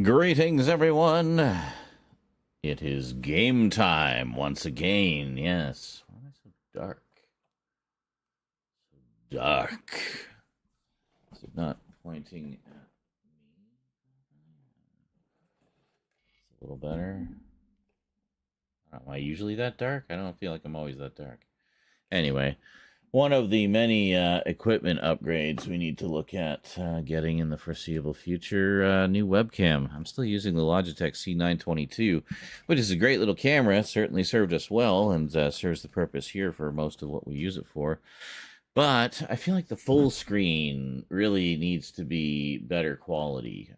Greetings, everyone. It is game time once again. Yes. Why am I so dark? So dark. Is it not pointing at me? It's a little better. Am I usually that dark? I don't feel like I'm always that dark. Anyway, one of the many equipment upgrades we need to look at getting in the foreseeable future, new webcam. I'm still using the Logitech C922, which is a great little camera. Certainly served us well and serves the purpose here for most of what we use it for. But I feel like the full screen really needs to be better quality.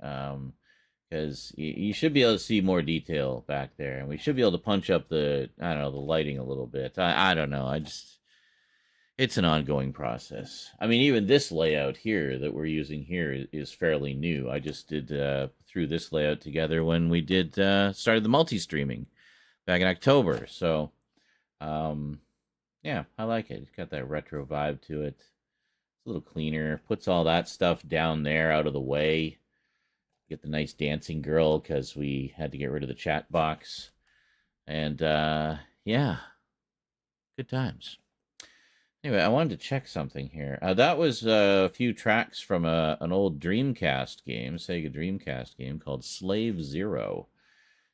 Because you should be able to see more detail back there. And we should be able to punch up the lighting a little bit. I don't know. It's an ongoing process. I mean, even this layout here that we're using here is fairly new. I just did threw this layout together when we did started the multi-streaming back in October. So, yeah, I like it. It's got that retro vibe to it. It's a little cleaner. Puts all that stuff down there out of the way. Get the nice dancing girl because we had to get rid of the chat box. And, yeah, good times. Anyway, I wanted to check something here. That was a few tracks from an old Dreamcast game, Sega Dreamcast game, called Slave Zero.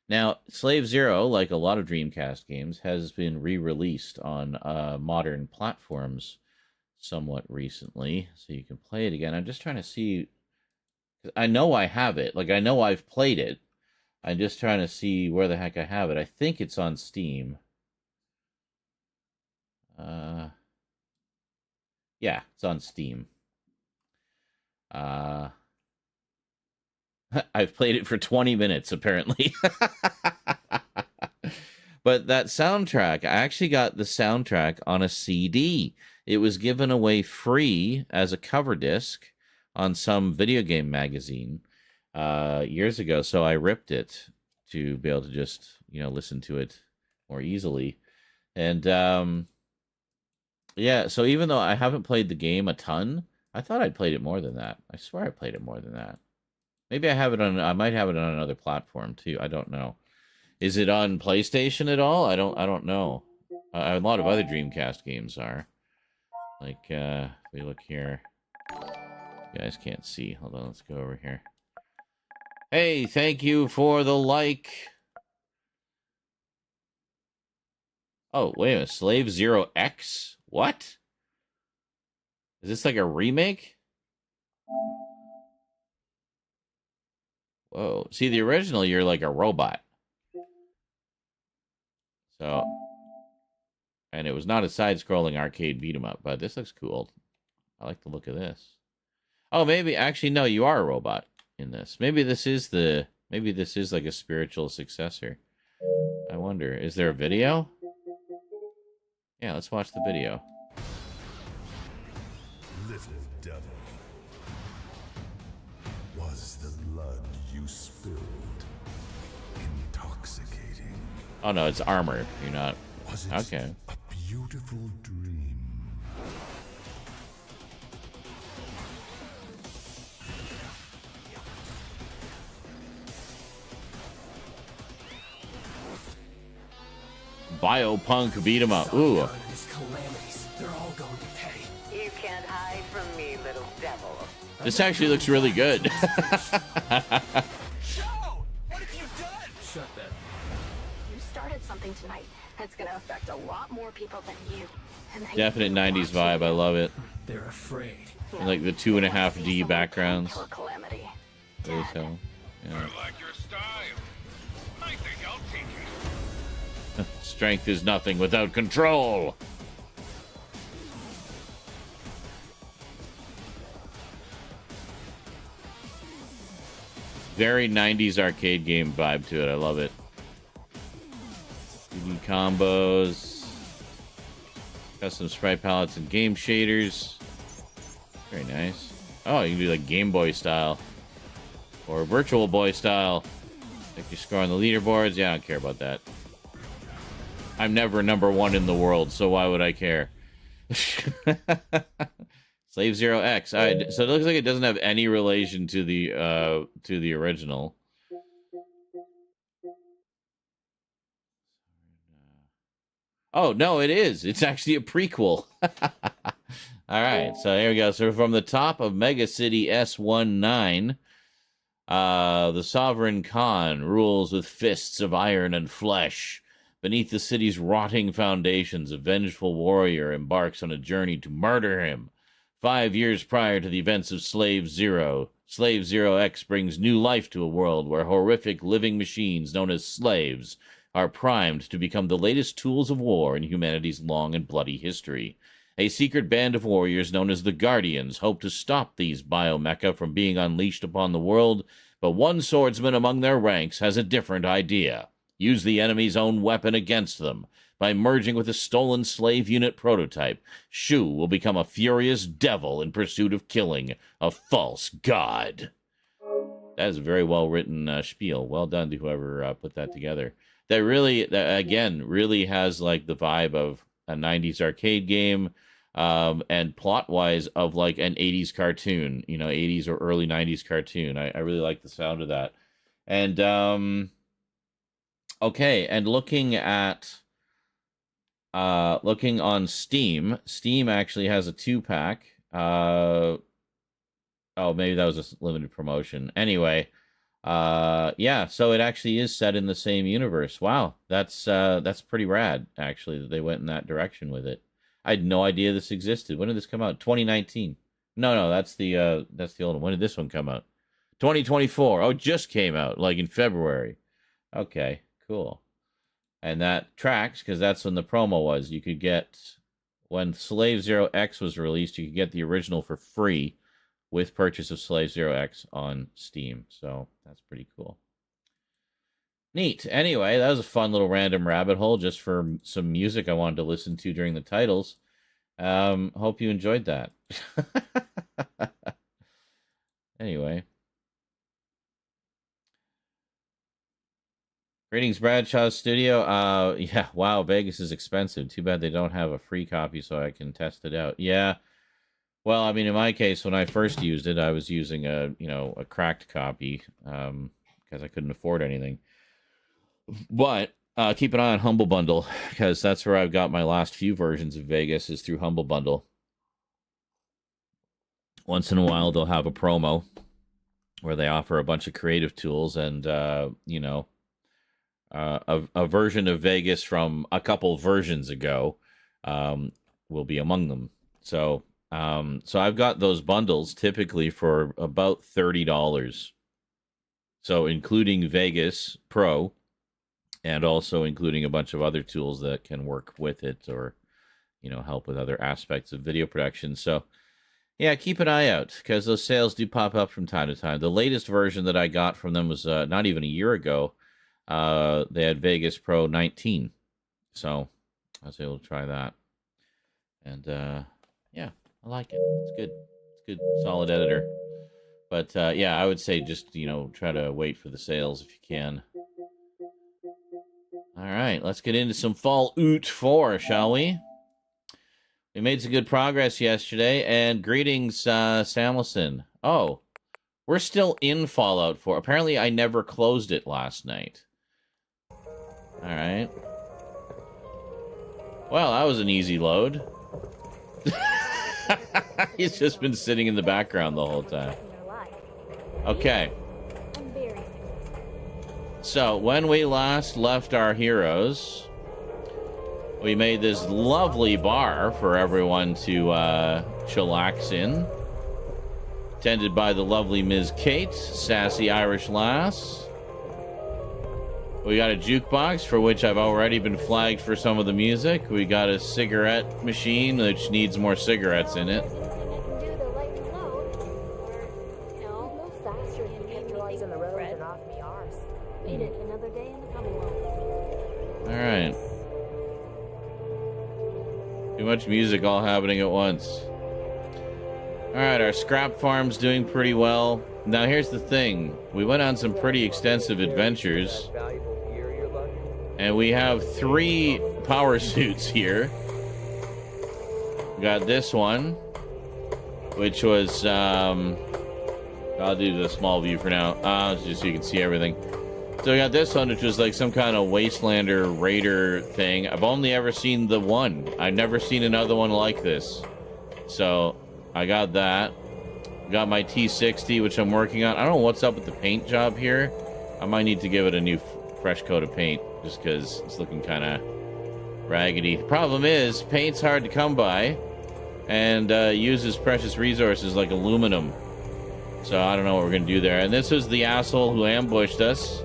Now, Slave Zero, like a lot of Dreamcast games, has been re-released on modern platforms somewhat recently, so you can play it again. I'm just trying to see... I know I have it. Like, I know I've played it. I'm just trying to see where the heck I have it. I think it's on Steam. Yeah, it's on Steam. I've played it for 20 minutes, apparently. But that soundtrack, I actually got the soundtrack on a CD. It was given away free as a cover disc on some video game magazine years ago, so I ripped it to be able to just, listen to it more easily. And, yeah, so even though I haven't played the game a ton, I thought I'd played it more than that. I swear I played it more than that. Maybe I might have it on another platform too. I don't know. Is it on PlayStation at all? I don't know. A lot of other Dreamcast games are. Like, if we look here. You guys can't see. Hold on, let's go over here. Hey, thank you for the like. Oh, wait a minute. Slave Zero X? What? Is this like a remake? Whoa. See, the original, you're like a robot. So, and it was not a side-scrolling arcade beat 'em up, but this looks cool. I like the look of this. Oh, maybe actually no, you are a robot in this. Maybe this is like a spiritual successor. I wonder, is there a video? Yeah, let's watch the video. Little devil, was the blood you spilled intoxicating? Oh no, it's armor. You're not. Was it Okay. a beautiful dream? Biopunk beat 'em up. Ooh. They're all going to pay. You can't hide from me, little devil. This actually looks really good. Joe! What have you done? Shut that. You started something tonight that's gonna affect a lot more people than you. And they Definite 90s vibe. I love it. They're afraid. And like the 2.5D backgrounds. Poor Calamity. Really so. Yeah. I like your style. I think I'll take it. Strength is nothing without control. Very 90s arcade game vibe to it. I love it. 3D combos, custom sprite palettes and game shaders. Very nice. Oh, you can do like Game Boy style or Virtual Boy style. Like your score on the leaderboards. Yeah, I don't care about that. I'm never #1 in the world, so why would I care? Slave Zero X. All right, so it looks like it doesn't have any relation to the original. Oh no, it is. It's actually a prequel. All right, so here we go. So from the top of Mega City S19, the Sovereign Khan rules with fists of iron and flesh. Beneath the city's rotting foundations, a vengeful warrior embarks on a journey to murder him. 5 years prior to the events of Slave Zero X brings new life to a world where horrific living machines known as slaves are primed to become the latest tools of war in humanity's long and bloody history. A secret band of warriors known as the Guardians hope to stop these biomecha from being unleashed upon the world, but one swordsman among their ranks has a different idea. Use the enemy's own weapon against them. By merging with a stolen slave unit prototype, Shu will become a furious devil in pursuit of killing a false god. That is a very well-written spiel. Well done to whoever put that together. That really, again, really has like the vibe of a 90s arcade game, and plot-wise of like an 80s cartoon, 80s or early 90s cartoon. I really like the sound of that. And, okay, and looking on Steam actually has a 2-pack. Oh, maybe that was a limited promotion. Anyway, yeah, so it actually is set in the same universe. Wow, that's pretty rad, actually, that they went in that direction with it. I had no idea this existed. When did this come out? 2019. No, that's the old one. When did this one come out? 2024. Oh, it just came out, like in February. Okay, cool. And that tracks, because that's when the promo was. You could get, when Slave Zero X was released, you could get the original for free with purchase of Slave Zero X on Steam. So that's pretty cool. Neat. Anyway, that was a fun little random rabbit hole just for some music I wanted to listen to during the titles. Hope you enjoyed that. Anyway. Greetings, Bradshaw's Studio. Yeah, wow, Vegas is expensive. Too bad they don't have a free copy so I can test it out. Yeah. Well, I mean, in my case, when I first used it, I was using a cracked copy, because I couldn't afford anything. But keep an eye on Humble Bundle, because that's where I've got my last few versions of Vegas, is through Humble Bundle. Once in a while, they'll have a promo, where they offer a bunch of creative tools and, a version of Vegas from a couple versions ago will be among them. So I've got those bundles typically for about $30. So including Vegas Pro and also including a bunch of other tools that can work with it or, help with other aspects of video production. So yeah, keep an eye out because those sales do pop up from time to time. The latest version that I got from them was not even a year ago. They had Vegas Pro 19. So I was able to try that. And yeah, I like it. It's good. It's good, solid editor. But yeah, I would say just, try to wait for the sales if you can. All right, let's get into some Fallout 4, shall we? We made some good progress yesterday, and greetings, Samuelson. Oh, we're still in Fallout 4. Apparently, I never closed it last night. All right. Well, that was an easy load. He's just been sitting in the background the whole time. Okay. So, when we last left our heroes, we made this lovely bar for everyone to chillax in. Tended by the lovely Ms. Kate, sassy Irish lass. We got a jukebox for which I've already been flagged for some of the music. We got a cigarette machine which needs more cigarettes in it. Alright. Too much music all happening at once. Alright, our scrap farm's doing pretty well. Now here's the thing. We went on some pretty extensive adventures. And we have 3 power suits here. We got this one, which was, I'll do the small view for now, just so you can see everything. So we got this one, which was like some kind of Wastelander Raider thing. I've only ever seen the one. I've never seen another one like this. So I got that. Got my T60, which I'm working on. I don't know what's up with the paint job here. I might need to give it a new fresh coat of paint just because it's looking kind of raggedy. The problem is, paint's hard to come by and uses precious resources like aluminum. So I don't know what we're going to do there. And this was the asshole who ambushed us.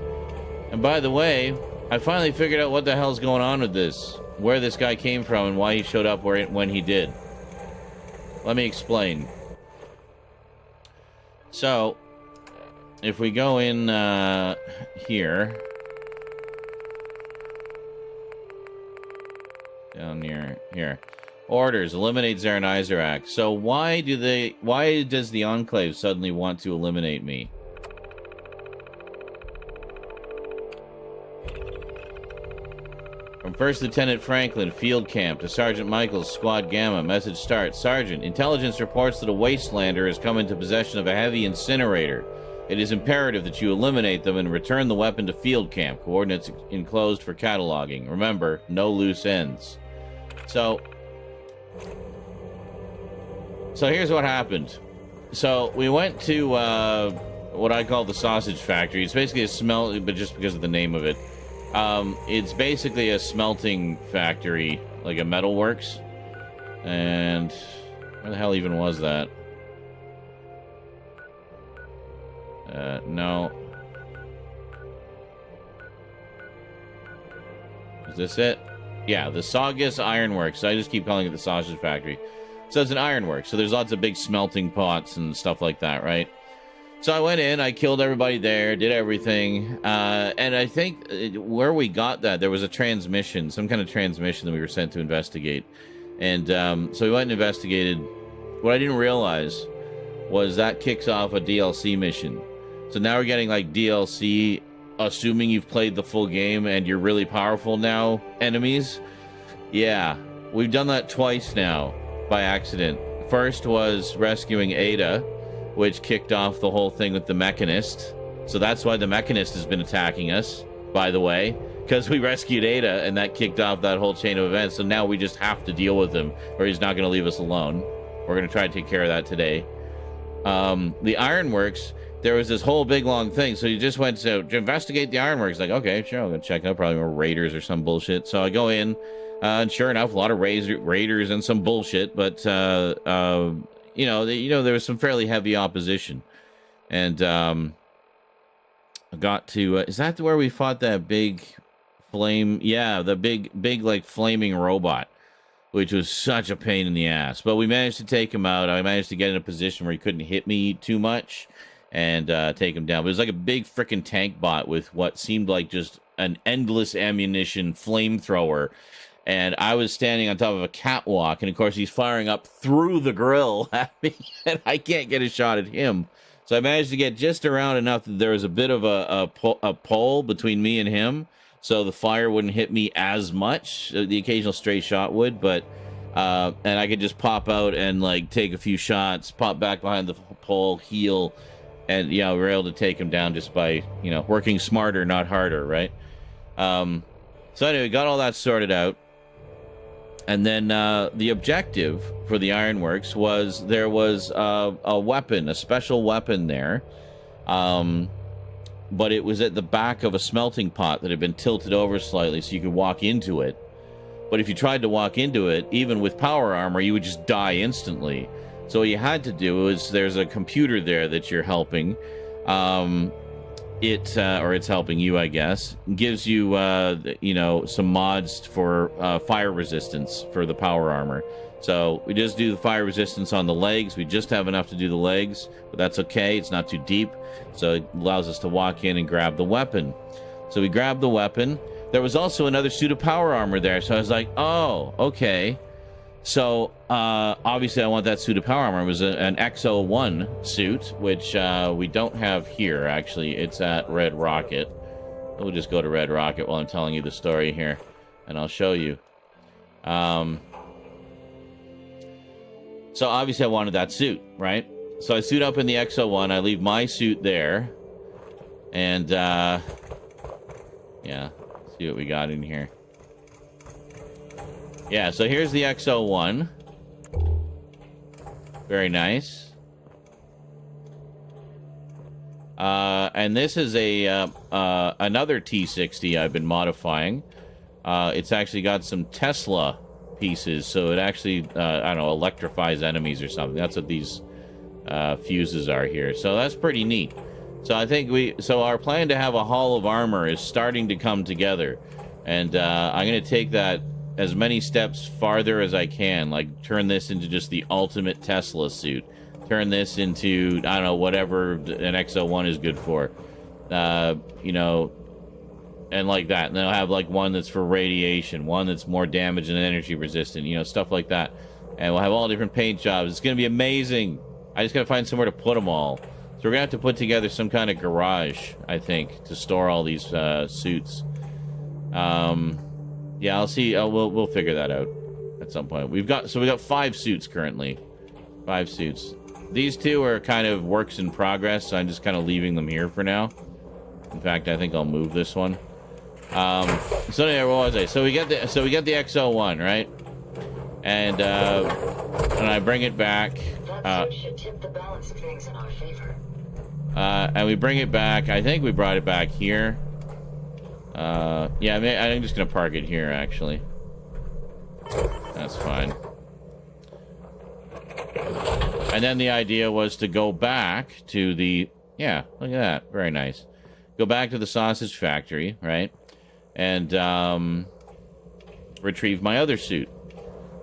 And by the way, I finally figured out what the hell's going on with this. Where this guy came from and why he showed up when he did. Let me explain. So, if we go in here, down near here, orders eliminate Zaren Izarak. So why does the Enclave suddenly want to eliminate me? From First Lieutenant Franklin, Field Camp, to Sergeant Michaels, Squad Gamma, message start. Sergeant, intelligence reports that a Wastelander has come into possession of a heavy incinerator. It is imperative that you eliminate them and return the weapon to Field Camp. Coordinates enclosed for cataloging. Remember, no loose ends. So here's what happened. So we went to what I call the sausage factory. It's basically a smelt, but just because of the name of it. It's basically a smelting factory, like a metalworks. And where the hell even was that? No. Is this it? Yeah, the Saugus Ironworks. I just keep calling it the sausage factory. So it's an ironworks. So there's lots of big smelting pots and stuff like that, right? So I went in, I killed everybody there, did everything, and I think where we got that, there was a transmission, some kind of transmission that we were sent to investigate. And so we went and investigated. What I didn't realize was that kicks off a DLC mission. So now we're getting like DLC, assuming you've played the full game and you're really powerful now, enemies. Yeah, we've done that twice now by accident. First was rescuing Ada, which kicked off the whole thing with the Mechanist. So that's why the Mechanist has been attacking us, by the way, because we rescued Ada, and that kicked off that whole chain of events. So now we just have to deal with him, or he's not going to leave us alone. We're going to try to take care of that today. The Ironworks, there was this whole big long thing. So you just went to investigate the ironworks. Like, okay, sure, I'm gonna check out. Probably more raiders or some bullshit. So I go in, and sure enough, a lot of raiders and some bullshit. But there was some fairly heavy opposition, and I got to. Is that where we fought that big flame? Yeah, the big like flaming robot, which was such a pain in the ass. But we managed to take him out. I managed to get in a position where he couldn't hit me too much and take him down. But it was like a big freaking tank bot with what seemed like just an endless ammunition flamethrower. And I was standing on top of a catwalk, and of course he's firing up through the grill at me, and I can't get a shot at him. So I managed to get just around enough that there was a bit of a pole between me and him, so the fire wouldn't hit me as much. The occasional stray shot would, but and I could just pop out and like take a few shots, pop back behind the pole, heal, and we were able to take him down just by working smarter, not harder, right? So anyway, got all that sorted out. And then the objective for the ironworks was there was a weapon, a special weapon there. But it was at the back of a smelting pot that had been tilted over slightly so you could walk into it. But if you tried to walk into it, even with power armor, you would just die instantly. So what you had to do is there's a computer there that you're helping. It's helping you, I guess. Gives you, some mods for fire resistance for the power armor. So we just do the fire resistance on the legs. We just have enough to do the legs, but that's okay. It's not too deep. So it allows us to walk in and grab the weapon. So we grabbed the weapon. There was also another suit of power armor there. So I was like, oh, okay. So obviously I want that suit of power armor. It was an XO1 suit, which we don't have here, actually. It's at Red Rocket. We'll just go to Red Rocket while I'm telling you the story here, and I'll show you. So obviously I wanted that suit, right? So I suit up in the XO1. I leave my suit there. And, yeah, see what we got in here. Yeah, so here's the XO1. Very nice. And this is a another T60 I've been modifying. It's actually got some Tesla pieces, so it actually, electrifies enemies or something. That's what these fuses are here. So that's pretty neat. So I think our plan to have a Hall of Armor is starting to come together. And I'm going to take that as many steps farther as I can, like turn this into just the ultimate Tesla suit. Turn this into, I don't know, whatever an XO1 is good for. And like that. And then I'll have like one that's for radiation, one that's more damage and energy resistant, stuff like that. And we'll have all different paint jobs. It's going to be amazing. I just got to find somewhere to put them all. So we're going to have to put together some kind of garage, I think, to store all these suits. Yeah, I'll see. We'll figure that out at some point. We got 5 suits currently. 5 suits. These 2 are kind of works in progress, so I'm just kind of leaving them here for now. In fact, I think I'll move this one. So anyway, what was I? So we get the XO1, right? And I bring it back. That should tip the balance of things in our favor. And we bring it back. I think we brought it back here. Yeah, I'm just gonna park it here, actually. That's fine. And then the idea was to go back to the... Yeah, look at that. Very nice. Go back to the sausage factory, right? And, retrieve my other suit.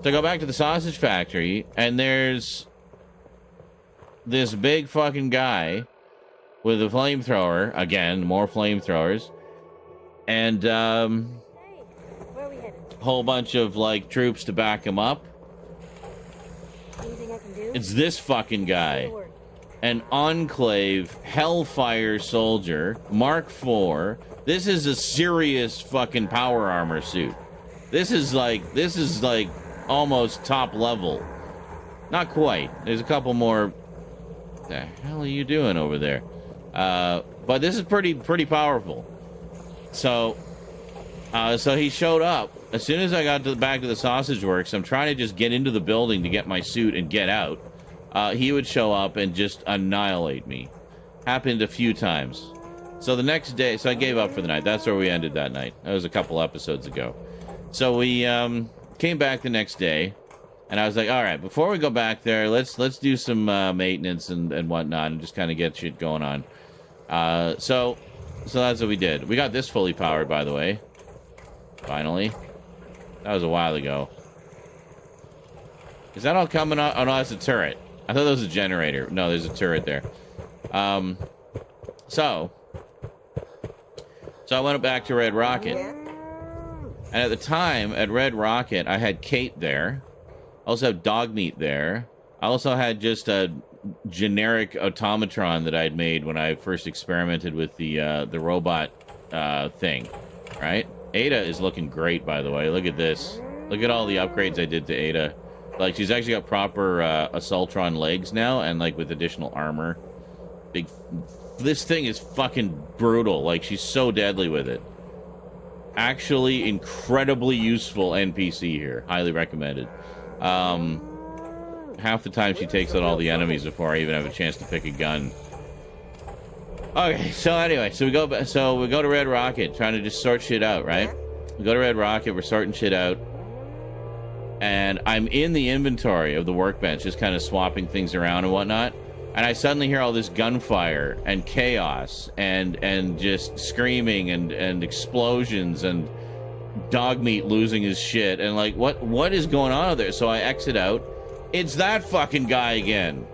So I go back to the sausage factory, and there's this big fucking guy with a flamethrower. Again, more flamethrowers. And, whole bunch of, like, troops to back him up. Anything I can do? It's this fucking guy. An Enclave Hellfire Soldier, Mark IV. This is a serious fucking power armor suit. This is like almost top level. Not quite. There's a couple more. What the hell are you doing over there? But this is pretty powerful. So he showed up. As soon as I got back to the Sausage Works, I'm trying to just get into the building to get my suit and get out. He would show up and just annihilate me. Happened a few times. So the next day, so I gave up for the night. That's where we ended that night. That was a couple episodes ago. So we came back the next day, and I was like, all right, before we go back there, let's do some maintenance and whatnot, and just kind of get shit going on. So that's what we did. We got this fully powered, by the way. Finally. That was a while ago. Is that all coming on? Oh, no, that's a turret. I thought that was a generator. No, there's a turret there. So I went back to Red Rocket. And at the time, at Red Rocket, I had Kate there. I also have Dogmeat there. I also had just a generic automatron that I'd made when I first experimented with the robot thing, right? Ada is looking great, by the way. Look at this. Look at all the upgrades I did to Ada. Like, she's actually got proper Assaultron legs now, and, like, with additional armor. This thing is fucking brutal. Like, she's so deadly with it. Actually, incredibly useful NPC here. Highly recommended. Half the time she takes out all the enemies before I even have a chance to pick a gun. Okay, so anyway, so we go to Red Rocket, trying to just sort shit out, right? We go to Red Rocket, we're sorting shit out. And I'm in the inventory of the workbench, just kind of swapping things around and whatnot. And I suddenly hear all this gunfire and chaos and just screaming and explosions and Dogmeat losing his shit. And like, what is going on out there? So I exit out. It's that fucking guy again.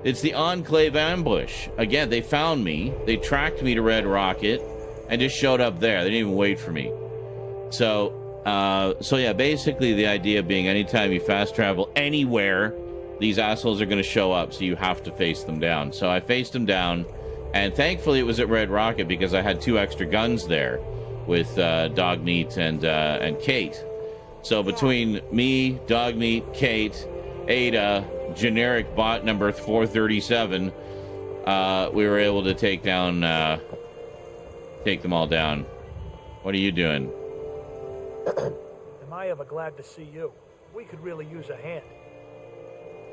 It's the Enclave ambush. Again, they found me. They tracked me to Red Rocket and just showed up there. They didn't even wait for me. So yeah, basically the idea being anytime you fast travel anywhere, these assholes are going to show up, so you have to face them down. So I faced them down, and thankfully it was at Red Rocket because I had 2 extra guns there with Dogmeat and Kate. So between me, Dogmeat, Kate, Ada, generic bot number 437, we were able to take them all down. What are you doing? Am I ever glad to see you? We could really use a hand.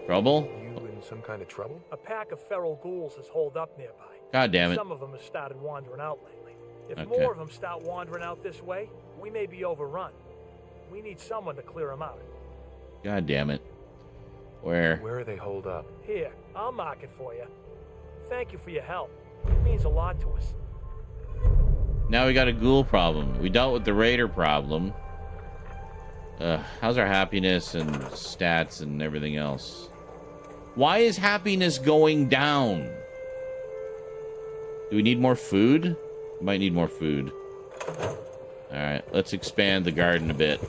Trouble? You in some kind of trouble? A pack of feral ghouls is holed up nearby. God damn it. Some of them have started wandering out lately. If Okay. more of them start wandering out this way, we may be overrun. We need someone to clear them out. God damn it. Where? Where are they holed up? Here, I'll mark it for you. Thank you for your help. It means a lot to us. Now we got a ghoul problem. We dealt with the raider problem. How's our happiness and stats and everything else? Why is happiness going down? Do we need more food? Might need more food. Alright, let's expand the garden a bit.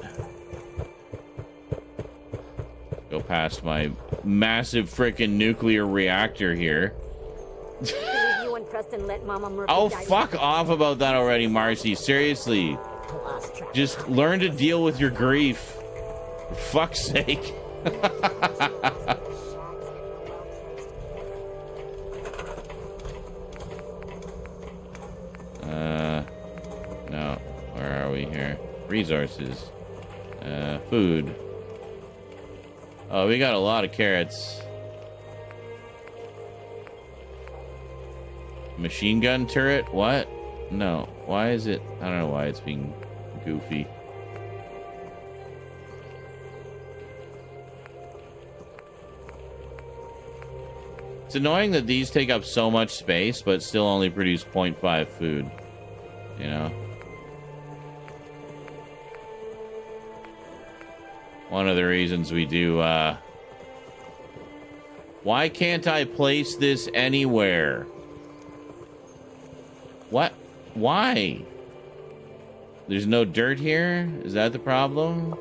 Go past my massive frickin' nuclear reactor here. You and Preston let Mama Murphy Oh, die. fuck off about that already, Marcy. Seriously. Just learn to deal with your grief. For fuck's sake. No. Where are we here? Resources. Food. Oh, we got a lot of carrots. Machine gun turret? What? No. Why is it? I don't know why it's being goofy. It's annoying that these take up so much space, but still only produce 0.5 food. You know? One of the reasons we do, Why can't I place this anywhere? What? Why? There's no dirt here? Is that the problem?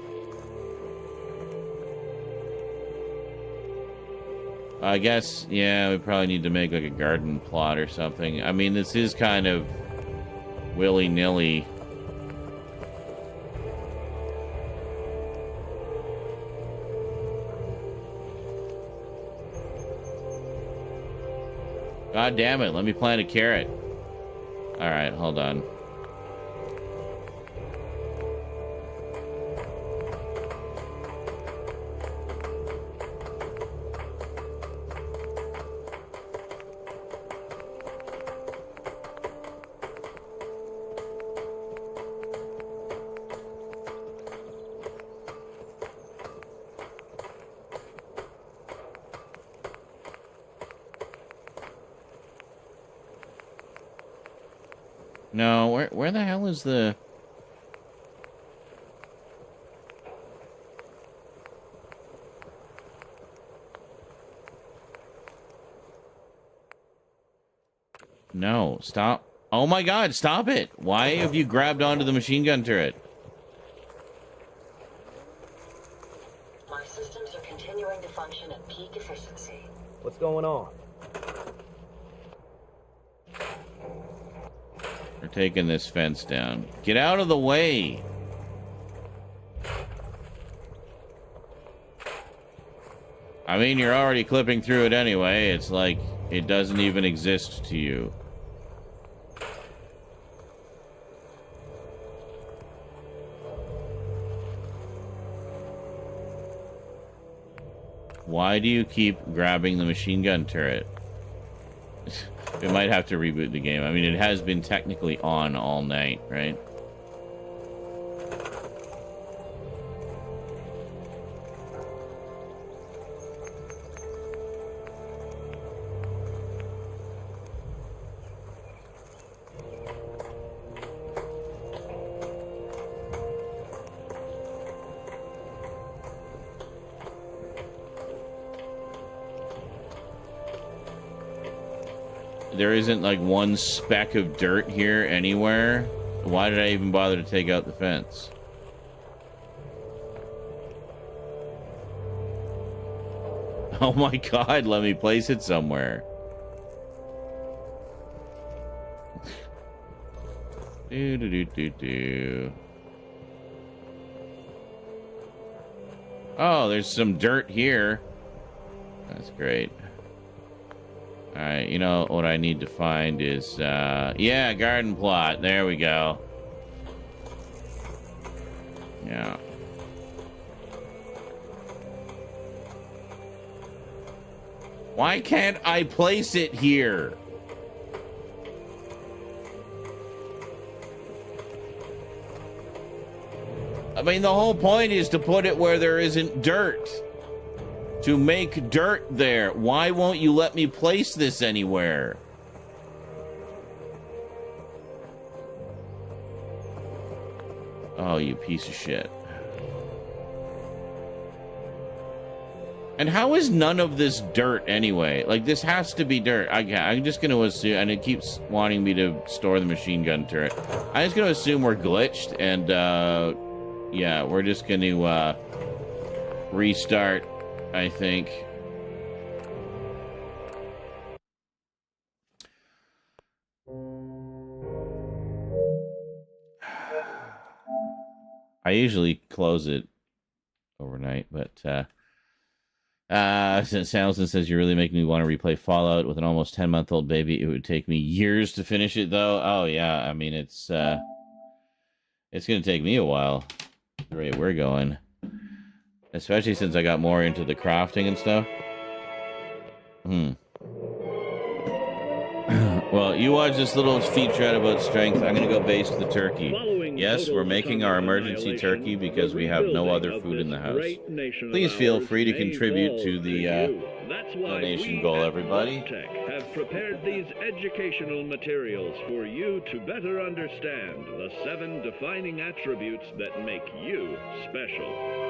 I guess, yeah, we probably need to make like a garden plot or something. I mean, this is kind of willy-nilly. God damn it, let me plant a carrot. Alright, hold on. No, where the hell is the... No, stop. Oh my god, stop it. Why have you grabbed onto the machine gun turret? My systems are continuing to function at peak efficiency. What's going on? We're taking this fence down. Get out of the way. I mean, you're already clipping through it anyway. It's like it doesn't even exist to you. Why do you keep grabbing the machine gun turret? We might have to reboot the game. I mean, it has been technically on all night, right? There isn't like one speck of dirt here anywhere. Why did I even bother to take out the fence? Oh my god, let me place it somewhere. Do. Oh, there's some dirt here. That's great. Alright, you know what I need to find is, yeah, garden plot. There we go. Yeah. Why can't I place it here? I mean, the whole point is to put it where there isn't dirt. To make dirt there. Why won't you let me place this anywhere? Oh, you piece of shit. And how is none of this dirt anyway? Like, this has to be dirt. I'm just going to assume, and it keeps wanting me to store the machine gun turret. I'm just going to assume we're glitched, and, yeah, we're just going to, restart, I think. I usually close it overnight, but since Samson says you're really making me want to replay Fallout with an almost 10-month-old baby, it would take me years to finish it, though. Oh yeah, I mean it's gonna take me a while. The rate we're going. Especially since I got more into the crafting and stuff. Well, you watch this little featurette about strength. I'm going to go baste the turkey. Yes, we're making our emergency turkey because we have no other food in the house. Please feel free to contribute to the donation goal, everybody. Have prepared these educational materials for you to better understand the 7 defining attributes that make you special.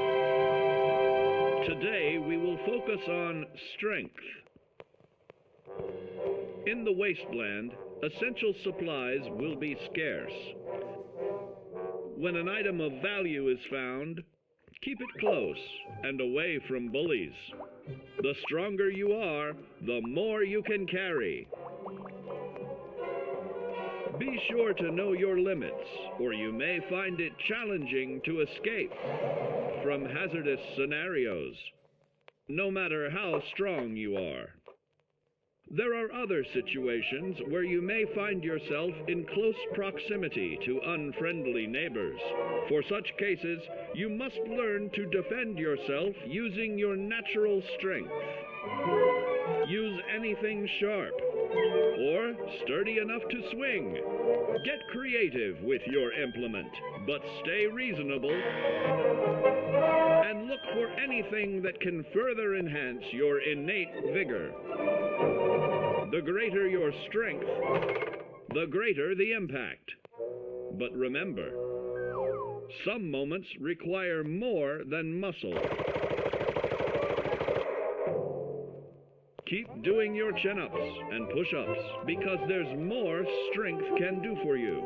Today, we will focus on strength. In the wasteland, essential supplies will be scarce. When an item of value is found, keep it close and away from bullies. The stronger you are, the more you can carry. Be sure to know your limits, or you may find it challenging to escape from hazardous scenarios, no matter how strong you are. There are other situations where you may find yourself in close proximity to unfriendly neighbors. For such cases, you must learn to defend yourself using your natural strength. Use anything sharp or sturdy enough to swing. Get creative with your implement, but stay reasonable. And look for anything that can further enhance your innate vigor. The greater your strength, the greater the impact. But remember, some moments require more than muscle. Keep doing your chin-ups and push-ups because there's more strength can do for you.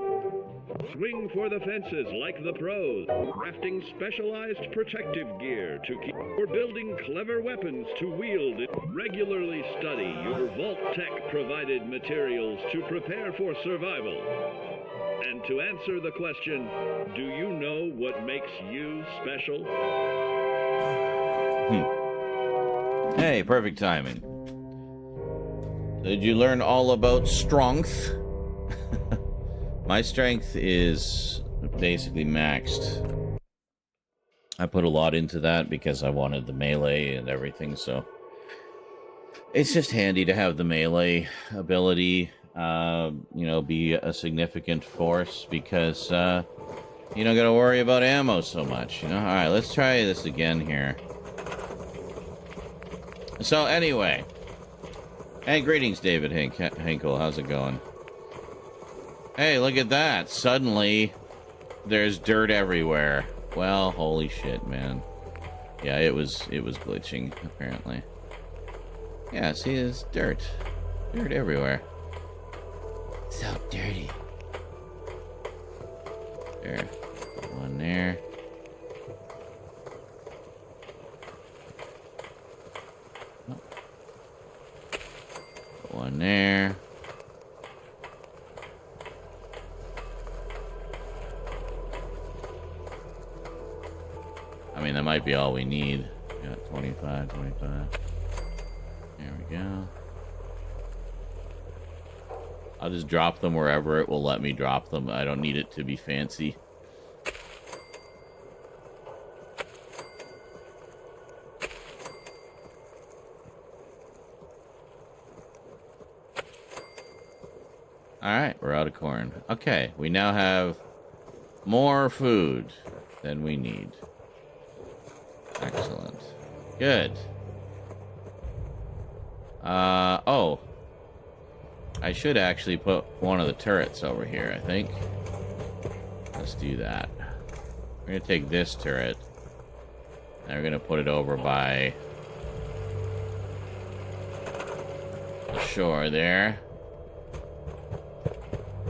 Swing for the fences like the pros, crafting specialized protective gear to keep, or building clever weapons to wield. Regularly study your Vault Tech provided materials to prepare for survival. And to answer the question, do you know what makes you special? Hey, perfect timing. Did you learn all about strength? My strength is basically maxed. I put a lot into that because I wanted the melee and everything, so it's just handy to have the melee ability, you know, be a significant force because you don't gotta worry about ammo so much, you know? Alright, let's try this again here. So, anyway. Hey, greetings, David Hinkle. How's it going? Hey, look at that. Suddenly, there's dirt everywhere. Well, holy shit, man. Yeah, it was glitching, apparently. Yeah, see, there's dirt. Dirt everywhere. So dirty. There. One there. One there. I mean, that might be all we need. Got 25, 25. There we go. I'll just drop them wherever it will let me drop them. I don't need it to be fancy. Alright, we're out of corn. Okay, we now have more food than we need. Excellent. Good. Oh. I should actually put one of the turrets over here, I think. Let's do that. We're gonna take this turret, and we're gonna put it over by the shore there.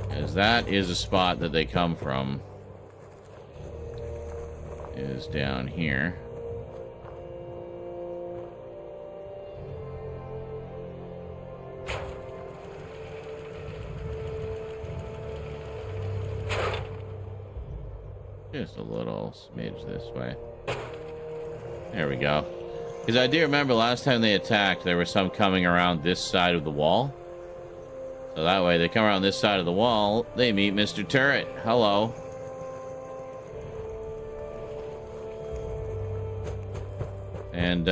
Because that is a spot that they come from. Is down here. Just a little smidge this way. There we go. Because I do remember last time they attacked, there were some coming around this side of the wall. So that way, they come around this side of the wall, they meet Mr. Turret. Hello. And,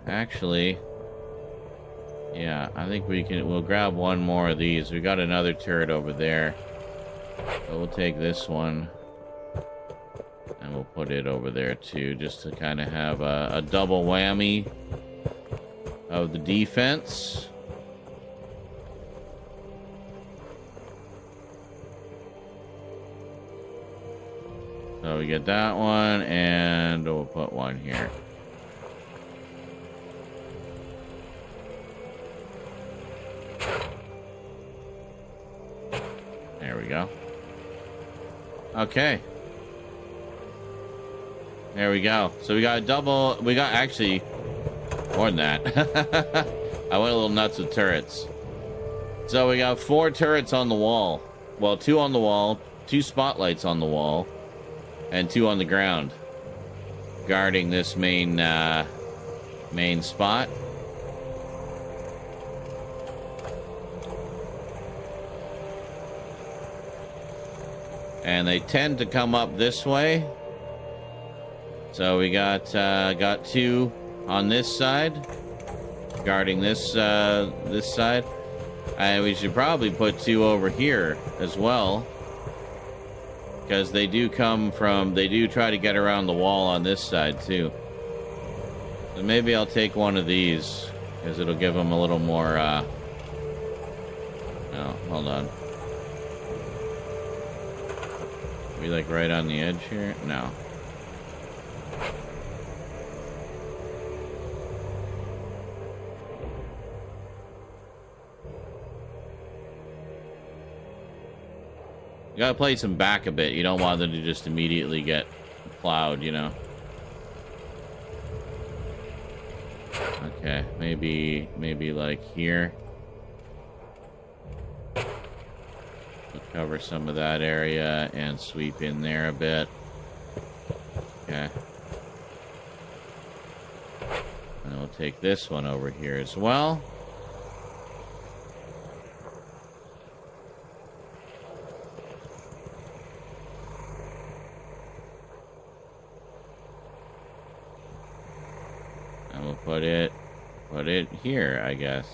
actually, yeah, I think we'll grab one more of these. We got another turret over there. So we'll take this one. And we'll put it over there, too, just to kind of have a double whammy of the defense. So we get that one, and we'll put one here. There we go. Okay. There we go. So we got a double. We got actually more than that. I went a little nuts with turrets. So we got 4 turrets on the wall. Well, 2 on the wall, 2 spotlights on the wall, and 2 on the ground, guarding this main spot. And they tend to come up this way. So we got 2 on this side, guarding this side, and we should probably put 2 over here as well, because they do try to get around the wall on this side too. So maybe I'll take one of these, because it'll give them a little more No, hold on. Are we like right on the edge here? No. You gotta place them back a bit. You don't want them to just immediately get plowed, you know. Okay, maybe like here. We'll cover some of that area and sweep in there a bit. Okay. And we'll take this one over here as well. And we'll put it here, I guess.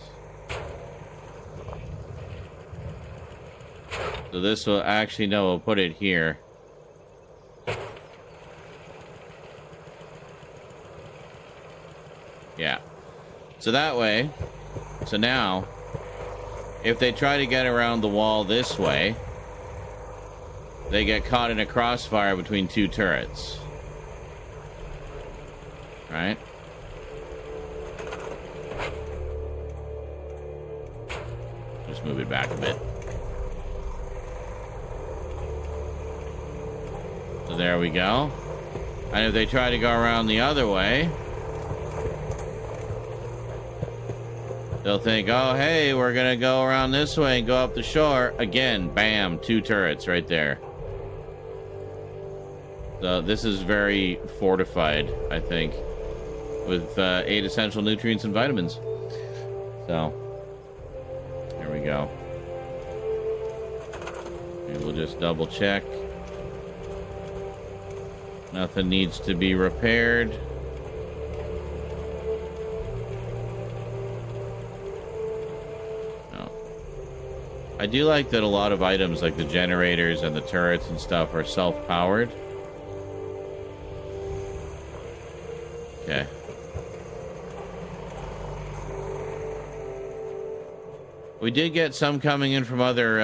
So this will actually, no, we'll put it here. Yeah. So that way, so now, if they try to get around the wall this way, they get caught in a crossfire between two turrets. Right? Just move it back a bit. So there we go. And if they try to go around the other way, they'll think, oh, hey, we're going to go around this way and go up the shore. Again, bam, two turrets right there. So this is very fortified, I think, with 8 essential nutrients and vitamins. So, there we go. And we'll just double check. Nothing needs to be repaired. No. I do like that a lot of items like the generators and the turrets and stuff are self-powered. Okay. We did get some coming in from other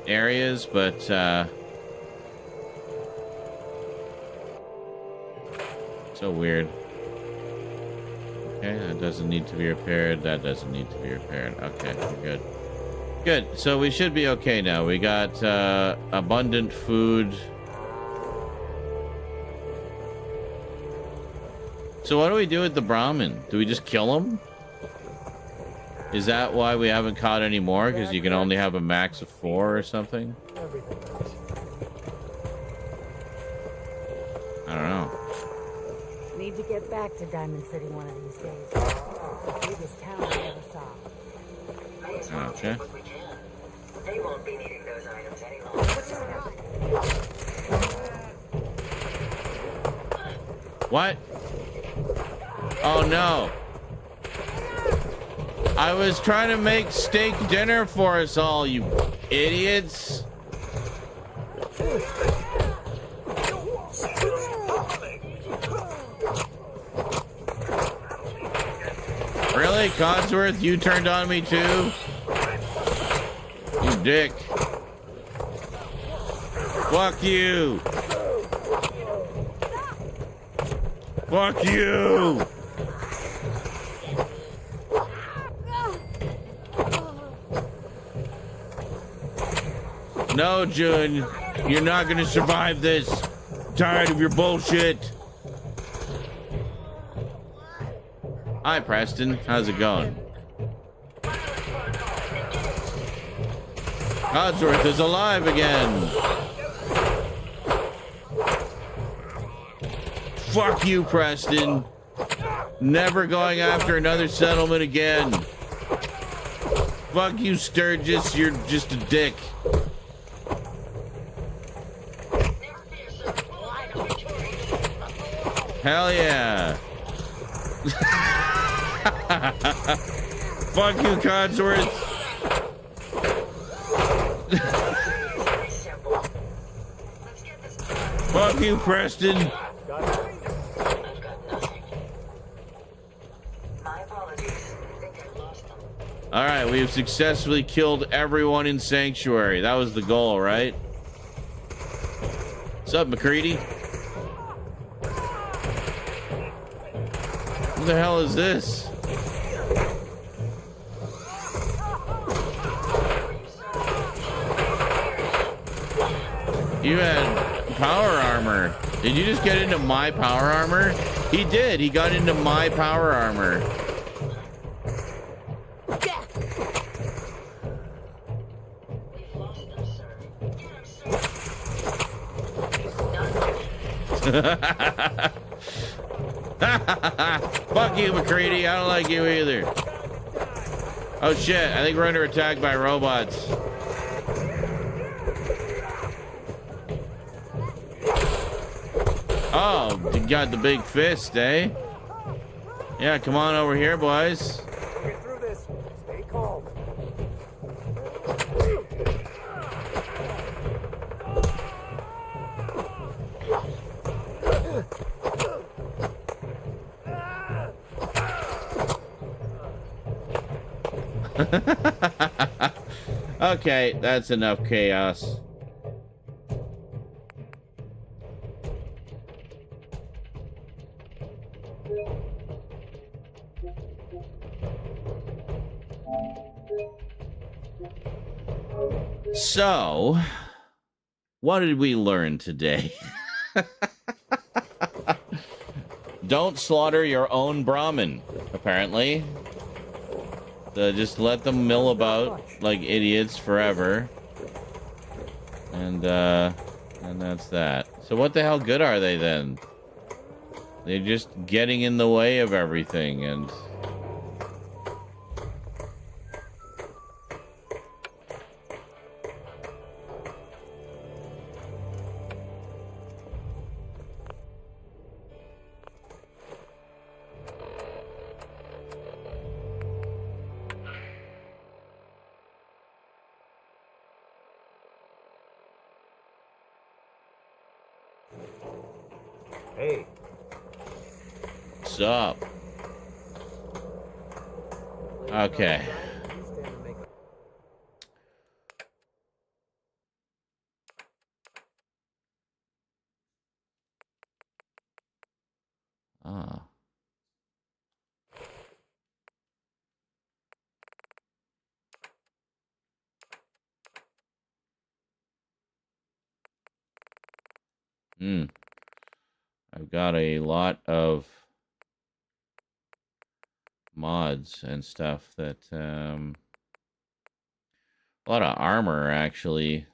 areas, but so weird. Okay, that doesn't need to be repaired. That doesn't need to be repaired. Okay, we're good. Good. So we should be okay now. We got abundant food. So what do we do with the Brahmin? Do we just kill him? Is that why we haven't caught any more? Because you can only have a max of 4 or something? I don't know. Need to get back to Diamond City one of these days. The biggest town I ever saw. May as well Okay. take what we can. They won't be needing those items any longer. What? Oh no. I was trying to make steak dinner for us all, you idiots. Really, Codsworth? You turned on me too? You dick. Fuck you. Fuck you. No, June, you're not gonna survive this. I'm tired of your bullshit. Hi, Preston. How's it going? Codsworth is alive again. Fuck you, Preston. Never going after another settlement again. Fuck you, Sturgis. You're just a dick. Hell yeah. Fuck you, Codsworth. Fuck you, Preston. I've got nothing. My apologies. I think I lost them. All right, we have successfully killed everyone in Sanctuary. That was the goal, right? What's up, McCready? What the hell is this? You had power armor. Did you just get into my power armor? He did. He got into my power armor. Fuck you, McCready. I don't like you either. Oh shit, I think we're under attack by robots. Oh, you got the big fist, eh? Yeah, come on over here, boys. Get through this. Stay calm. Okay, that's enough chaos. So, what did we learn today? Don't slaughter your own Brahmin, apparently. Just let them mill about like idiots forever. And that's that. So what the hell good are they then? They're just getting in the way of everything and... Hey. What's up? Okay. Ah. I've got a lot of mods and stuff that, a lot of armor actually,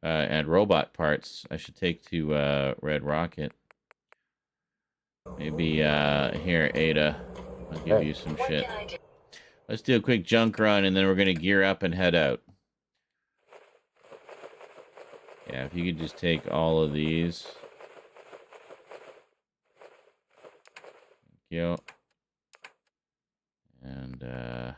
and robot parts I should take to, Red Rocket. Maybe, here, Ada, I'll give you some shit. Let's do a quick junk run and then we're gonna gear up and head out. Yeah, if you could just take all of these. Thank you. And, I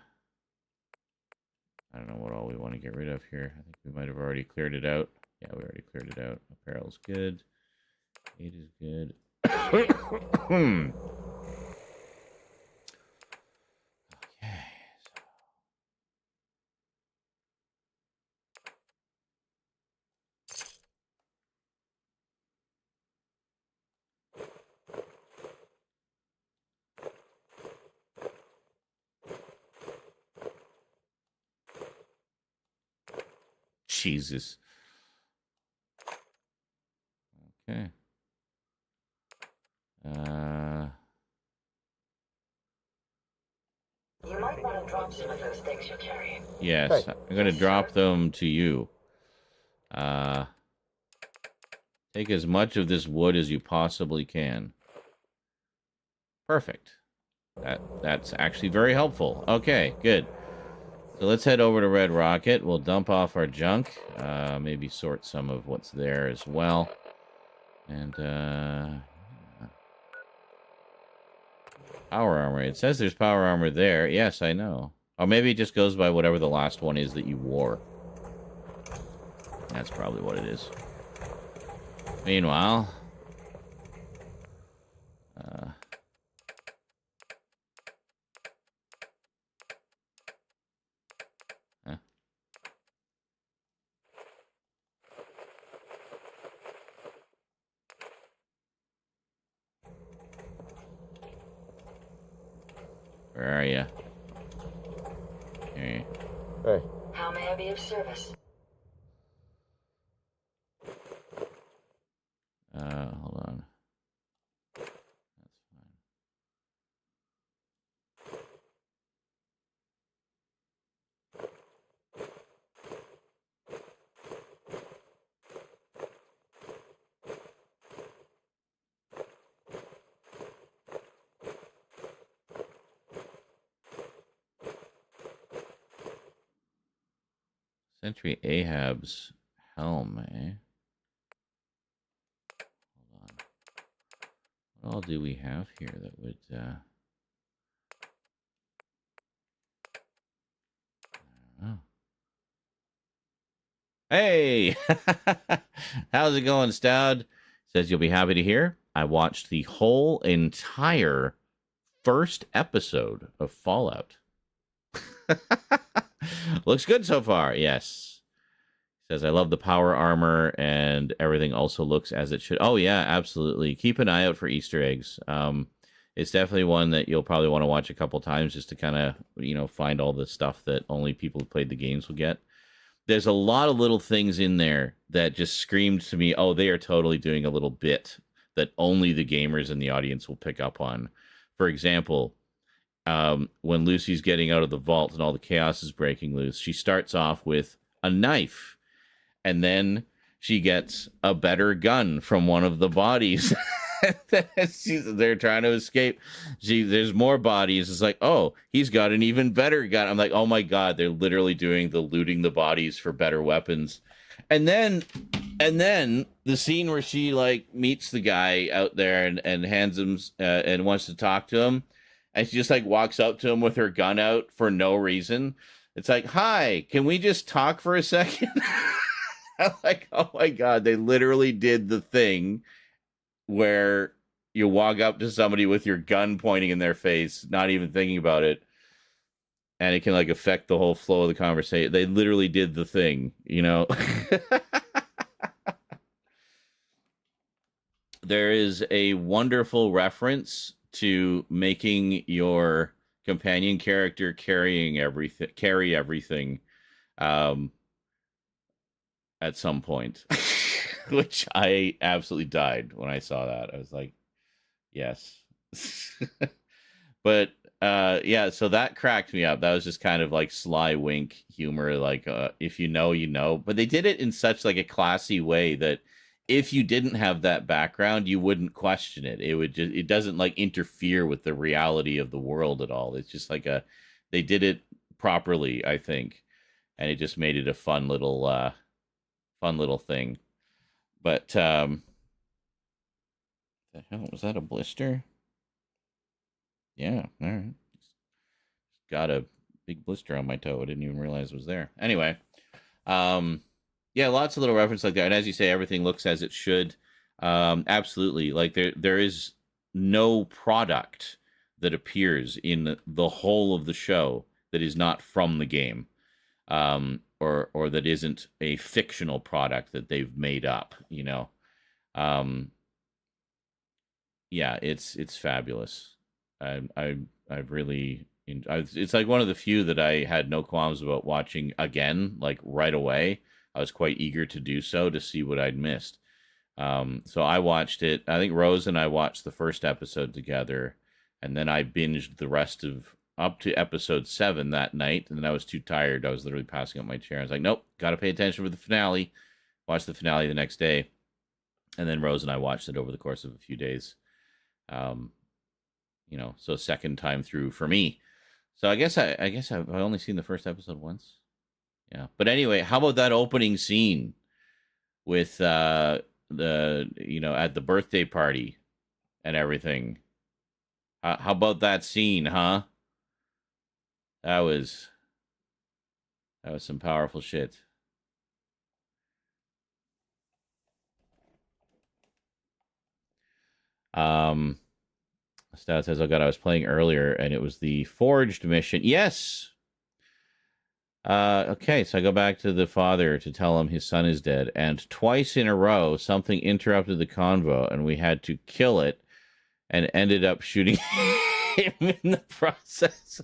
don't know what all we want to get rid of here. I think we might have already cleared it out. Yeah, we already cleared it out. Apparel's good. 8 is good. Okay. Jesus. Okay. You might want to drop some of those things you're carrying. Yes, I'm going to drop them to you. Take as much of this wood as you possibly can. Perfect. That's actually very helpful. Okay, good. So let's head over to Red Rocket. We'll dump off our junk. Maybe sort some of what's there as well. And, power armor. It says there's power armor there. Yes, I know. Or maybe it just goes by whatever the last one is that you wore. That's probably what it is. Meanwhile... Where are you? Okay. Hey. How may I be of service? Hold on. That's fine. Sentry Ahab's helm, eh? Hold on. What all do we have here that would, oh. Hey! How's it going, Stout? Says you'll be happy to hear. I watched the whole entire first episode of Fallout. Looks good so far, yes. Says I love the power armor and everything also looks as it should. Oh yeah, absolutely. Keep an eye out for Easter eggs. It's definitely one that you'll probably want to watch a couple times just to kind of, find all the stuff that only people who played the games will get. There's a lot of little things in there that just screamed to me, oh, they are totally doing a little bit that only the gamers in the audience will pick up on. For example, when Lucy's getting out of the vault and all the chaos is breaking loose, she starts off with a knife, and then she gets a better gun from one of the bodies. They're trying to escape. There's more bodies. It's like, oh, he's got an even better gun. I'm like, oh my god, they're literally doing the looting the bodies for better weapons. And then the scene where she like meets the guy out there and hands him and wants to talk to him, and she just like walks up to him with her gun out for no reason. It's like, hi, can we just talk for a second? I'm like, oh my god, they literally did the thing where you walk up to somebody with your gun pointing in their face, not even thinking about it, and it can like affect the whole flow of the conversation. They literally did the thing, There is a wonderful reference to making your companion character carry everything at some point. Which I absolutely died when I saw that. I was like, yes. But yeah, so that cracked me up. That was just kind of like sly wink humor, like if you know, you know. But they did it in such like a classy way that if you didn't have that background, you wouldn't question it. It doesn't like interfere with the reality of the world at all. It's just like they did it properly, I think. And it just made it a fun little thing. But, the hell, was that a blister? Yeah, all right. Got a big blister on my toe. I didn't even realize it was there. Anyway, yeah, lots of little references like that. And as you say, everything looks as it should. Absolutely. Like there is no product that appears in the whole of the show that is not from the game. Or that isn't a fictional product that they've made up, Yeah, it's fabulous. I've really, it's like one of the few that I had no qualms about watching again, like right away. I was quite eager to do so to see what I'd missed. So I watched it. I think Rose and I watched the first episode together, and then I binged the rest of up to episode 7 that night, and then I was too tired. I was literally passing up my chair. I was like, nope, got to pay attention for the finale. Watch the finale the next day. And then Rose and I watched it over the course of a few days. So second time through for me. So I guess I've only seen the first episode once. Yeah. But anyway, how about that opening scene with at the birthday party and everything? How about that scene, huh? That was some powerful shit. Stout says, oh god, I was playing earlier and it was the Forged mission. Yes. Okay, so I go back to the father to tell him his son is dead, and twice in a row something interrupted the convo and we had to kill it and ended up shooting him in the process.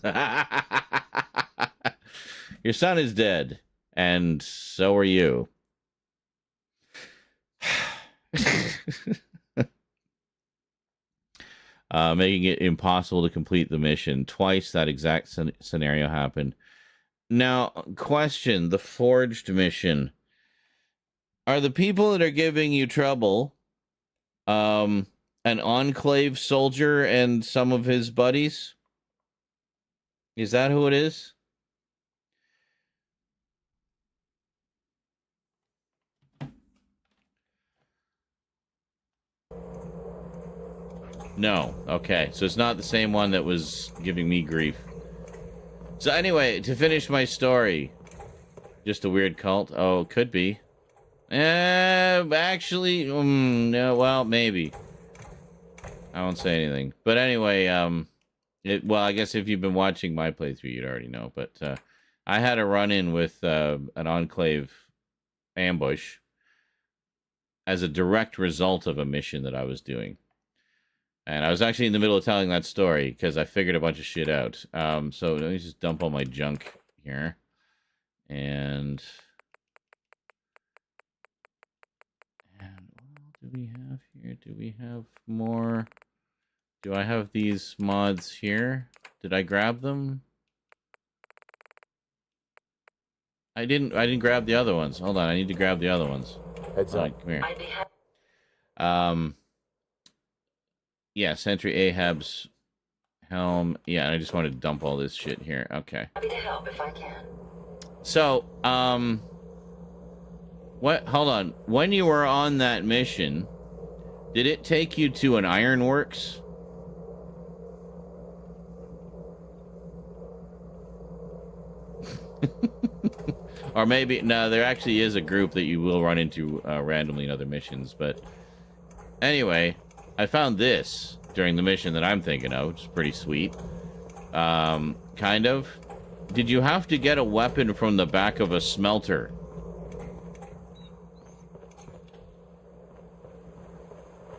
Your son is dead, and so are you. Making it impossible to complete the mission. Twice that exact scenario happened. Now, question, the Forged mission. Are the people that are giving you trouble an Enclave soldier and some of his buddies? Is that who it is? No. Okay. So it's not the same one that was giving me grief. So anyway, to finish my story. Just a weird cult? Oh, could be. Actually, no, well, maybe. I won't say anything. But anyway, well, I guess if you've been watching my playthrough, you'd already know. But I had a run-in with an Enclave ambush as a direct result of a mission that I was doing. And I was actually in the middle of telling that story because I figured a bunch of shit out. So let me just dump all my junk here. And what do we have here? Do we have more? Do I have these mods here? Did I grab them? I didn't grab the other ones. Hold on, I need to grab the other ones. Heads up. Come here. Yeah, Sentry Ahab's helm. Yeah, I just wanted to dump all this shit here. Okay. Happy to help if I can. So, what? Hold on. When you were on that mission, did it take you to an ironworks? Or maybe, no, there actually is a group that you will run into randomly in other missions, but anyway, I found this during the mission that I'm thinking of, which is pretty sweet. Kind of. Did you have to get a weapon from the back of a smelter?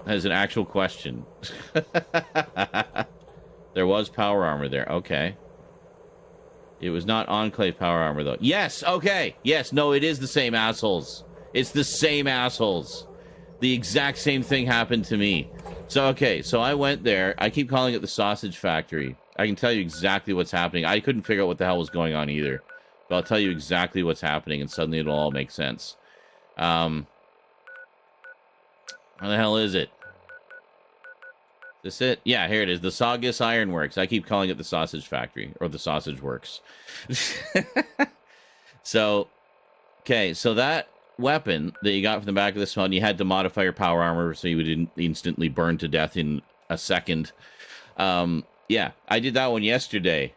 That is an actual question. There was power armor there. Okay. It was not Enclave power armor, though. Yes! Okay! Yes, no, it is the same assholes. It's the same assholes. The exact same thing happened to me. So, okay, so I went there. I keep calling it the sausage factory. I can tell you exactly what's happening. I couldn't figure out what the hell was going on either. But I'll tell you exactly what's happening, and suddenly it'll all make sense. Where the hell is it? Is this it? Yeah, here it is. The Saugus Ironworks. I keep calling it the sausage factory, or the sausage works. So, okay, so that weapon that you got from the back of this one, you had to modify your power armor so you didn't instantly burn to death in a second. Yeah, I did that one yesterday.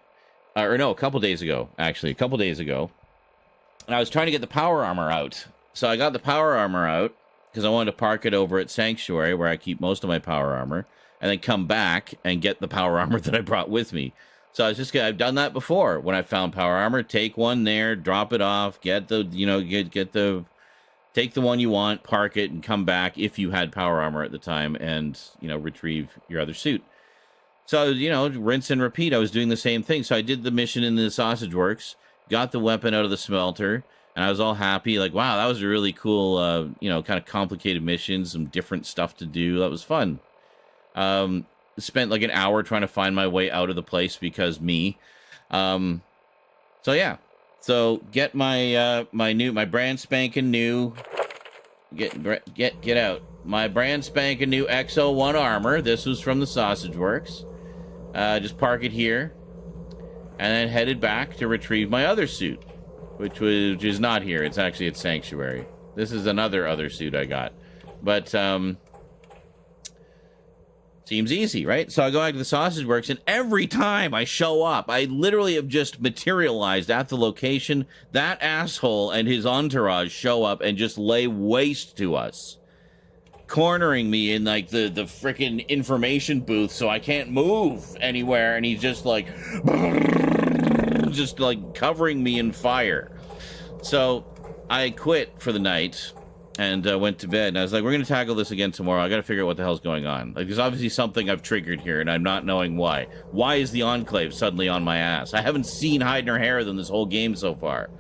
Or no, a couple days ago, actually. A couple days ago. And I was trying to get the power armor out. So I got the power armor out because I wanted to park it over at Sanctuary where I keep most of my power armor. And then come back and get the power armor that I brought with me. So I was just, I've done that before. When I found power armor, take one there, drop it off, get the, you know, take the one you want, park it, and come back if you had power armor at the time and, you know, retrieve your other suit. So, you know, rinse and repeat. I was doing the same thing. So I did the mission in the Sausage Works, got the weapon out of the smelter, and I was all happy. Like, wow, that was a really cool, you know, kind of complicated mission, some different stuff to do. That was fun. Spent like an hour trying to find my way out of the place because me. So yeah. So get my my brand spanking new get out. My brand spanking new XO1 armor. This was from the Sausage Works. Just park it here. And then headed back to retrieve my other suit. Which is not here. It's actually at Sanctuary. This is other suit I got. But seems easy, right? So I go back to the Sausage Works, and every time I show up, I literally have just materialized at the location. That asshole and his entourage show up and just lay waste to us, cornering me in like the freaking information booth so I can't move anywhere, and he's just like covering me in fire. So I quit for the night and went to bed. And I was like, we're going to tackle this again tomorrow. I got to figure out what the hell's going on. Like, there's obviously something I've triggered here, and I'm not knowing why. Why is the Enclave suddenly on my ass? I haven't seen hide nor hair of them this whole game so far.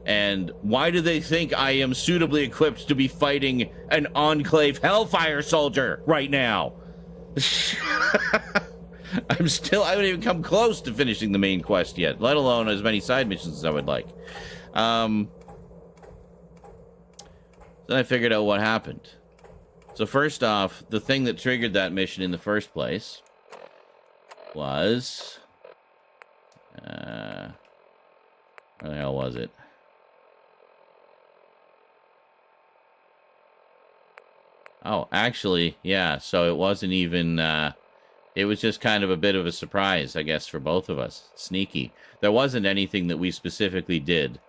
And why do they think I am suitably equipped to be fighting an Enclave Hellfire soldier right now? I haven't even come close to finishing the main quest yet, let alone as many side missions as I would like. Then I figured out what happened. So first off, the thing that triggered that mission in the first place was... where the hell was it? Oh, actually, yeah, so it wasn't even... it was just kind of a bit of a surprise, I guess, for both of us. Sneaky. There wasn't anything that we specifically did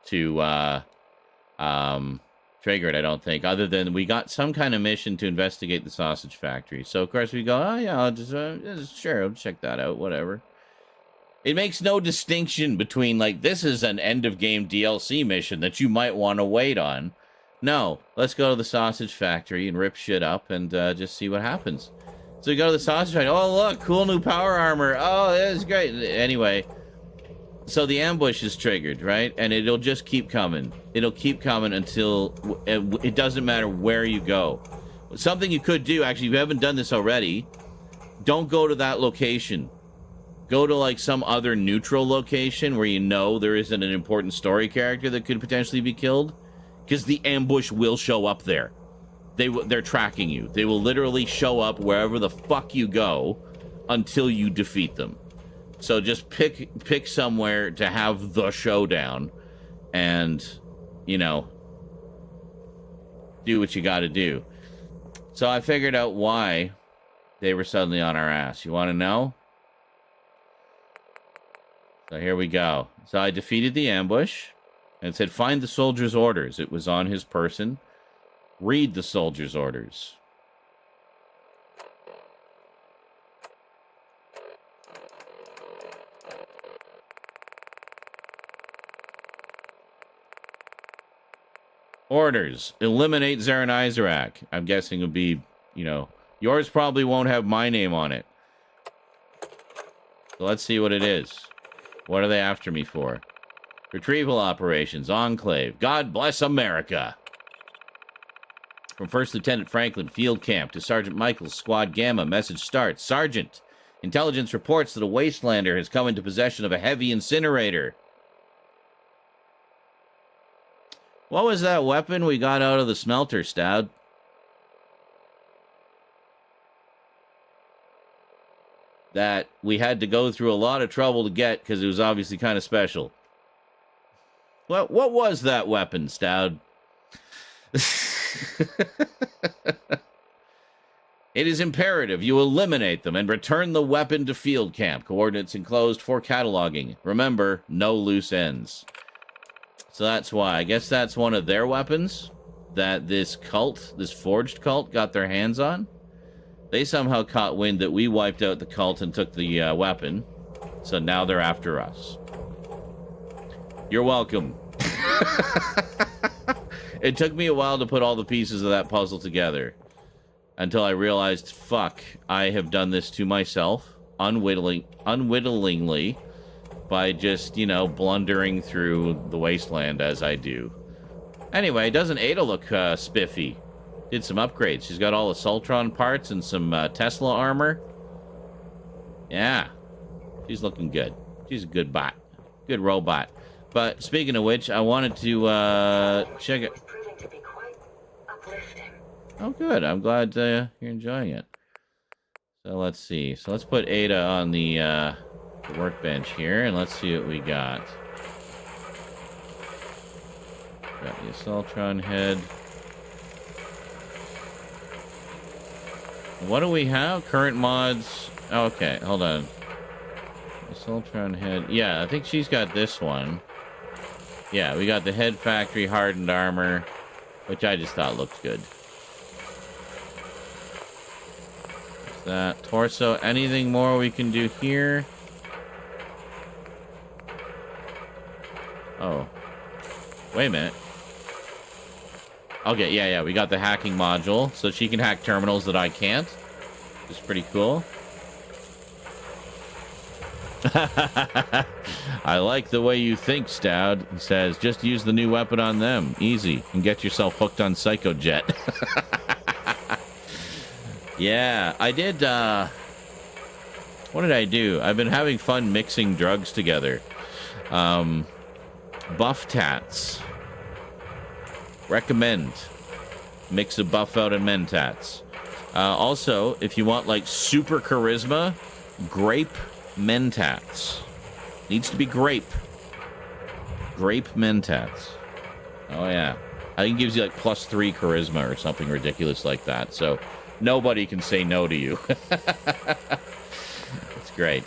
to trigger it, I don't think, other than we got some kind of mission to investigate the sausage factory. So, of course, we go, oh, yeah, I'll just sure, I'll check that out, whatever. It makes no distinction between, like, this is an end-of-game DLC mission that you might want to wait on. No, let's go to the sausage factory and rip shit up and just see what happens. So we go to the sausage factory. Oh, look, cool new power armor. Oh, that is great. Anyway, so the ambush is triggered, right? And it'll just keep coming. It'll keep coming until it doesn't matter where you go. Something you could do, actually, if you haven't done this already, don't go to that location. Go to, like, some other neutral location where you know there isn't an important story character that could potentially be killed. Because the ambush will show up there. They're tracking you. They will literally show up wherever the fuck you go until you defeat them. So just pick somewhere to have the showdown and, you know, do what you got to do. So I figured out why they were suddenly on our ass. You want to know? So here we go. So I defeated the ambush. And it said, find the soldier's orders. It was on his person. Read the soldier's orders. Orders. Eliminate Zaren Izarak. I'm guessing it would be, you know, yours probably won't have my name on it. So let's see what it is. What are they after me for? Retrieval operations, Enclave. God bless America. From First Lieutenant Franklin, Field Camp, to Sergeant Michaels, Squad Gamma, message starts. Sergeant, intelligence reports that a wastelander has come into possession of a heavy incinerator. What was that weapon we got out of the smelter, Stout? That we had to go through a lot of trouble to get because it was obviously kind of special. What was that weapon, Stout? It is imperative you eliminate them and return the weapon to field camp. Coordinates enclosed for cataloging. Remember, no loose ends. So that's why. I guess that's one of their weapons that this cult, this forged cult, got their hands on. They somehow caught wind that we wiped out the cult and took the weapon. So now they're after us. You're welcome. It took me a while to put all the pieces of that puzzle together. Until I realized, fuck, I have done this to myself, unwittingly, by just, you know, blundering through the wasteland as I do. Anyway, doesn't Ada look spiffy? Did some upgrades. She's got all the Sultron parts and some Tesla armor. Yeah, she's looking good. She's a good bot. Good robot. But speaking of which, I wanted to check it. Oh, good. I'm glad you're enjoying it. So let's see. So let's put Ada on the workbench here, and let's see what we got. Got the Assaultron head. What do we have? Current mods. Oh, okay, hold on. Assaultron head. Yeah, I think she's got this one. Yeah, we got the head factory hardened armor, which I just thought looked good. That torso. Anything more we can do here? Oh. Wait a minute. Okay, yeah. We got the hacking module, so she can hack terminals that I can't. Which is pretty cool. I like the way you think, Stout. He says, just use the new weapon on them. Easy. And get yourself hooked on Psychojet. Yeah, I did, what did I do? I've been having fun mixing drugs together. Buff tats. Recommend. Mix of buff out and mentats. Also, if you want, like, super charisma, grape mentats. Needs to be grape. Grape mentats. Oh, yeah. I think it gives you, like, +3 charisma or something ridiculous like that. So, nobody can say no to you. It's great.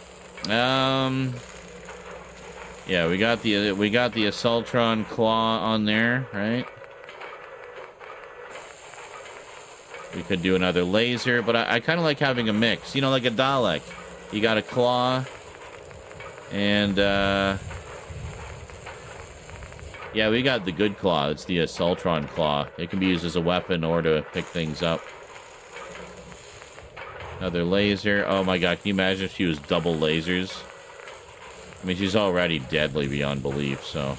Yeah, we got the Assaultron claw on there, right? We could do another laser, but I kind of like having a mix. You know, like a Dalek. You got a claw, and yeah, we got the good claw. It's the Assaultron claw. It can be used as a weapon or to pick things up. Another laser. Oh my god, can you imagine if she was double lasers? I mean, she's already deadly beyond belief, so.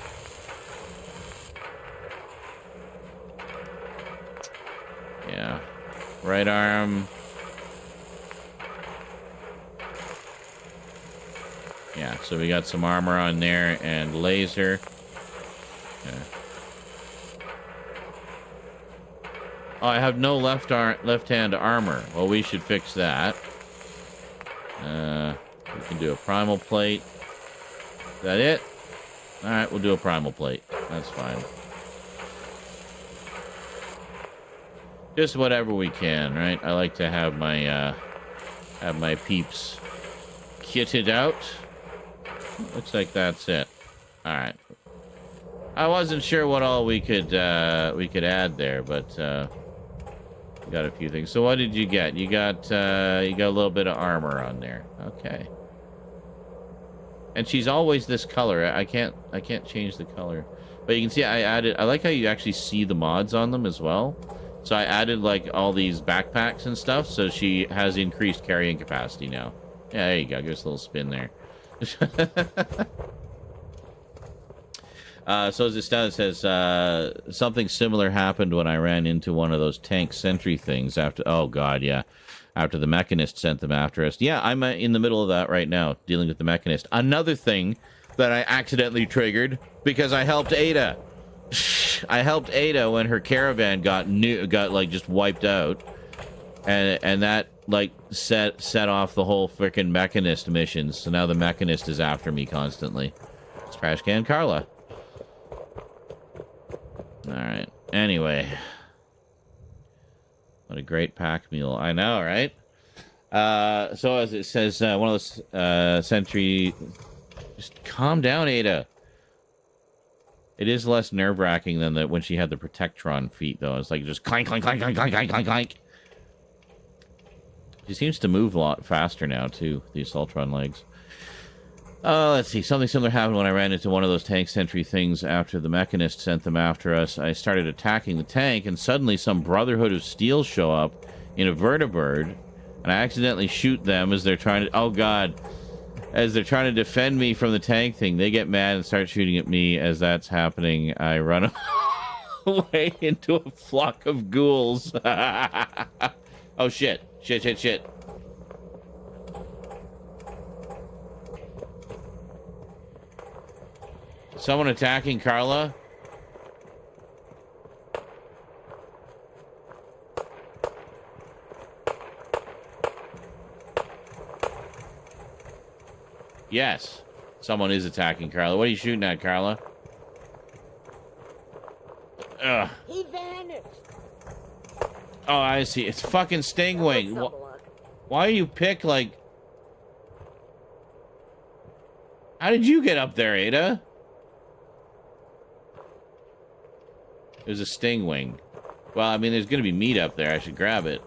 Yeah. Right arm. Yeah, so we got some armor on there and laser. Yeah. Oh, I have no left-hand armor. Well, we should fix that. We can do a primal plate. Is that it? Alright, we'll do a primal plate. That's fine. Just whatever we can, right? I like to have my peeps kitted out. Looks like that's it. Alright. I wasn't sure what all we could add there, but we got a few things. So what did you get? You got a little bit of armor on there. Okay. And she's always this color. I can't change the color. But you can see I like how you actually see the mods on them as well. So I added like all these backpacks and stuff, so she has increased carrying capacity now. Yeah, there you go. Give us a little spin there. So as it says, something similar happened when I ran into one of those tank sentry things after, oh god, yeah. After the Mechanist sent them after us. Yeah, I'm in the middle of that right now, dealing with the Mechanist. Another thing that I accidentally triggered because I helped Ada. I helped Ada when her caravan got like just wiped out, and that like set off the whole freaking Mechanist missions. So now the Mechanist is after me constantly. It's Trash Can Carla. All right. Anyway. What a great pack mule. I know, right? So as it says, one of those sentry... Just calm down, Ada. It is less nerve-wracking than when she had the Protectron feet, though. It's like just clank, clank, clank, clank, clank, clank, clank, clank. She seems to move a lot faster now, too, the Assaultron legs. Let's see. Something similar happened when I ran into one of those tank sentry things after the Mechanist sent them after us. I started attacking the tank, and suddenly some Brotherhood of Steel show up in a vertibird, and I accidentally shoot them as they're trying to... Oh, God. As they're trying to defend me from the tank thing. They get mad and start shooting at me. As that's happening, I run away into a flock of ghouls. Oh, shit. Shit. Someone attacking Carla? Yes. Someone is attacking Carla. What are you shooting at, Carla? Ugh. He vanished. Oh, I see. It's fucking Stingwing. Why do you pick, like... How did you get up there, Ada? There's a Stingwing. Well, I mean, there's going to be meat up there. I should grab it.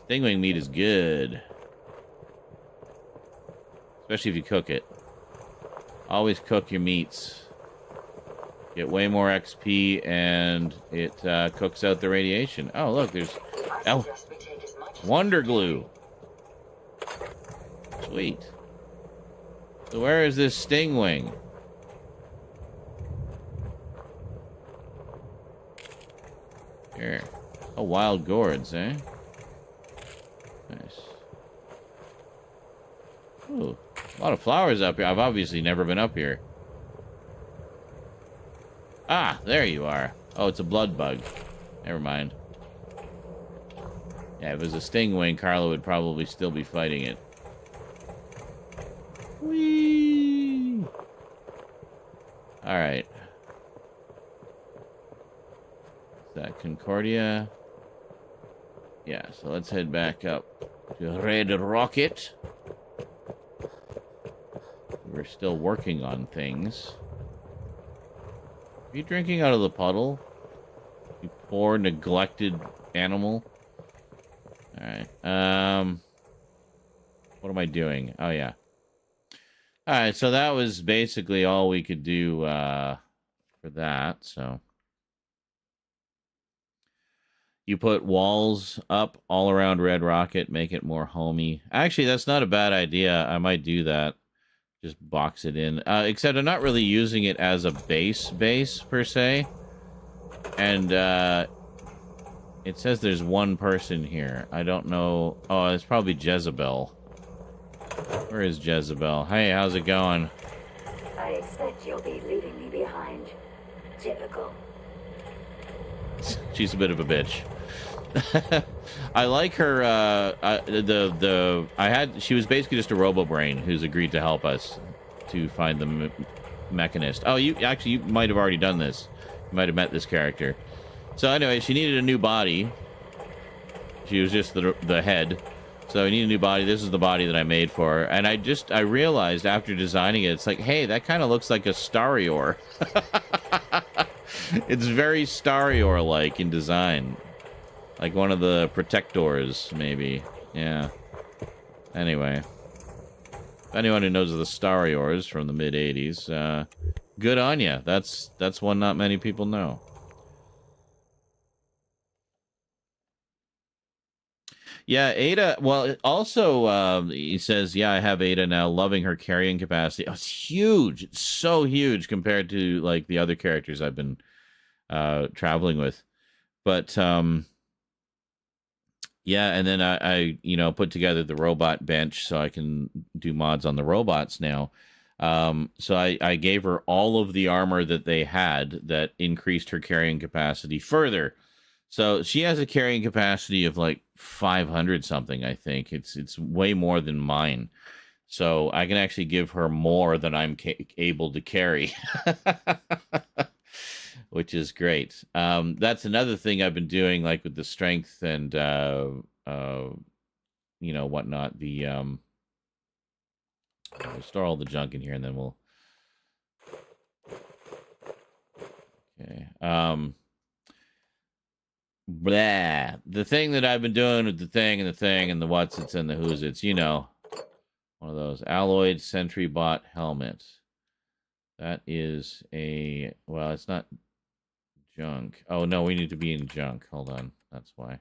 Stingwing meat is good. Especially if you cook it. Always cook your meats. Get way more XP, and it cooks out the radiation. Oh, look, there's Wonder Glue. Sweet. So where is this Stingwing? Here. Oh, wild gourds, eh? Nice. Ooh, a lot of flowers up here. I've obviously never been up here. Ah, there you are. Oh, it's a blood bug. Never mind. Yeah, if it was a Stingwing, Carla would probably still be fighting it. Whee! Alright. Is that Concordia? Yeah, so let's head back up to Red Rocket. We're still working on things. Are you drinking out of the puddle? You poor, neglected animal. Alright. What am I doing? Oh, yeah. Alright, so that was basically all we could do for that, so. You put walls up all around Red Rocket, make it more homey. Actually, that's not a bad idea. I might do that. Just box it in. Except I'm not really using it as a base, per se. And, it says there's one person here. I don't know. Oh, it's probably Jezebel. Where is Jezebel? Hey, how's it going? I expect you'll be leaving me behind. Typical. She's a bit of a bitch. I like her. She was basically just a robo-brain who's agreed to help us to find the Mechanist. Oh, you might have already done this. You might have met this character. So anyway, she needed a new body. She was just the head. So I need a new body. This is the body that I made for her. And I realized after designing it, it's like, hey, that kind of looks like a Starior. It's very Starior-like in design. Like one of the Protectors, maybe. Yeah. Anyway. Anyone who knows of the Stariors from the mid-'80s, good on ya. That's one not many people know. Yeah, Ada, well, also, he says, yeah, I have Ada now, loving her carrying capacity. Oh, it's huge. It's so huge compared to, like, the other characters I've been traveling with. But, yeah, and then I put together the robot bench so I can do mods on the robots now. So I gave her all of the armor that they had that increased her carrying capacity further. So she has a carrying capacity of like 500 something, I think. It's way more than mine. So I can actually give her more than I'm able to carry. Which is great. That's another thing I've been doing, like with the strength and whatnot. The we'll store all the junk in here, and then we'll. Okay. Blah. The thing that I've been doing with the thing and the thing and the what's it's and the who's it's, one of those alloyed Sentry Bot helmet. That is it's not junk. Oh, no, we need to be in junk. Hold on. That's why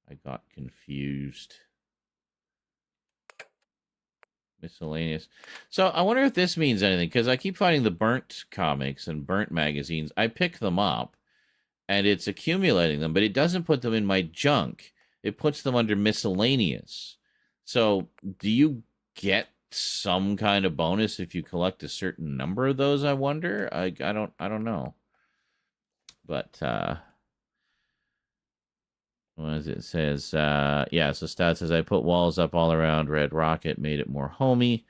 I got confused. Miscellaneous. So I wonder if this means anything, because I keep finding the burnt comics and burnt magazines. I pick them up, and it's accumulating them, but it doesn't put them in my junk. It puts them under miscellaneous. So do you get some kind of bonus if you collect a certain number of those, I wonder? I don't know. But what does it says? So Stat says I put walls up all around Red Rocket, made it more homey.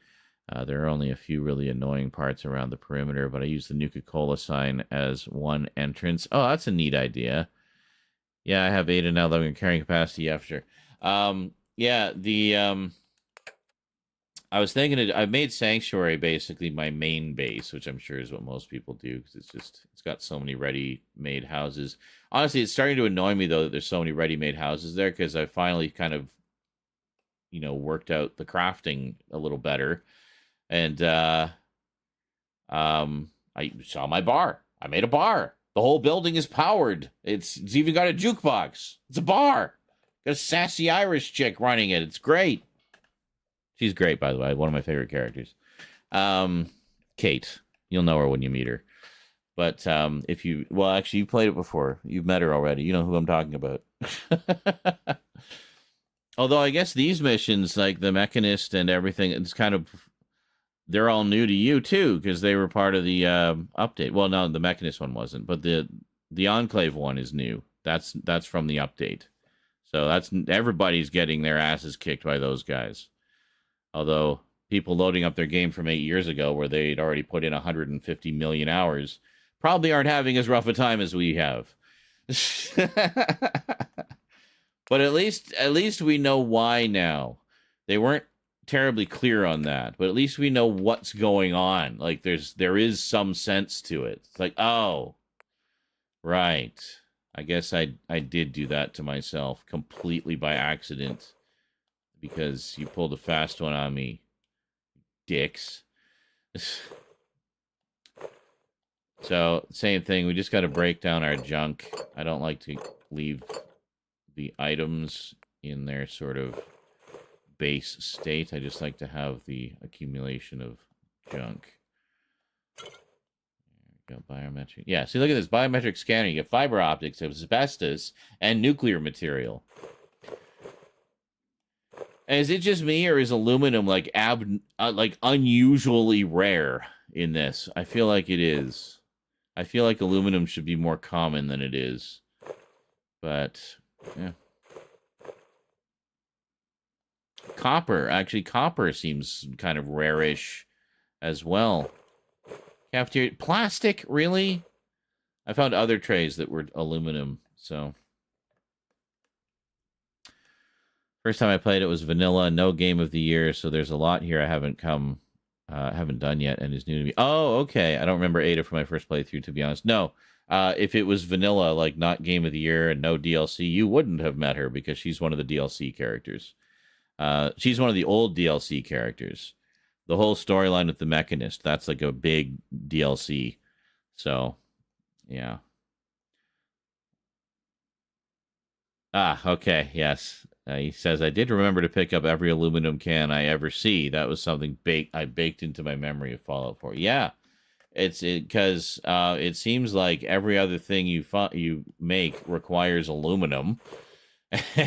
There are only a few really annoying parts around the perimeter, but I use the Nuka-Cola sign as one entrance. Oh, that's a neat idea. Yeah, I have 8 and now loving carrying capacity after. I was thinking I've made Sanctuary basically my main base, which I'm sure is what most people do, because it's got so many ready-made houses. Honestly, it's starting to annoy me, though, that there's so many ready-made houses there, because I finally kind of, worked out the crafting a little better. And I saw my bar. I made a bar. The whole building is powered. It's even got a jukebox. It's a bar. Got a sassy Irish chick running it. It's great. She's great, by the way. One of my favorite characters. Kate. You'll know her when you meet her. But if you... Well, actually, you've played it before. You've met her already. You know who I'm talking about. Although I guess these missions, like the Mechanist and everything, it's kind of... They're all new to you, too, because they were part of the update. Well, no, the Mechanist one wasn't. But the Enclave one is new. That's from the update. So everybody's getting their asses kicked by those guys. Although people loading up their game from 8 years ago, where they'd already put in 150 million hours, probably aren't having as rough a time as we have. But at least we know why now. They weren't terribly clear on that, but at least we know what's going on. Like there is some sense to it. It's like, oh, right. I guess I did do that to myself completely by accident because you pulled a fast one on me, dicks. So, same thing. We just got to break down our junk. I don't like to leave the items in their sort of base state. I just like to have the accumulation of junk. There we go, biometric. Yeah, see, look at this biometric scanner. You get fiber optics, asbestos, and nuclear material. And is it just me, or is aluminum like unusually rare in this? I feel like it is. I feel like aluminum should be more common than it is. But, yeah. Copper seems kind of rarish as well. Cafeteria. Plastic? Really? I found other trays that were aluminum, so. First time I played it was vanilla, no game of the year, so there's a lot here I haven't done yet and is new to me. Oh, okay. I don't remember Ada from my first playthrough, to be honest. No. If it was vanilla, like not game of the year and no DLC, you wouldn't have met her because she's one of the DLC characters. She's one of the old DLC characters. The whole storyline with the Mechanist, that's like a big DLC. So, yeah. Ah, okay, yes. He says, I did remember to pick up every aluminum can I ever see. That was something I baked into my memory of Fallout 4. Yeah, because it seems like every other thing you make requires aluminum.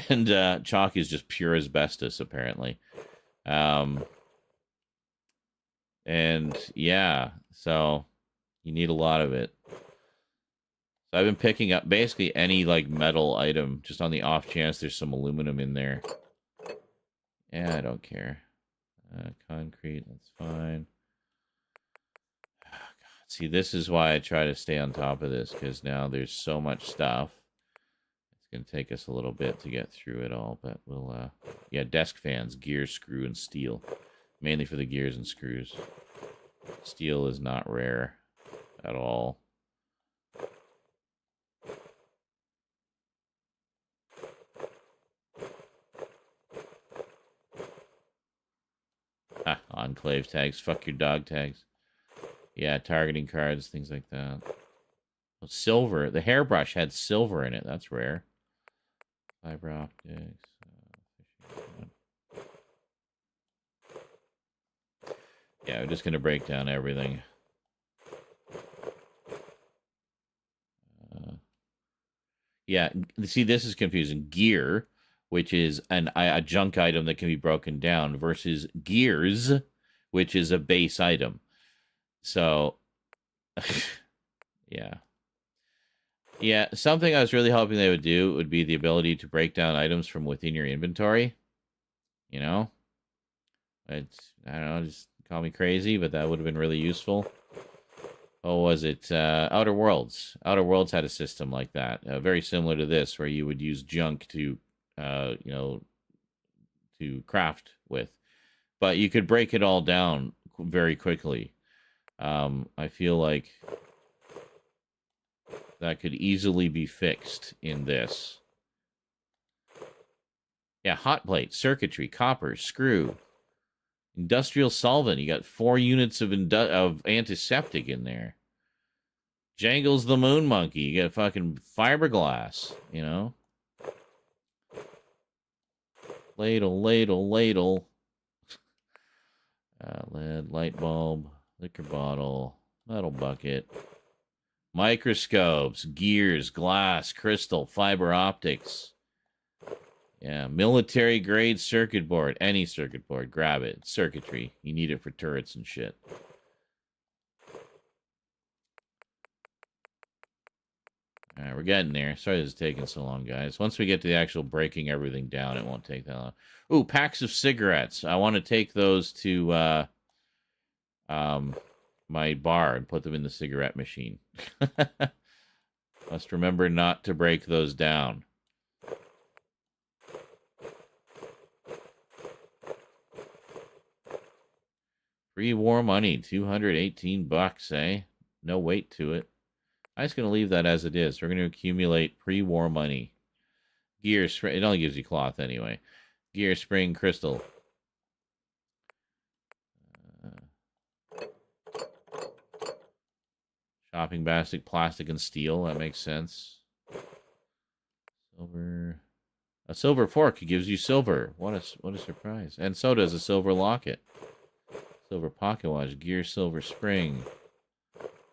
And chalk is just pure asbestos, apparently. And yeah, so you need a lot of it. So I've been picking up basically any like metal item just on the off chance there's some aluminum in there. Yeah, I don't care. Concrete, that's fine. Oh, God. See, this is why I try to stay on top of this, because now there's so much stuff. Going to take us a little bit to get through it all, but we'll yeah, desk fans, gear, screw, and steel, mainly for the gears and screws. Steel is not rare at all. Enclave tags, fuck your dog tags. Yeah, targeting cards, things like that. Oh, silver, the hairbrush had silver in it, that's rare. Fiber optics. Yeah, we're just going to break down everything. Yeah, see, this is confusing. Gear, which is a junk item that can be broken down, versus gears, which is a base item. So, yeah. Yeah, something I was really hoping they would do would be the ability to break down items from within your inventory. You know? I don't know, just call me crazy, but that would have been really useful. Oh, was it Outer Worlds? Outer Worlds had a system like that, very similar to this, where you would use junk to, to craft with. But you could break it all down very quickly. I feel like that could easily be fixed in this. Yeah, hot plate, circuitry, copper, screw, industrial solvent. You got 4 units of antiseptic in there. Jangles the moon monkey. You get fucking fiberglass, you know? Ladle, ladle, ladle. Lead, light bulb, liquor bottle, metal bucket. Microscopes, gears, glass, crystal, fiber optics. Yeah, military grade circuit board. Any circuit board. Grab it. It's circuitry. You need it for turrets and shit. Alright, we're getting there. Sorry this is taking so long, guys. Once we get to the actual breaking everything down, it won't take that long. Ooh, packs of cigarettes. I want to take those to my bar and put them in the cigarette machine. Must remember not to break those down. Pre-war money, $218, eh? No weight to it. I'm just going to leave that as it is. We're going to accumulate pre-war money. Gear spring. It only gives you cloth anyway. Gear spring crystal. Shopping basket, plastic and steel. That makes sense. Silver. A silver fork. It gives you silver. What a surprise. And so does a silver locket. Silver pocket watch. Gear silver spring.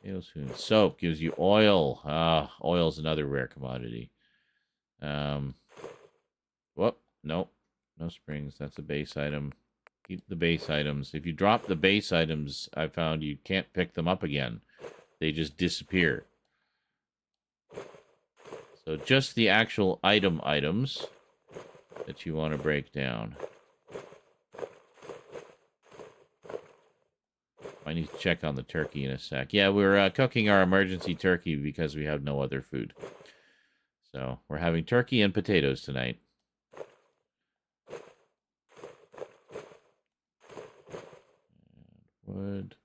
Tablespoon. Soap gives you oil. Oil's another rare commodity. Whoop. Nope. No springs. That's a base item. Keep the base items. If you drop the base items, I found you can't pick them up again. They just disappear. So just the actual items that you want to break down. I need to check on the turkey in a sec. Yeah, we're cooking our emergency turkey because we have no other food. So we're having turkey and potatoes tonight. Wood.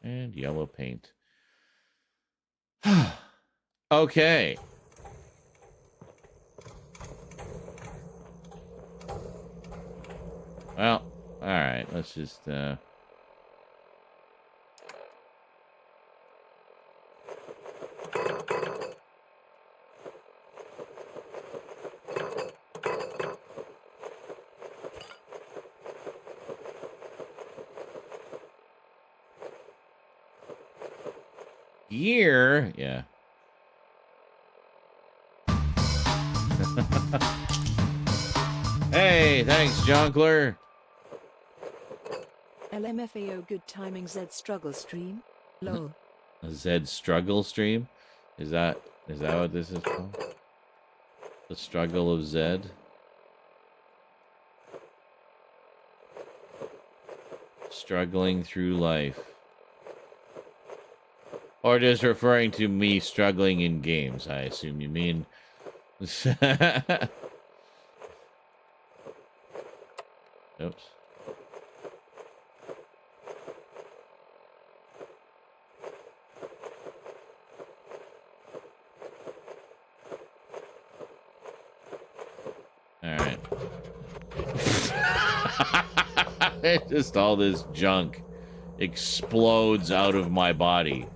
And yellow paint. Okay. Well, all right. Let's just gear, yeah. Hey, thanks, Jonkler. LMFAO good timing Z struggle stream. Lol. A Z struggle stream? Is that what this is called? The struggle of Zed? Struggling through life. Or just referring to me struggling in games, I assume you mean. Oops. Alright. Just all this junk explodes out of my body.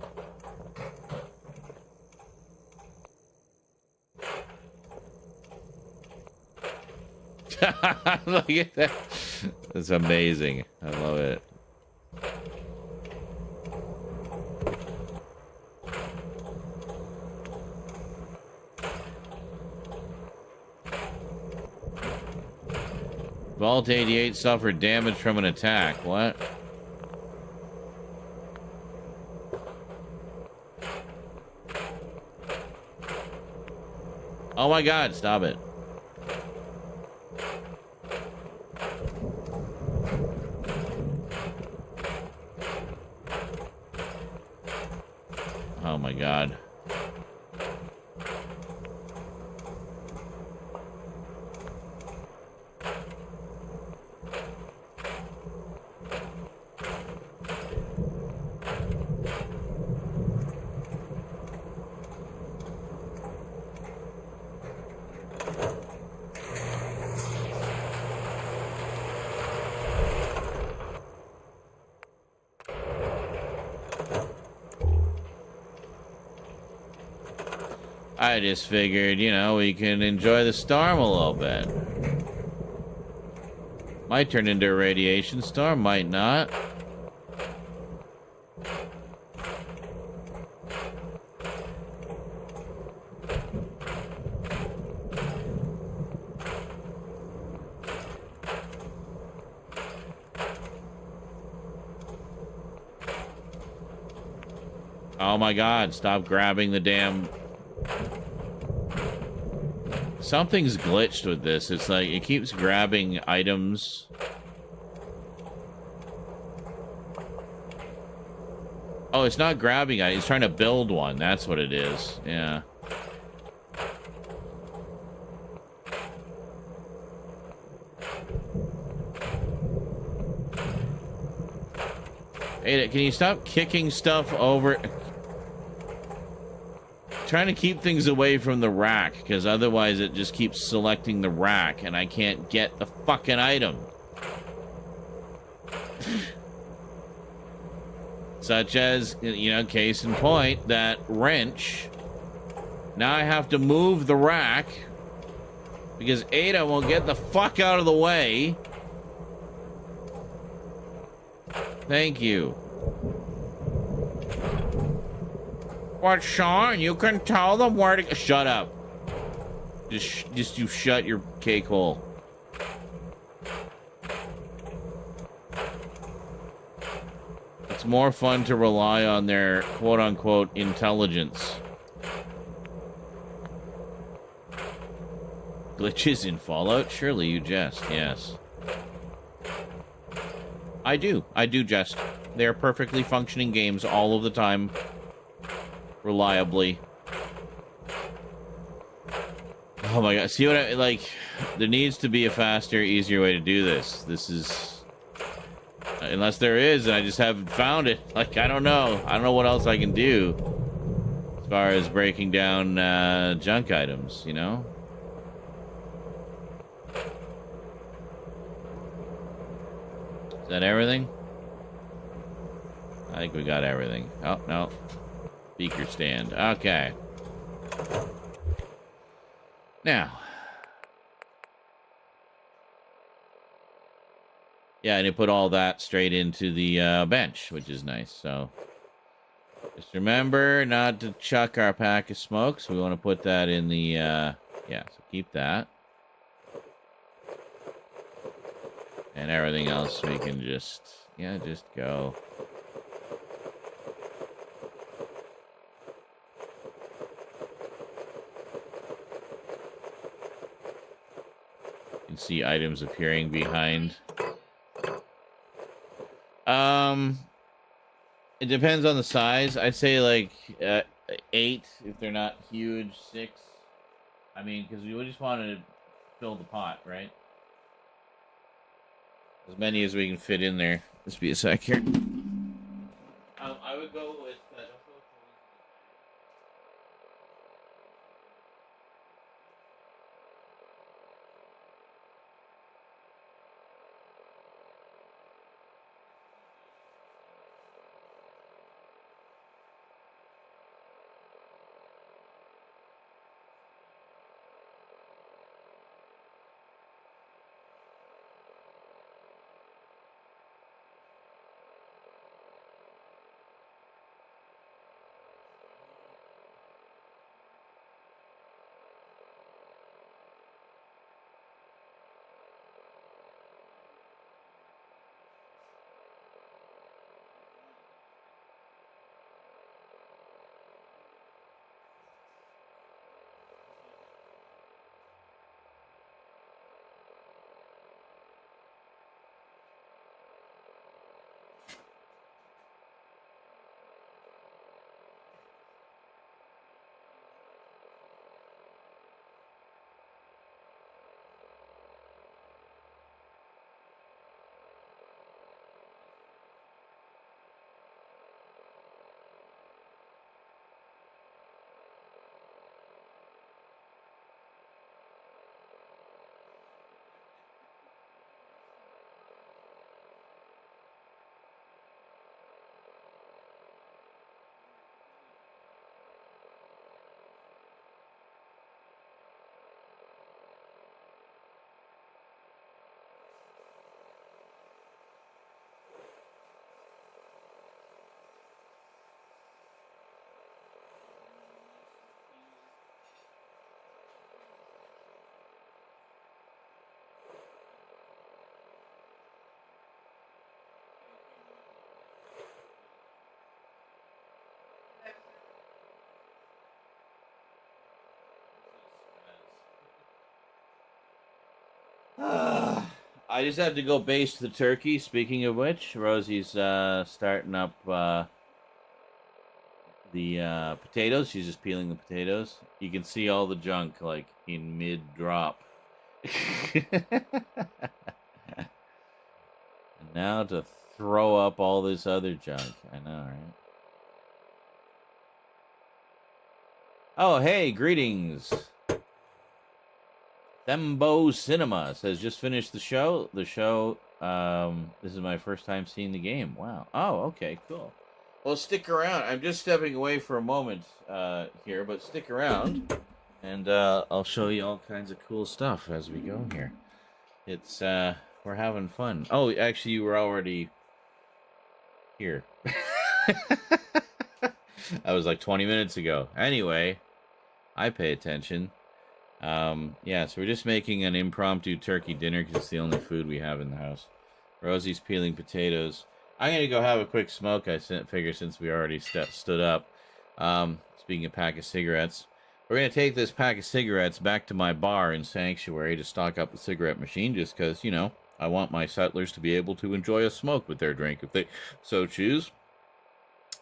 Look at that. That's amazing. I love it. Vault 88 suffered damage from an attack. What? Oh my god, stop it. Oh my god. I just figured, you know, we can enjoy the storm a little bit. Might turn into a radiation storm, might not. Oh my god, stop grabbing the damn... Something's glitched with this. It's like, it keeps grabbing items. Oh, it's not grabbing it. It's trying to build one. That's what it is. Yeah. Ada, can you stop kicking stuff over? Trying to keep things away from the rack, because otherwise it just keeps selecting the rack and I can't get the fucking item. Such as, you know, case in point, that wrench. Now I have to move the rack because Ada won't get the fuck out of the way. Thank you. What, Sean? You can tell them where to... Shut up. Just you shut your cake hole. It's more fun to rely on their quote-unquote intelligence. Glitches in Fallout? Surely you jest, yes. I do jest. They are perfectly functioning games all of the time. Reliably. Oh my god, see what I like? There needs to be a faster, easier way to do this. This is... Unless there is, and I just haven't found it. Like, I don't know. I don't know what else I can do as far as breaking down junk items, you know? Is that everything? I think we got everything. Oh, no. Beaker stand. Okay. Now. Yeah, and it put all that straight into the bench, which is nice. So, just remember not to chuck our pack of smokes. We want to put that in the, yeah, so keep that. And everything else we can just, yeah, just go. You can see items appearing behind. It depends on the size. I'd say like 8 if they're not huge. 6. I mean, because we just want to fill the pot, right? As many as we can fit in there. Just be a sec here. I would go with... I just have to go baste the turkey. Speaking of which, Rosie's starting up the potatoes. She's just peeling the potatoes. You can see all the junk like in mid-drop. And now to throw up all this other junk. I know, right? Oh, hey, greetings. Thembo Cinema says, just finished the show. This is my first time seeing the game. Wow. Oh, okay, cool. Well, stick around. I'm just stepping away for a moment here, but stick around, and I'll show you all kinds of cool stuff as we go here. It's, we're having fun. Oh, actually, you were already here. That was like 20 minutes ago. Anyway, I pay attention. Yeah, so we're just making an impromptu turkey dinner because it's the only food we have in the house. Rosie's peeling potatoes. I'm going to go have a quick smoke, I figure, since we already stood up. Speaking of pack of cigarettes, we're going to take this pack of cigarettes back to my bar in Sanctuary to stock up the cigarette machine just because, you know, I want my settlers to be able to enjoy a smoke with their drink if they so choose.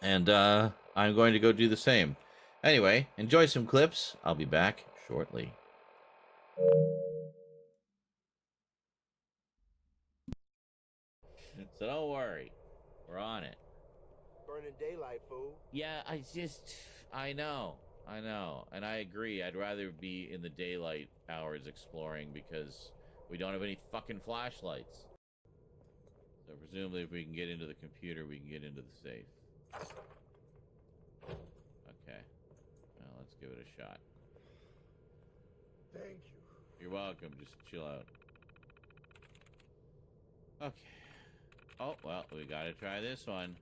And I'm going to go do the same. Anyway, enjoy some clips. I'll be back shortly. So don't worry. We're on it. Burning daylight, fool. Yeah, I know. And I agree. I'd rather be in the daylight hours exploring because we don't have any fucking flashlights. So presumably if we can get into the computer, we can get into the safe. Okay. Well, let's give it a shot. Thank you. You're welcome. Just chill out. Okay. Oh, well, we gotta try this one.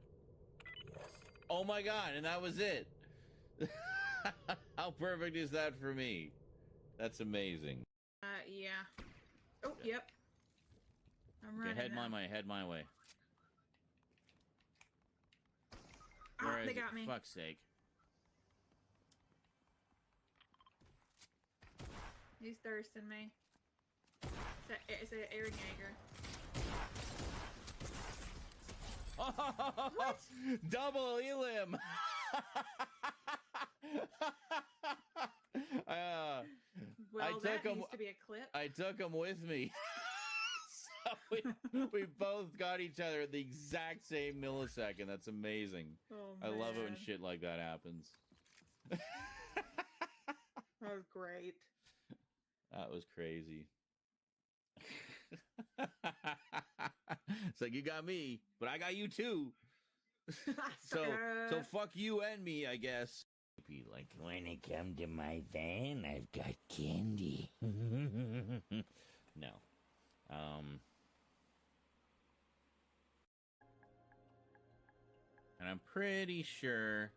Yes. Oh my god, and that was it. How perfect is that for me? That's amazing. Yeah. Oh, yep. I'm running. Okay, head my way. Oh, they got me. Fuck's sake. He's thirsting me. It's an Aaron Yeager. Oh, double elim. Well, that needs to be a clip. I took him with me. So we both got each other at the exact same millisecond. That's amazing. Oh, I love it when man. shit like that happens. That was great. That was crazy. It's like, you got me, but I got you too. so fuck you and me, I guess. Be like, when I come to my van, I've got candy. No. And I'm pretty sure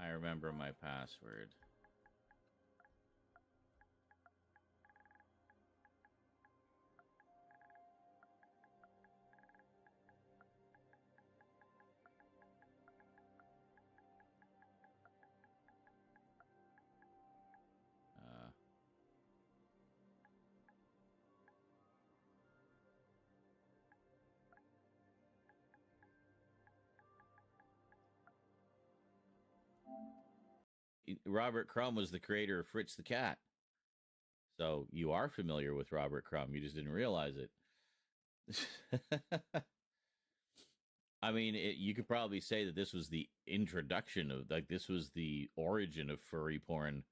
I remember my password. Robert Crumb was the creator of Fritz the Cat. So you are familiar with Robert Crumb. You just didn't realize it. I mean, you could probably say that this was the introduction of, like, this was the origin of furry porn.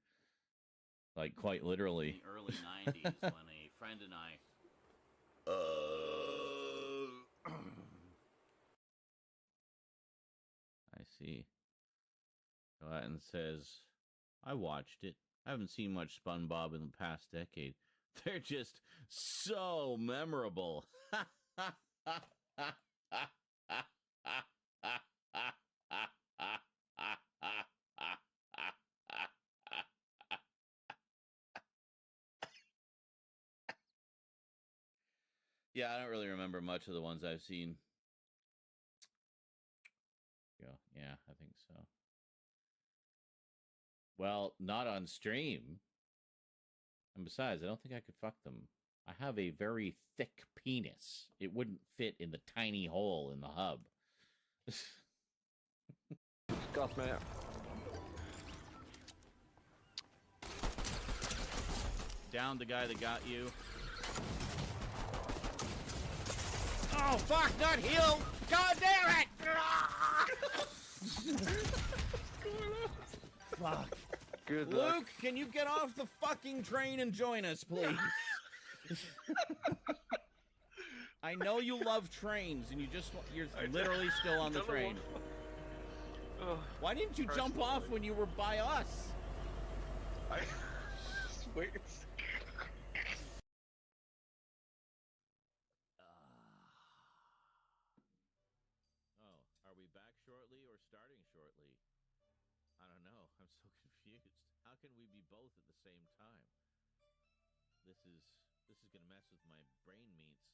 Like, quite literally. In the early 90s when a friend and I... I see. And says, I watched it. I haven't seen much SpongeBob in the past decade. They're just so memorable. Yeah, I don't really remember much of the ones I've seen. Yeah, I think so. Well, not on stream. And besides, I don't think I could fuck them. I have a very thick penis. It wouldn't fit in the tiny hole in the hub. Got me. Down the guy that got you. Oh, fuck, not heal! God damn it! Fuck. Good Luke, luck. can you get off the fucking train and join us, please? I know you love trains, and you're literally still on the train. Why didn't you jump off when you were by us? I wait. Oh, are we back shortly or starting shortly? I don't know. I'm so confused. How can we be both at the same time? This is gonna mess with my brain meats.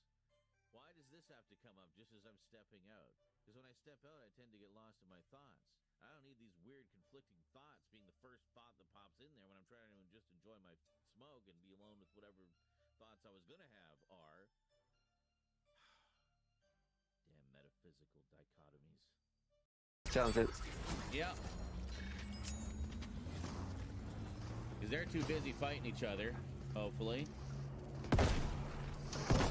Why does this have to come up just as I'm stepping out? Because when I step out, I tend to get lost in my thoughts. I don't need these weird conflicting thoughts being the first thought that pops in there when I'm trying to just enjoy my smoke and be alone with whatever thoughts I was gonna have are. Damn metaphysical dichotomies. Sounds it. Yeah. Because they're too busy fighting each other, hopefully.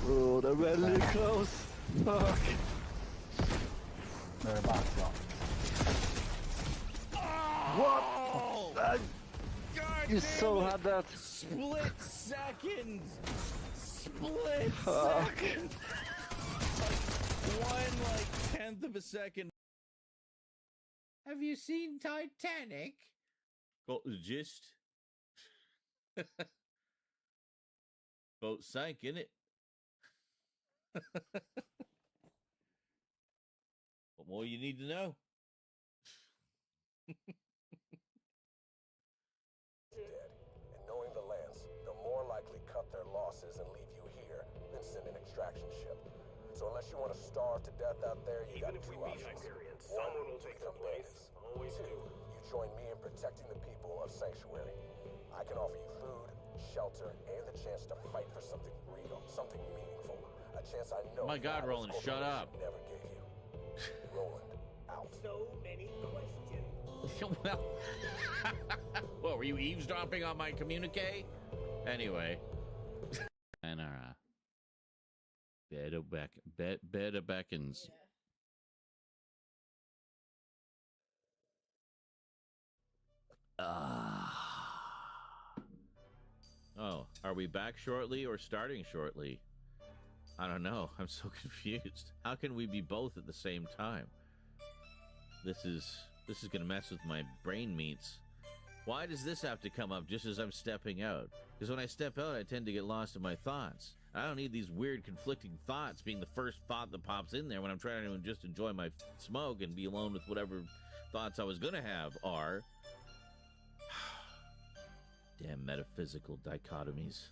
Oh, they're really close. Fuck. They're about to go. What? God You damn so it. had that. Split seconds. Split Fuck. seconds. Like 1/10 of a second. Have you seen Titanic? Well, just. Boat sank, innit? What more you need to know? Dead, and knowing the Lance, they'll more likely cut their losses and leave you here than send an extraction ship. So unless you want to starve to death out there, you got two options. Someone will take their place. Two, you join me in protecting the people of Sanctuary. I can offer you food, shelter, and the chance to fight for something real, something meaningful. A chance I know. My God, Roland, shut up. Never gave you. Roland, out. So many questions. Well, what, were you eavesdropping on my communique? Anyway. And our bed of beckons. Oh, are we back shortly or starting shortly? I don't know. I'm so confused. How can we be both at the same time? This is gonna mess with my brain meats. Why does this have to come up just as I'm stepping out? Because when I step out, I tend to get lost in my thoughts. I don't need these weird conflicting thoughts being the first thought that pops in there when I'm trying to just enjoy my smoke and be alone with whatever thoughts I was gonna have are. Damn metaphysical dichotomies.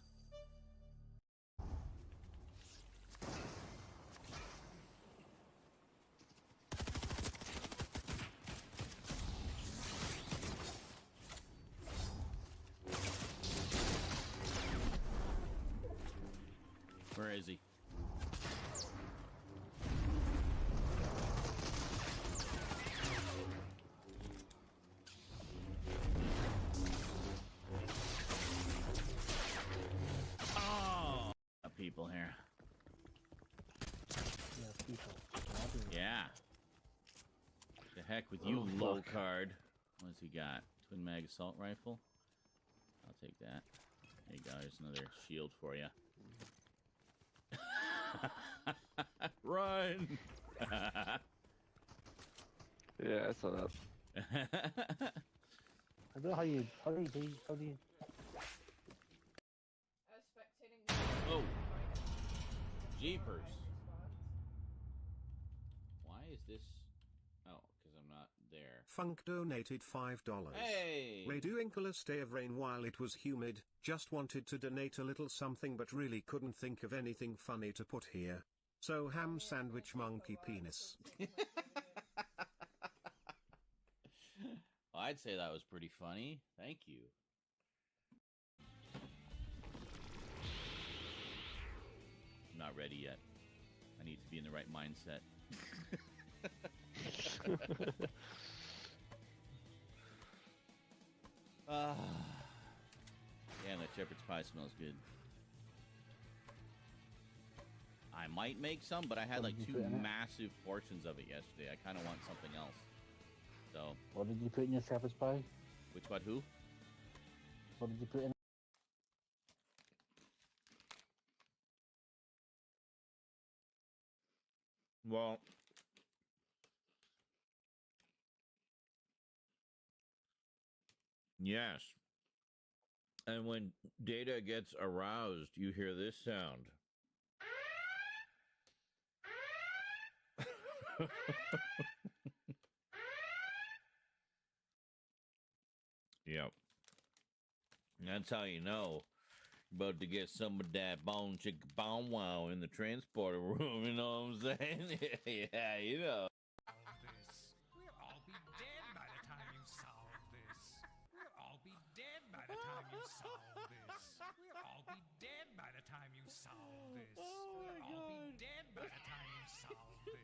Where is he? Oh, people here. Yeah, people. Yeah. The heck with you, low card. What's he got? Twin mag assault rifle. I'll take that. There you go. There's another shield for you. Run! Yeah, I saw that. I don't know how do you I was spectating. Oh! Jeepers! Why is this? Oh, because I'm not there. Funk donated $5. Hey! May do a stay of rain while it was humid, just wanted to donate a little something but really couldn't think of anything funny to put here. So ham sandwich monkey penis. I'd say that was pretty funny. Thank you. not ready yet. I need to be in the right mindset. Yeah, that shepherd's pie smells good. I might make some, but I had like 2 massive portions of it yesterday. I kind of want something else. So. What did you put in your shepherd's pie? Which what? Who? What did you put in? Well, yes. And when Data gets aroused, you hear this sound. Yep. That's how you know you're about to get some of that bone chicka bow wow in the transporter room, you know what I'm saying? Yeah, you know. We'll all be dead by the time you solve this. We'll all be dead by the time you solve this. We'll all be dead by the time you solve this. We'll all be dead by the time you solve this.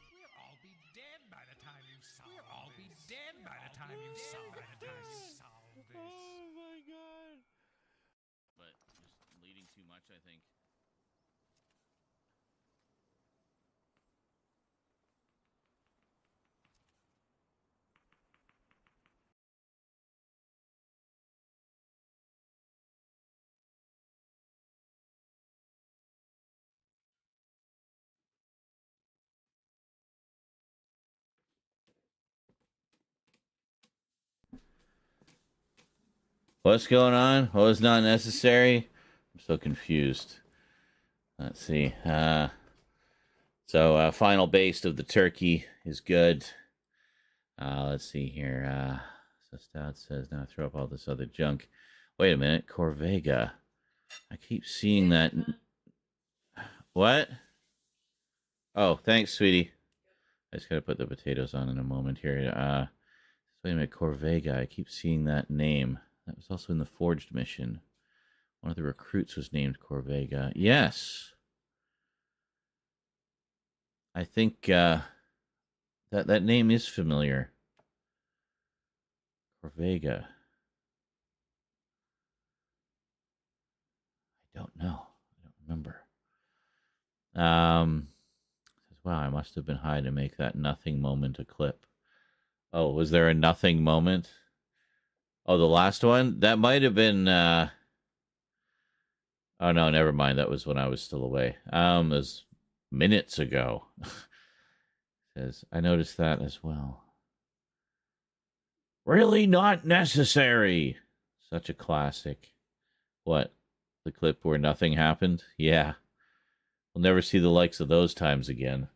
We'll all be dead by the time you solve this. We'll all be dead by the time you solve this. Oh my god. But just leading too much, I think. What's going on? What was not necessary? I'm so confused. Let's see. So final baste of the turkey is good. Let's see here. So Stout says, now throw up all this other junk. Wait a minute. Corvega. I keep seeing that. What? Oh, thanks, sweetie. I just got to put the potatoes on in a moment here. Wait a minute. Corvega. I keep seeing that name. That was also in the Forged mission. One of the recruits was named Corvega. Yes. I think that name is familiar. Corvega. I don't know. I don't remember. Says, wow, I must have been high to make that nothing moment a clip. Oh, was there a nothing moment? Oh, the last one? That might have been oh no, never mind. That was when I was still away. It was minutes ago. Says, I noticed that as well. Really not necessary. Such a classic. What? The clip where nothing happened? Yeah. We'll never see the likes of those times again.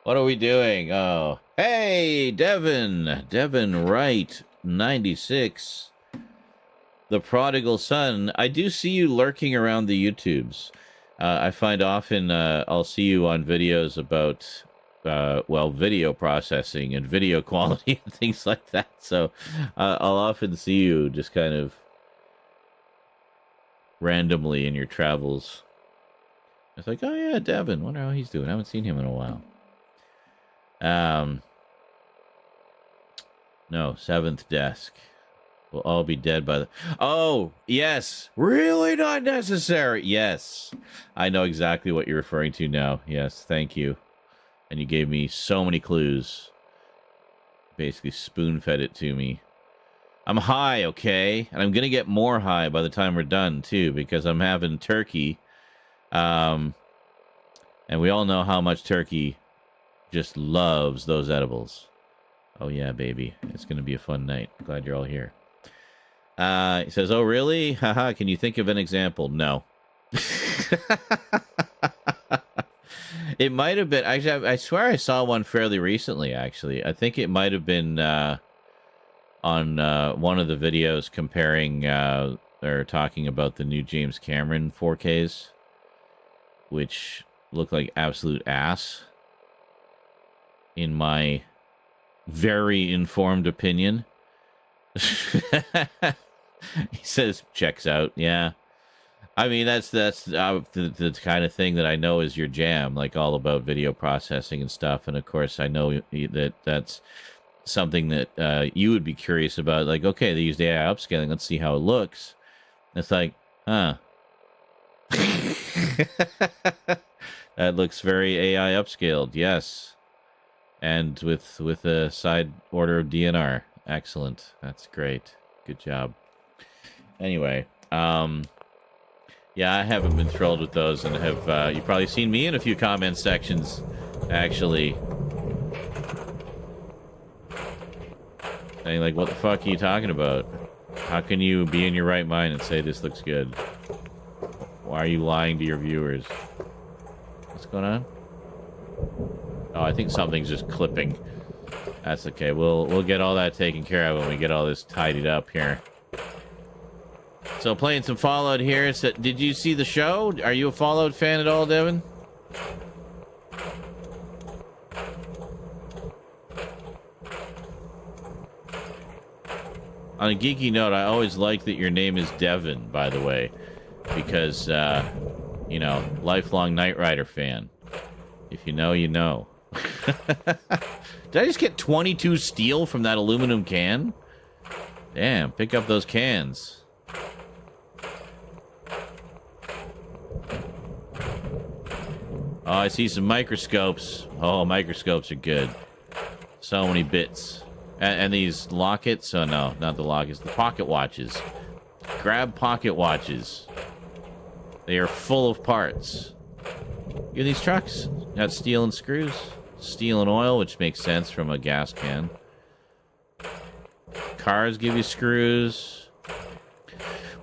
What are we doing? Oh. Hey, Devin. Devin Wright, 96. The Prodigal Son. I do see you lurking around the YouTubes. I find often I'll see you on videos about, video processing and video quality and things like that. So I'll often see you just kind of randomly in your travels. It's like, oh yeah, Devin. Wonder how he's doing. I haven't seen him in a while. No, Seventh Desk. We'll all be dead by the... Oh, yes. Really not necessary. Yes. I know exactly what you're referring to now. Yes, thank you. And you gave me so many clues. Basically spoon-fed it to me. I'm high, okay? And I'm going to get more high by the time we're done, too, because I'm having turkey. And we all know how much turkey just loves those edibles. Oh, yeah, baby. It's going to be a fun night. Glad you're all here. He says, oh, really? Haha, can you think of an example? No. It might have been... Actually, I swear I saw one fairly recently, actually. I think it might have been on one of the videos comparing or talking about the new James Cameron 4Ks, which look like absolute ass, in my very informed opinion. He says, checks out, yeah. I mean, that's the kind of thing that I know is your jam, like all about video processing and stuff. And of course, I know that that's something that you would be curious about. Like, okay, they used AI upscaling. Let's see how it looks. And it's like, huh. That looks very AI upscaled. Yes. And with a side order of DNR. Excellent. That's great. Good job. Anyway, yeah, I haven't been thrilled with those, and have you've probably seen me in a few comment sections, actually. Saying, like, what the fuck are you talking about? How can you be in your right mind and say this looks good? Why are you lying to your viewers? What's going on? Oh, I think something's just clipping. That's okay. We'll get all that taken care of when we get all this tidied up here. So playing some Fallout here. So, did you see the show? Are you a Fallout fan at all, Devin? On a geeky note, I always like that your name is Devin, by the way. Because, you know, lifelong Knight Rider fan. If you know, you know. Did I just get 22 steel from that aluminum can? Damn, pick up those cans. Oh, I see some microscopes. Oh, microscopes are good. So many bits. And these lockets? Oh, no, not the lockets. The pocket watches. Grab pocket watches. They are full of parts. Look at these trucks. Got steel and screws. Steel and oil, which makes sense from a gas can. Cars give you screws.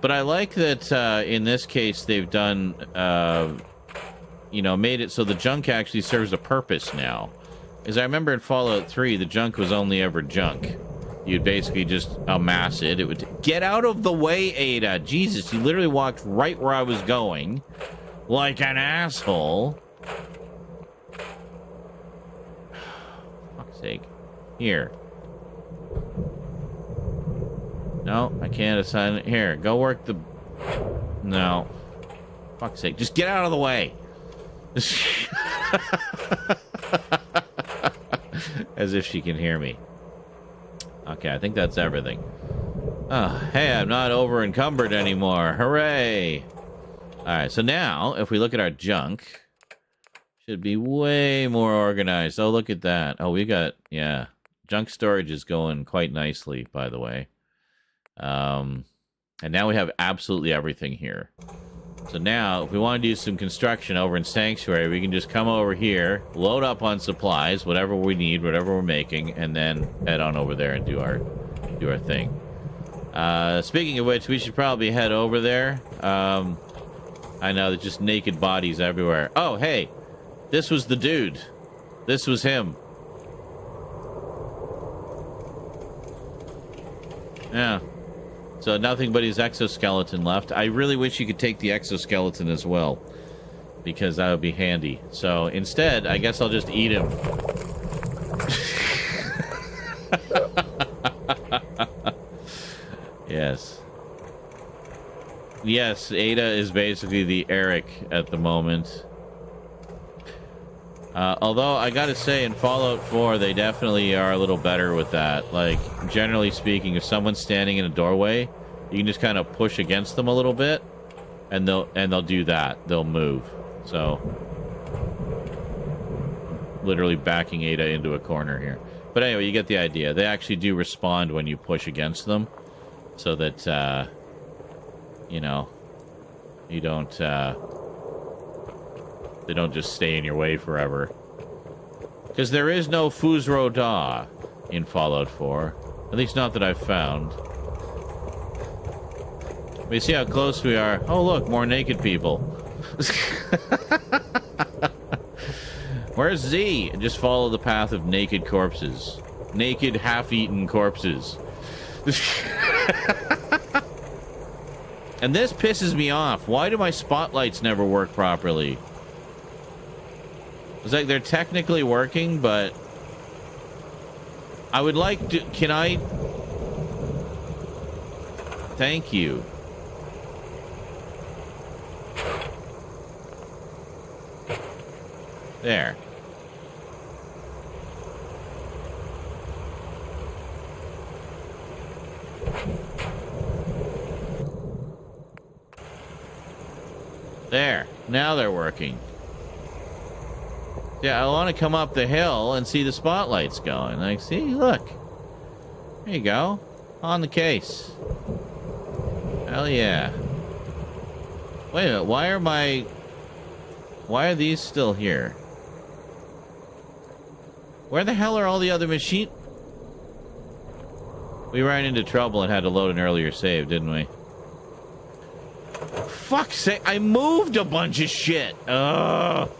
But I like that in this case they've done... you know, made it so the junk actually serves a purpose now. As I remember in Fallout 3, the junk was only ever junk. You'd basically just amass it. It would... Get out of the way, Ada! Jesus, you literally walked right where I was going. Like an asshole. Fuck's sake. Here. No, I can't assign it. Here, go work the... No. Fuck's sake. Just get out of the way. As if she can hear me. Okay, I think that's everything. Oh, hey, I'm not over encumbered anymore. Hooray! Alright, so now, if we look at our junk, should be way more organized. Oh, look at that. Oh, we got, yeah. Junk storage is going quite nicely, by the way. And now we have absolutely everything here. So now, if we want to do some construction over in Sanctuary, we can just come over here, load up on supplies, whatever we need, whatever we're making, and then head on over there and do our thing. Speaking of which, we should probably head over there. I know, there's just naked bodies everywhere. Oh, hey! This was the dude. This was him. Yeah. So nothing but his exoskeleton left. I really wish you could take the exoskeleton as well, because that would be handy. So instead, I guess I'll just eat him. Yes. Yes, Ada is basically the Eric at the moment. Although, I gotta say, in Fallout 4, they definitely are a little better with that. Like, generally speaking, if someone's standing in a doorway, you can just kind of push against them a little bit, and they'll do that. They'll move. So, literally backing Ada into a corner here. But anyway, you get the idea. They actually do respond when you push against them, so that, you know, you don't, they don't just stay in your way forever. Because there is no Fuzro Da in Fallout 4. At least not that I've found. We see how close we are. Oh, look, more naked people. Where's Z? Just follow the path of naked corpses. Naked, half-eaten corpses. And this pisses me off. Why do my spotlights never work properly? It's like they're technically working, but I would like to... Can I... Thank you. There. There. Now they're working. Yeah, I want to come up the hill and see the spotlights going. Like, see, look. There you go. On the case. Hell yeah. Wait a minute, why are these still here? Where the hell are all the other machine? We ran into trouble and had to load an earlier save, didn't we? Fuck's sake, I moved a bunch of shit. Ugh.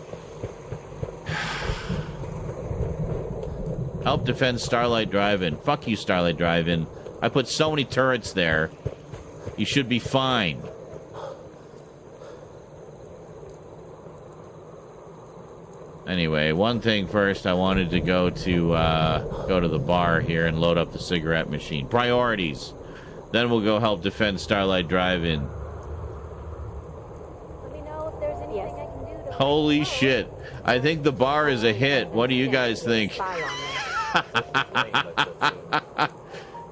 Help defend Starlight Drive-In. Fuck you, Starlight Drive-In. I put so many turrets there. You should be fine. Anyway, one thing first, I wanted to go to the bar here and load up the cigarette machine. Priorities. Then we'll go help defend Starlight Drive-In. Let me know if there's anything I can do to... Holy shit. I think the bar is a hit. What do you guys think?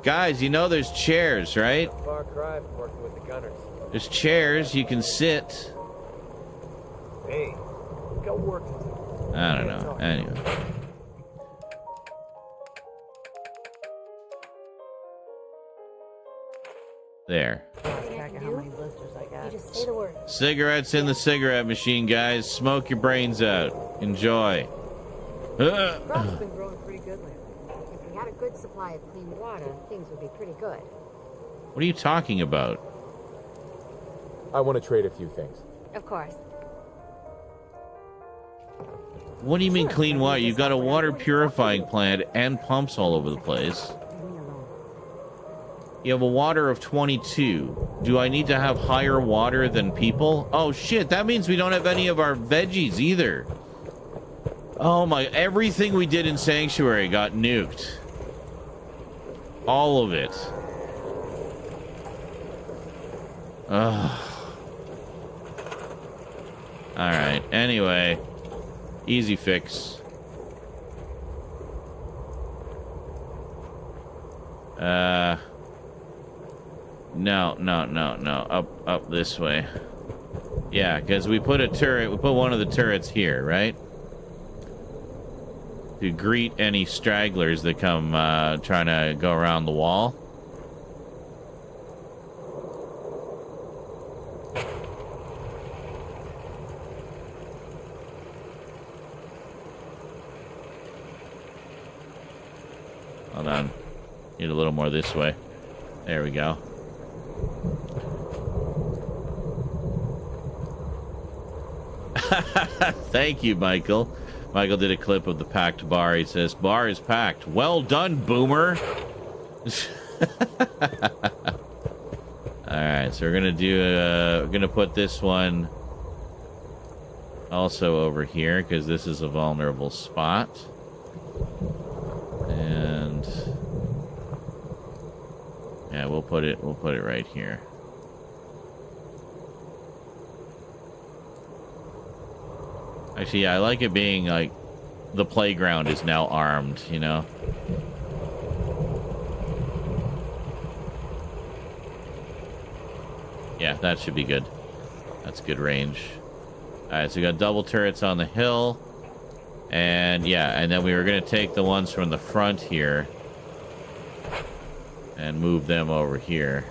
Guys, you know there's chairs, right? Far cry from working with the gunners. There's chairs. You can sit. Hey, got work to do. I don't know. Anyway. There. Track of how many blisters I got. You just say the word. Cigarettes in the cigarette machine, guys. Smoke your brains out. Enjoy. Crops have been growing pretty good lately. If we had a good supply of clean water, things would be pretty good. What are you talking about? I want to trade a few things. Of course. What do you mean clean water? You've got a water purifying plant and pumps all over the place. You have a water of 22. Do I need to have higher water than people? Oh shit, that means we don't have any of our veggies either. Oh my, everything we did in Sanctuary got nuked. All of it. Ugh. Alright, anyway. Easy fix. No. Up this way. Yeah, because we put one of the turrets here, right? To greet any stragglers that come trying to go around the wall. Hold on. Need a little more this way. There we go. Thank you, Michael. Michael did a clip of the packed bar. He says, "Bar is packed." Well done, boomer. Alright, so we're gonna put this one also over here because this is a vulnerable spot. And yeah, we'll put it right here. Actually, yeah, I like it being like the playground is now armed, you know? Yeah, that should be good. That's good range. Alright, so we got double turrets on the hill. And yeah, and then we were going to take the ones from the front here and move them over here.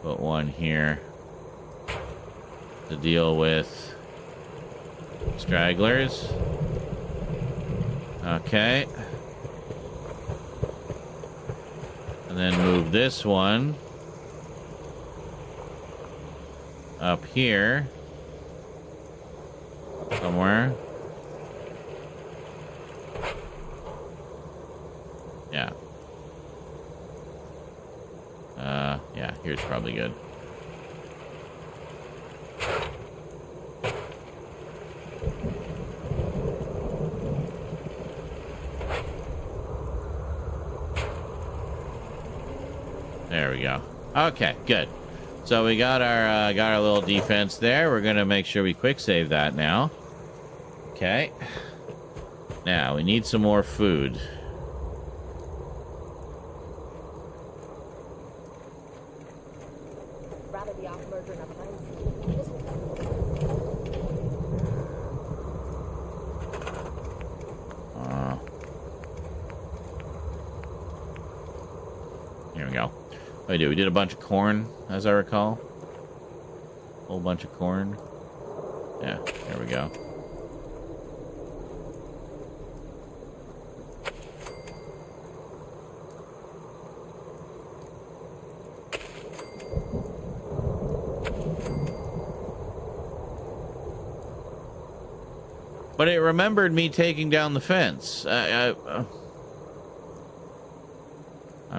Put one here to deal with stragglers. Okay. And then move this one up here somewhere. Yeah. Yeah, here's probably good. There we go. Okay, good. So we got our little defense there. We're gonna make sure we quick save that now. Okay. Now, we need some more food. Rather be off murdering a plane. Here we go. What did we do? We did a bunch of corn, as I recall. A whole bunch of corn. Yeah, there we go. But it remembered me taking down the fence. I'm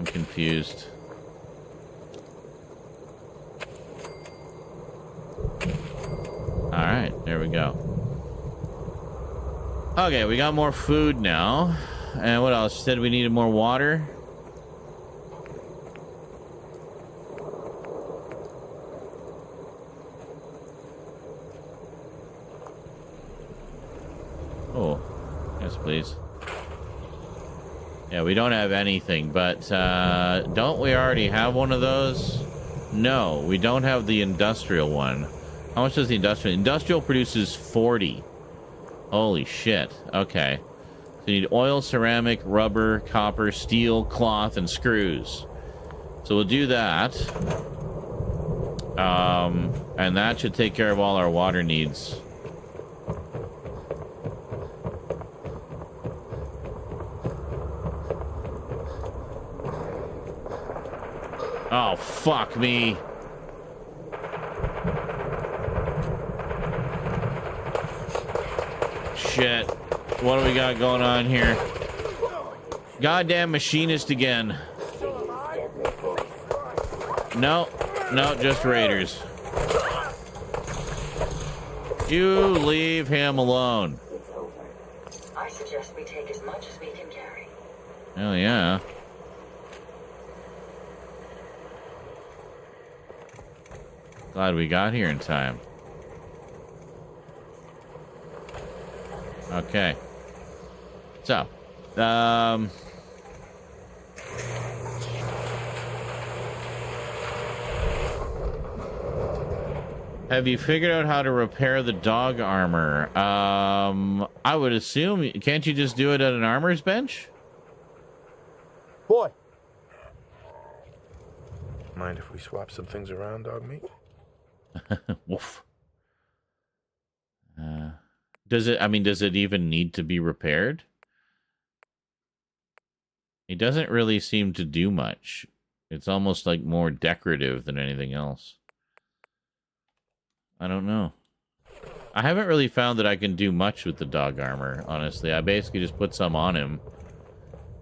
confused. Alright, there we go. Okay, we got more food now. And what else? Said we needed more water. Oh, yes, please. Yeah, we don't have anything, but don't we already have one of those? No, we don't have the industrial one. How much does the industrial? Industrial produces 40. Holy shit. Okay. So you need oil, ceramic, rubber, copper, steel, cloth, and screws. So we'll do that. And that should take care of all our water needs. Oh, fuck me. Shit. What do we got going on here? Goddamn machinist again. No, no, just raiders. You leave him alone. I suggest we take as much as we can carry. Hell yeah. Glad we got here in time. Okay. So, have you figured out how to repair the dog armor? I would assume, can't you just do it at an armor's bench? Boy. Mind if we swap some things around, dog meat? Woof. Does it even need to be repaired? It doesn't really seem to do much. It's almost like more decorative than anything else. I don't know. I haven't really found that I can do much with the dog armor, honestly. I basically just put some on him.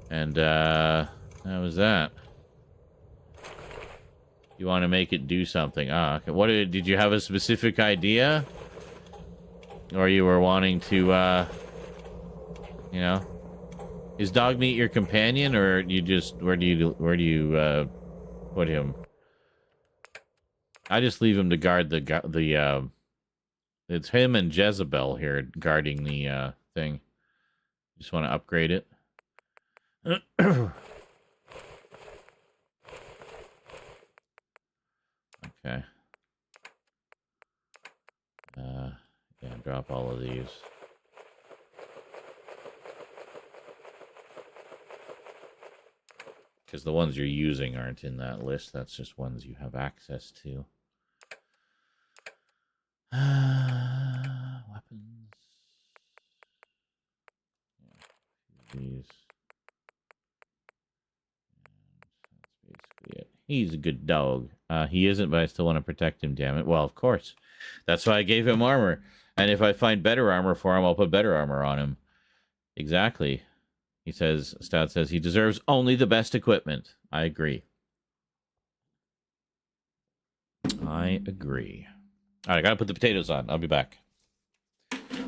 And, that was that. You want to make it do something. Ah, okay. What did you have a specific idea? Or you were wanting to, you know, is dog meat your companion, or you just where do you put him? I just leave him to guard the it's him and Jezebel here guarding the thing. Just want to upgrade it. Okay. Yeah, drop all of these. Because the ones you're using aren't in that list. That's just ones you have access to. Weapons. Yeah, these. And that's basically it. He's a good dog. He isn't, but I still want to protect him, damn it. Well, of course. That's why I gave him armor. And if I find better armor for him, I'll put better armor on him. Exactly. He says, Stout says, he deserves only the best equipment. I agree. I agree. All right, I gotta put the potatoes on. I'll be back. Taters.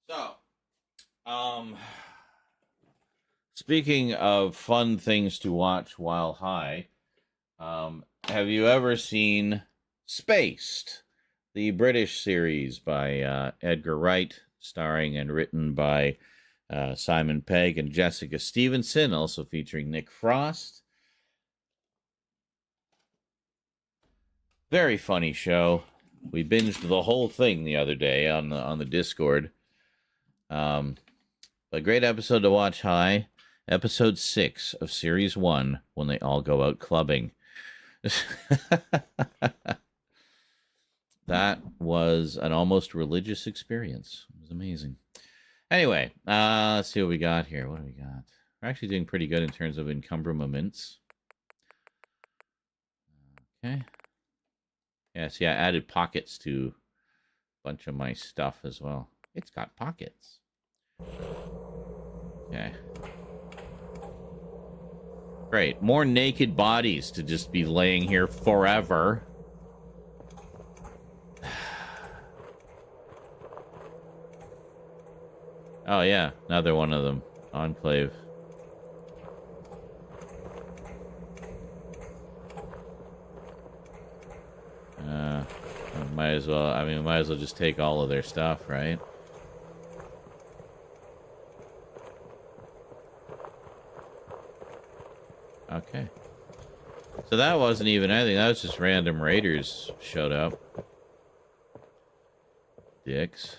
So, speaking of fun things to watch while high, have you ever seen Spaced, the British series by Edgar Wright, starring and written by Simon Pegg and Jessica Stevenson, also featuring Nick Frost? Very funny show. We binged the whole thing the other day on the Discord. A great episode to watch high. Episode 6 of Series 1, when they all go out clubbing. That was an almost religious experience. It was amazing. Anyway, let's see what we got here. What do we got? We're actually doing pretty good in terms of encumbrance. Okay. Yeah, see, I added pockets to a bunch of my stuff as well. It's got pockets. Okay. Great. More naked bodies to just be laying here forever. Oh, yeah. Another one of them. Enclave. Might as well, might as well just take all of their stuff, right? Okay. So that wasn't even anything. That was just random raiders showed up. Dicks.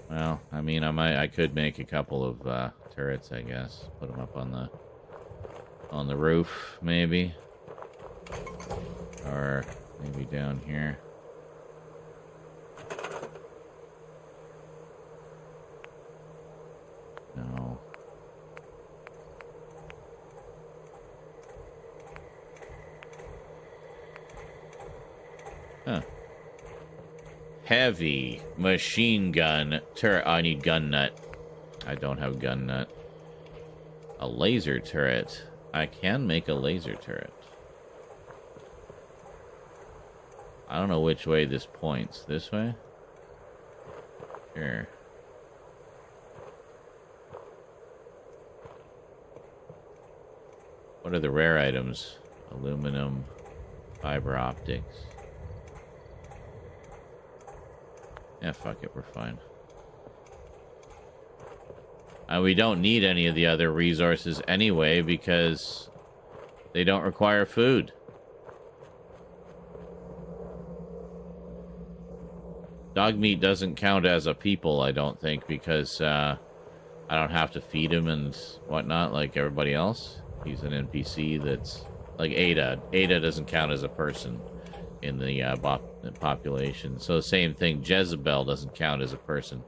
Well, I could make a couple of turrets, I guess. Put them up on the roof, maybe. Or maybe down here. No. Huh. Heavy machine gun turret. I need gun nut. I don't have gun nut. A laser turret. I can make a laser turret. I don't know which way this points. This way? Sure. What are the rare items? Aluminum, fiber optics. Yeah, fuck it, we're fine. We don't need any of the other resources anyway because they don't require food. Dog meat doesn't count as a people, I don't think, because I don't have to feed him and whatnot like everybody else. He's an NPC that's like Ada. Ada doesn't count as a person in the population. So the same thing, Jezebel doesn't count as a person.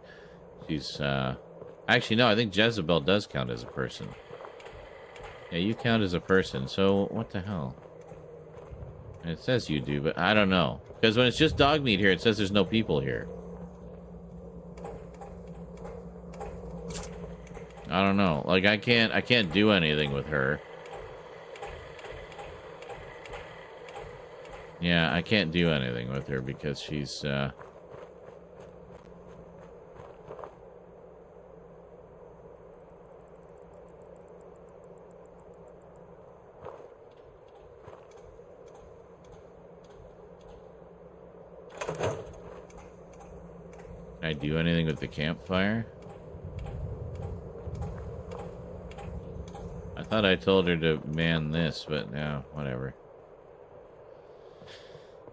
She's actually no, I think Jezebel does count as a person. Yeah, you count as a person. So what the hell? It says you do, but I don't know. Because when it's just dog meat here, it says there's no people here. I don't know. Like I can't do anything with her. Yeah, I can't do anything with her because she's Can I do anything with the campfire? I thought I told her to man this, but no, whatever.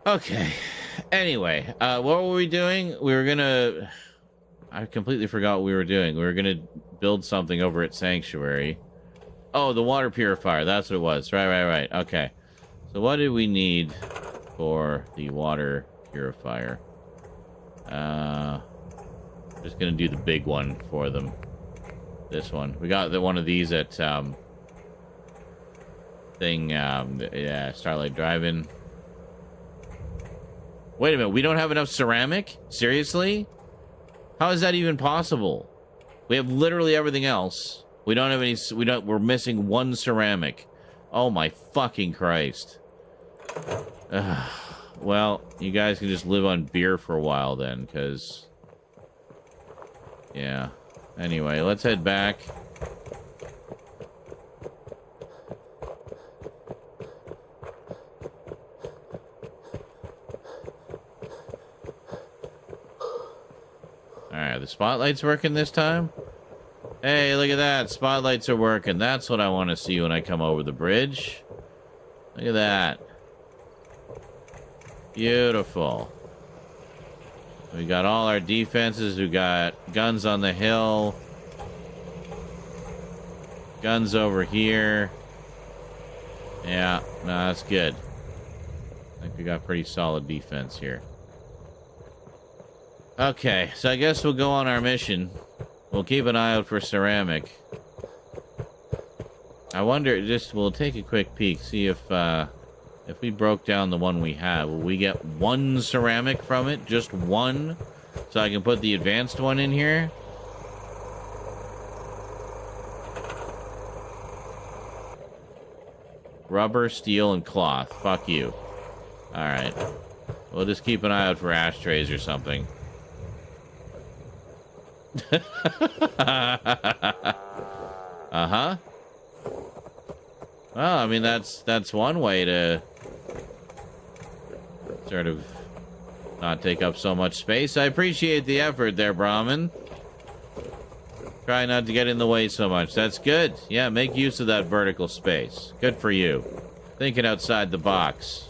Okay. Anyway, what were we doing? We were gonna... I completely forgot what we were doing. We were gonna build something over at Sanctuary. Oh, the water purifier. That's what it was. Right. Okay. So what did we need for the water purifier? Just gonna do the big one for them. This one. We got one of these at Starlight Drive-In. Wait a minute, we don't have enough ceramic? Seriously? How is that even possible? We have literally everything else. We don't have any, we're missing one ceramic. Oh my fucking Christ. well, you guys can just live on beer for a while then, because... Yeah. Anyway, let's head back. Alright, the spotlight's working this time? Hey, look at that. Spotlights are working. That's what I want to see when I come over the bridge. Look at that. Beautiful. We got all our defenses. We got guns on the hill. Guns over here. Yeah, no, that's good. I think we got pretty solid defense here. Okay, so I guess we'll go on our mission. We'll keep an eye out for ceramic. I wonder, we'll take a quick peek, see if we broke down the one we have, will we get one ceramic from it? Just one? So I can put the advanced one in here? Rubber, steel, and cloth. Fuck you. Alright. We'll just keep an eye out for ashtrays or something. Uh-huh. Well, I mean, that's one way to sort of not take up so much space. I appreciate the effort there, Brahmin. Try not to get in the way so much. That's good. Yeah, make use of that vertical space. Good for you. Thinking outside the box.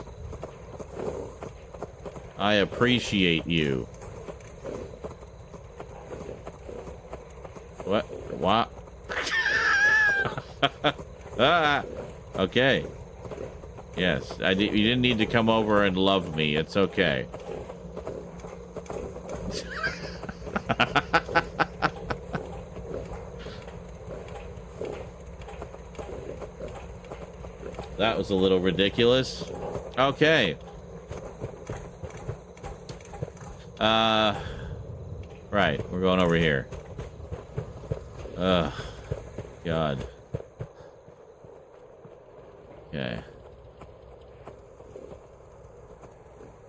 I appreciate you. What? Ah, okay. Yes, you didn't need to come over and love me. It's okay. That was a little ridiculous. Okay. Right, we're going over here. Ugh. God. Okay.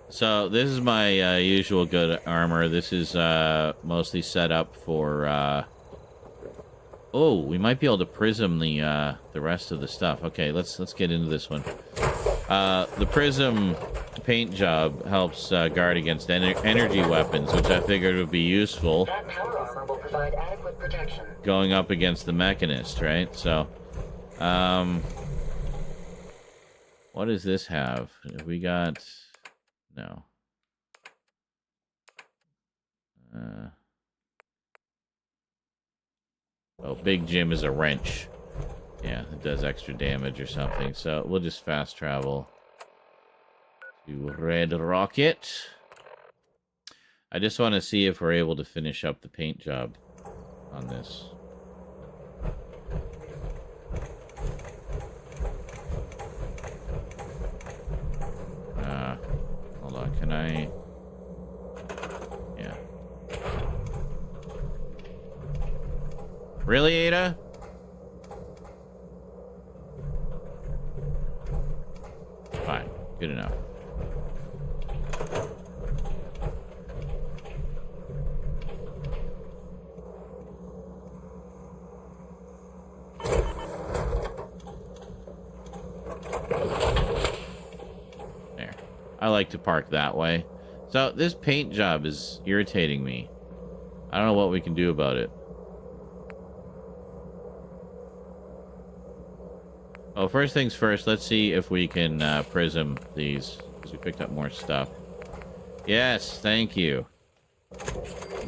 So, this is my usual good armor. This is mostly set up for... Oh, we might be able to prism the rest of the stuff. Okay, let's get into this one. The prism paint job helps guard against energy weapons, which I figured would be useful. That power armor will provide adequate protection. Going up against the Mechanist, right? So, what does this have? We got... No. Oh, Big Jim is a wrench. Yeah, it does extra damage or something. So we'll just fast travel to Red Rocket. I just want to see if we're able to finish up the paint job on this. Hold on, can I... Yeah. Really, Ada? Fine. Good enough. There. I like to park that way. So, this paint job is irritating me. I don't know what we can do about it. Oh, first things first, let's see if we can prism these, because we picked up more stuff. Yes, thank you.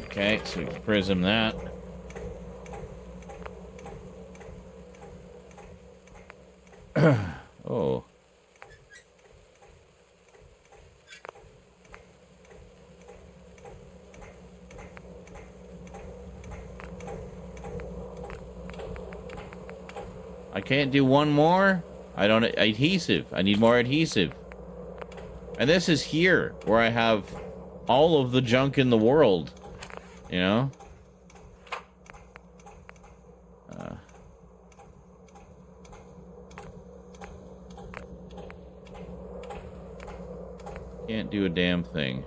Okay, so we can prism that. Oh. I can't do one more? I don't... Adhesive. I need more adhesive. And this is here, where I have all of the junk in the world. You know? Can't do a damn thing.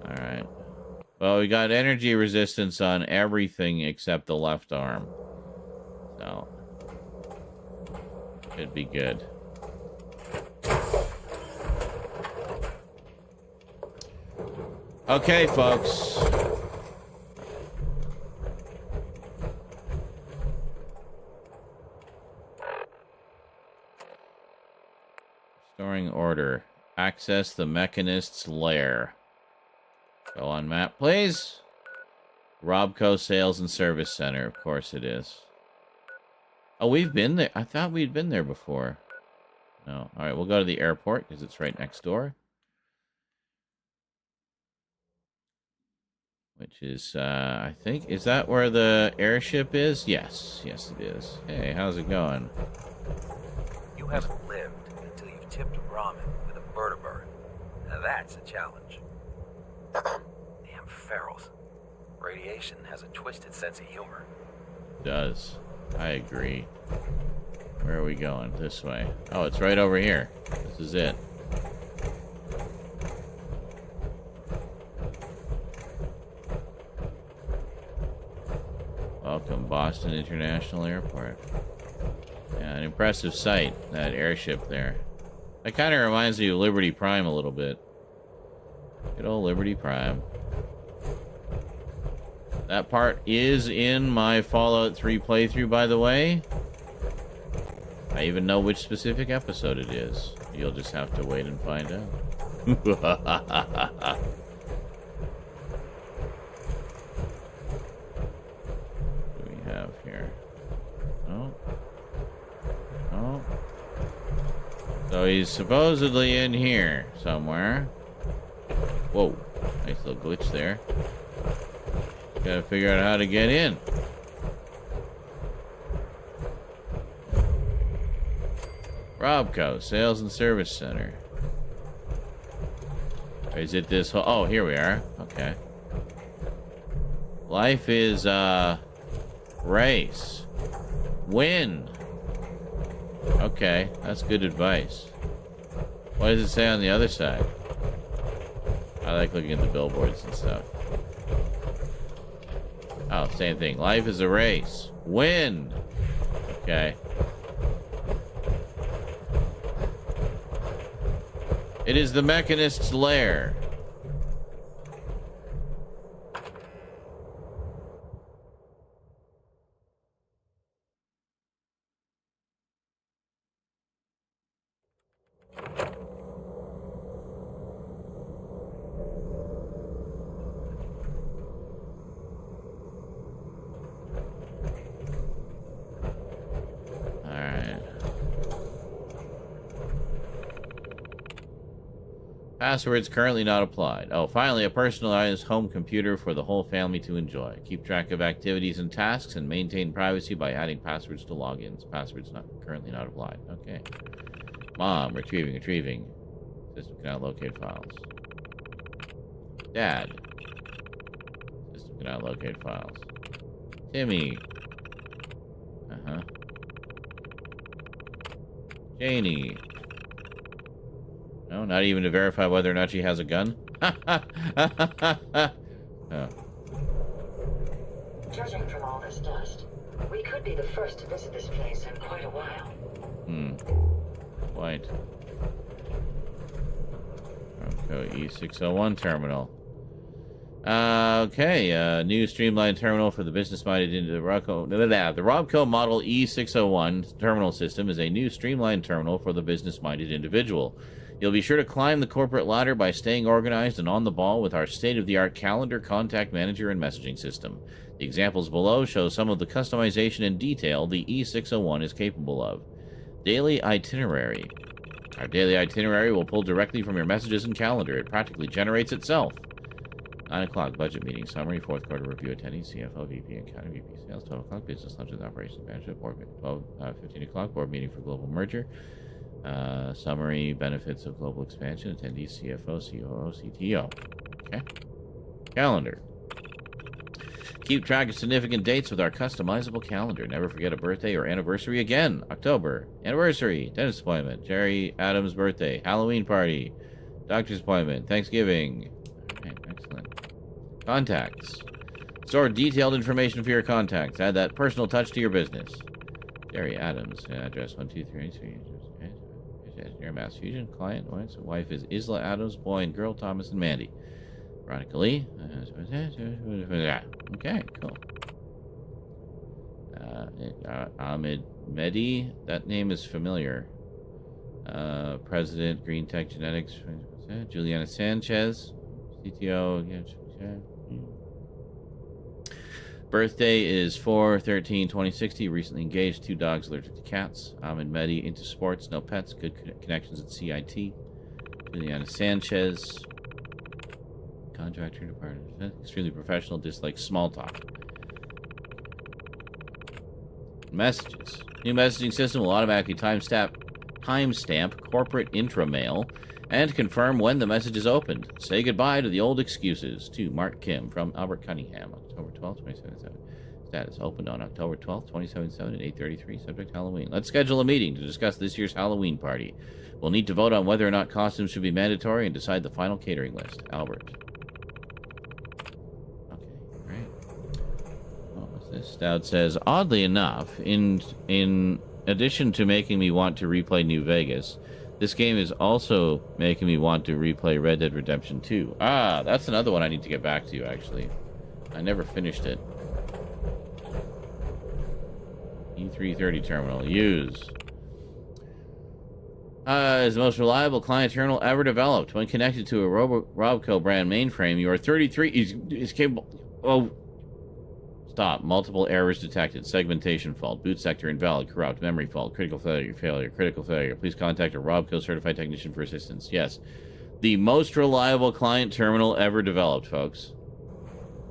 Alright. Well, we got energy resistance on everything except the left arm. So, should be good. Okay, folks. Restoring order. Access the Mechanist's lair. Go on map, please. Robco Sales and Service Center. Of course it is. Oh, we've been there. I thought we'd been there before. No. All right, we'll go to the airport because it's right next door. Which is, I think, is that where the airship is? Yes. Yes, it is. Hey, how's it going? You haven't lived until you've tipped ramen with a vertebrate. Now that's a challenge. Damn ferals. Radiation has a twisted sense of humor. It does. I agree. Where are we going? This way. Oh, it's right over here. This is it. Welcome, Boston International Airport. Yeah, an impressive sight, that airship there. That kind of reminds me of Liberty Prime a little bit. Good old Liberty Prime. That part is in my Fallout 3 playthrough, by the way. I even know which specific episode it is. You'll just have to wait and find out. What do we have here? Oh. Oh. So he's supposedly in here somewhere. Whoa. Nice little glitch there. Gotta figure out how to get in. Robco, Sales and Service Center. Or is it this whole... Oh, here we are. Okay. Life is, race. Win. Okay, that's good advice. What does it say on the other side? I like looking at the billboards and stuff. Oh, same thing. Life is a race. Win. Okay. It is the Mechanist's lair. Passwords currently not applied. Oh, finally, a personalized home computer for the whole family to enjoy. Keep track of activities and tasks and maintain privacy by adding passwords to logins. Passwords not currently not applied. Okay. Mom, retrieving. System cannot locate files. Dad. System cannot locate files. Timmy. Janie. No, not even to verify whether or not she has a gun? Oh. Judging from all this dust, we could be the first to visit this place in quite a while. Quite. Okay, E601 terminal. Okay, new streamlined terminal for the business-minded into the Robco. The Robco Model E601 terminal system is a new streamlined terminal for the business-minded individual. You'll be sure to climb the corporate ladder by staying organized and on the ball with our state-of-the-art calendar, contact manager, and messaging system. The examples below show some of the customization and detail the E601 is capable of. Daily itinerary. Our daily itinerary will pull directly from your messages and calendar. It practically generates itself. 9 o'clock, budget meeting summary, 4th quarter review attendees, CFO, VP, and County VP sales, 12 o'clock, business lunch with operations management, board meeting, 15 o'clock, board meeting for global merger. Summary, benefits of global expansion, attendees, CFO, COO, CTO. Okay. Calendar. Keep track of significant dates with our customizable calendar. Never forget a birthday or anniversary again. October. Anniversary. Dentist appointment. Jerry Adams' birthday. Halloween party. Doctor's appointment. Thanksgiving. Alright, excellent. Contacts. Store detailed information for your contacts. Add that personal touch to your business. Jerry Adams. Address 123. Engineer Mass Fusion. Client. Wife is Isla Adams. Boy and girl Thomas and Mandy. Veronica Lee. Okay, cool. Ahmed Mehdi. That name is familiar. President, Green Tech Genetics. Juliana Sanchez. CTO. Birthday is 4/13/2060. Recently engaged. 2 dogs allergic to cats. Ahmed Mehdi into sports. No pets. Good connections at CIT. Juliana Sanchez. Contractor department. Extremely professional. Dislikes small talk. Messages. New messaging system will automatically timestamp corporate intra-mail and confirm when the message is opened. Say goodbye to the old excuses. To Mark Kim from Albert Cunningham. October 12th, 2077. Status opened on October 12th, 2077 at 8:33. Subject Halloween. Let's schedule a meeting to discuss this year's Halloween party. We'll need to vote on whether or not costumes should be mandatory and decide the final catering list. Albert. Stout says, oddly enough, in addition to making me want to replay New Vegas, this game is also making me want to replay Red Dead Redemption 2. Ah, that's another one I need to get back to, actually. I never finished it. E330 terminal. Use. Is the most reliable client terminal ever developed. When connected to a Robco brand mainframe, you are 33 is capable... Oh... Stop. Multiple errors detected. Segmentation fault. Boot sector invalid. Corrupt. Memory fault. Critical failure. Critical failure. Please contact a Robco certified technician for assistance. Yes. The most reliable client terminal ever developed, folks.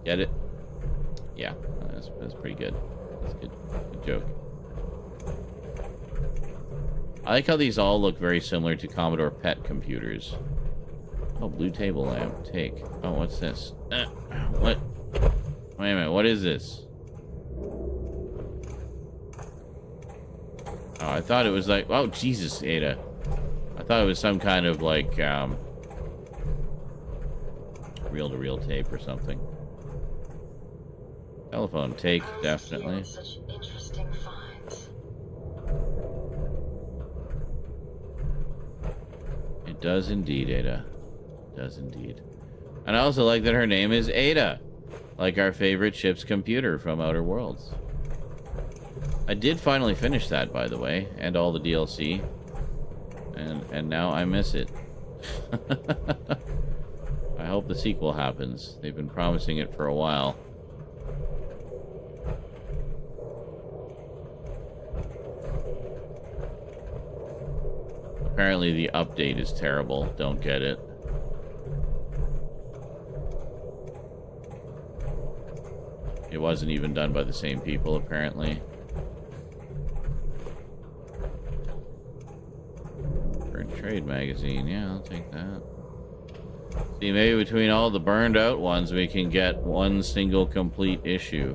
Get it? Yeah. That's pretty good. That's good. Good joke. I like how these all look very similar to Commodore PET computers. Oh, blue table lamp. Take. Oh, what's this? What? Wait a minute, what is this? Oh, I thought it was like... Oh, Jesus, Ada. I thought it was some kind of, like, reel-to-reel tape or something. Telephone take, definitely. Such interesting finds. It does indeed, Ada. It does indeed. And I also like that her name is Ada. Like our favorite ship's computer from Outer Worlds. I did finally finish that, by the way, and all the DLC. And now I miss it. I hope the sequel happens. They've been promising it for a while. Apparently the update is terrible. Don't get it. It wasn't even done by the same people, apparently. Burnt Trade magazine. Yeah, I'll take that. See, maybe between all the burned out ones, we can get one single complete issue.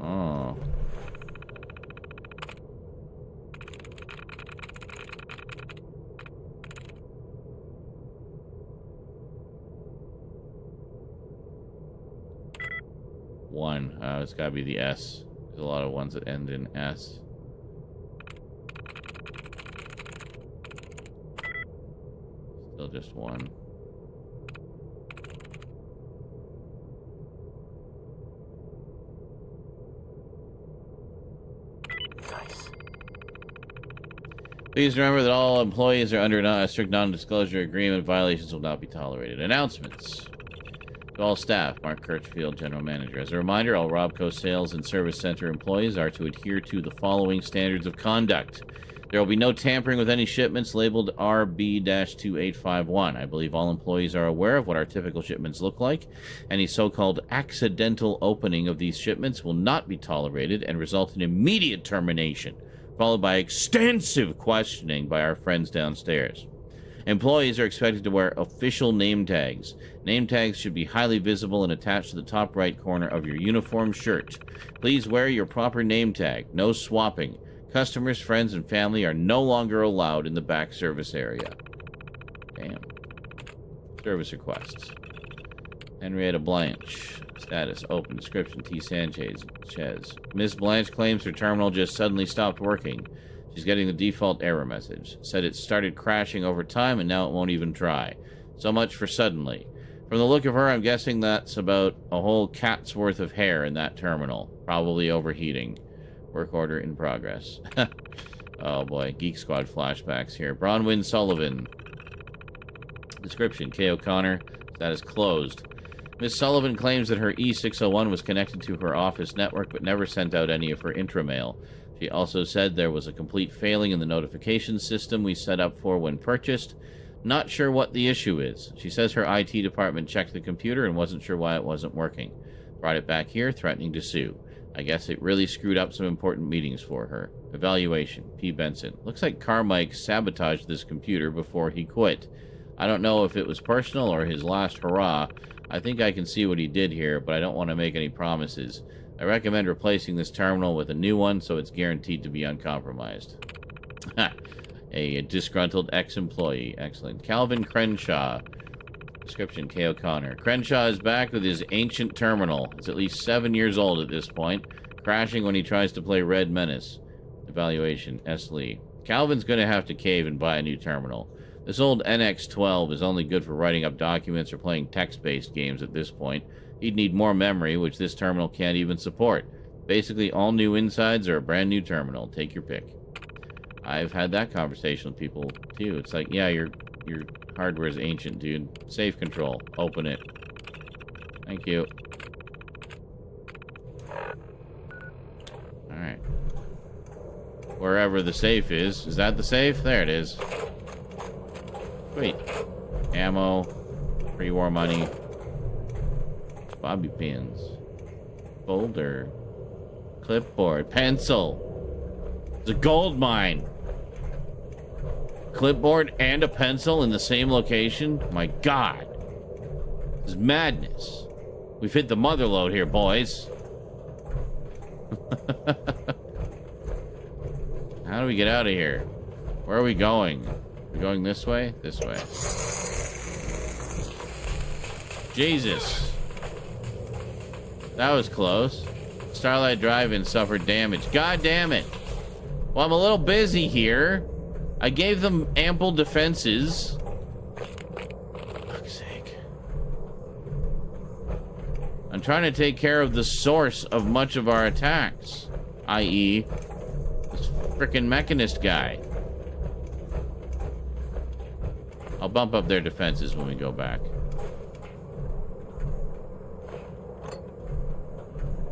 Oh. One. It's gotta be the S. There's a lot of ones that end in S. Still just one. Nice. Please remember that all employees are under a strict non-disclosure agreement. Violations will not be tolerated. Announcements. To all staff, Mark Kirchfield, General Manager. As a reminder, all Robco Sales and Service Center employees are to adhere to the following standards of conduct. There will be no tampering with any shipments labeled RB-2851. I believe all employees are aware of what our typical shipments look like. Any so-called accidental opening of these shipments will not be tolerated and result in immediate termination, followed by extensive questioning by our friends downstairs. Employees are expected to wear official name tags. Name tags should be highly visible and attached to the top right corner of your uniform shirt. Please wear your proper name tag. No swapping. Customers, friends, and family are no longer allowed in the back service area. Damn. Service requests. Henrietta Blanche. Status. Open. Description. T. Sanchez. Miss Blanche claims her terminal just suddenly stopped working. She's getting the default error message. Said it started crashing over time and now it won't even try. So much for suddenly. From the look of her, I'm guessing that's about a whole cat's worth of hair in that terminal. Probably overheating. Work order in progress. Oh boy. Geek Squad flashbacks here. Bronwyn Sullivan. Description. Kay O'Connor. Status closed. Miss Sullivan claims that her E601 was connected to her office network but never sent out any of her intramail. She also said there was a complete failing in the notification system we set up for when purchased. Not sure what the issue is. She says her IT department checked the computer and wasn't sure why it wasn't working. Brought it back here, threatening to sue. I guess it really screwed up some important meetings for her. Evaluation. P. Benson. Looks like Carmike sabotaged this computer before he quit. I don't know if it was personal or his last hurrah. I think I can see what he did here, but I don't want to make any promises. I recommend replacing this terminal with a new one so it's guaranteed to be uncompromised. A disgruntled ex-employee. Excellent. Calvin Crenshaw. Description. Kay O'Connor. Crenshaw is back with his ancient terminal. It's at least 7 years old at this point. Crashing when he tries to play Red Menace. Evaluation. S. Lee. Calvin's going to have to cave and buy a new terminal. This old NX-12 is only good for writing up documents or playing text-based games at this point. He'd need more memory, which this terminal can't even support. Basically, all new insides are a brand new terminal. Take your pick. I've had that conversation with people, too. It's like, yeah, your hardware is ancient, dude. Safe control. Open it. Thank you. Alright. Wherever the safe is. Is that the safe? There it is. Sweet. Ammo. Pre-war money. Bobby pins. Folder. Clipboard. Pencil. It's a gold mine. Clipboard and a pencil in the same location? My God. This is madness. We've hit the mother lode here, boys. How do we get out of here? Where are we going? We're going this way? This way. Jesus. That was close. Starlight Drive-In suffered damage. God damn it. Well, I'm a little busy here. I gave them ample defenses. For fuck's sake. I'm trying to take care of the source of much of our attacks. I.e., this frickin' Mechanist guy. I'll bump up their defenses when we go back.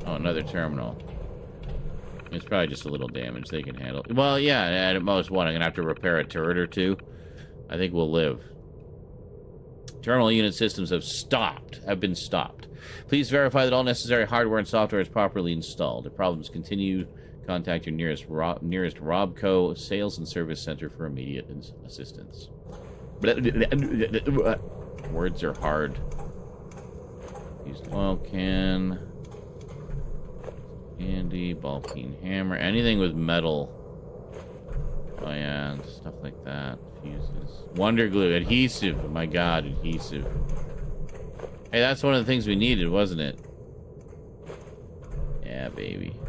Oh, another terminal. It's probably just a little damage they can handle. Well, yeah, at most one. I'm gonna have to repair a turret or two. I think we'll live. Terminal unit systems have been stopped. Please verify that all necessary hardware and software is properly installed. If problems continue, contact your nearest Robco Sales and Service Center for immediate assistance. Words are hard. Used oil can. Candy, ball peen hammer, anything with metal. Oh yeah, and stuff like that. Fuses. Wonder glue, adhesive. Oh my God, adhesive. Hey, that's one of the things we needed, wasn't it? Yeah, baby.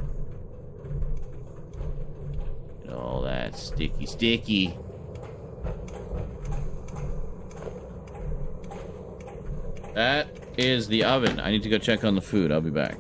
All that sticky. That is the oven. I need to go check on the food. I'll be back.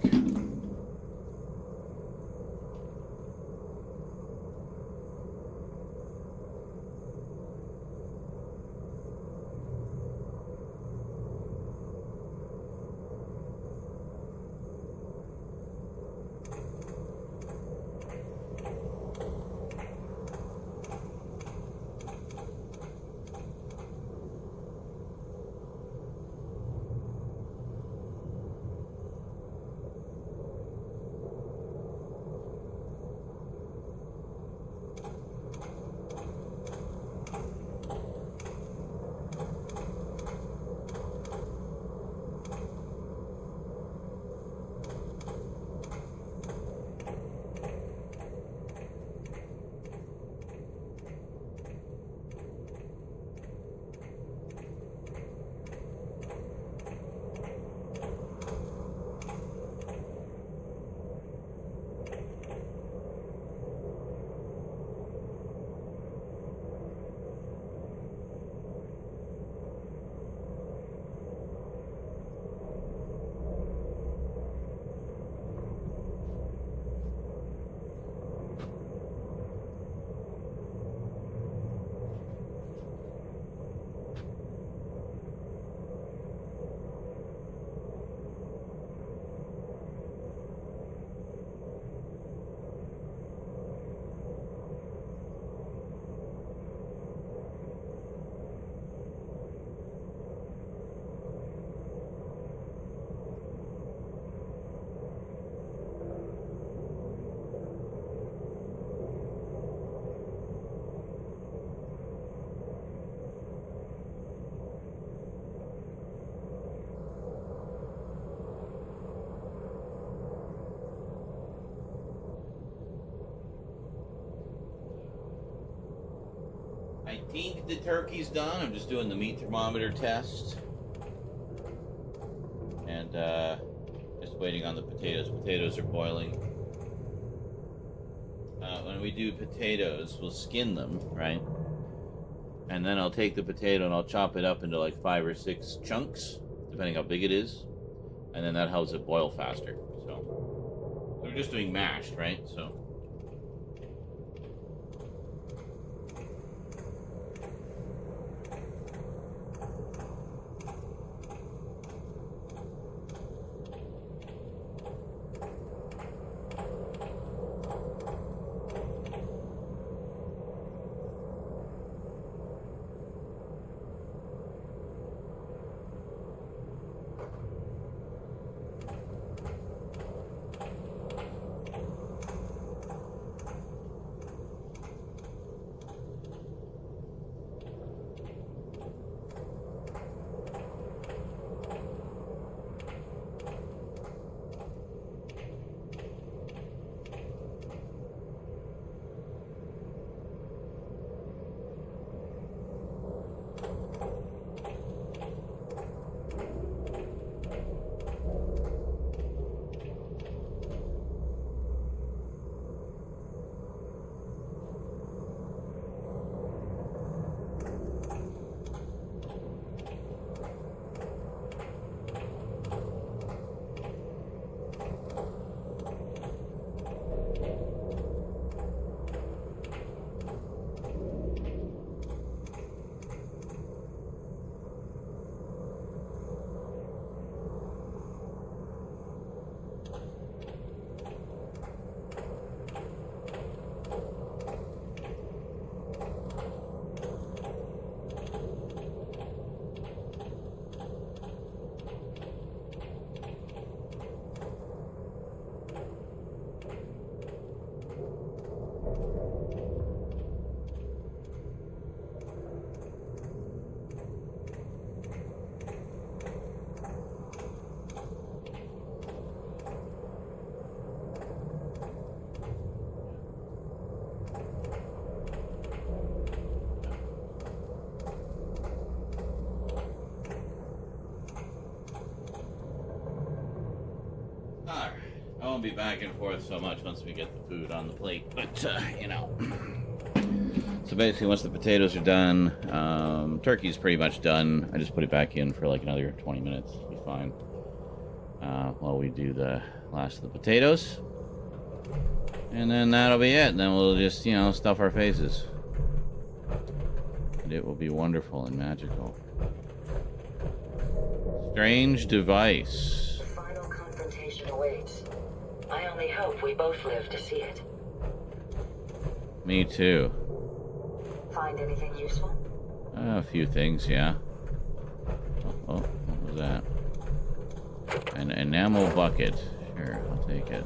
think the turkey's done. I'm just doing the meat thermometer test. And just waiting on the potatoes. Potatoes are boiling. When we do potatoes, we'll skin them, right? And then I'll take the potato and I'll chop it up into like 5 or 6 chunks, depending how big it is. And then that helps it boil faster. So we're just doing mashed, right? So. I won't be back and forth so much once we get the food on the plate, but, you know. So basically, once the potatoes are done, turkey's pretty much done. I just put it back in for like another 20 minutes. It'll be fine. While we do the last of the potatoes. And then that'll be it. Then we'll just, you know, stuff our faces. And it will be wonderful and magical. Strange device. The final confrontation awaits. I only hope we both live to see it. Me too. Find anything useful? A few things, yeah. Oh, what was that? An enamel bucket. Sure, I'll take it.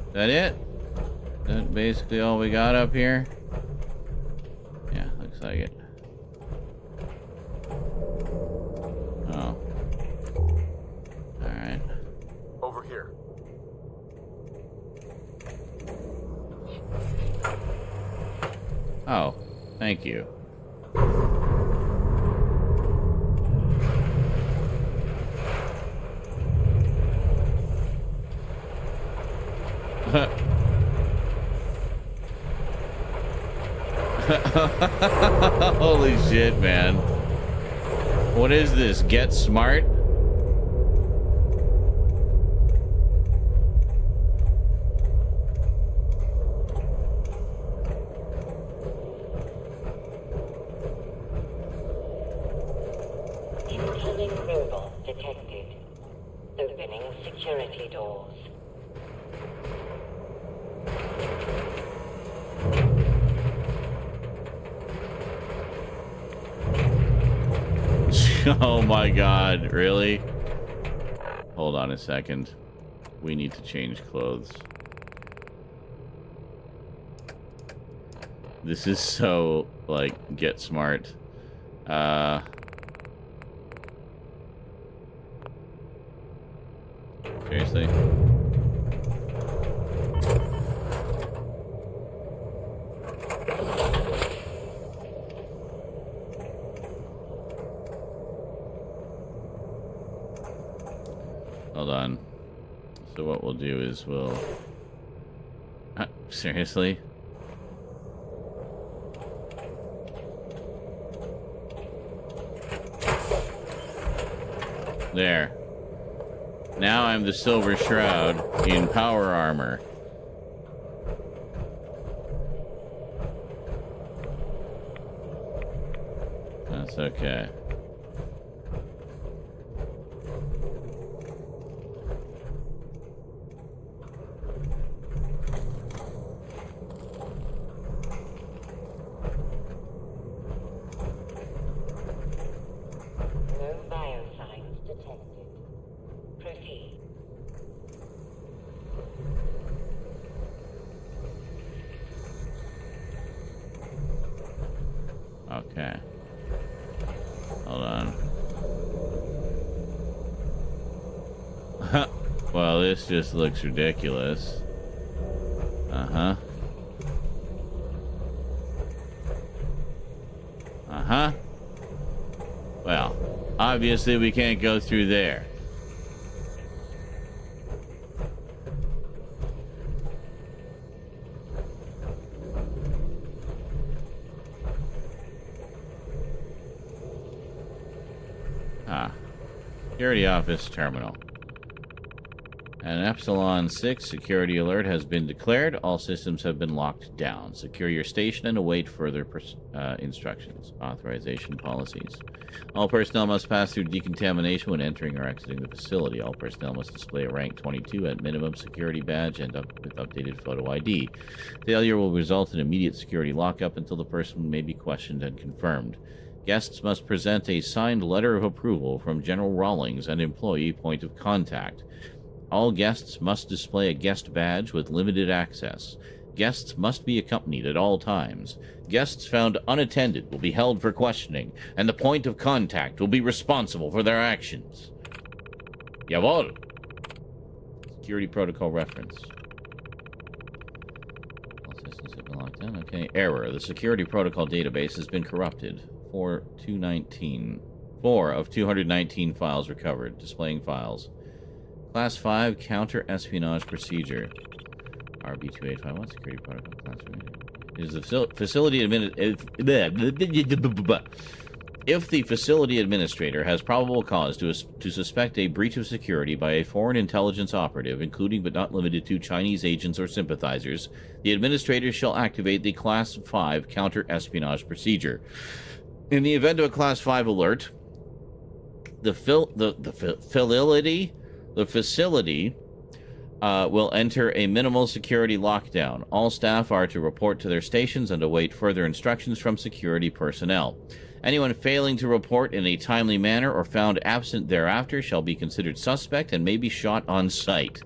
Is that it? Is that basically all we got up here? Yeah, looks like it. Oh. Alright. Over here. Oh, thank you. Holy shit, man. What is this? Get smart? Incoming robot detected. Opening security doors. Oh my god, really? Hold on a second. We need to change clothes. This is so, like, get smart. Seriously? Hold on. So what we'll do is we'll... seriously? There. Now I'm the Silver Shroud in power armor. That's okay. No biosigns detected. Proceed. Okay. Hold on. Well, this just looks ridiculous. Uh-huh. Uh-huh. Well, obviously we can't go through there. Security office terminal. An Epsilon 6 security alert has been declared. All systems have been locked down. Secure your station and await further instructions. Authorization policies. All personnel must pass through decontamination when entering or exiting the facility. All personnel must display a rank 22 at minimum security badge and with updated photo ID. Failure will result in immediate security lockup until the person may be questioned and confirmed. Guests must present a signed letter of approval from General Rawlings, an employee point of contact. All guests must display a guest badge with limited access. Guests must be accompanied at all times. Guests found unattended will be held for questioning, and the point of contact will be responsible for their actions. Jawohl. Security protocol reference. All systems have been locked down. Okay. Error. The security protocol database has been corrupted. 4 of 219 files recovered. Displaying files. Class 5 counter-espionage procedure. RB2851 security protocol class 5. Is the facility if the facility administrator has probable cause to suspect a breach of security by a foreign intelligence operative, including but not limited to Chinese agents or sympathizers, the administrator shall activate the Class 5 counter-espionage procedure. In the event of a Class 5 alert, the facility will enter a minimal security lockdown. All staff are to report to their stations and await further instructions from security personnel. Anyone failing to report in a timely manner or found absent thereafter shall be considered suspect and may be shot on sight.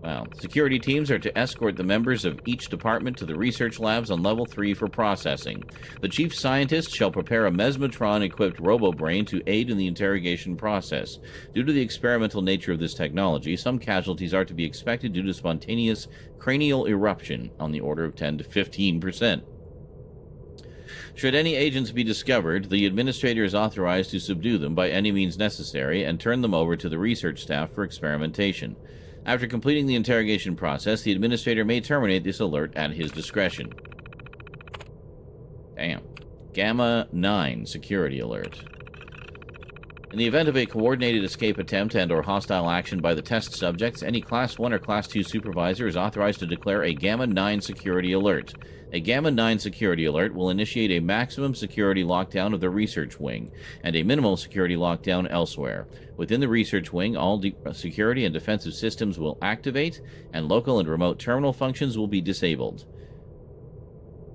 Wow. Security teams are to escort the members of each department to the research labs on level 3 for processing. The chief scientist shall prepare a mesmotron-equipped robo-brain to aid in the interrogation process. Due to the experimental nature of this technology, some casualties are to be expected due to spontaneous cranial eruption on the order of 10 to 15%. Should any agents be discovered, the administrator is authorized to subdue them by any means necessary and turn them over to the research staff for experimentation. After completing the interrogation process, the administrator may terminate this alert at his discretion. Damn. Gamma 9 security alert. In the event of a coordinated escape attempt and/or hostile action by the test subjects, any Class 1 or Class 2 supervisor is authorized to declare a Gamma 9 security alert. A Gamma 9 security alert will initiate a maximum security lockdown of the research wing and a minimal security lockdown elsewhere. Within the research wing, all security and defensive systems will activate, and local and remote terminal functions will be disabled.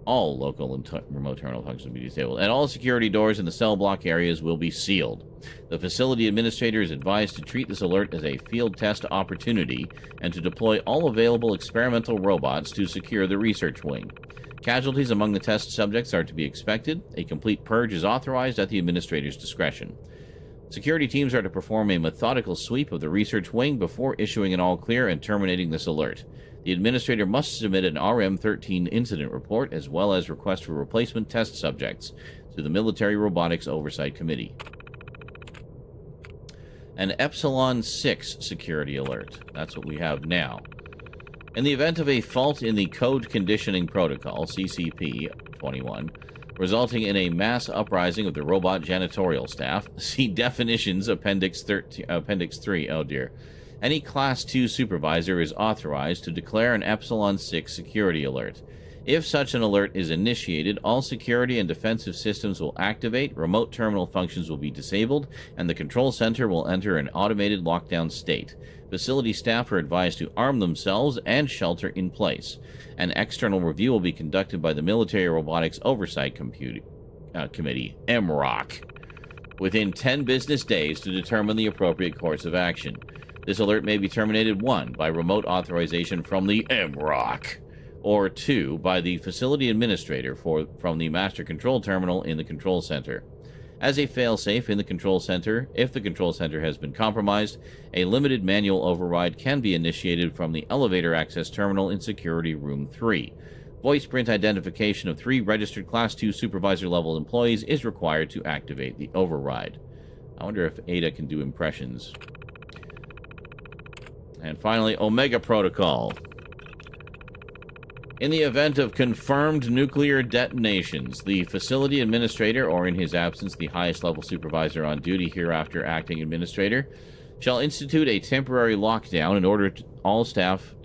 All local and remote terminal functions will be disabled, and all security doors in the cell block areas will be sealed. The facility administrator is advised to treat this alert as a field test opportunity and to deploy all available experimental robots to secure the research wing. Casualties among the test subjects are to be expected. A complete purge is authorized at the administrator's discretion. Security teams are to perform a methodical sweep of the research wing before issuing an all-clear and terminating this alert. The administrator must submit an RM-13 incident report as well as request for replacement test subjects to the Military Robotics Oversight Committee. an Epsilon 6 security alert. That's what we have now. In the event of a fault in the Code Conditioning Protocol, CCP-21, resulting in a mass uprising of the robot janitorial staff, see definitions Appendix 3. Oh dear. Any Class 2 supervisor is authorized to declare an Epsilon 6 security alert. If such an alert is initiated, all security and defensive systems will activate, remote terminal functions will be disabled, and the control center will enter an automated lockdown state. Facility staff are advised to arm themselves and shelter in place. An external review will be conducted by the Military Robotics Oversight Committee, MROC, within 10 business days to determine the appropriate course of action. This alert may be terminated 1. By remote authorization from the MROC, or 2. By the facility administrator from the master control terminal in the control center. As a failsafe in the control center, if the control center has been compromised, a limited manual override can be initiated from the elevator access terminal in Security Room 3. Voice print identification of 3 registered Class 2 supervisor-level employees is required to activate the override. I wonder if Ada can do impressions. And finally, Omega Protocol. In the event of confirmed nuclear detonations, the facility administrator, or in his absence, the highest level supervisor on duty, hereafter acting administrator, shall institute a temporary lockdown in order all staff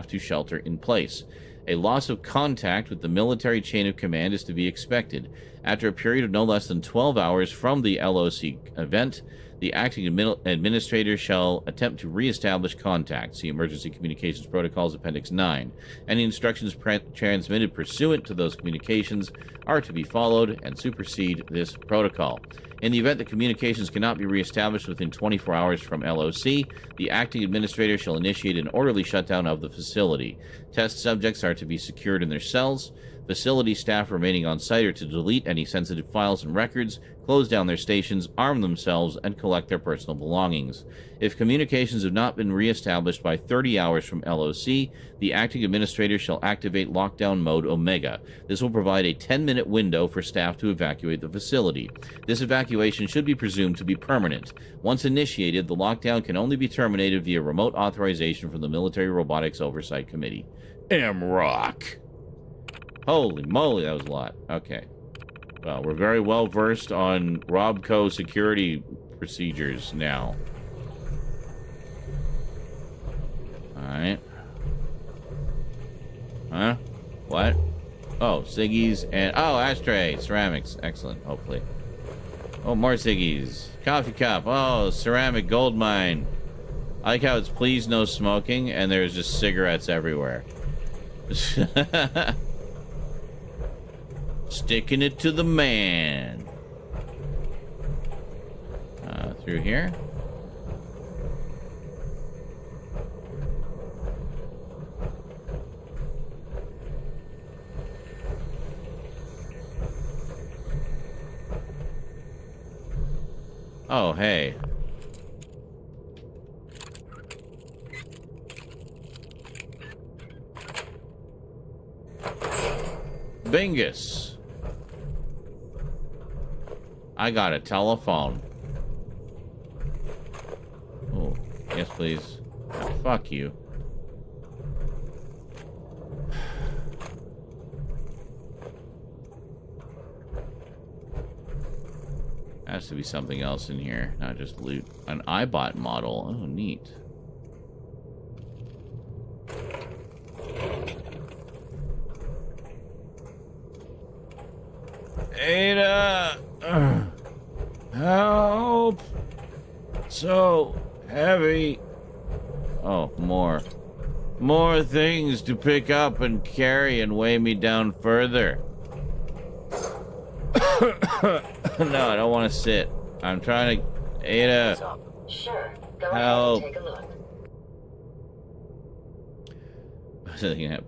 to shelter in place. A loss of contact with the military chain of command is to be expected. After a period of no less than 12 hours from the LOC event, the acting administrator shall attempt to reestablish contact. See Emergency Communications Protocols, Appendix 9. Any instructions transmitted pursuant to those communications are to be followed and supersede this protocol. In the event that communications cannot be reestablished within 24 hours from LOC, the acting administrator shall initiate an orderly shutdown of the facility. Test subjects are to be secured in their cells. Facility staff remaining on site are to delete any sensitive files and records, close down their stations, arm themselves, and collect their personal belongings. If communications have not been reestablished by 30 hours from LOC, the acting administrator shall activate lockdown mode Omega. This will provide a 10-minute window for staff to evacuate the facility. This evacuation should be presumed to be permanent. Once initiated, the lockdown can only be terminated via remote authorization from the Military Robotics Oversight Committee. MROC. Holy moly, that was a lot. Okay. Well, we're very well versed on Robco security procedures now. Alright. Huh? What? Oh, ciggies and... Oh, ashtray. Ceramics. Excellent, hopefully. Oh, more ciggies. Coffee cup. Oh, ceramic gold mine. I like how it's please no smoking, and there's just cigarettes everywhere. Sticking it to the man. Through here. Oh, hey. Bingus. I got a telephone. Oh, yes, please. Oh, fuck you. Has to be something else in here, not just loot. An iBot model. Oh, neat. Ada! Help! So heavy. Oh, more. More things to pick up and carry and weigh me down further. No, I don't want to sit. I'm trying to... Ada. Sure. Go Help. ahead and take a look.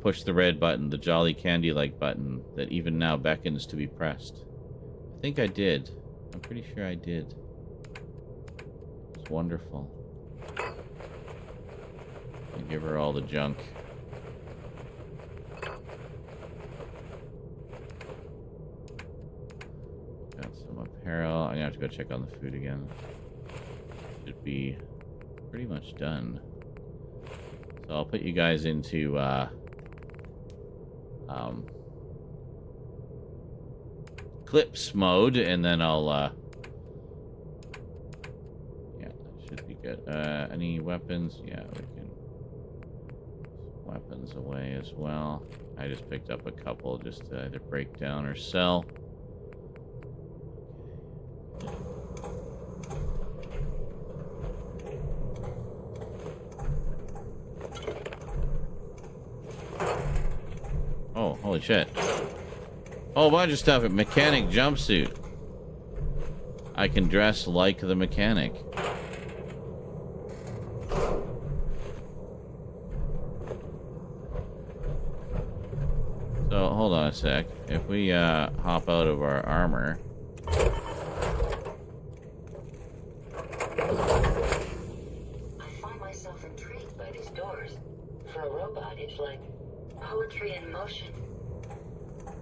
Push the red button, the jolly candy-like button that even now beckons to be pressed. I think I did. I'm pretty sure I did. It's wonderful. I give her all the junk. Got some apparel. I'm gonna have to go check on the food again. should be pretty much done. So I'll put you guys into clips mode, and then I'll yeah, that should be good. Any weapons? Yeah, we can weapons away as well. I just picked up a couple just to either break down or sell. Oh, holy shit. Oh, a bunch of stuff. A mechanic jumpsuit. I can dress like the mechanic. So, hold on a sec. If we hop out of our armor... I find myself intrigued by these doors. For a robot, it's like poetry in motion.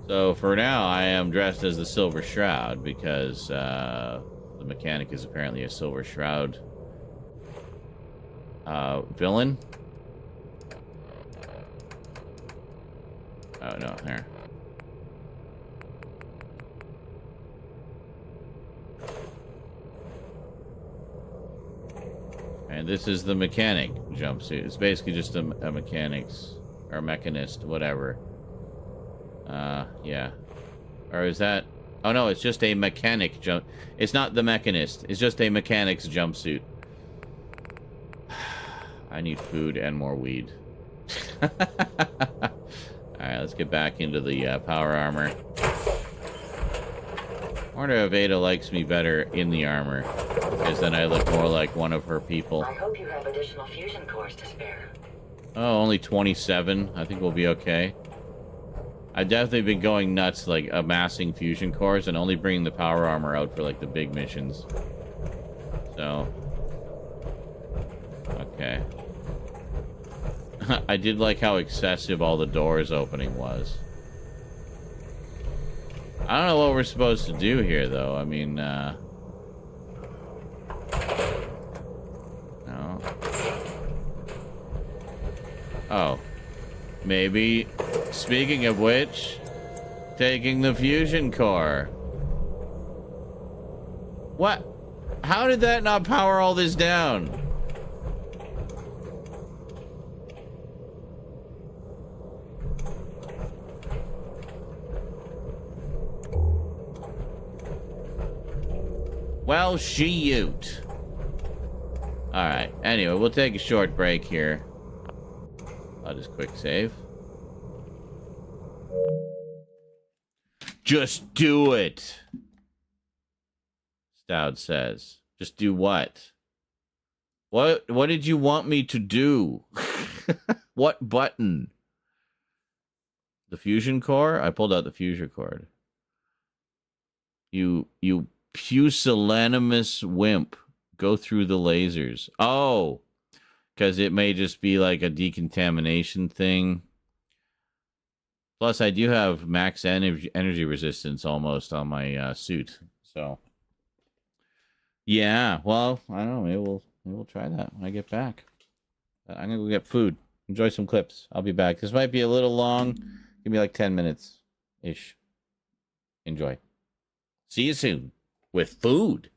So for now, I am dressed as the Silver Shroud because the mechanic is apparently a Silver Shroud villain. Oh no, there. And this is the mechanic jumpsuit. It's basically just a mechanic's or mechanist, whatever. Yeah. Or is that... Oh, no, it's just a mechanic jump... It's not the mechanist. It's just a mechanic's jumpsuit. I need food and more weed. Alright, let's get back into the power armor. I wonder if Ada likes me better in the armor. Because then I look more like one of her people. I hope you have additional fusion cores to spare. Oh, only 27. I think we'll be okay. I've definitely been going nuts, like, amassing fusion cores and only bringing the power armor out for, like, the big missions. So. Okay. I did like how excessive all the doors opening was. I don't know what we're supposed to do here, though. I mean, no. Oh. Maybe, speaking of which, taking the fusion core. What? How did that not power all this down? Well, she-ute. Alright, anyway, we'll take a short break here. I'll just quick save. Just do it. Stout says. Just do what? What did you want me to do? What button? The fusion core? I pulled out the fusion cord. You pusillanimous wimp. Go through the lasers. Oh! Because it may just be like a decontamination thing. Plus, I do have max energy resistance almost on my suit. So, yeah. Well, I don't know. Maybe we'll try that when I get back. I'm gonna go get food. Enjoy some clips. I'll be back. This might be a little long. Give me like 10 minutes ish. Enjoy. See you soon with food.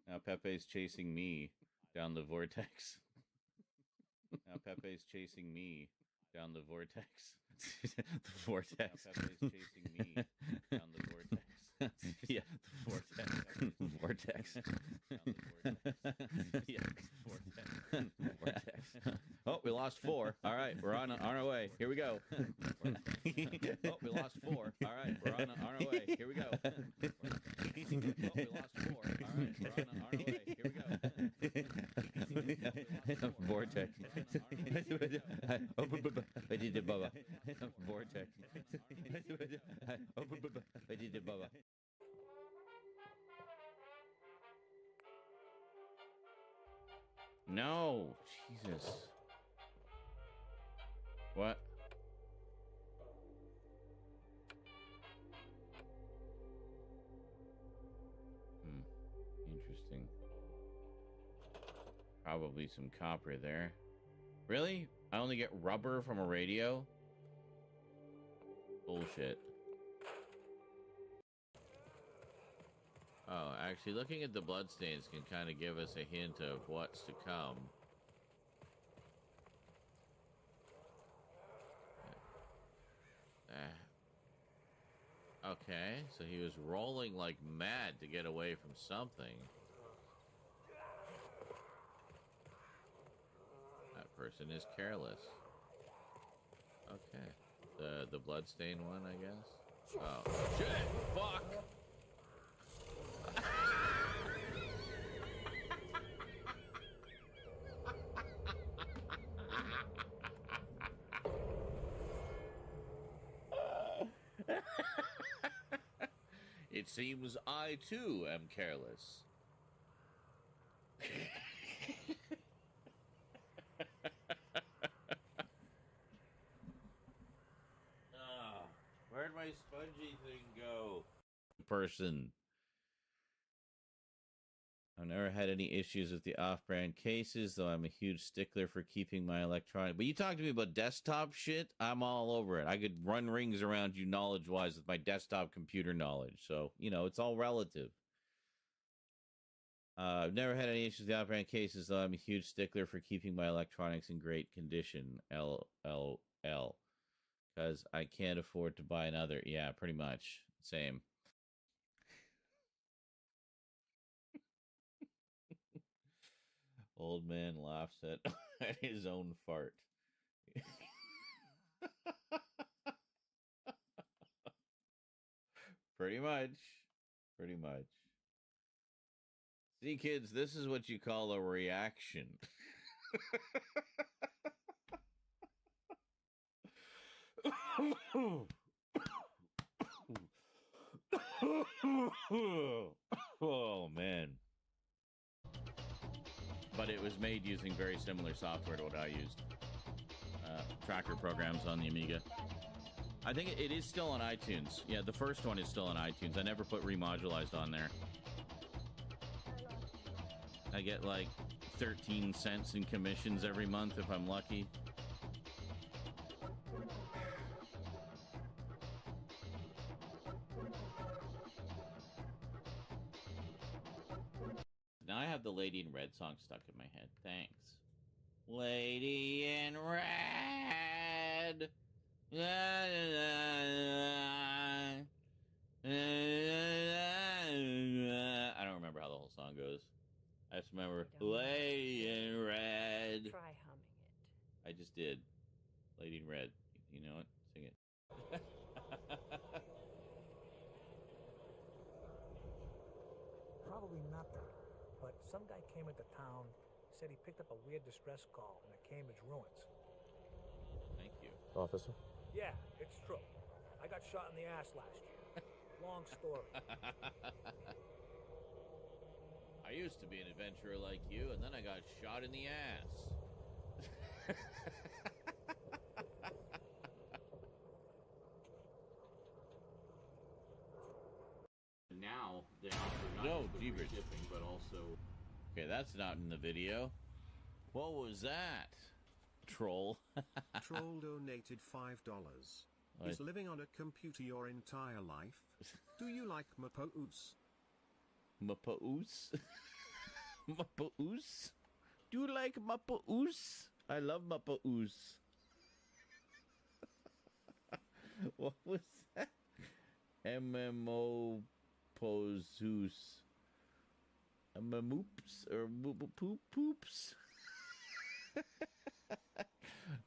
Now Pepe's chasing me down the vortex. Now Pepe's chasing me down the vortex. The vortex. Now Pepe's chasing me down the vortex. Yeah, the vortex. Vortex. Yeah, vortex. Vortex. Oh, we lost 4. All right, we're on our way. Here we go. Oh, we lost 4. All right, we're on our way. Here we go. Oh, we lost 4. All right, we're on our way. Here we go. Vortex. Vortex. No, Jesus. What? Interesting. Interesting. Probably some copper there. Really? I only get rubber from a radio? Bullshit. Oh, actually, looking at the bloodstains can kind of give us a hint of what's to come. Okay, so he was rolling like mad to get away from something. That person is careless. Okay. The bloodstain one, I guess? Oh, shit! Fuck! It seems I, too, am careless. Where'd my spongy thing go? Person. I've never had any issues with the off-brand cases, though I'm a huge stickler for keeping my electronic. But you talk to me about desktop shit, I'm all over it. I could run rings around you knowledge-wise with my desktop computer knowledge. So, you know, it's all relative. I've never had any issues with the off-brand cases, though I'm a huge stickler for keeping my electronics in great condition. LLL. Because I can't afford to buy another. Yeah, pretty much. Same. Old man laughs at his own fart. Pretty much. Pretty much. See, kids, this is what you call a reaction. Oh, man. But it was made using very similar software to what I used. Tracker programs on the Amiga. I think it is still on iTunes. Yeah, the first one is still on iTunes. I never put remodulized on there. I get like 13 cents in commissions every month if I'm lucky. Now I have the Lady in Red song stuck in my head. Thanks. Lady in Red. I don't remember how the whole song goes. I just remember Lady in Red. Try humming it. I just did. Lady in Red. You know it? Sing it. Probably nothing. But some guy came into town, said he picked up a weird distress call in the Cambridge ruins. Thank you. Officer? Yeah, it's true. I got shot in the ass last year. Long story. I used to be an adventurer like you, and then I got shot in the ass. Now they offer not just free shipping, but also. Okay, that's not in the video. What was that? Troll. Troll donated $5. Is living on a computer your entire life? Do you like Mapous? Mapous? Mapous? Do you like Mapous? I love Mapous. What was that? MMO Pozus. Moops or poops.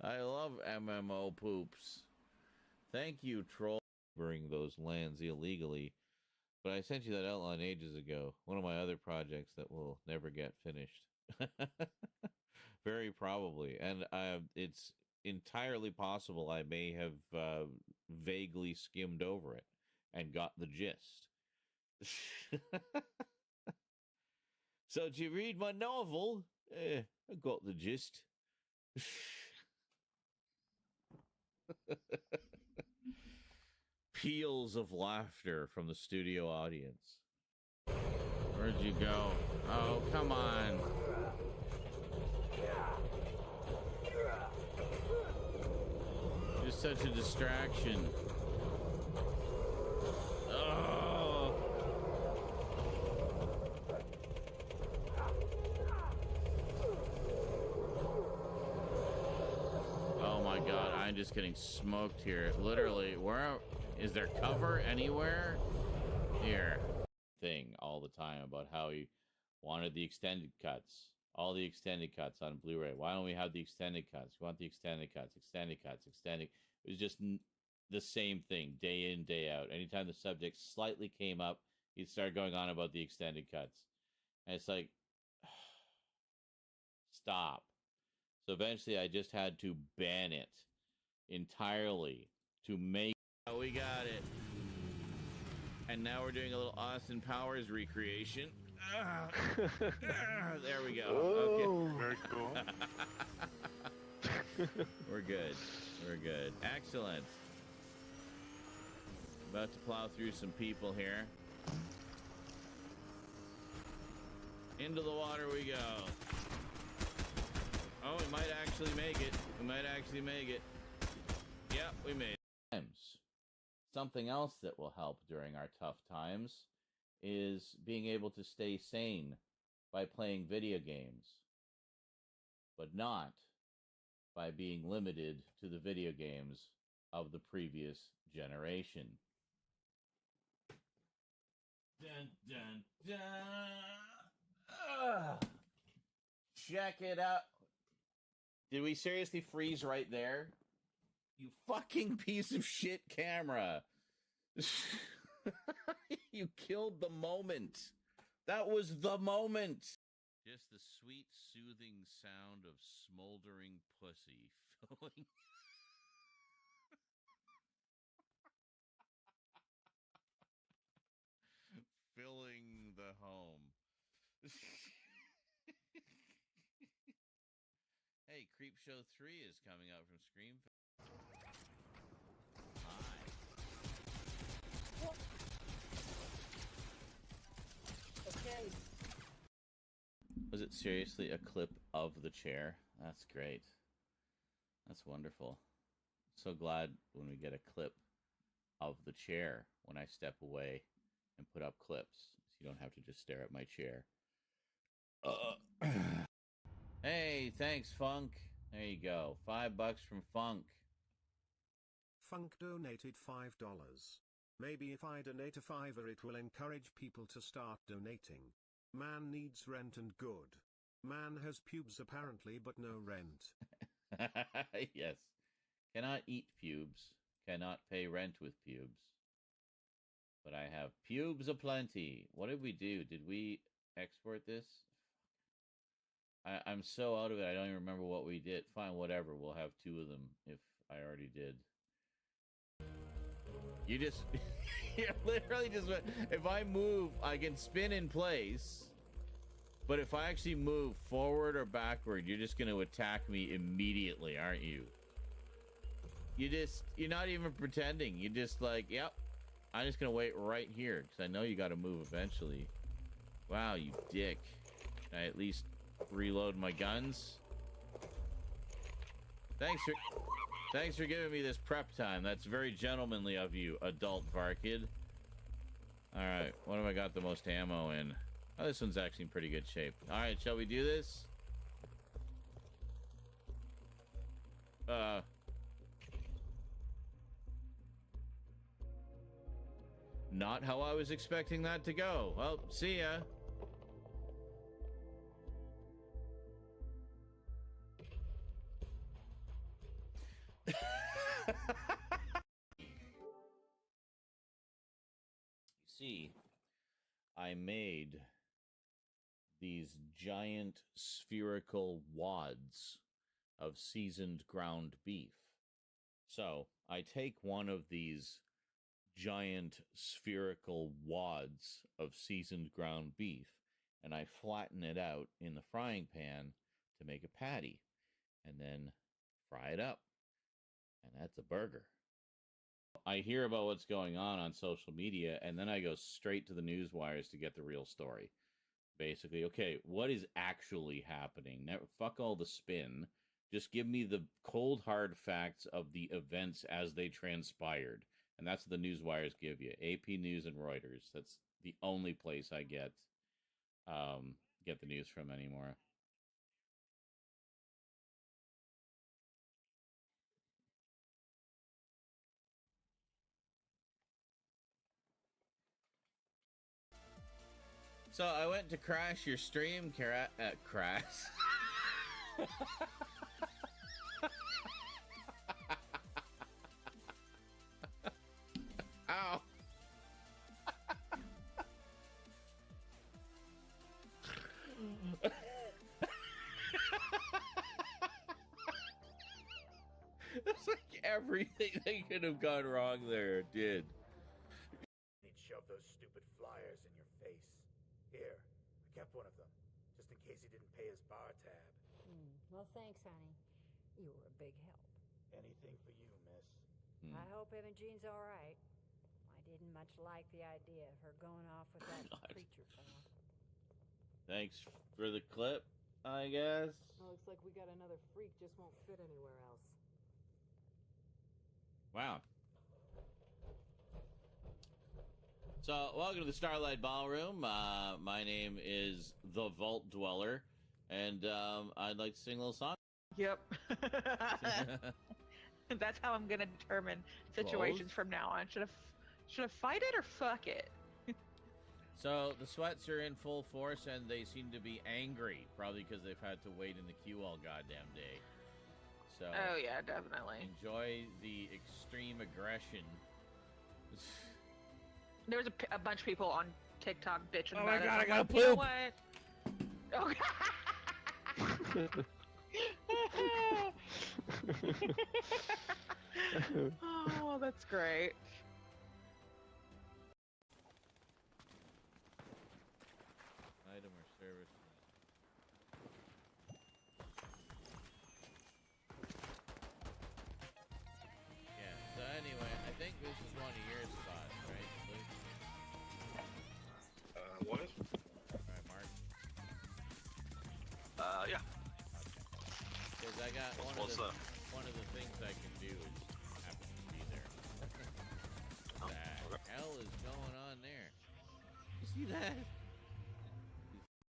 I love MMO poops. Thank you, troll, bring those lands illegally. But I sent you that outline ages ago. One of my other projects that will never get finished. Very probably. And it's entirely possible I may have vaguely skimmed over it and got the gist. So, did you read my novel? I got the gist. Peals of laughter from the studio audience. Where'd you go? Oh, come on. You're such a distraction. Oh. Oh my god, I'm just getting smoked here. Literally, where is there cover anywhere? Here. Thing all the time about how he wanted the extended cuts. All the extended cuts on Blu-ray. Why don't we have the extended cuts? We want the extended cuts, extended cuts, extended. It was just the same thing day in, day out. Anytime the subject slightly came up, he'd start going on about the extended cuts. And it's like, stop. So eventually I just had to ban it entirely to make... Oh, we got it. And now we're doing a little Austin Powers recreation. There we go. Okay. Very cool. We're good. We're good. Excellent. About to plow through some people here. Into the water we go. Oh, we might actually make it. We might actually make it. Yep, we made it. Something else that will help during our tough times is being able to stay sane by playing video games, but not by being limited to the video games of the previous generation. Dun, dun, dun. Check it out. Did we seriously freeze right there? You fucking piece of shit camera. You killed the moment. That was the moment. Just the sweet, soothing sound of smoldering pussy filling... filling the home. Hey, Creepshow 3 is coming out from Scream. Okay. Was it seriously a clip of the chair? That's great. That's wonderful. So glad when we get a clip of the chair when I step away and put up clips, so you don't have to just stare at my chair. Hey, thanks, Funk. There you go. $5 from Funk. Funk donated $5. Maybe if I donate a $5 it will encourage people to start donating. Man needs rent and good. Man has pubes apparently but no rent. Yes. Cannot eat pubes. Cannot pay rent with pubes. But I have pubes aplenty. What did we do? Did we export this? I'm so out of it, I don't even remember what we did. Fine, whatever. We'll have 2 of them if I already did. You just... you literally just... If I move, I can spin in place. But if I actually move forward or backward, you're just going to attack me immediately, aren't you? You're not even pretending. You're just like, yep, I'm just going to wait right here because I know you got to move eventually. Wow, you dick. Can I at least reload my guns? Thanks for giving me this prep time. That's very gentlemanly of you, adult Varkid. Alright, what have I got the most ammo in? Oh, this one's actually in pretty good shape. Alright, shall we do this? Not how I was expecting that to go. Well, see ya. See, I made these giant spherical wads of seasoned ground beef. So I take one of these giant spherical wads of seasoned ground beef and I flatten it out in the frying pan to make a patty and then fry it up. And that's a burger. I hear about what's going on social media, and then I go straight to the news wires to get the real story. basically. Okay, what is actually happening? Never, fuck all the spin. Just give me the cold, hard facts of the events as they transpired. And that's what the news wires give you. AP News and Reuters. That's the only place I get the news from anymore. So I went to crash your stream, crash. Ow. It's like everything that could have gone wrong there did. He'd shove those stupid flyers in your face. Here, I kept one of them, just in case he didn't pay his bar tab. Well, thanks, honey. You were a big help. Anything for you, miss. I hope Imogene's all right. I didn't much like the idea of her going off with that preacher fella. Thanks for the clip, I guess. Looks like we got another freak, just won't fit anywhere else. Wow. So, welcome to the Starlight Ballroom. My name is The Vault Dweller, and I'd like to sing a little song. Yep. That's how I'm gonna determine situations from now on. Should I fight it or fuck it? So the sweats are in full force, and they seem to be angry, probably because they've had to wait in the queue all goddamn day. So, oh yeah, definitely. Enjoy the extreme aggression. There was a bunch of people on TikTok bitching Oh about my it. God, I I'm gotta like, you know poop. Oh. Oh, that's great. Item or service. Yeah, so anyway, I think this is one of your spots, right, Luke? What is? Alright, Mark. Yeah. Because I got What's up? one of the things I can do is happen to be there. What the hell is going on there? You see that?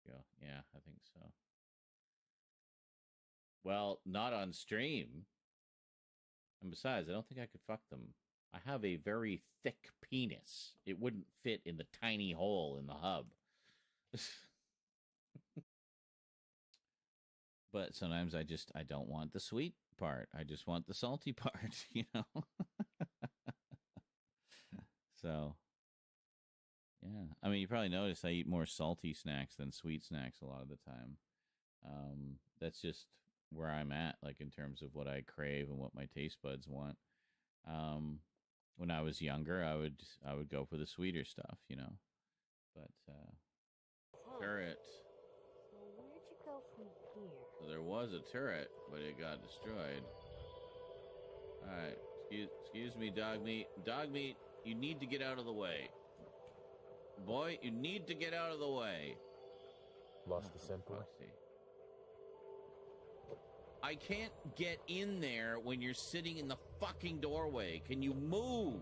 Go. Yeah, I think so. Well, not on stream. And besides, I don't think I could fuck them. I have a very thick penis. It wouldn't fit in the tiny hole in the hub. But sometimes I don't want the sweet part. I just want the salty part, you know? So, yeah. I mean, you probably noticed I eat more salty snacks than sweet snacks a lot of the time. That's just where I'm at, like in terms of what I crave and what my taste buds want. When I was younger, I would go for the sweeter stuff, you know? But, turret. So where'd you go from here? So there was a turret, but it got destroyed. Alright, excuse me, dog meat. Dog meat, you need to get out of the way. Boy, you need to get out of the way. Lost the scent boy? I can't get in there when you're sitting in the fucking doorway. Can you move?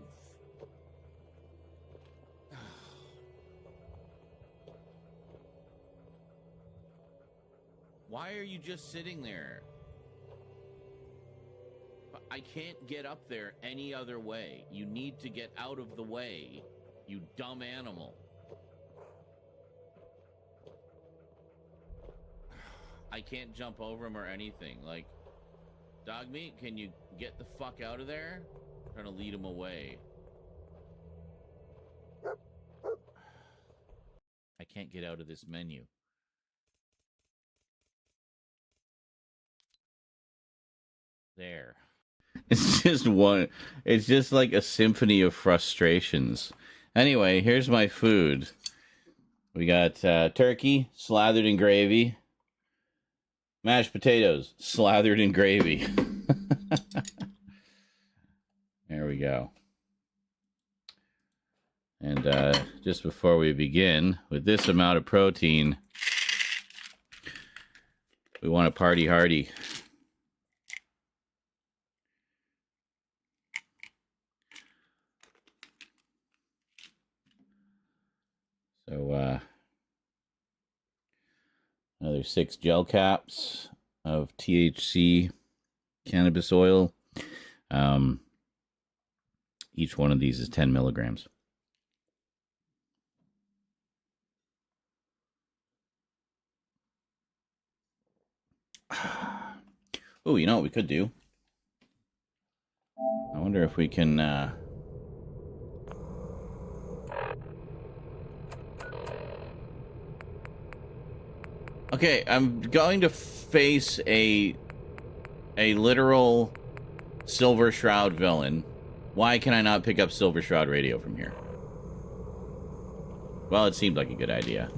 Why are you just sitting there? I can't get up there any other way. You need to get out of the way, you dumb animal. I can't jump over him or anything. Like, dog meat, can you get the fuck out of there? I'm trying to lead him away. I can't get out of this menu. There. It's just like a symphony of frustrations. Anyway, here's my food. We got turkey slathered in gravy. Mashed potatoes slathered in gravy. There we go. And just before we begin, with this amount of protein, we want to party hardy. So, another 6 gel caps of THC cannabis oil. Each one of these is 10 milligrams. Oh, you know what we could do? I wonder if we can... Okay, I'm going to face a literal Silver Shroud villain. Why can I not pick up Silver Shroud radio from here? Well, it seemed like a good idea.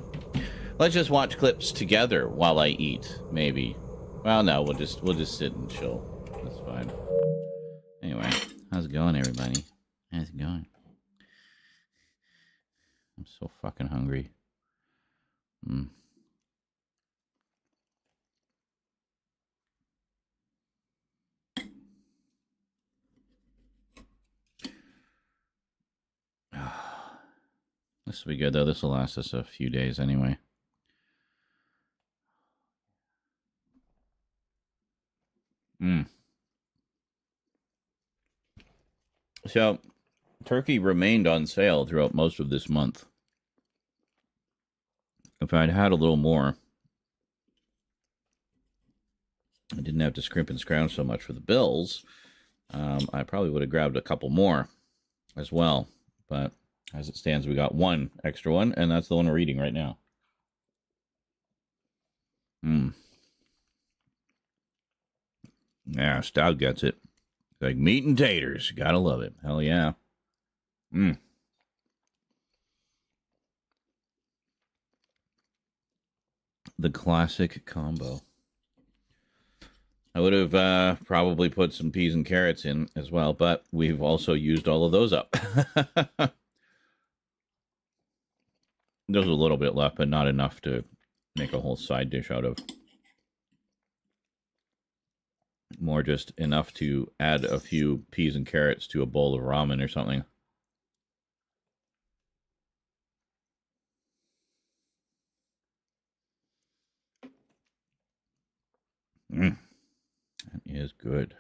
Let's just watch clips together while I eat, maybe. Well, no, we'll just sit and chill. That's fine. Anyway, how's it going, everybody? How's it going? I'm so fucking hungry. This will be good, though. This will last us a few days anyway. So, turkey remained on sale throughout most of this month. If I'd had a little more, I didn't have to scrimp and scrounge so much for the bills, I probably would have grabbed a couple more as well. But as it stands, we got one extra one, and that's the one we're eating right now. Yeah, Stout gets it. Like meat and taters. Gotta love it. Hell yeah. The classic combo. I would have probably put some peas and carrots in as well, but we've also used all of those up. There's a little bit left, but not enough to make a whole side dish out of. More just enough to add a few peas and carrots to a bowl of ramen or something. That is good.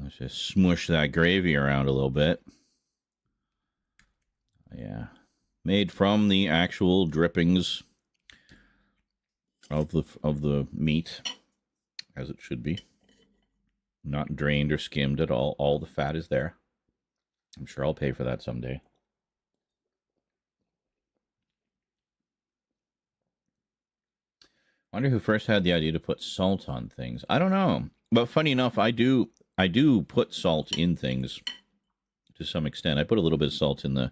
Let's just smush that gravy around a little bit. Yeah. Made from the actual drippings of the meat, as it should be. Not drained or skimmed at all. All the fat is there. I'm sure I'll pay for that someday. I wonder who first had the idea to put salt on things. I don't know. But funny enough, I do put salt in things to some extent. I put a little bit of salt in the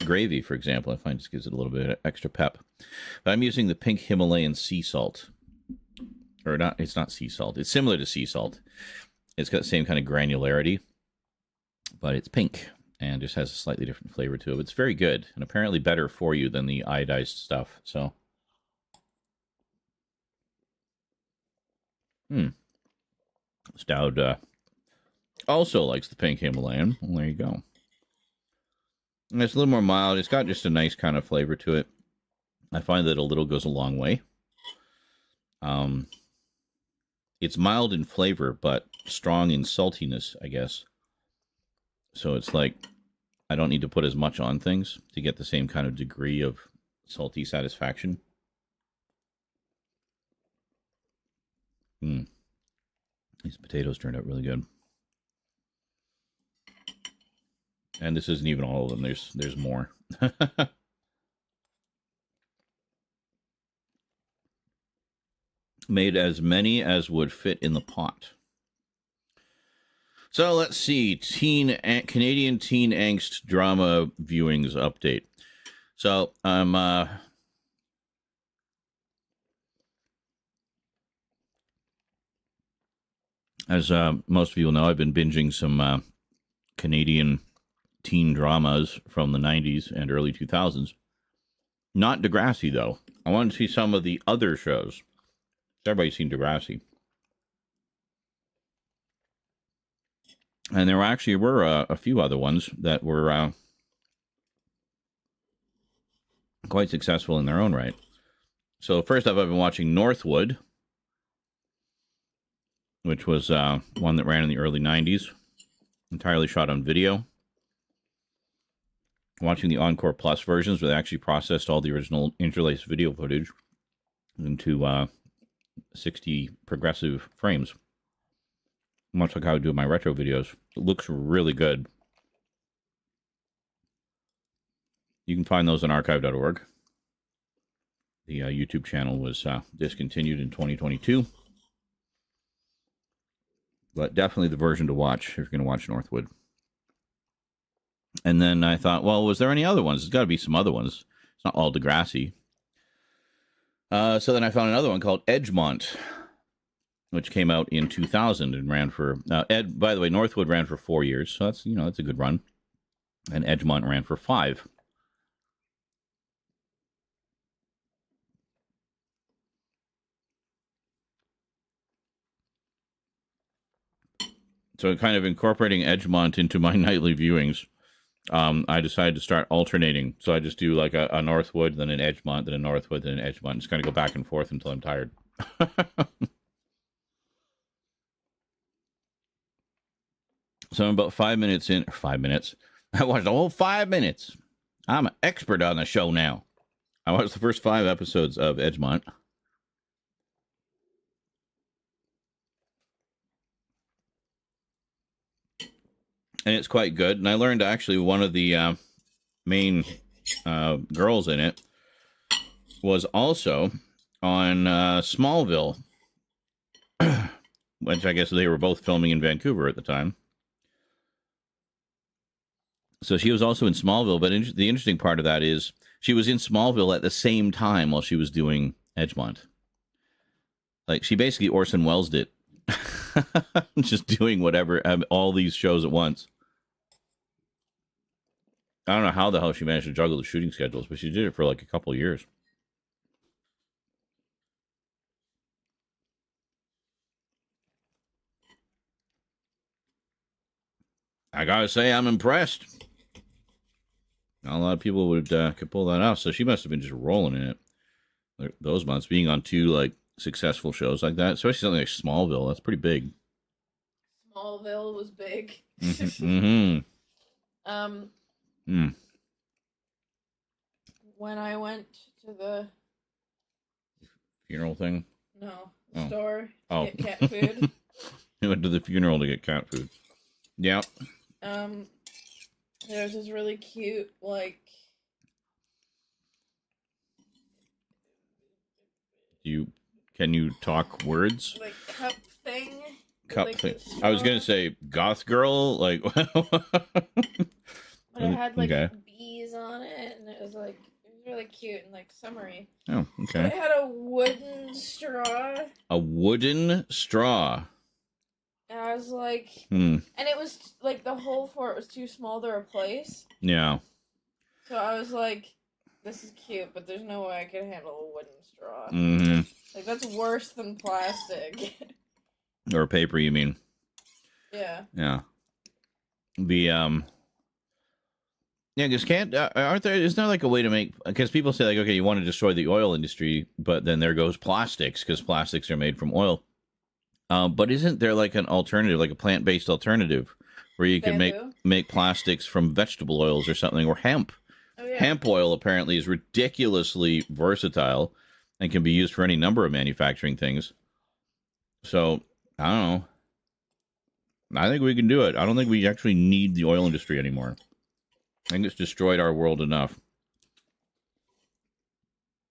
gravy, for example. I find it just gives it a little bit of extra pep. But I'm using the pink Himalayan sea salt. Or not, it's not sea salt. It's similar to sea salt. It's got the same kind of granularity, but it's pink and just has a slightly different flavor to it. It's very good and apparently better for you than the iodized stuff. So, Stout also likes the pink Himalayan. Well, there you go. And it's a little more mild. It's got just a nice kind of flavor to it. I find that a little goes a long way. It's mild in flavor, but strong in saltiness, I guess. So it's like I don't need to put as much on things to get the same kind of degree of salty satisfaction. These potatoes turned out really good. And this isn't even all of them. There's more. Made as many as would fit in the pot. So let's see. Canadian teen angst drama viewings update. So I'm as most of you will know, I've been binging some Canadian teen dramas from the 90s and early 2000s. Not Degrassi, though. I wanted to see some of the other shows. Everybody's seen Degrassi. And there actually were a few other ones that were quite successful in their own right. So first up, I've been watching Northwood, which was one that ran in the early 90s, entirely shot on video. Watching the Encore Plus versions, where they actually processed all the original interlaced video footage into 60 progressive frames. Much like how I do my retro videos. It looks really good. You can find those on archive.org. The YouTube channel was discontinued in 2022. But definitely the version to watch if you're going to watch Northwood. And then I thought, well, was there any other ones? There's got to be some other ones. It's not all Degrassi. So then I found another one called Edgemont, which came out in 2000 and ran for... by the way, Northwood ran for 4 years, so that's, that's a good run. And Edgemont ran for 5. So kind of incorporating Edgemont into my nightly viewings, I decided to start alternating. So I just do like a Northwood, then an Edgemont, then a Northwood, then an Edgemont. Just kind of go back and forth until I'm tired. So I'm about 5 minutes in. 5 minutes. I watched the whole 5 minutes. I'm an expert on the show now. I watched the first 5 episodes of Edgemont. And it's quite good. And I learned actually one of the main girls in it was also on Smallville, which I guess they were both filming in Vancouver at the time. So she was also in Smallville, but the interesting part of that is she was in Smallville at the same time while she was doing Edgemont. Like, she basically Orson Welles did. Just doing whatever, all these shows at once. I don't know how the hell she managed to juggle the shooting schedules, but she did it for like a couple of years. I gotta say, I'm impressed. Not a lot of people could pull that off, so she must have been just rolling in it. Those months, being on 2 like successful shows like that, especially something like Smallville, that's pretty big. Smallville was big. Mm-hmm. When I went to the funeral thing? No, store to get cat food. You went to the funeral to get cat food. Yeah. There's this really cute, like... Can you talk words? Like, cup thing? Cup thing. I was going to say goth girl, like... But it had, like, bees on it, and it was, like, it was really cute and, like, summery. Oh, okay. But it had a wooden straw. A wooden straw. And I was like... And it was, like, the hole for it was too small to replace. Yeah. So I was like, this is cute, but there's no way I can handle a wooden straw. Mm-hmm. Like, that's worse than plastic. Or paper, you mean? Yeah. Yeah. Yeah, because isn't there like a way to make, because people say like, okay, you want to destroy the oil industry, but then there goes plastics, because plastics are made from oil. But isn't there like an alternative, like a plant-based alternative, where you can make plastics from vegetable oils or something, or hemp? Oh, yeah. Hemp oil apparently is ridiculously versatile and can be used for any number of manufacturing things. So, I don't know. I think we can do it. I don't think we actually need the oil industry anymore. I think it's destroyed our world enough.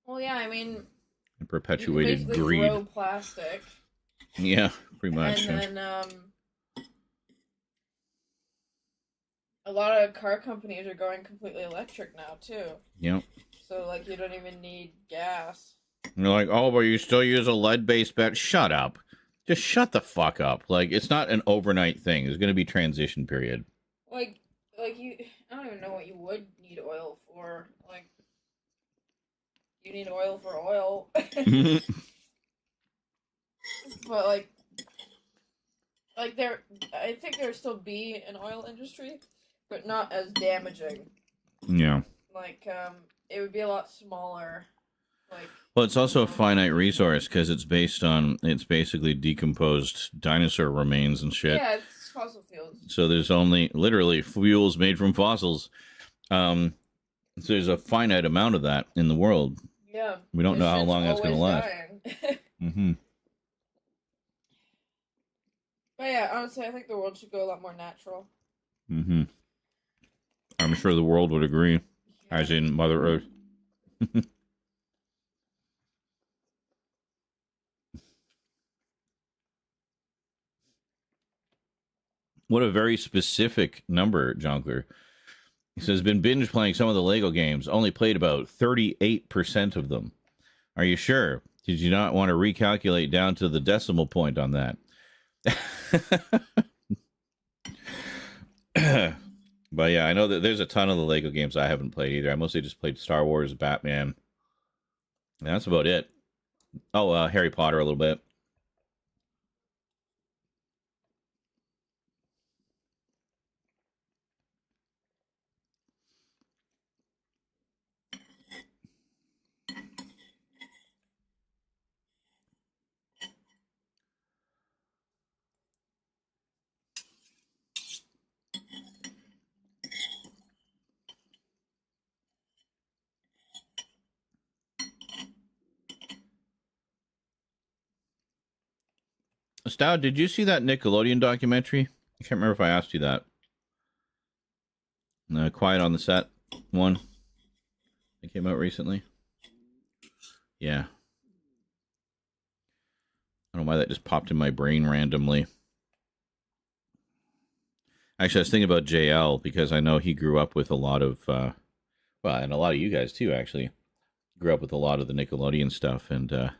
Well, yeah, I mean... It perpetuated you can basically greed. grow plastic. Yeah, pretty much. And then, a lot of car companies are going completely electric now, too. Yep. So, like, you don't even need gas. And they're like, oh, but you still use a lead-based battery? Shut up. Just shut the fuck up. Like, it's not an overnight thing. There's going to be transition period. Like you... I don't even know what you would need oil for. Like, you need oil for oil. But like there, I think there'd still be an oil industry, but not as damaging. Yeah. Like, it would be a lot smaller. Like, Well, it's also a finite resource because it's basically decomposed dinosaur remains and shit. yeah, it's fossil fuels. So there's only literally fuels made from fossils. So there's a finite amount of that in the world. Yeah. We don't know how long that's going to last. Mm-hmm. But yeah, honestly, I think the world should go a lot more natural. Mm-hmm. I'm sure the world would agree, as in Mother Earth. What a very specific number, Jonkler. He says, been binge playing some of the Lego games, only played about 38% of them. Are you sure? Did you not want to recalculate down to the decimal point on that? But yeah, I know that there's a ton of the Lego games I haven't played either. I mostly just played Star Wars, Batman. And that's about it. Oh, Harry Potter a little bit. Stout, did you see that Nickelodeon documentary? I can't remember if I asked you that. Quiet on the Set one. It came out recently. Yeah. I don't know why that just popped in my brain randomly. Actually, I was thinking about JL because I know he grew up with a lot of, well, and a lot of you guys too, actually, grew up with a lot of the Nickelodeon stuff. And,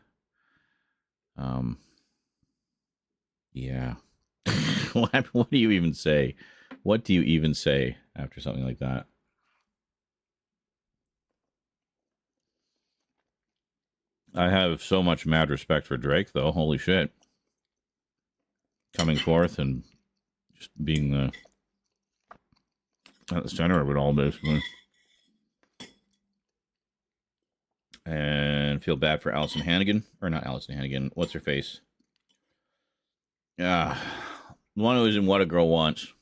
yeah. What do you even say? What do you even say after something like that? I have so much mad respect for Drake, though. Holy shit. Coming forth and just being at the center of it all, basically. And feel bad for Allison Hannigan. Or not Allison Hannigan. What's her face? Yeah. The one who was in What a Girl Wants.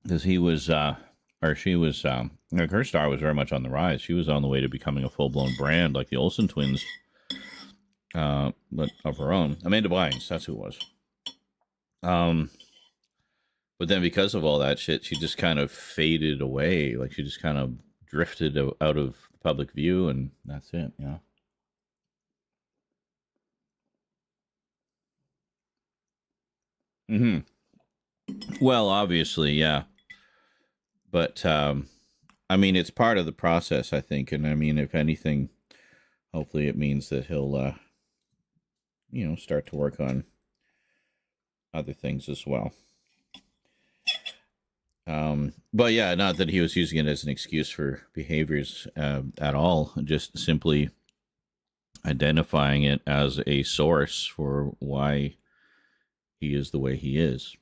Because he was, or she was, like her star was very much on the rise. She was on the way to becoming a full-blown brand like the Olsen twins. But of her own. Amanda Bynes, that's who it was. But then because of all that shit, she just kind of faded away. Like she just kind of drifted out of public view, and that's it, you know. Well, obviously, yeah. But, I mean, it's part of the process, I think. And I mean, if anything, hopefully it means that he'll, start to work on other things as well. But yeah, not that he was using it as an excuse for behaviors at all, just simply identifying it as a source for why he is the way he is.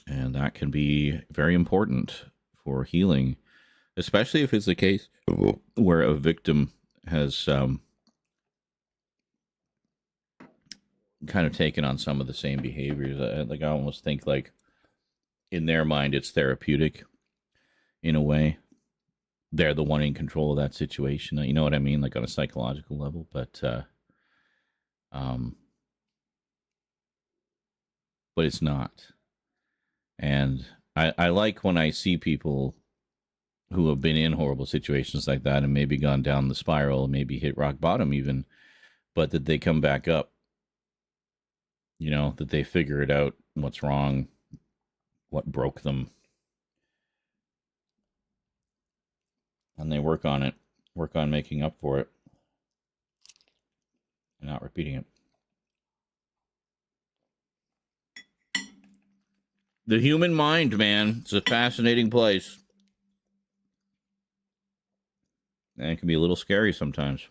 And that can be very important for healing, especially if it's the case where a victim has kind of taken on some of the same behaviors. I almost think like in their mind, it's therapeutic in a way. They're the one in control of that situation. You know what I mean? Like on a psychological level, but it's not. And I like when I see people who have been in horrible situations like that and maybe gone down the spiral, maybe hit rock bottom even, but that they come back up, that they figure it out, what's wrong, what broke them, and they work on it, work on making up for it, and not repeating it. The human mind, man. It's a fascinating place. And it can be a little scary sometimes.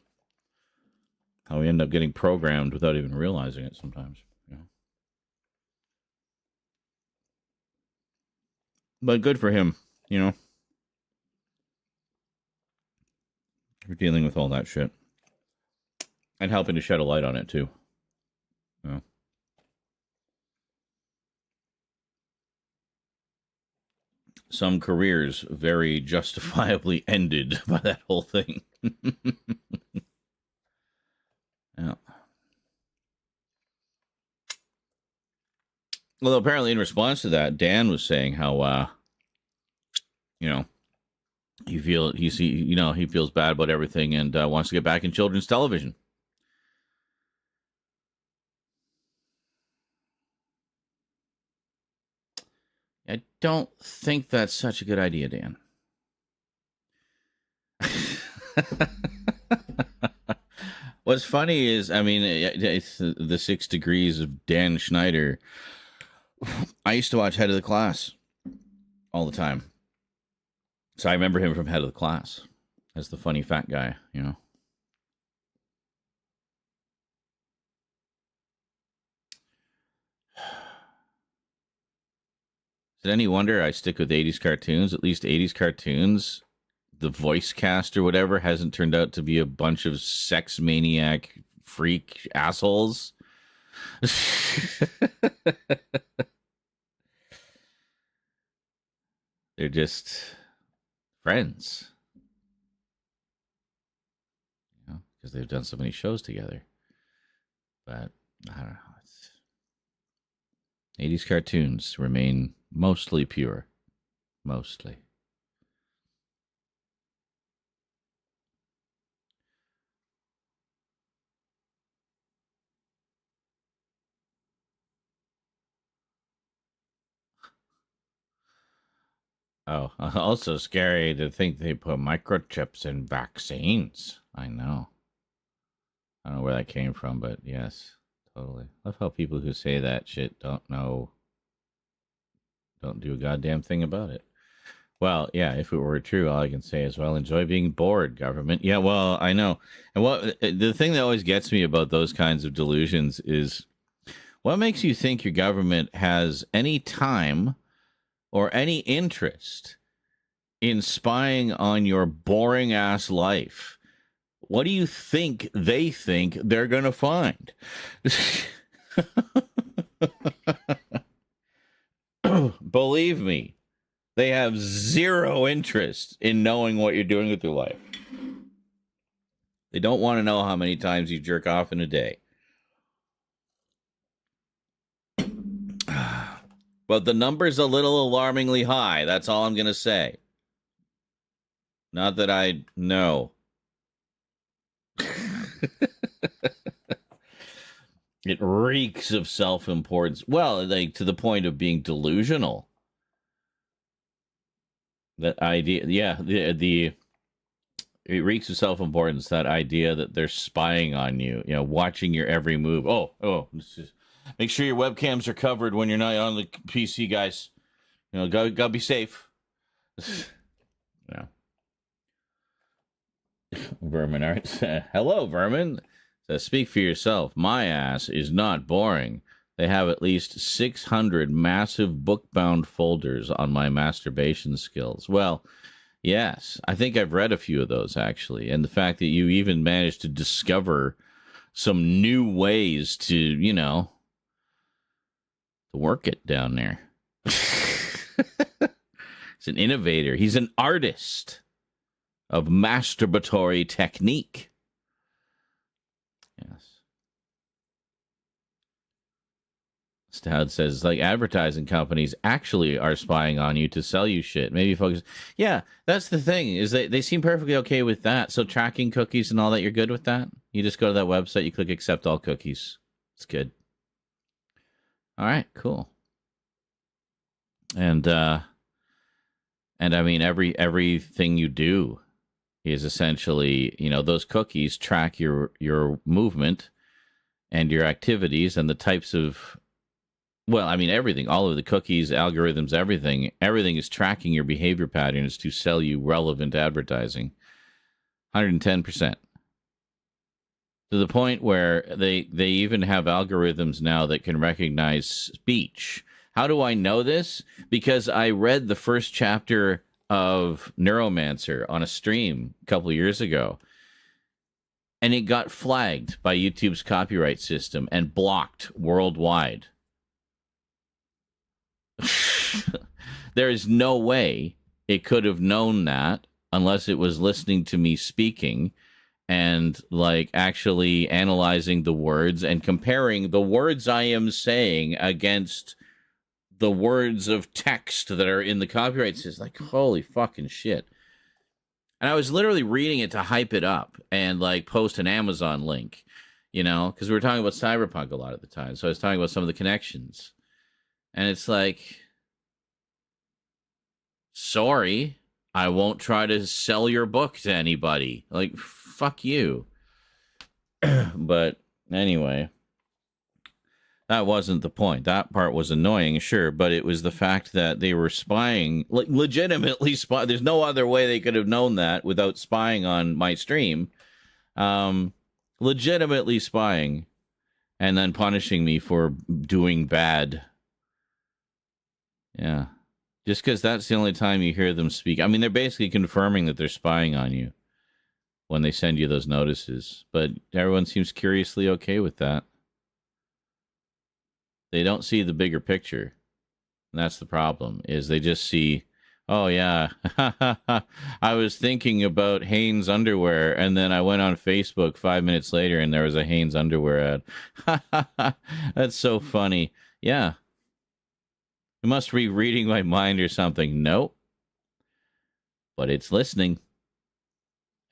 How we end up getting programmed without even realizing it sometimes. You know? But good for him, you know, for dealing with all that shit. And helping to shed a light on it, too. You know? Some careers very justifiably ended by that whole thing. Yeah. Well, apparently in response to that, Dan was saying how, you know, he feels bad about everything and wants to get back in children's television. I don't think that's such a good idea, Dan. What's funny is, I mean, it's the 6 Degrees of Dan Schneider. I used to watch Head of the Class all the time. So I remember him from Head of the Class as the funny fat guy, you know. Is it any wonder I stick with 80s cartoons? At least 80s cartoons, the voice cast or whatever hasn't turned out to be a bunch of sex maniac freak assholes. They're just friends. You know, because they've done so many shows together. But I don't know. 80s cartoons remain mostly pure. Mostly. Oh, also scary to think they put microchips in vaccines. I know. I don't know where that came from, but yes, totally. I love how people who say that shit don't do a goddamn thing about it. Well, yeah, if it were true, all I can say is, well, enjoy being bored, government. Yeah, well, I know. And the thing that always gets me about those kinds of delusions is what makes you think your government has any time or any interest in spying on your boring ass life? What do you think they're going to find? Believe me, they have zero interest in knowing what you're doing with your life. They don't want to know how many times you jerk off in a day. But the number's a little alarmingly high. That's all I'm going to say. Not that I know. It reeks of self-importance. Well, like to the point of being delusional. That idea, yeah, it reeks of self-importance. That idea that they're spying on you, you know, watching your every move. Make sure your webcams are covered when you're not on the PC, guys. You know, gotta be safe. Yeah. Vermin Arts. Hello, Vermin. Speak for yourself. My ass is not boring. They have at least 600 massive book-bound folders on my masturbation skills. Well, yes, I think I've read a few of those, actually. And the fact that you even managed to discover some new ways to, you know, to work it down there. He's an innovator. He's an artist of masturbatory technique. Yes. Stout says, like, advertising companies actually are spying on you to sell you shit. Maybe focus. Yeah, that's the thing, is they seem perfectly okay with that. So tracking cookies and all that, you're good with that? You just go to that website, you click accept all cookies. It's good. All right, cool. And I mean, everything you do is essentially, you know, those cookies track your movement and your activities and the types of Well, I mean, everything, all of the cookies, algorithms, everything is tracking your behavior patterns to sell you relevant advertising. 110%. To the point where they even have algorithms now that can recognize speech. How do I know this? Because I read the first chapter of Neuromancer on a stream a couple of years ago, and it got flagged by YouTube's copyright system and blocked worldwide. There is no way it could have known that unless it was listening to me speaking and like actually analyzing the words and comparing the words I am saying against the words of text that are in the copyright system. Like, holy fucking shit. And I was literally reading it to hype it up and like post an Amazon link, you know, because we were talking about Cyberpunk a lot at the time. So I was talking about some of the connections. And it's like, sorry, I won't try to sell your book to anybody. Like, fuck you. But anyway, that wasn't the point. That part was annoying, sure, but it was the fact that they were spying, like legitimately spy. There's no other way they could have known that without spying on my stream. Legitimately spying and then punishing me for doing bad. Yeah. Just because that's the only time you hear them speak. I mean, they're basically confirming that they're spying on you when they send you those notices. But everyone seems curiously okay with that. They don't see the bigger picture. And that's the problem, is they just see, oh, yeah, I was thinking about Hanes underwear, and then I went on Facebook 5 minutes later, and there was a Hanes underwear ad. That's so funny. Yeah. It must be reading my mind or something. Nope. But it's listening.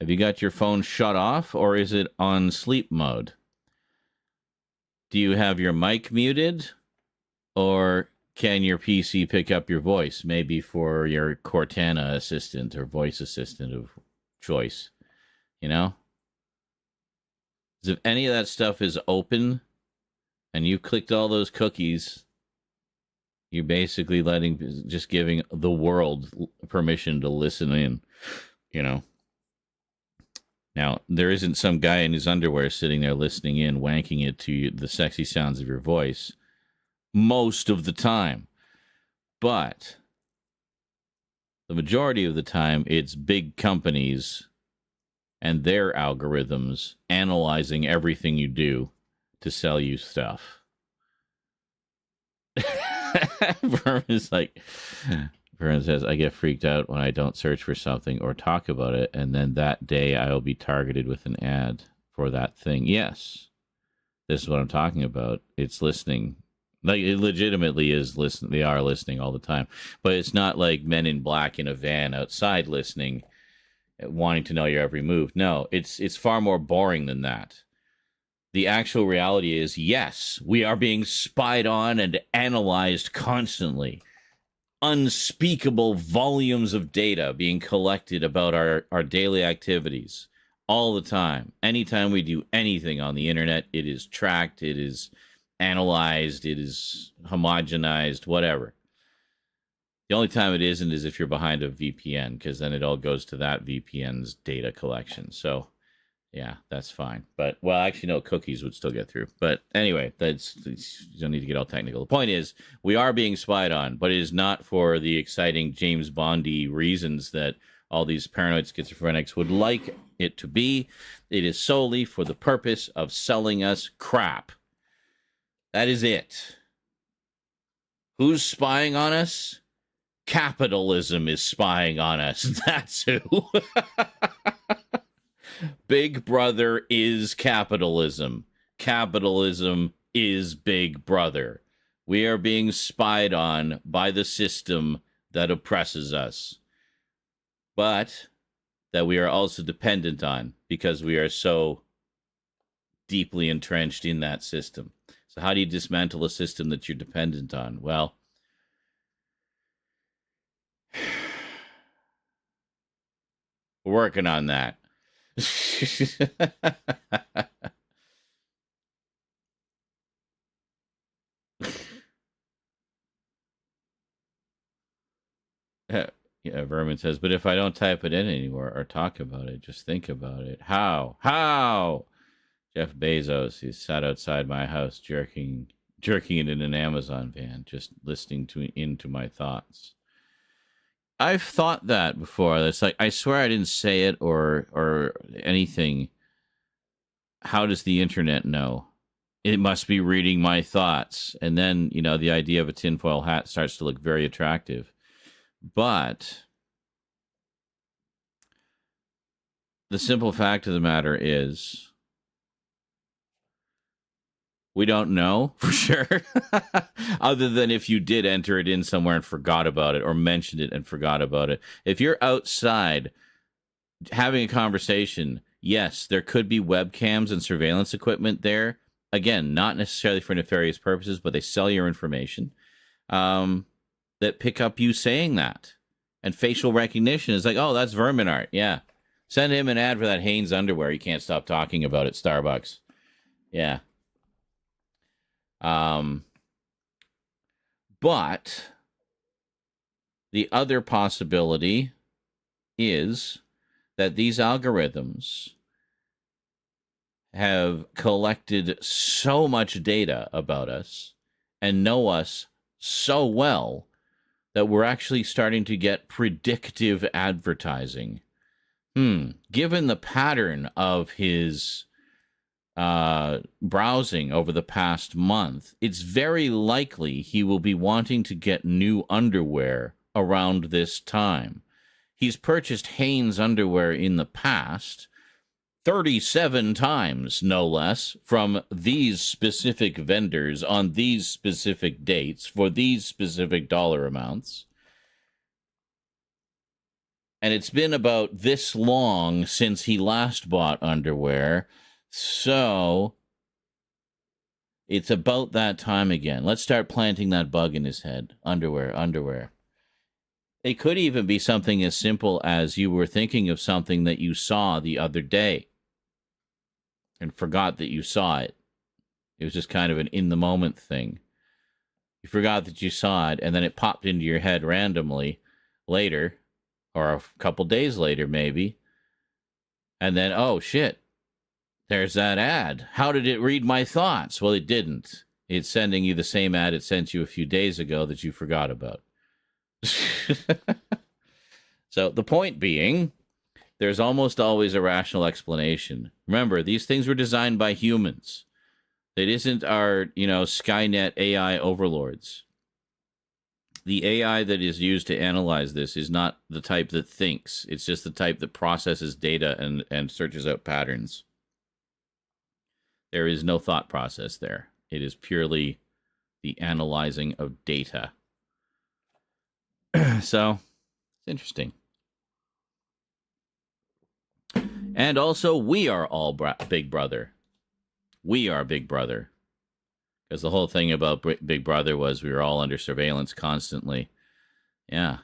Have you got your phone shut off or is it on sleep mode? Do you have your mic muted or can your PC pick up your voice? Maybe for your Cortana assistant or voice assistant of choice. You know? Because if any of that stuff is open and you clicked all those cookies, you're basically just giving the world permission to listen in, you know. Now, there isn't some guy in his underwear sitting there listening in, wanking it to the sexy sounds of your voice most of the time. But the majority of the time, it's big companies and their algorithms analyzing everything you do to sell you stuff. Vermin says, I get freaked out when I don't search for something or talk about it, and then that day I will be targeted with an ad for that thing. Yes, this is what I'm talking about. It's listening. Like, it legitimately is listening. They are listening all the time. But it's not like Men in Black in a van outside listening, wanting to know your every move. No, it's far more boring than that. The actual reality is, yes, we are being spied on and analyzed constantly. Unspeakable volumes of data being collected about our daily activities all the time. Anytime we do anything on the internet, it is tracked, it is analyzed, it is homogenized, whatever. The only time it isn't is if you're behind a VPN, because then it all goes to that VPN's data collection. So, yeah, that's fine. But, well, actually, no, cookies would still get through. But anyway, you don't need to get all technical. The point is, we are being spied on, but it is not for the exciting James Bondy reasons that all these paranoid schizophrenics would like it to be. It is solely for the purpose of selling us crap. That is it. Who's spying on us? Capitalism is spying on us. That's who. Big Brother is capitalism. Capitalism is Big Brother. We are being spied on by the system that oppresses us, but that we are also dependent on because we are so deeply entrenched in that system. So how do you dismantle a system that you're dependent on? Well, we're working on that. Yeah, Vermin says, but if I don't type it in anymore or talk about it, just think about it. How? How? Jeff Bezos, he sat outside my house jerking it in an Amazon van, just listening into my thoughts. I've thought that before. It's like, I swear I didn't say it or anything. How does the internet know? It must be reading my thoughts. And then, the idea of a tinfoil hat starts to look very attractive. But the simple fact of the matter is, we don't know for sure, other than if you did enter it in somewhere and forgot about it or mentioned it and forgot about it. If you're outside having a conversation, yes, there could be webcams and surveillance equipment there. Again, not necessarily for nefarious purposes, but they sell your information that pick up you saying that. And facial recognition is like, oh, that's Vermin Art. Yeah. Send him an ad for that Hanes underwear he can't stop talking about at Starbucks. Yeah. But the other possibility is that these algorithms have collected so much data about us and know us so well that we're actually starting to get predictive advertising. Given the pattern of his browsing over the past month, it's very likely he will be wanting to get new underwear around this time. He's purchased Hanes underwear in the past 37 times, no less, from these specific vendors on these specific dates for these specific dollar amounts. And it's been about this long since he last bought underwear. So it's about that time again. Let's start planting that bug in his head. Underwear. It could even be something as simple as you were thinking of something that you saw the other day and forgot that you saw it. It was just kind of an in-the-moment thing. You forgot that you saw it, and then it popped into your head randomly later, or a couple days later maybe, and then, oh, shit. There's that ad. How did it read my thoughts? Well, it didn't. It's sending you the same ad it sent you a few days ago that you forgot about. So the point being, there's almost always a rational explanation. Remember, these things were designed by humans. It isn't our, Skynet AI overlords. The AI that is used to analyze this is not the type that thinks. It's just the type that processes data and searches out patterns. There is no thought process there. It is purely the analyzing of data. So, it's interesting. And also, we are all Big Brother. We are Big Brother. Because the whole thing about Big Brother was we were all under surveillance constantly. Yeah.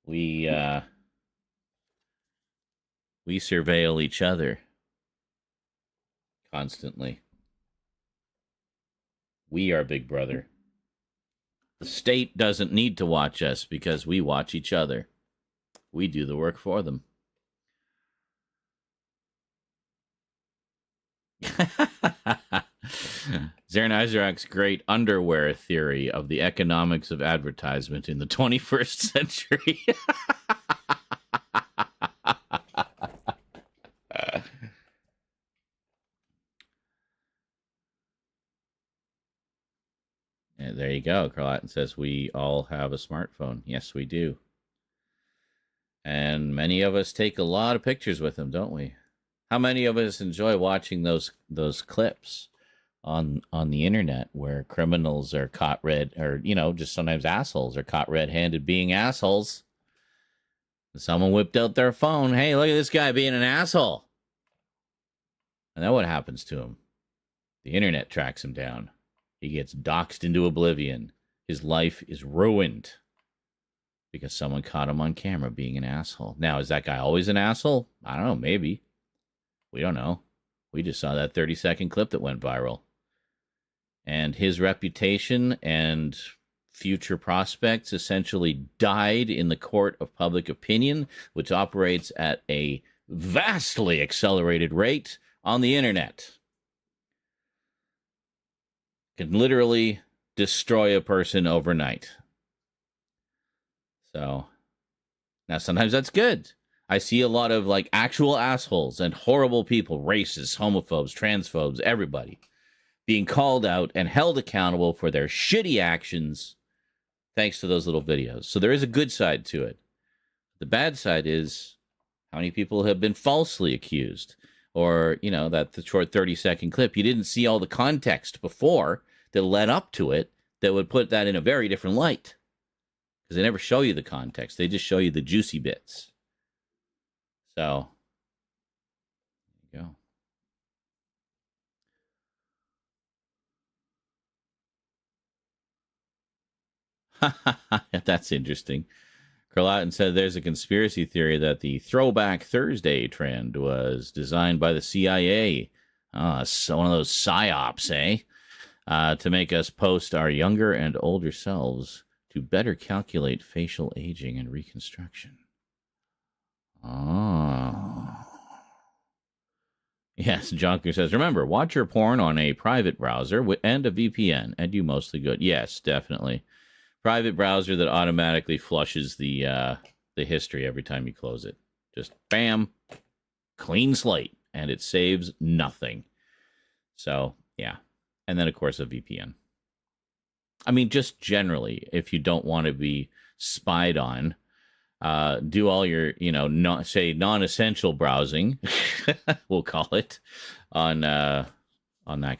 We surveil each other constantly. We are Big Brother. The state doesn't need to watch us because we watch each other. We do the work for them. Zaren Isaac's great underwear theory of the economics of advertisement in the 21st century. And there you go. Carlatin says we all have a smartphone. Yes, we do. And many of us take a lot of pictures with them, don't we? How many of us enjoy watching those clips on the internet where criminals are caught or just sometimes assholes are caught red-handed being assholes? Someone whipped out their phone. Hey, look at this guy being an asshole. And then what happens to him? The internet tracks him down. He gets doxxed into oblivion. His life is ruined because someone caught him on camera being an asshole. Now, is that guy always an asshole? I don't know, maybe. We don't know. We just saw that 30-second clip that went viral. And his reputation and future prospects essentially died in the court of public opinion, which operates at a vastly accelerated rate on the internet. Can literally destroy a person overnight. So, now sometimes that's good. I see a lot of like actual assholes and horrible people, racists, homophobes, transphobes, everybody being called out and held accountable for their shitty actions thanks to those little videos. So there is a good side to it. The bad side is how many people have been falsely accused. Or, you know, that the short 30-second clip, you didn't see all the context before that led up to it that would put that in a very different light. Because they never show you the context. They just show you the juicy bits. So, there you go. That's interesting. Carlatin said there's a conspiracy theory that the Throwback Thursday trend was designed by the CIA. So one of those psyops, to make us post our younger and older selves to better calculate facial aging and reconstruction. Oh. Yes, Jonker says, remember, watch your porn on a private browser and a VPN, and do mostly good. Yes, definitely. Private browser that automatically flushes the history every time you close it. Just bam, clean slate, and it saves nothing. So, yeah. And then, of course, a VPN. I mean, just generally, if you don't want to be spied on, do all your, non-essential browsing, we'll call it, on that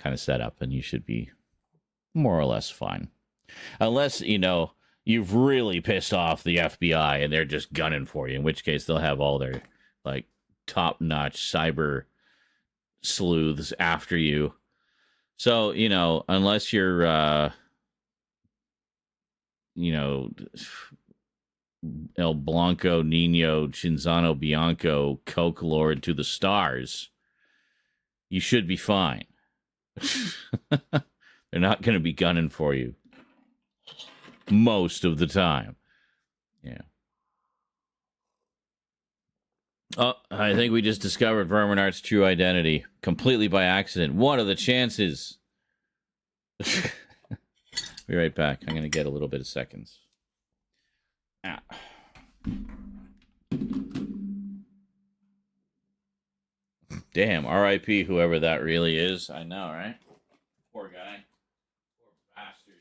kind of setup, and you should be more or less fine. Unless, you've really pissed off the FBI and they're just gunning for you, in which case they'll have all their, like, top-notch cyber sleuths after you. So, unless you're, El Blanco, Nino, Chinzano, Bianco, Coke Lord to the stars, you should be fine. They're not going to be gunning for you most of the time. Yeah. Oh, I think we just discovered Verminart's true identity completely by accident. What are the chances? Be right back. I'm going to get a little bit of seconds. Ah. Damn, R.I.P. whoever that really is. I know, right? Poor guy. Poor bastard.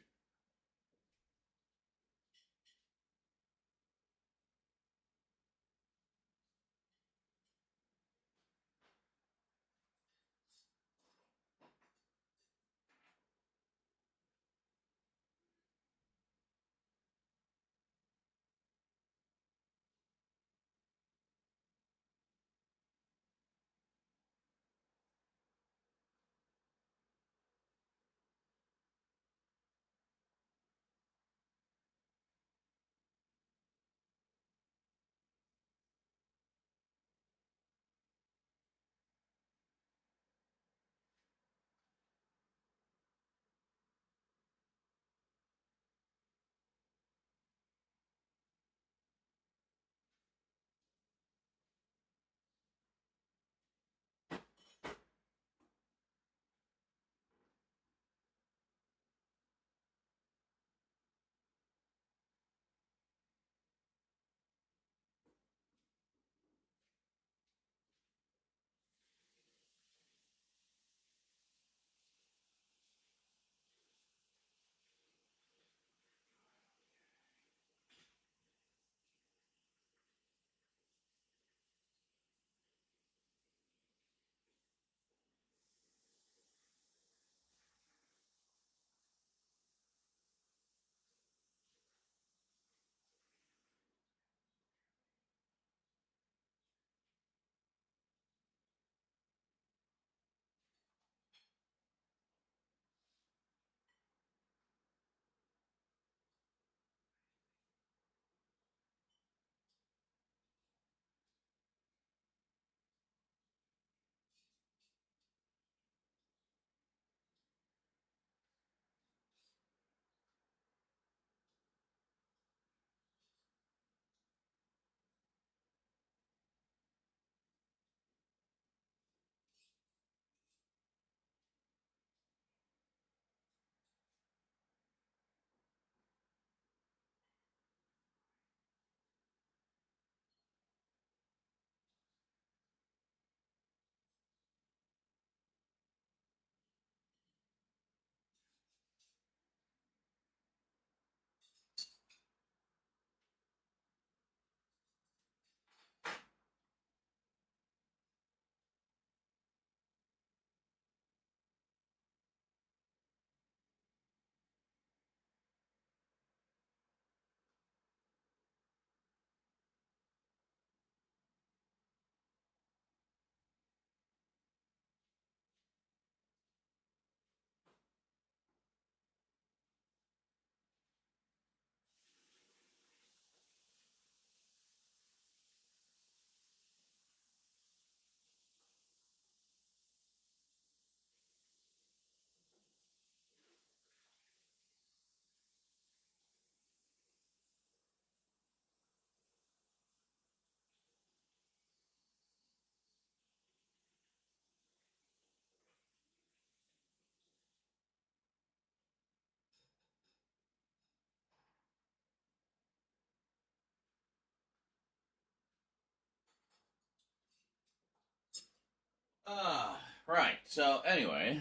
Right. So anyway,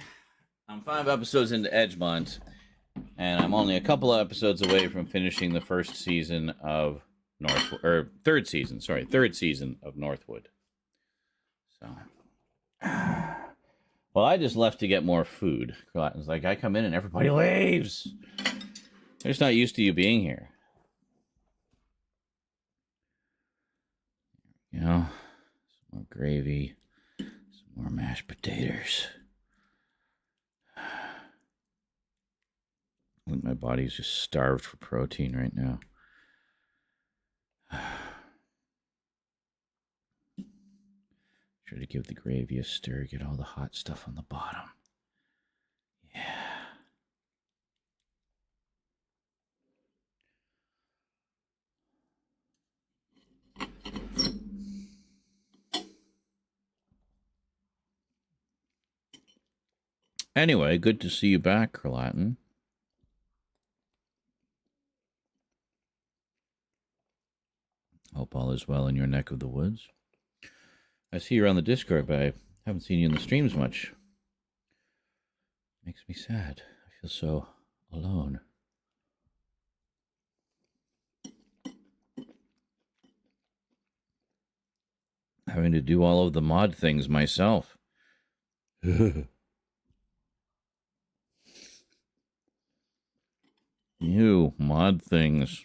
I'm 5 episodes into Edgemont, and I'm only a couple of episodes away from finishing the first season of third season of Northwood. So, well, I just left to get more food. It's like I come in and everybody leaves. They're just not used to you being here. You know, some more gravy, some more mashed potatoes. I think my body's just starved for protein right now. Try to give the gravy a stir, get all the hot stuff on the bottom. Anyway, good to see you back, Kerlatin. Hope all is well in your neck of the woods. I see you're on the Discord, but I haven't seen you in the streams much. Makes me sad. I feel so alone. Having to do all of the mod things myself. You mod things.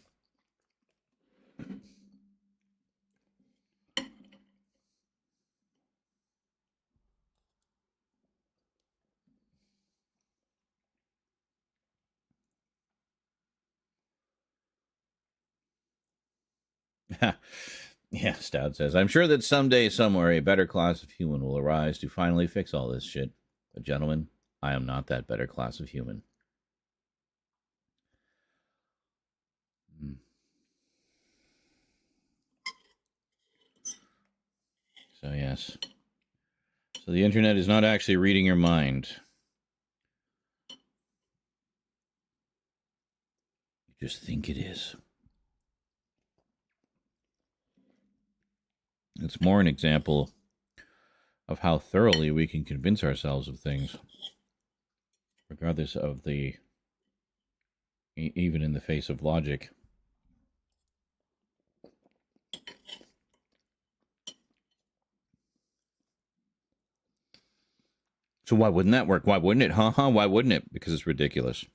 Yeah, Stout says, I'm sure that someday, somewhere, a better class of human will arise to finally fix all this shit. But gentlemen, I am not that better class of human. So, yes. So the internet is not actually reading your mind. You just think it is. It's more an example of how thoroughly we can convince ourselves of things, regardless of even in the face of logic. So why wouldn't that work? Why wouldn't it? Why wouldn't it? Because it's ridiculous.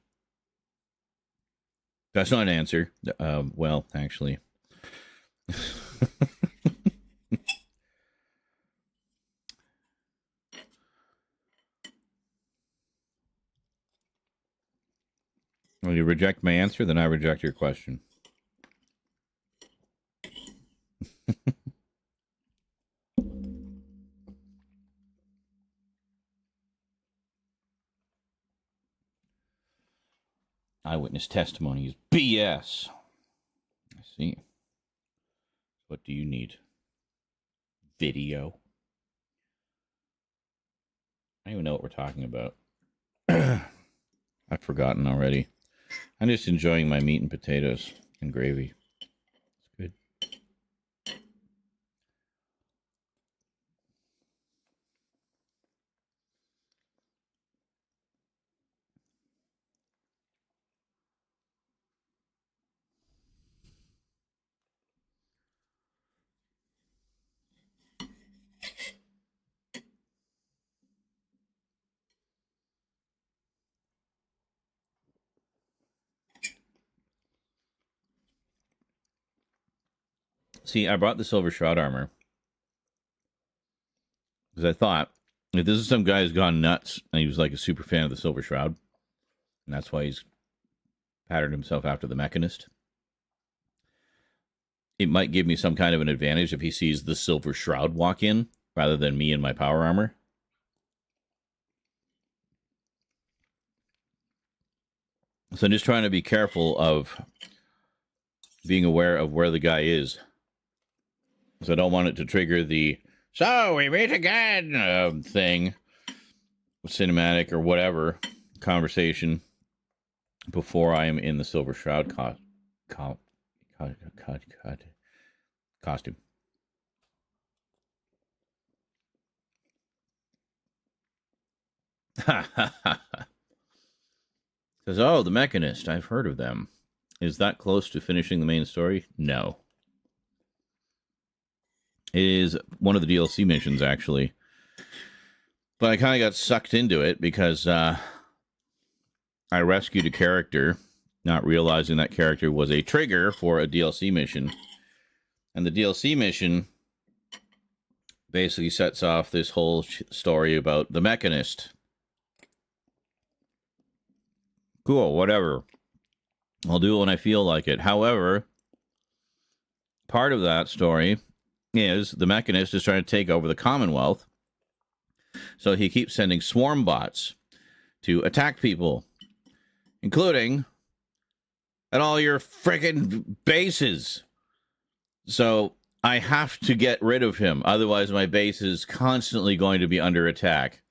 That's not an answer. Well, actually. When you reject my answer, then I reject your question. Eyewitness testimony is BS. I see. What do you need? Video? I don't even know what we're talking about. I've forgotten already. I'm just enjoying my meat and potatoes and gravy. It's good. See, I brought the Silver Shroud armor because I thought, if this is some guy who's gone nuts and he was like a super fan of the Silver Shroud, and that's why he's patterned himself after the Mechanist, it might give me some kind of an advantage if he sees the Silver Shroud walk in rather than me in my power armor. So I'm just trying to be careful of being aware of where the guy is. So I don't want it to trigger the, so we meet again thing, cinematic or whatever conversation before I am in the Silver Shroud costume. Says, oh, the Mechanist. I've heard of them. Is that close to finishing the main story? No. It is one of the DLC missions, actually. But I kind of got sucked into it because I rescued a character, not realizing that character was a trigger for a DLC mission. And the DLC mission basically sets off this whole story about the Mechanist. Cool, whatever. I'll do it when I feel like it. However, part of that story is the Mechanist is trying to take over the Commonwealth. So he keeps sending swarm bots to attack people, including at all your frickin' bases. So I have to get rid of him. Otherwise, my base is constantly going to be under attack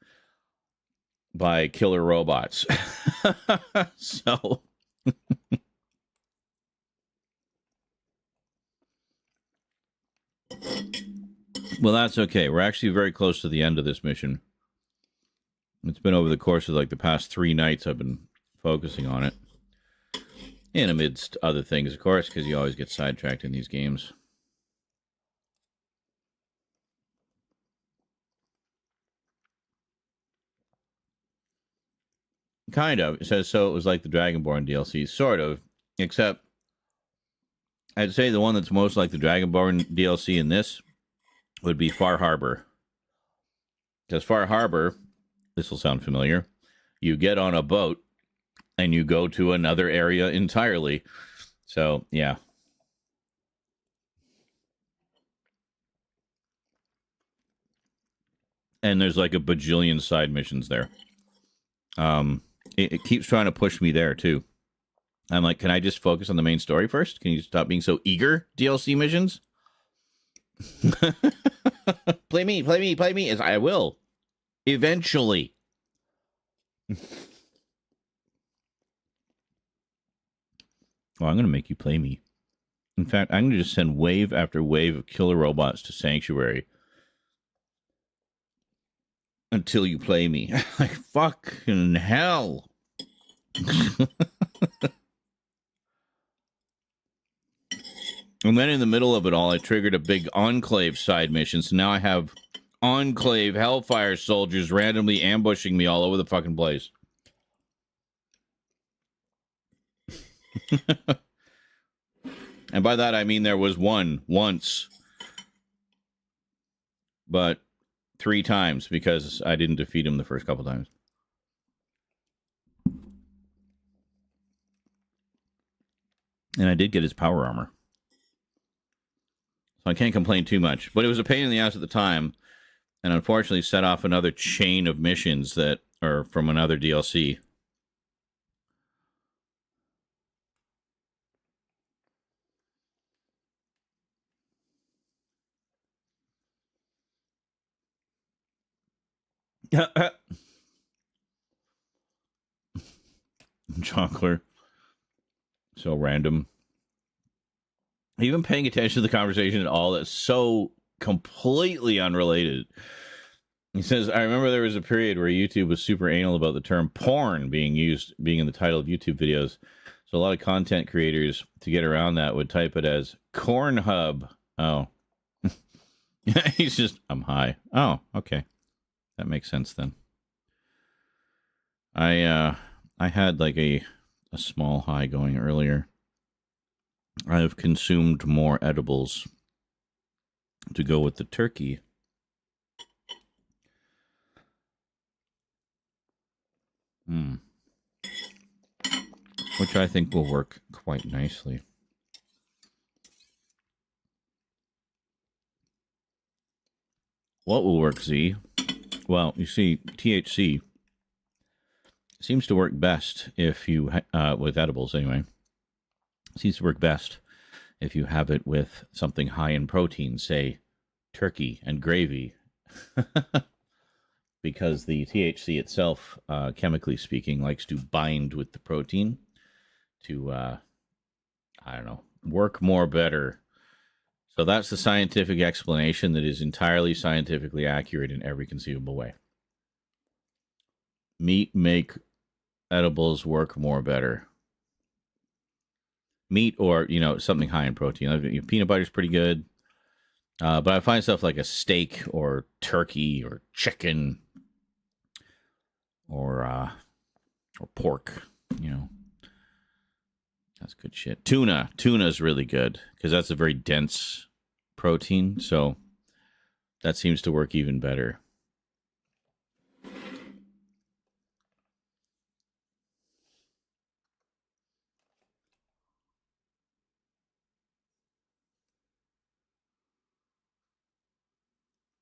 by killer robots. So... Well, that's okay. We're actually very close to the end of this mission. It's been over the course of like the past 3 nights I've been focusing on it. And amidst other things, of course, because you always get sidetracked in these games. Kind of. It says, so it was like the Dragonborn DLC. Sort of. Except, I'd say the one that's most like the Dragonborn DLC in this would be Far Harbor. Because Far Harbor, this will sound familiar, you get on a boat and you go to another area entirely. So, yeah. And there's like a bajillion side missions there. It keeps trying to push me there, too. I'm like, can I just focus on the main story first? Can you stop being so eager, DLC missions? Play me, play me, play me. As I will. Eventually. Well, I'm going to make you play me. In fact, I'm going to just send wave after wave of killer robots to Sanctuary until you play me. Like, fucking hell. And then in the middle of it all, I triggered a big Enclave side mission. So now I have Enclave Hellfire soldiers randomly ambushing me all over the fucking place. And by that, I mean there was one once. But 3 times because I didn't defeat him the first couple times. And I did get his power armor. So I can't complain too much. But it was a pain in the ass at the time. And unfortunately set off another chain of missions that are from another DLC. Jonkler. So random. Even paying attention to the conversation at all, that's so completely unrelated. He says, I remember there was a period where YouTube was super anal about the term porn being in the title of YouTube videos. So a lot of content creators, to get around that, would type it as Cornhub. Oh. He's just, I'm high. Oh, okay. That makes sense then. I had like a small high going earlier. I've consumed more edibles to go with the turkey. Which I think will work quite nicely. What will work, Z? Well, you see, THC seems to work best if you, with edibles anyway, seems to work best if you have it with something high in protein, say turkey and gravy. Because the THC itself, chemically speaking, likes to bind with the protein to, I don't know, work more better. So that's the scientific explanation that is entirely scientifically accurate in every conceivable way. meat make edibles work more better. Meat or, something high in protein. Peanut butter is pretty good. But I find stuff like a steak or turkey or chicken or pork, that's good shit. Tuna is really good because that's a very dense protein. So that seems to work even better.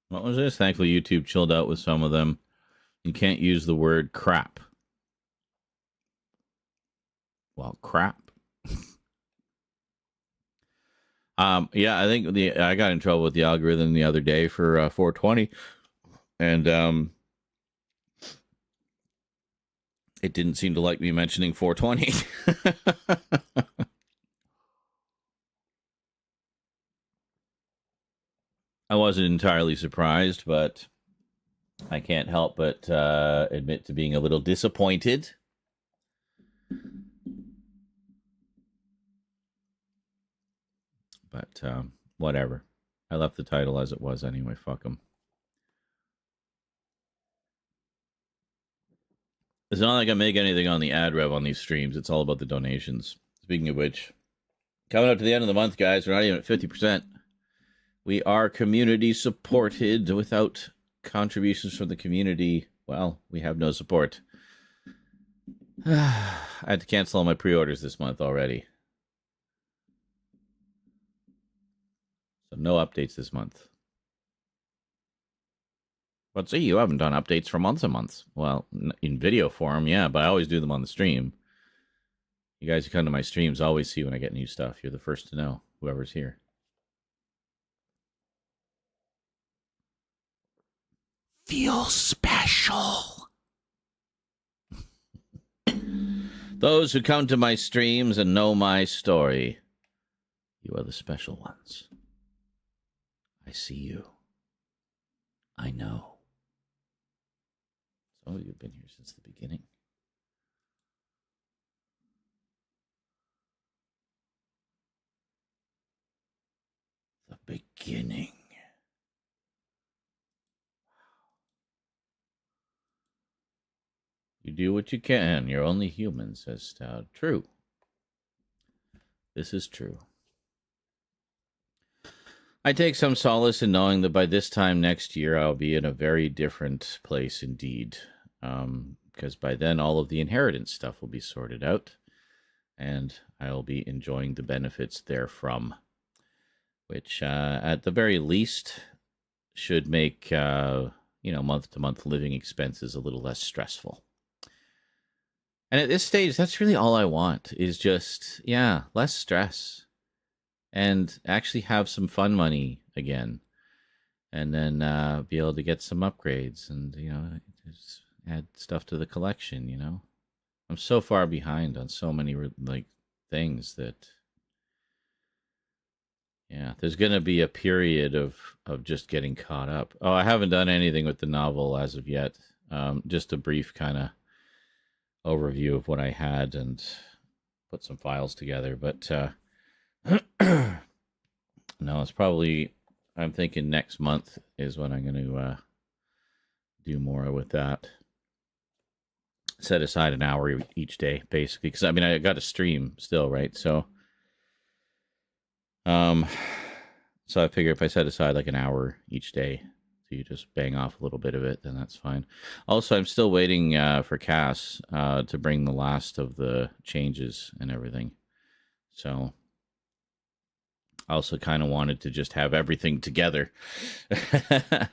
What was this? Thankfully, YouTube chilled out with some of them. You can't use the word crap. Well, crap. Yeah, I think I got in trouble with the algorithm the other day for 420, and it didn't seem to like me mentioning 420. I wasn't entirely surprised, but I can't help but admit to being a little disappointed. But whatever. I left the title as it was anyway. Fuck them. It's not like I make anything on the ad rev on these streams. It's all about the donations. Speaking of which, coming up to the end of the month, guys, we're not even at 50%. We are community supported. Without contributions from the community, well, we have no support. I had to cancel all my pre-orders this month already. So no updates this month. But see, you haven't done updates for months and months. Well, in video form, yeah, but I always do them on the stream. You guys who come to my streams always see when I get new stuff. You're the first to know, whoever's here. Feel special. Those who come to my streams and know my story, you are the special ones. I see you. I know. Some of you have been here since the beginning. The beginning. You do what you can. You're only human, says Stout. True. This is true. I take some solace in knowing that by this time next year, I'll be in a very different place indeed. Because by then, all of the inheritance stuff will be sorted out, and I'll be enjoying the benefits therefrom, which at the very least should make month-to-month living expenses a little less stressful. And at this stage, that's really all I want, is just, less stress. And actually have some fun money again. And then be able to get some upgrades and, just add stuff to the collection, I'm so far behind on so many, things that, there's going to be a period of just getting caught up. Oh, I haven't done anything with the novel as of yet. Just a brief kind of overview of what I had and put some files together, but no, it's probably, I'm thinking next month is when I'm going to do more with that. Set aside an hour each day, basically, because I got to stream still, right? So I figure if I set aside like an hour each day, so you just bang off a little bit of it, then that's fine. Also, I'm still waiting for Cass to bring the last of the changes and everything. So I also kind of wanted to just have everything together.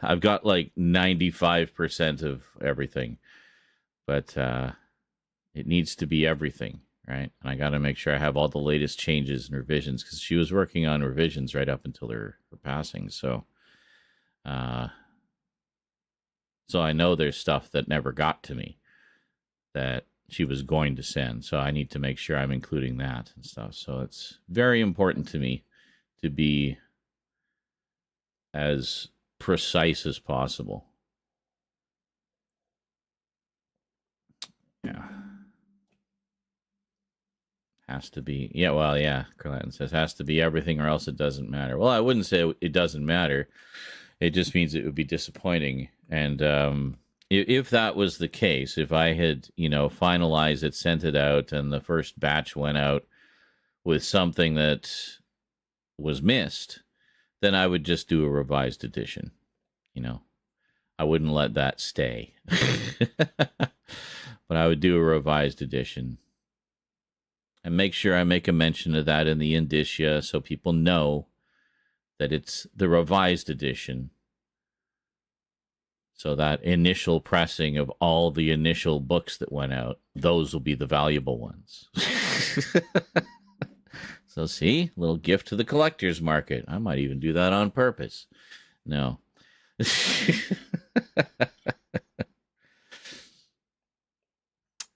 I've got like 95% of everything, but it needs to be everything, right? And I got to make sure I have all the latest changes and revisions, because she was working on revisions right up until her passing. So I know there's stuff that never got to me that she was going to send. So I need to make sure I'm including that and stuff. So it's very important to me to be as precise as possible. Yeah. Has to be. Yeah, well, yeah. Carlatin says has to be everything or else it doesn't matter. Well, I wouldn't say it doesn't matter. It just means it would be disappointing. And if that was the case, if I had, finalized it, sent it out, and the first batch went out with something that was missed, then I would just do a revised edition. I wouldn't let that stay. But I would do a revised edition. And make sure I make a mention of that in the indicia so people know that it's the revised edition. So that initial pressing of all the initial books that went out, those will be the valuable ones. So see, little gift to the collector's market. I might even do that on purpose. No.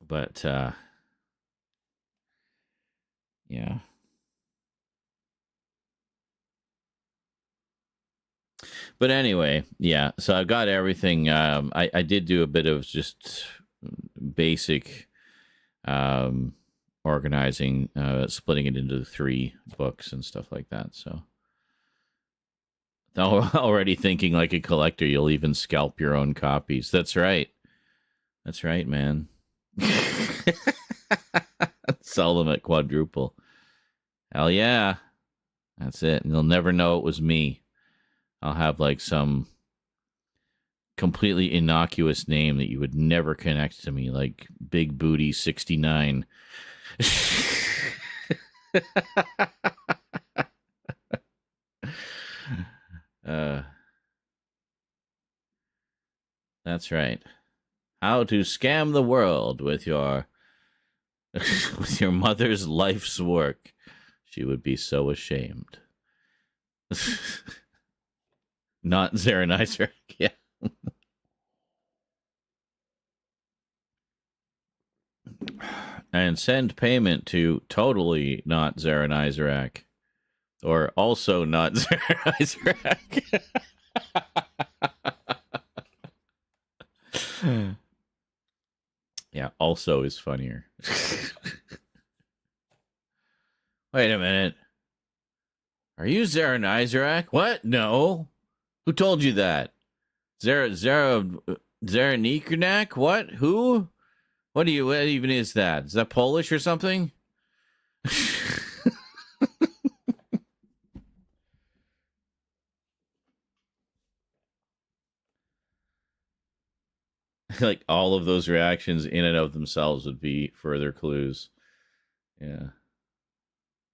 But, yeah. But anyway, yeah. So I've got everything. I did do a bit of just basic organizing, splitting it into 3 books and stuff like that. So already thinking like a collector, you'll even scalp your own copies. That's right. That's right, man. Sell them at quadruple. Hell yeah. That's it. And you'll never know it was me. I'll have like some completely innocuous name that you would never connect to me, like Big Booty 69. That's right. How to scam the world with your with your mother's life's work. She would be so ashamed. Not Zarenizer. Yeah. And send payment to totally not Zaranizerac. Or also not Zaranizerac. Yeah, also is funnier. Wait a minute. Are you Zaranizerac? What? No. Who told you that? Zaranikanak? What? Who? What even is that? Is that Polish or something? Like all of those reactions in and of themselves would be further clues. Yeah.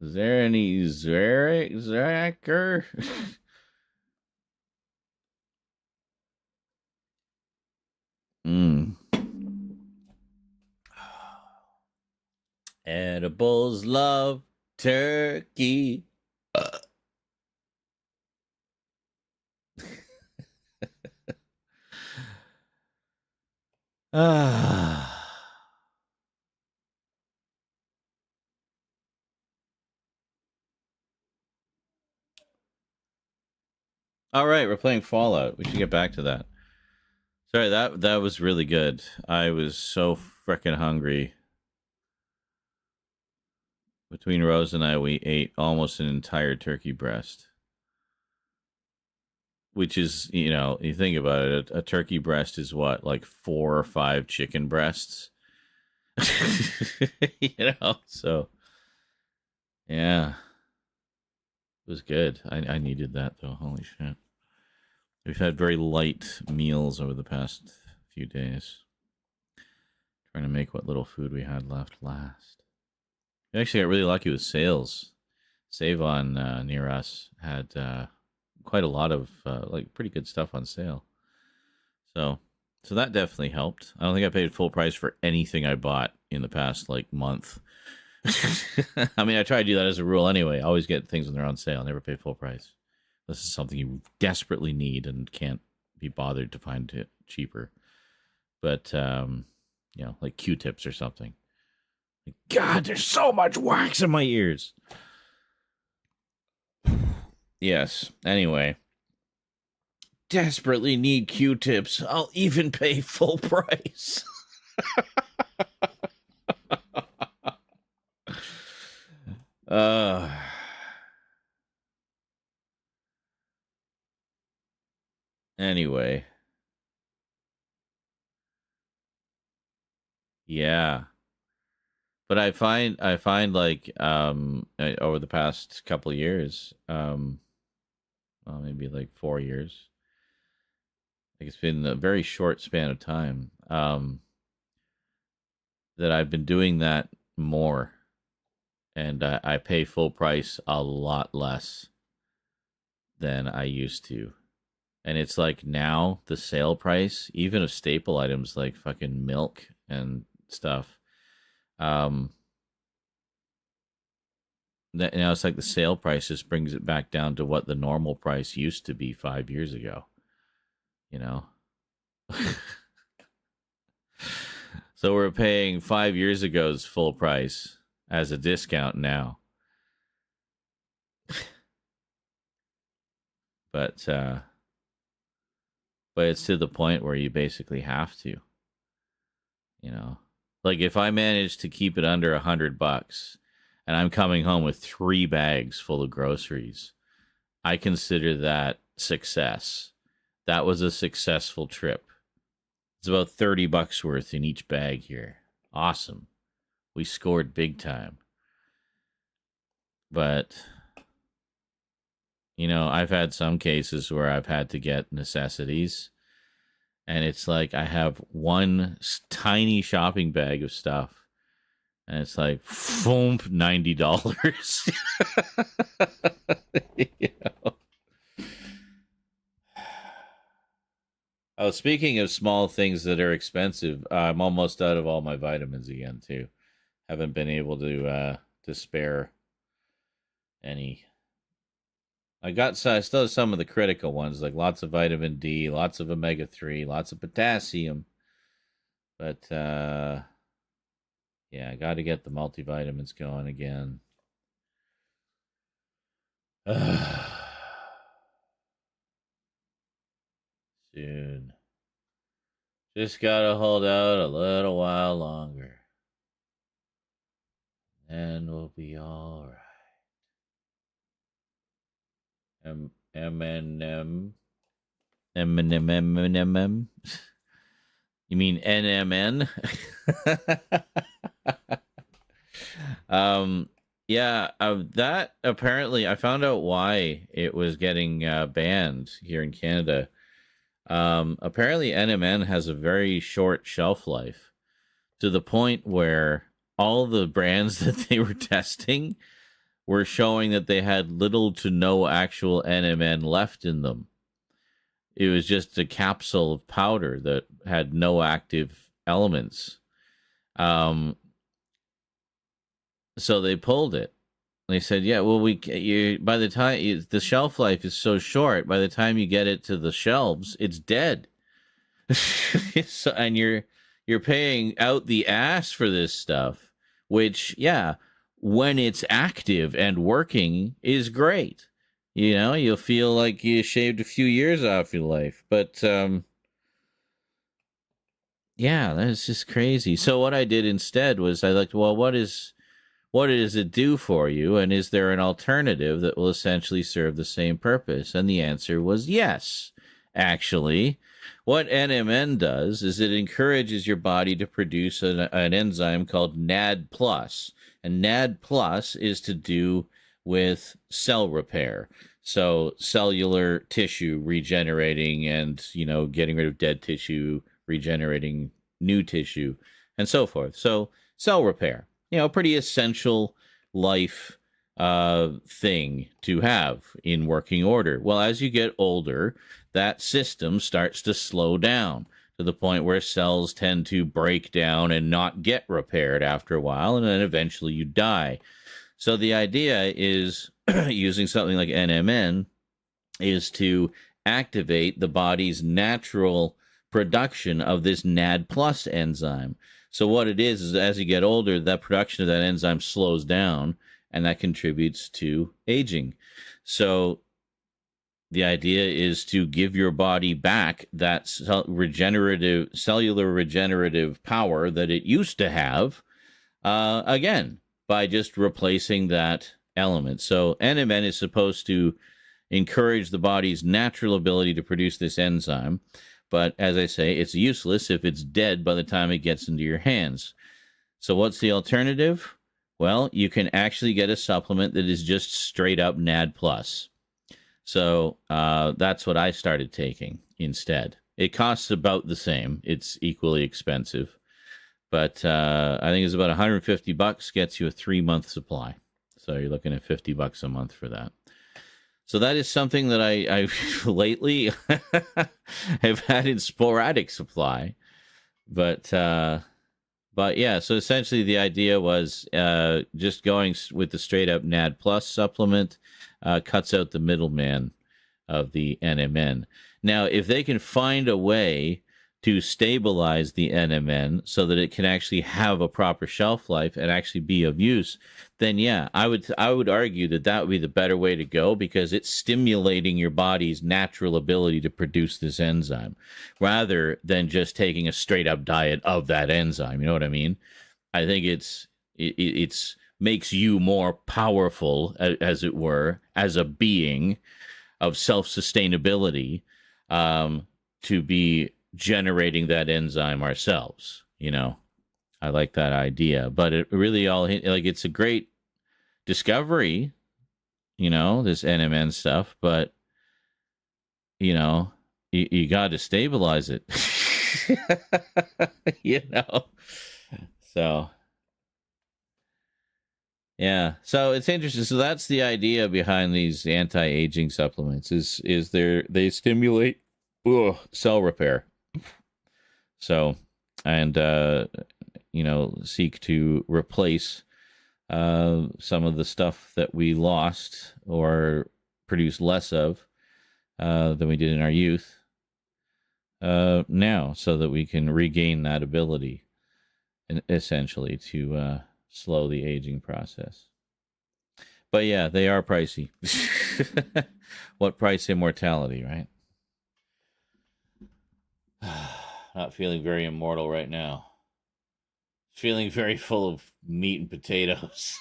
Is there any Zaraker? Edibles love turkey. All right, we're playing Fallout. We should get back to that. Sorry, that was really good. I was so frickin' hungry. Between Rose and I, we ate almost an entire turkey breast. Which is, you think about it, a turkey breast is what, like 4 or 5 chicken breasts? So, yeah. It was good. I needed that, though. Holy shit. We've had very light meals over the past few days. Trying to make what little food we had left last. We actually got really lucky with sales. Save-On near us had quite a lot of pretty good stuff on sale. So that definitely helped. I don't think I paid full price for anything I bought in the past month. I mean, I try to do that as a rule anyway. I always get things when they're on sale. I never pay full price. This is something you desperately need and can't be bothered to find it cheaper. But, like Q-tips or something. God, there's so much wax in my ears. Yes. Anyway. Desperately need Q-tips. I'll even pay full price. uh, anyway. Yeah. But I find like over the past couple of years, well, maybe like 4 years. Like it's been a very short span of time that I've been doing that more, and I pay full price a lot less than I used to. And it's like now the sale price, even of staple items like fucking milk and stuff, um, that now it's like the sale price just brings it back down to what the normal price used to be 5 years ago. You know, so we're paying 5 years ago's full price as a discount now. But it's to the point where you basically have to, you know, like if I manage to keep it under $100 and I'm coming home with 3 bags full of groceries, I consider that success. That was a successful trip. It's about $30 worth in each bag here. Awesome. We scored big time. But, you know, I've had some cases where I've had to get necessities. And it's like I have one tiny shopping bag of stuff. And it's like, boom, $90. You know? Oh, speaking of small things that are expensive, I'm almost out of all my vitamins again too. Haven't been able to spare any. I still have some of the critical ones, like lots of vitamin D, lots of omega-3, lots of potassium. But yeah, I got to get the multivitamins going again. Soon. Just gotta hold out a little while longer. And we'll be alright. M&M. M&M. You mean NMN? Yeah, that apparently, I found out why it was getting banned here in Canada. Apparently NMN has a very short shelf life, to the point where all the brands that they were testing were showing that they had little to no actual NMN left in them. It was just a capsule of powder that had no active elements. So they pulled it. They said, "Yeah, well, by the time the shelf life is so short, by the time you get it to the shelves, it's dead." So, and you're paying out the ass for this stuff, which, yeah, when it's active and working, is great. You know, you'll feel like you shaved a few years off your life, but yeah, that's just crazy. So what I did instead was I looked, well, what does it do for you? And is there an alternative that will essentially serve the same purpose? And the answer was yes. Actually, what NMN does is it encourages your body to produce an enzyme called NAD+. And NAD+ is to do with cell repair. So cellular tissue regenerating and, you know, getting rid of dead tissue, regenerating new tissue, and so forth. So cell repair. You know, pretty essential life thing to have in working order. Well, as you get older, that system starts to slow down to the point where cells tend to break down and not get repaired after a while, and then eventually you die. So the idea is using something like NMN is to activate the body's natural production of this NAD+ enzyme. So what it is as you get older, that production of that enzyme slows down, and that contributes to aging. So the idea is to give your body back that cellular regenerative power that it used to have, again, by just replacing that element. So NMN is supposed to encourage the body's natural ability to produce this enzyme. But as I say, it's useless if it's dead by the time it gets into your hands. So what's the alternative? Well, you can actually get a supplement that is just straight up NAD+. So that's what I started taking instead. It costs about the same. It's equally expensive. But I think it's about $150, gets you a 3-month supply. So you're looking at $50 a month for that. So that is something that I lately have had in sporadic supply. But yeah, so essentially the idea was just going with the straight up NAD Plus supplement cuts out the middleman of the NMN. Now, if they can find a way to stabilize the NMN so that it can actually have a proper shelf life and actually be of use, then yeah, I would argue that would be the better way to go, because it's stimulating your body's natural ability to produce this enzyme rather than just taking a straight up diet of that enzyme. You know what I mean? I think it's makes you more powerful, as it were, as a being of self-sustainability, to be generating that enzyme ourselves. You know, I like that idea, but it really it's a great discovery, you know, this NMN stuff, but you know, you got to stabilize it. You know, so yeah, so it's interesting. So that's the idea behind these anti-aging supplements is they stimulate cell repair. So, and you know, seek to replace some of the stuff that we lost or produce less of than we did in our youth now, so that we can regain that ability, and essentially to slow the aging process. But yeah, they are pricey. What price immortality, right? Not feeling very immortal right now. Feeling very full of meat and potatoes.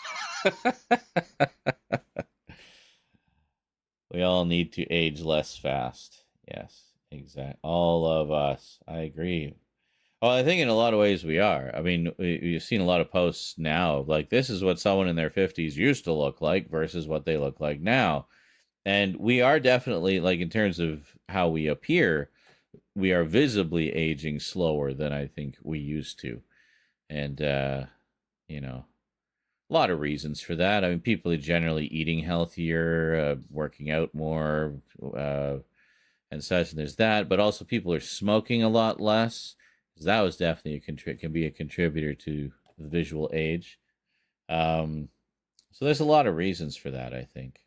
We all need to age less fast. Yes, exactly. All of us. I agree. Well, I think in a lot of ways we are. I mean, you've seen a lot of posts now of like, this is what someone in their 50s used to look like versus what they look like now. And we are definitely, like, in terms of how we appear, we are visibly aging slower than I think we used to. And, you know, a lot of reasons for that. I mean, people are generally eating healthier, working out more, and such, and there's that. But also people are smoking a lot less. That was definitely can be a contributor to the visual age. So there's a lot of reasons for that, I think.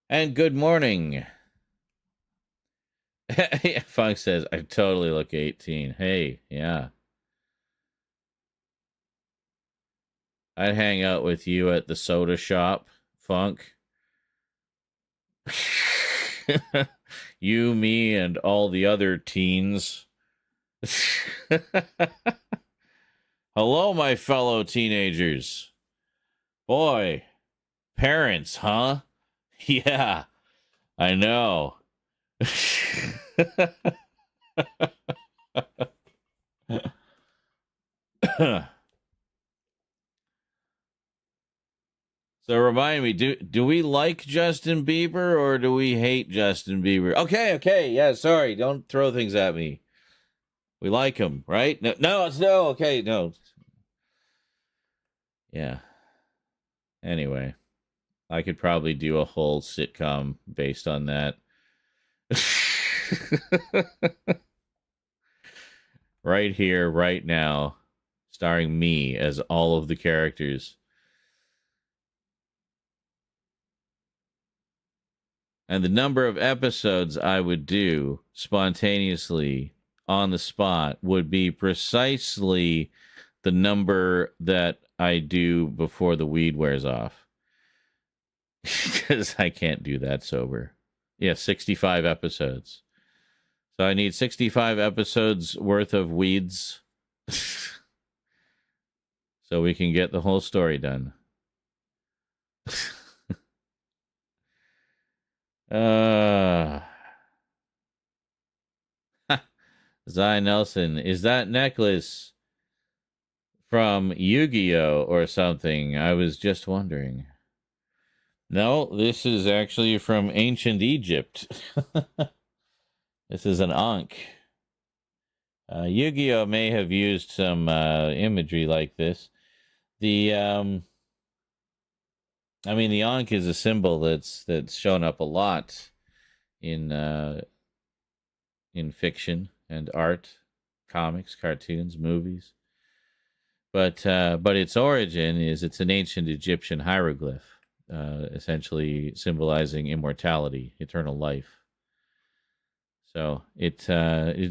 And good morning. Funk says, I totally look 18. Hey, yeah. I'd hang out with you at the soda shop, Funk. You, me, and all the other teens. Hello, my fellow teenagers. Boy, parents, huh? Yeah, I know. So remind me, do we like Justin Bieber or do we hate Justin Bieber? Okay, yeah, sorry, don't throw things at me. We like him, right? No, okay, no. Yeah. Anyway, I could probably do a whole sitcom based on that. Right here, right now, starring me as all of the characters. And the number of episodes I would do spontaneously on the spot would be precisely the number that I do before the weed wears off. because I can't do that sober. Yeah, 65 episodes. So I need 65 episodes worth of weeds so we can get the whole story done. Zai Nelson, is that necklace from Yu-Gi-Oh or something? I was just wondering. No, this is actually from ancient Egypt. This is an Ankh. Yu-Gi-Oh may have used some imagery like this. The the Ankh is a symbol that's shown up a lot in fiction and art, comics, cartoons, movies. But its origin is it's an ancient Egyptian hieroglyph, essentially symbolizing immortality, eternal life. So it's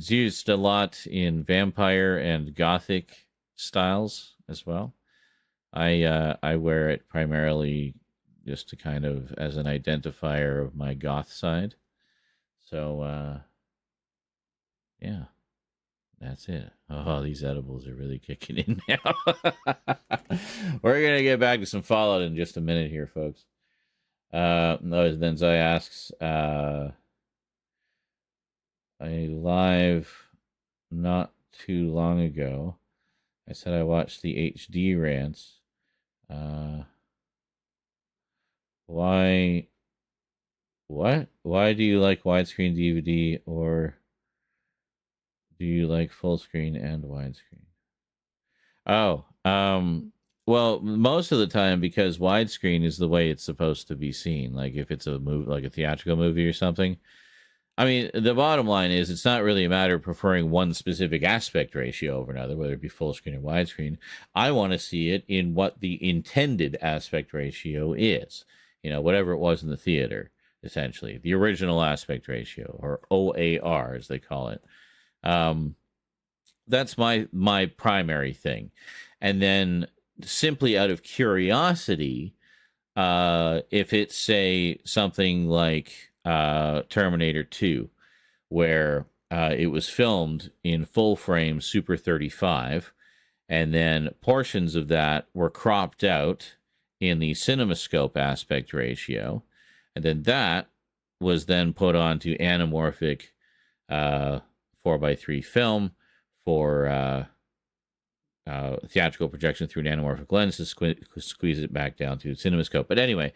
used a lot in vampire and gothic styles as well. I wear it primarily just to kind of as an identifier of my goth side. So yeah, that's it. Oh, these edibles are really kicking in now. We're gonna get back to some Fallout in just a minute here, folks. Then Zoe asks, a live not too long ago. I said I watched the HD rants. Why? What? Why do you like widescreen DVD, or do you like full screen and widescreen? Oh, well, most of the time because widescreen is the way it's supposed to be seen. Like if it's a movie, like a theatrical movie or something. I mean, the bottom line is it's not really a matter of preferring one specific aspect ratio over another, whether it be full screen or widescreen. I want to see it in what the intended aspect ratio is. You know, whatever it was in the theater, essentially. The original aspect ratio, or OAR, as they call it. That's my primary thing. And then simply out of curiosity, if it's, say, something like Terminator 2, where it was filmed in full frame Super 35, and then portions of that were cropped out in the CinemaScope aspect ratio, and then that was then put onto anamorphic 4:3 film for theatrical projection through an anamorphic lens to squeeze it back down to CinemaScope. But anyway,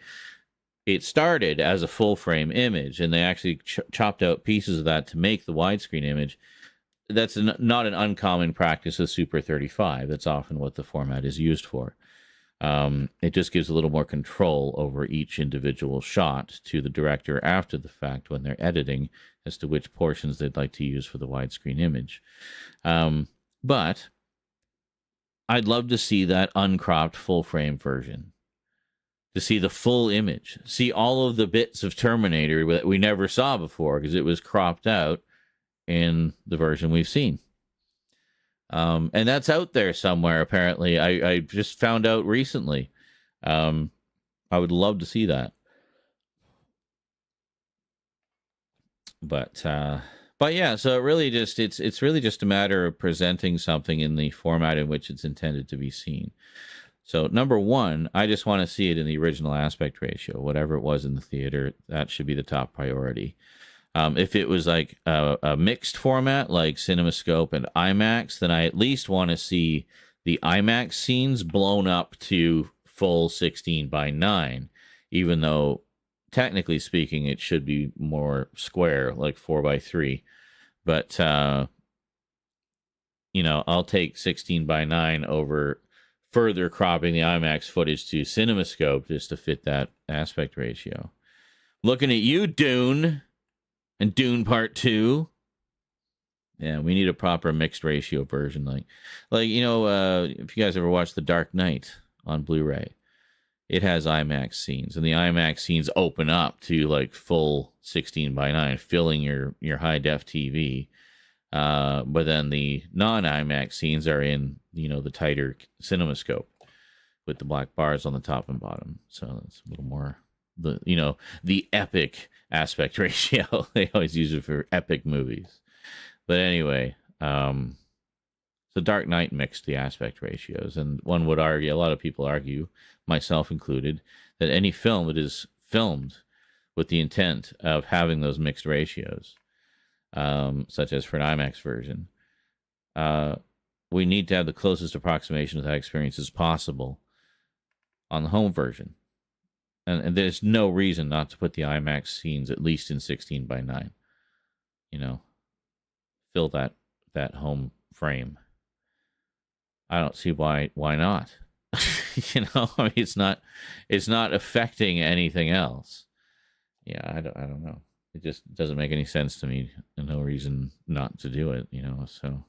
it started as a full frame image, and they actually chopped out pieces of that to make the widescreen image. That's not an uncommon practice of Super 35. That's often what the format is used for. It just gives a little more control over each individual shot to the director after the fact when they're editing as to which portions they'd like to use for the widescreen image. But I'd love to see that uncropped full frame version, to see the full image, see all of the bits of Terminator that we never saw before because it was cropped out in the version we've seen. And that's out there somewhere, apparently. I just found out recently. I would love to see that. But yeah, so it really just it's really just a matter of presenting something in the format in which it's intended to be seen. So number one, I just want to see it in the original aspect ratio, whatever it was in the theater. That should be the top priority. If it was like a mixed format like CinemaScope and IMAX, then I at least want to see the IMAX scenes blown up to full 16:9, even though technically speaking it should be more square, like 4:3. But I'll take 16:9 over further cropping the IMAX footage to CinemaScope just to fit that aspect ratio. Looking at you, Dune. And Dune Part 2. Yeah, we need a proper mixed ratio version. If you guys ever watched The Dark Knight on Blu-ray, it has IMAX scenes. And the IMAX scenes open up to like full 16:9, filling your high-def TV. But then the non-IMAX scenes are in, the tighter CinemaScope with the black bars on the top and bottom. So it's a little more the epic aspect ratio. They always use it for epic movies. But anyway, so Dark Knight mixed the aspect ratios, and one would argue, a lot of people argue, myself included, that any film that is filmed with the intent of having those mixed ratios, such as for an IMAX version, we need to have the closest approximation of that experience as possible on the home version. And there's no reason not to put the IMAX scenes at least in 16:9. Fill that home frame. I don't see why not. I mean, it's not affecting anything else. Yeah, I don't know. It just doesn't make any sense to me, and no reason not to do it. So.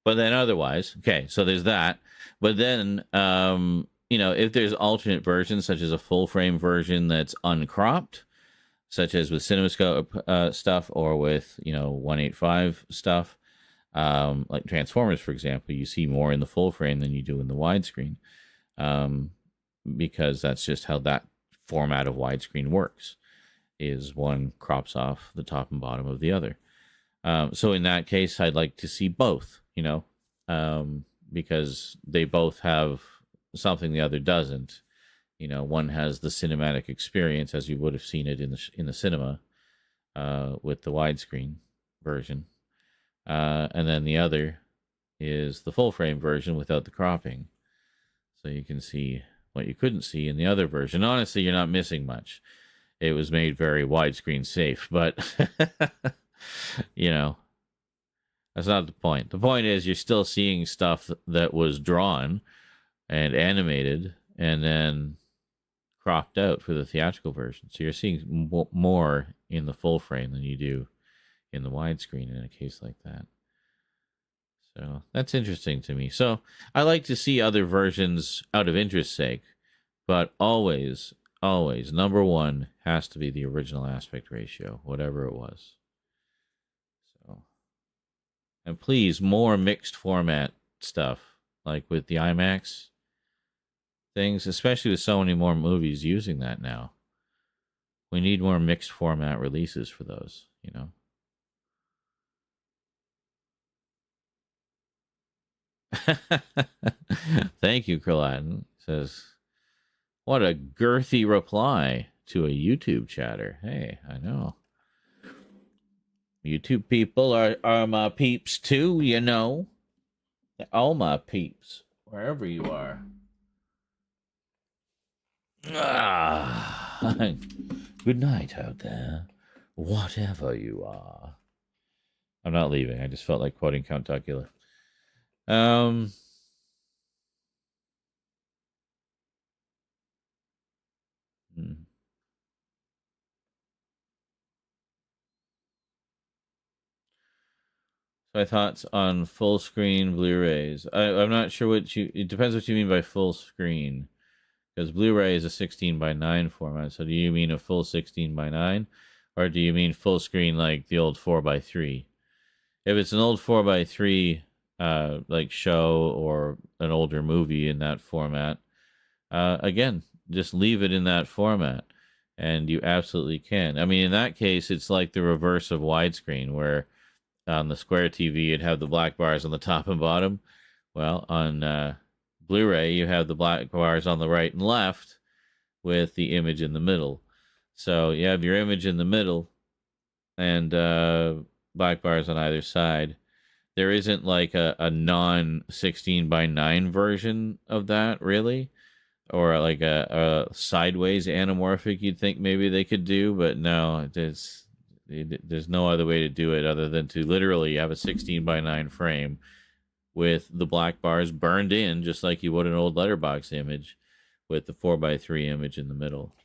But then otherwise, okay, so there's that. But then, if there's alternate versions, such as a full frame version that's uncropped, such as with CinemaScope stuff or with 185 stuff, like Transformers, for example, you see more in the full frame than you do in the widescreen, because that's just how that format of widescreen works. Is one crops off the top and bottom of the other. So in that case, I'd like to see both, because they both have something the other doesn't. One has the cinematic experience as you would have seen it in the cinema with the widescreen version, and then the other is the full frame version without the cropping, so you can see what you couldn't see in the other version. Honestly, you're not missing much. It was made very widescreen safe, but that's not the point. The point is you're still seeing stuff that was drawn and animated and then cropped out for the theatrical version. So you're seeing more in the full frame than you do in the widescreen in a case like that. So that's interesting to me. So I like to see other versions out of interest's sake, but always, number one has to be the original aspect ratio, whatever it was. So, and please, more mixed format stuff, like with the IMAX things, especially with so many more movies using that now. We need more mixed format releases for those, Thank you, Kralatin. Says, what a girthy reply to a YouTube chatter. Hey, I know. YouTube people are my peeps too, They're all my peeps, wherever you are. Good night out there, whatever you are. I'm not leaving. I just felt like quoting Count Duckula. So my thoughts on full screen Blu-rays. I'm not sure it depends what you mean by full screen. Because Blu-ray is a 16:9 format. So do you mean a full 16:9? Or do you mean full screen like the old 4:3? If it's an old 4:3 like show or an older movie in that format, again, just leave it in that format. And you absolutely can. I mean, in that case, it's like the reverse of widescreen, where on the square TV, you'd have the black bars on the top and bottom. Well, on Blu-ray, you have the black bars on the right and left with the image in the middle. So you have your image in the middle and black bars on either side. There isn't like a non-16:9 version of that, really. Or like a sideways anamorphic you'd think maybe they could do, but no, there's no other way to do it other than to literally have a 16:9 frame with the black bars burned in, just like you would an old letterbox image, with the 4:3 image in the middle.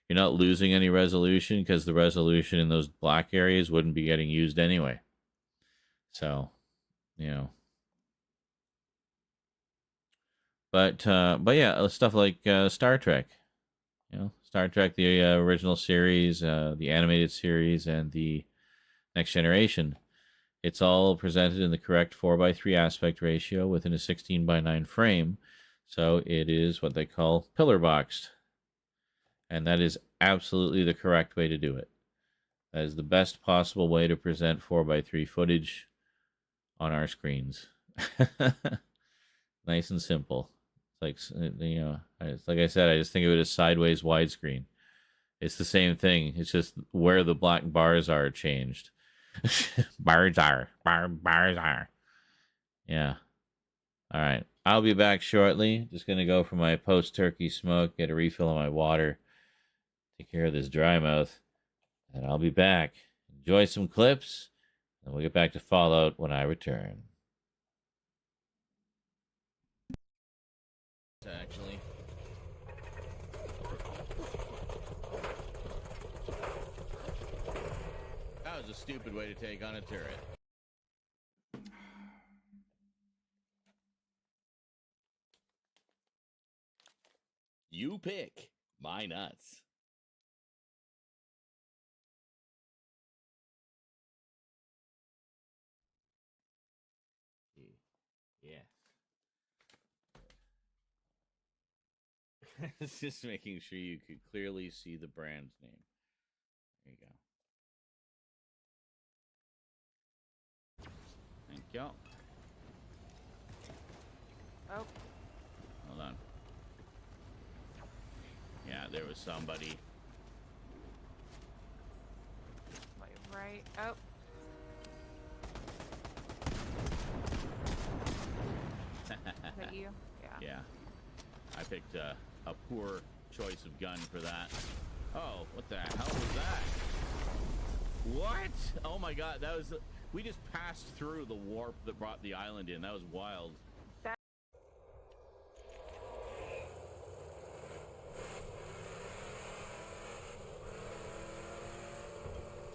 You're not losing any resolution because the resolution in those black areas wouldn't be getting used anyway. So, But yeah, stuff like Star Trek. Star Trek, the original series, the animated series, and the Next Generation. It's all presented in the correct 4:3 aspect ratio within a 16:9 frame, So it is what they call pillar boxed. And that is absolutely the correct way to do it. That is the best possible way to present 4x3 footage on our screens. Nice and simple. It's like, it's like I said, I just think of it as sideways widescreen. It's the same thing. It's just where the black bars are changed. Bars are. Bars are. Yeah. All right. I'll be back shortly. Just going to go for my post-turkey smoke, get a refill of my water, take care of this dry mouth, and I'll be back. Enjoy some clips, and we'll get back to Fallout when I return. Actually. That was a stupid way to take on a turret. You pick my nuts. Yeah. It's just making sure you could clearly see the brand name. There you go. Thank you. Oh. Hold on. Yeah, there was somebody. Right. Oh. Is that you? Yeah. Yeah. I picked a poor choice of gun for that. Oh, what the hell was that? What? Oh my god, that was... We just passed through the warp that brought the island in. That was wild. Looks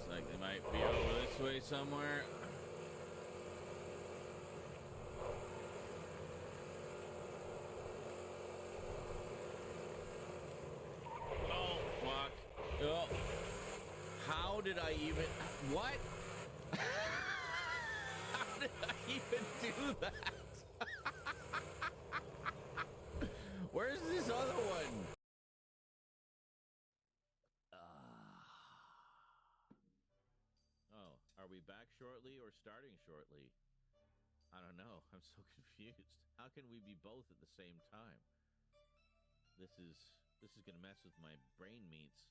like they might be over this way somewhere. Oh, how did I even... What? How did I even do that? Where's this other one? Oh, are we back shortly or starting shortly? I don't know. I'm so confused. How can we be both at the same time? This is gonna mess with my brain meats.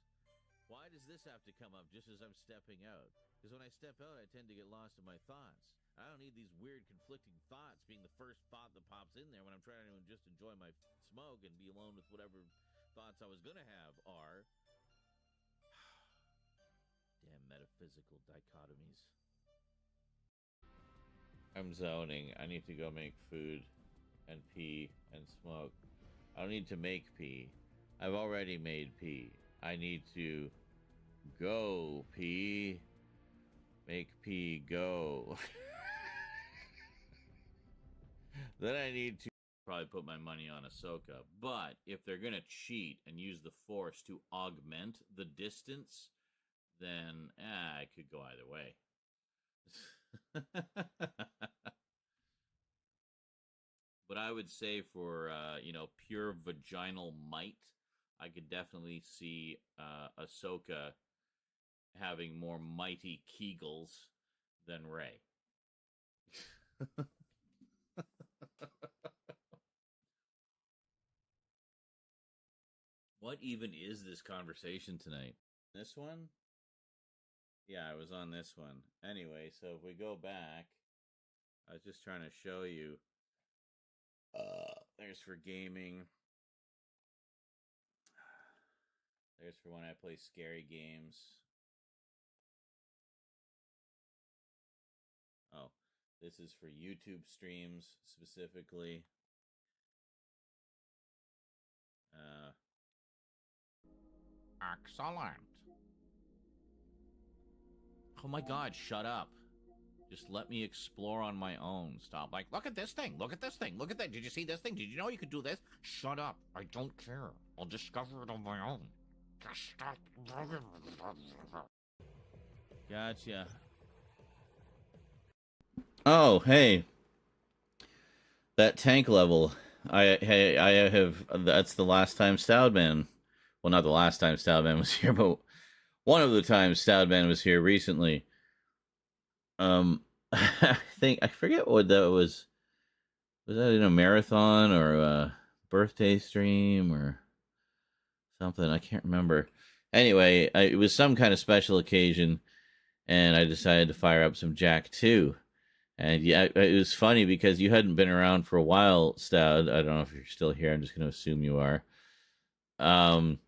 Why does this have to come up just as I'm stepping out? Because when I step out, I tend to get lost in my thoughts. I don't need these weird conflicting thoughts being the first thought that pops in there when I'm trying to just enjoy my smoke and be alone with whatever thoughts I was gonna have are. Damn metaphysical dichotomies. I'm zoning. I need to go make food and pee and smoke. I don't need to make pee. I've already made pee. I need to go pee. Make pee go. Then I need to probably put my money on Ahsoka. But if they're going to cheat and use the Force to augment the distance, then it could go either way. But I would say for, pure vaginal might, I could definitely see Ahsoka having more mighty Kegels than Rey. What even is this conversation tonight? This one? Yeah, I was on this one. Anyway, so if we go back, I was just trying to show you. There's for gaming. There's for when I play scary games. Oh, this is for YouTube streams specifically. Excellent. Oh my god, shut up. Just let me explore on my own. Stop. Like, look at this thing. Look at this thing. Look at that. Did you see this thing? Did you know you could do this? Shut up. I don't care. I'll discover it on my own. Just stop. Gotcha. Oh, hey. That tank level I have. That's the last time Stoudman. Well, not the last time Stoudman was here, but one of the times Stoudman was here recently. I forget what that was. Was that in a marathon or a birthday stream or something? I can't remember. Anyway, it was some kind of special occasion, and I decided to fire up some Jack 2. And yeah, it was funny because you hadn't been around for a while, Stout. I don't know if you're still here. I'm just going to assume you are. And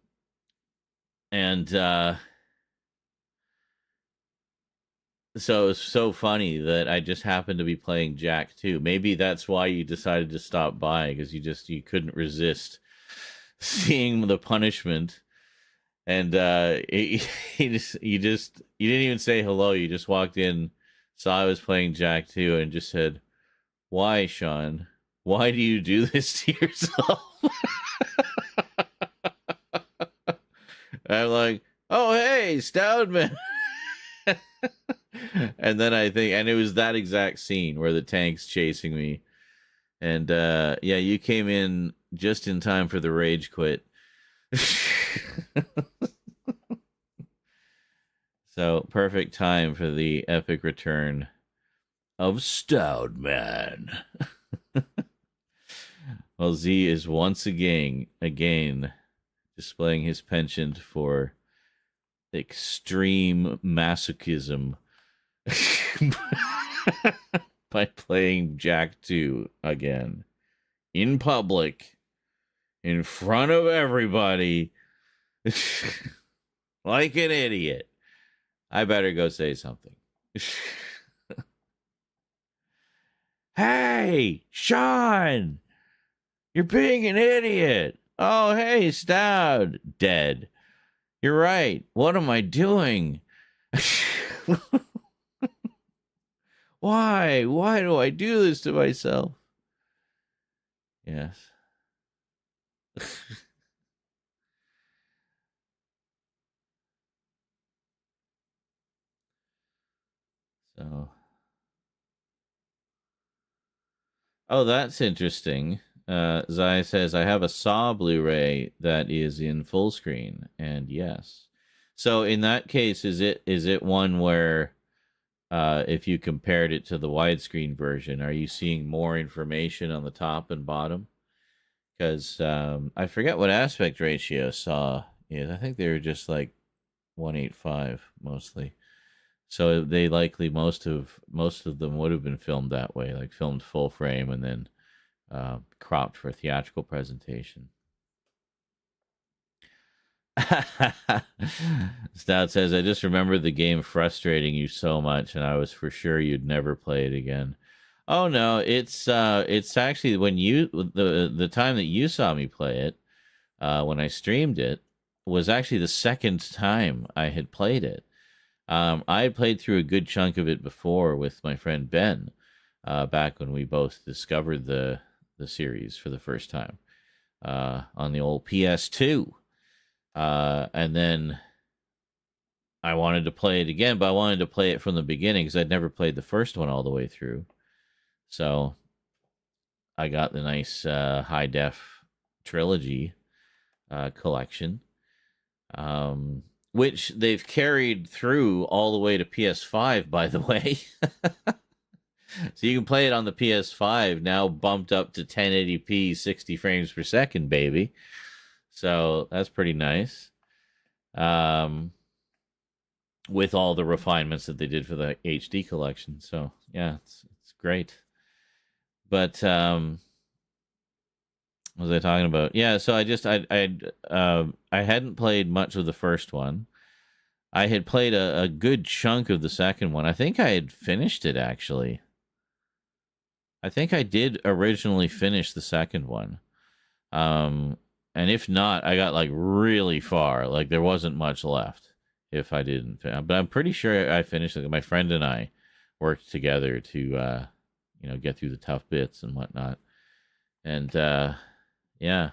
so it was so funny that I just happened to be playing Jack 2. Maybe that's why you decided to stop by, because you couldn't resist seeing the punishment. And you didn't even say hello. You just walked in, saw I was playing Jack 2, and just said, "Why, Sean? Why do you do this to yourself?" I'm like, "Oh, hey, Stoudman." And then and it was that exact scene where the tank's chasing me. And yeah, you came in just in time for the rage quit. So, perfect time for the epic return of Stoudman. Well, Z is once again displaying his penchant for extreme masochism by playing Jack 2 again in public, in front of everybody, like an idiot. I better go say something. Hey, Sean, you're being an idiot. Oh, hey, Stout, dead. You're right. What am I doing? Why? Why do I do this to myself? Yes. So. Oh, that's interesting. Zai says, I have a Saw Blu-ray that is in full screen, and yes. So in that case, is it one where if you compared it to the widescreen version, are you seeing more information on the top and bottom? Because I forget what aspect ratio Saw is. I think they were just like 1:8:5 mostly. So they likely most of them would have been filmed that way, like filmed full frame and then cropped for theatrical presentation. Stout says, I just remember the game frustrating you so much, and I was for sure you'd never play it again. Oh no, it's actually when the time that you saw me play it, when I streamed it, was actually the second time I had played it. I had played through a good chunk of it before with my friend Ben, back when we both discovered the series for the first time on the old PS2. And then I wanted to play it again, but I wanted to play it from the beginning because I'd never played the first one all the way through. So I got the nice high def trilogy collection, which they've carried through all the way to PS5, by the way. So you can play it on the PS5, now bumped up to 1080p, 60 frames per second, baby. So that's pretty nice. With all the refinements that they did for the HD collection. So yeah, it's great. But what was I talking about? Yeah, so I hadn't played much of the first one. I had played a good chunk of the second one. I think I had finished it, actually. I think I did originally finish the second one. And if not, I got like really far. Like there wasn't much left if I didn't. But I'm pretty sure I finished it. My friend and I worked together to, get through the tough bits and whatnot. And yeah.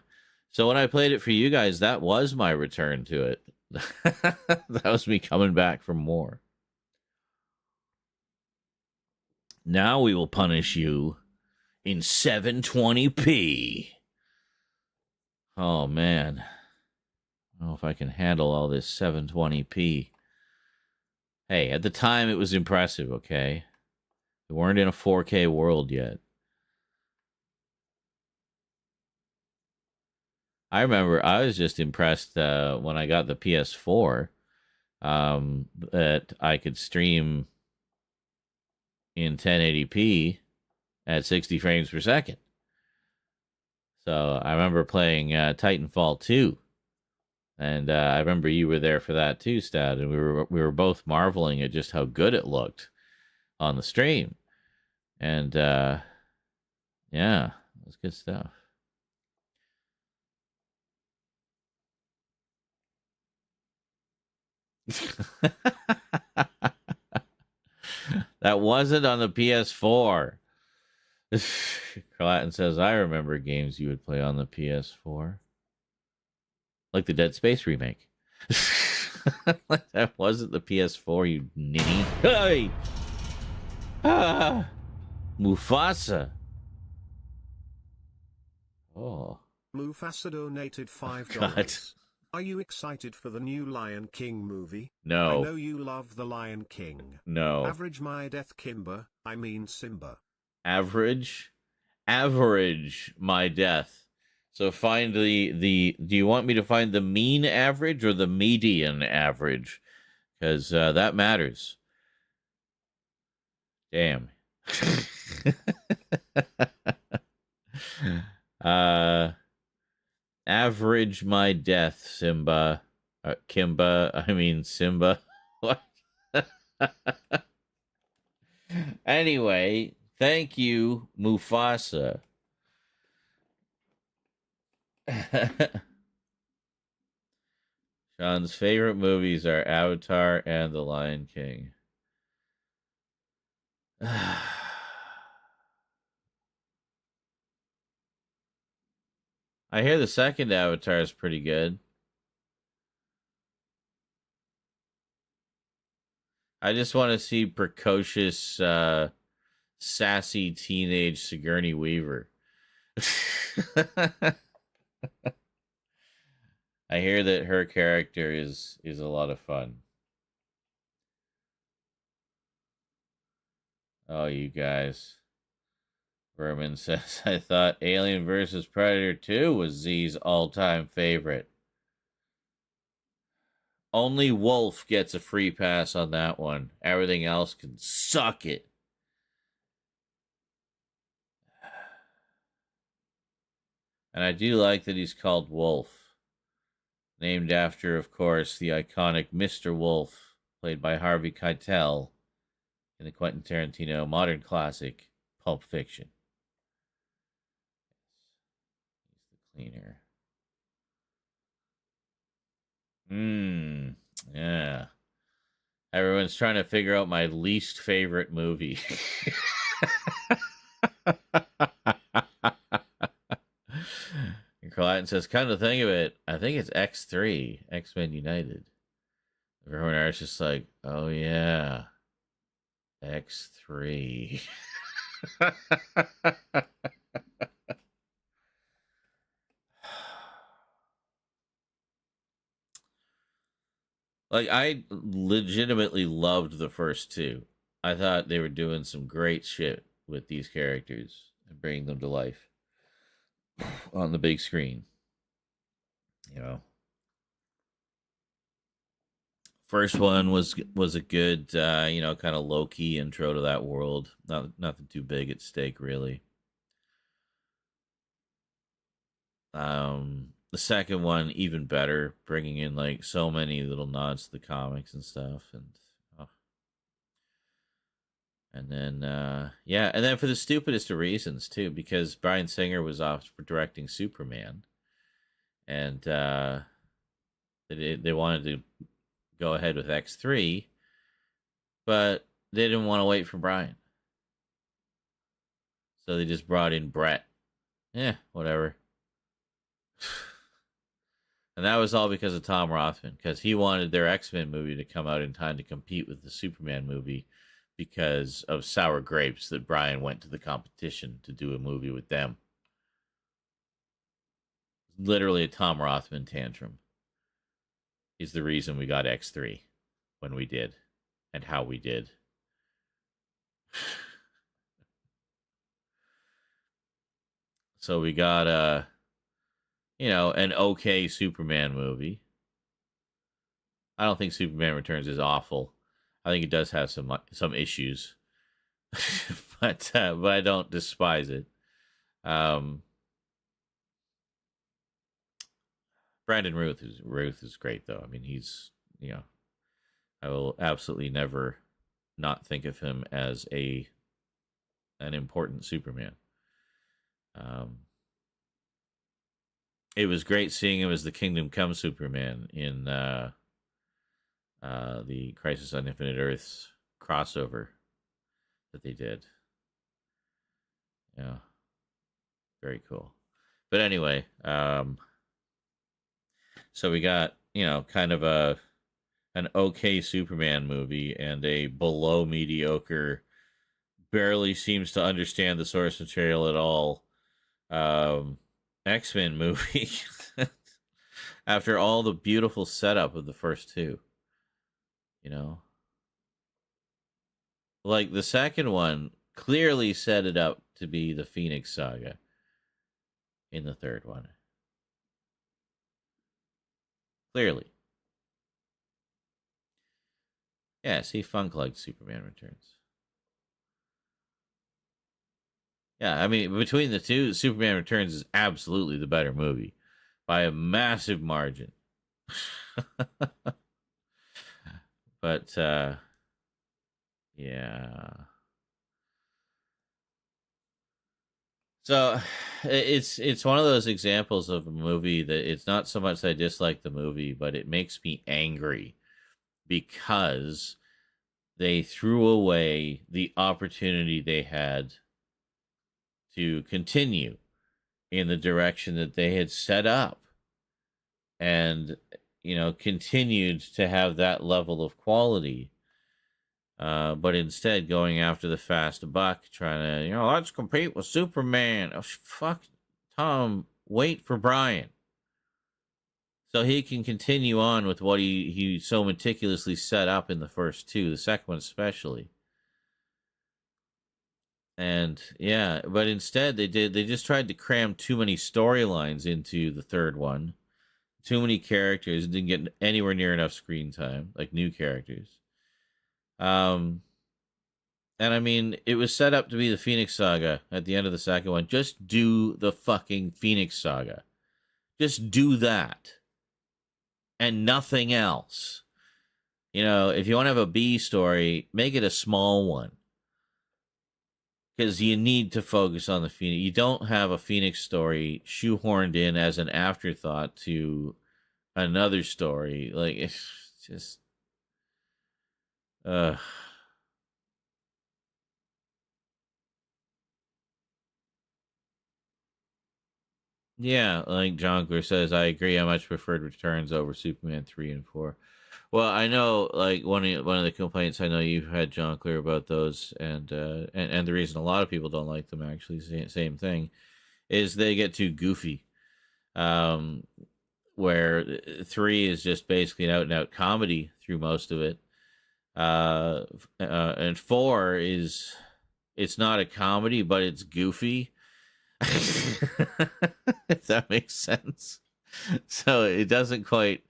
So when I played it for you guys, that was my return to it. That was me coming back for more. Now we will punish you in 720p. Oh, man. I don't know if I can handle all this 720p. Hey, at the time, it was impressive, okay? We weren't in a 4K world yet. I remember I was just impressed when I got the PS4 that I could stream in 1080p at 60 frames per second. So I remember playing Titanfall 2. And I remember you were there for that too, Stat, and we were both marveling at just how good it looked on the stream. And yeah, it was good stuff. That wasn't on the PS4. Carlatin says, I remember games you would play on the PS4. Like the Dead Space remake. That wasn't the PS4, you ninny. Hey! Ah! Mufasa. Oh. Mufasa donated $5. God. Are you excited for the new Lion King movie? No. I know you love the Lion King. No. Average my death Kimber, I mean Simba. Average my death. So find the do you want me to find the mean average or the median average? Because that matters. Damn. Average my death, Simba. Kimba, I mean Simba. What? Anyway, thank you, Mufasa. Sean's favorite movies are Avatar and The Lion King. I hear the second Avatar is pretty good. I just want to see precocious, sassy teenage Sigourney Weaver. I hear that her character is a lot of fun. Oh, you guys. Vermin says, I thought Alien vs. Predator 2 was Z's all-time favorite. Only Wolf gets a free pass on that one. Everything else can suck it. And I do like that he's called Wolf. Named after, of course, the iconic Mr. Wolf, played by Harvey Keitel in the Quentin Tarantino modern classic, Pulp Fiction. He's the cleaner. Yeah. Everyone's trying to figure out my least favorite movie. And Carlatin says, come to think of it, I think it's X3, X-Men United. Everyone else just like, oh yeah, X3. Like, I legitimately loved the first two. I thought they were doing some great shit with these characters and bringing them to life on the big screen. You know, first one was a good, kind of low key intro to that world. Nothing too big at stake, really. The second one even better, bringing in like so many little nods to the comics and stuff, and then and then for the stupidest of reasons too, because Bryan Singer was off for directing Superman, and they wanted to go ahead with X3, but they didn't want to wait for Bryan, so they just brought in Brett. Yeah, whatever. And that was all because of Tom Rothman, because he wanted their X-Men movie to come out in time to compete with the Superman movie because of Sour Grapes that Brian went to the competition to do a movie with them. Literally a Tom Rothman tantrum is the reason we got X3 when we did and how we did. So we got an okay Superman movie. I don't think Superman Returns is awful. I think it does have some issues, but I don't despise it. Brandon Ruth is great though. I mean, he's I will absolutely never not think of him as an important Superman. It was great seeing him as the Kingdom Come Superman in the Crisis on Infinite Earths crossover that they did. Yeah, very cool. But anyway, so we got kind of an okay Superman movie and a below mediocre, barely seems to understand the source material at all X-Men movie after all the beautiful setup of the first two. Like the second one clearly set it up to be the Phoenix Saga in the third one. Clearly. Yeah, see, Funk liked Superman Returns. Yeah, I mean, between the two, Superman Returns is absolutely the better movie by a massive margin. But, yeah. So it's one of those examples of a movie that it's not so much that I dislike the movie, but it makes me angry because they threw away the opportunity they had to continue in the direction that they had set up and continued to have that level of quality, but instead going after the fast buck, trying to let's compete with Superman. Oh, fuck, Tom, wait for Brian so he can continue on with what he so meticulously set up in the first two, the second one especially. And yeah, but instead they just tried to cram too many storylines into the third one. Too many characters, didn't get anywhere near enough screen time, like new characters. And I mean, it was set up to be the Phoenix Saga at the end of the second one. Just do the fucking Phoenix Saga. Just do that. And nothing else. If you want to have a B story, make it a small one. Because you need to focus on the Phoenix. You don't have a Phoenix story shoehorned in as an afterthought to another story. Like, it's just... Yeah, like Jonkler says, I agree. I much preferred Returns over Superman 3 and 4. Well, I know, like, one of the complaints I know you've had, Jonkler, about those, and the reason a lot of people don't like them, actually, same thing, is they get too goofy. Where 3 is just basically an out-and-out comedy through most of it. And 4 is, it's not a comedy, but it's goofy. If that makes sense. So it doesn't quite,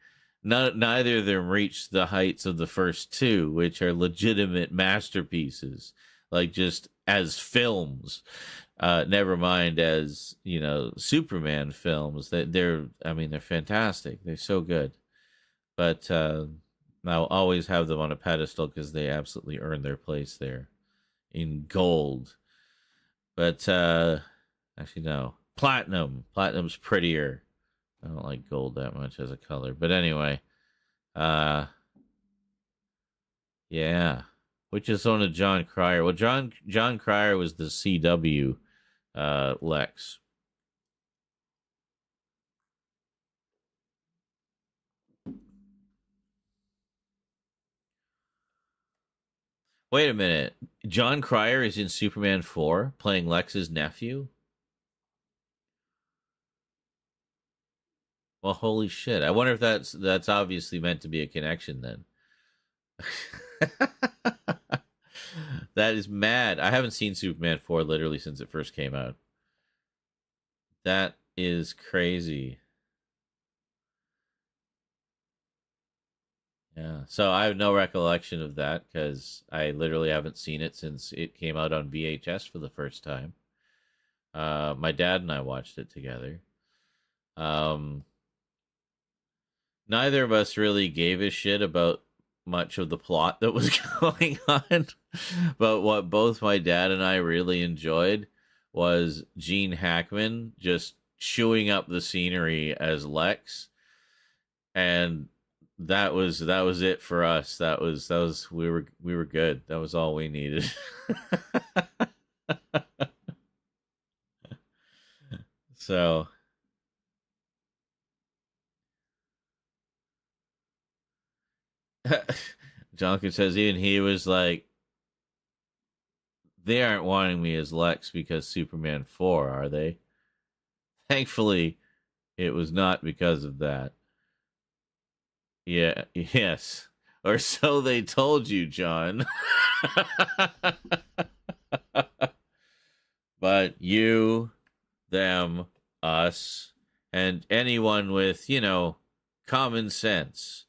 neither of them reach the heights of the first two, which are legitimate masterpieces, like just as films, never mind as Superman films. They're fantastic. They're so good. But I'll always have them on a pedestal because they absolutely earn their place there in gold. But actually, no. Platinum. Platinum's prettier. I don't like gold that much as a color. But anyway. Yeah. Which is one of John Cryer. Well, John Cryer was the CW Lex. Wait a minute. John Cryer is in Superman 4 playing Lex's nephew? Well, holy shit. I wonder if that's obviously meant to be a connection then. That is mad. I haven't seen Superman 4 literally since it first came out. That is crazy. Yeah. So I have no recollection of that because I literally haven't seen it since it came out on VHS for the first time. My dad and I watched it together. Neither of us really gave a shit about much of the plot that was going on. But what both my dad and I really enjoyed was Gene Hackman just chewing up the scenery as Lex. And that was it for us. That was we were good. That was all we needed. So Jonathan says even he was like, they aren't wanting me as Lex because Superman 4, are they? Thankfully, it was not because of that. Yeah, yes. Or so they told you, John. But you, them, us, and anyone with, common sense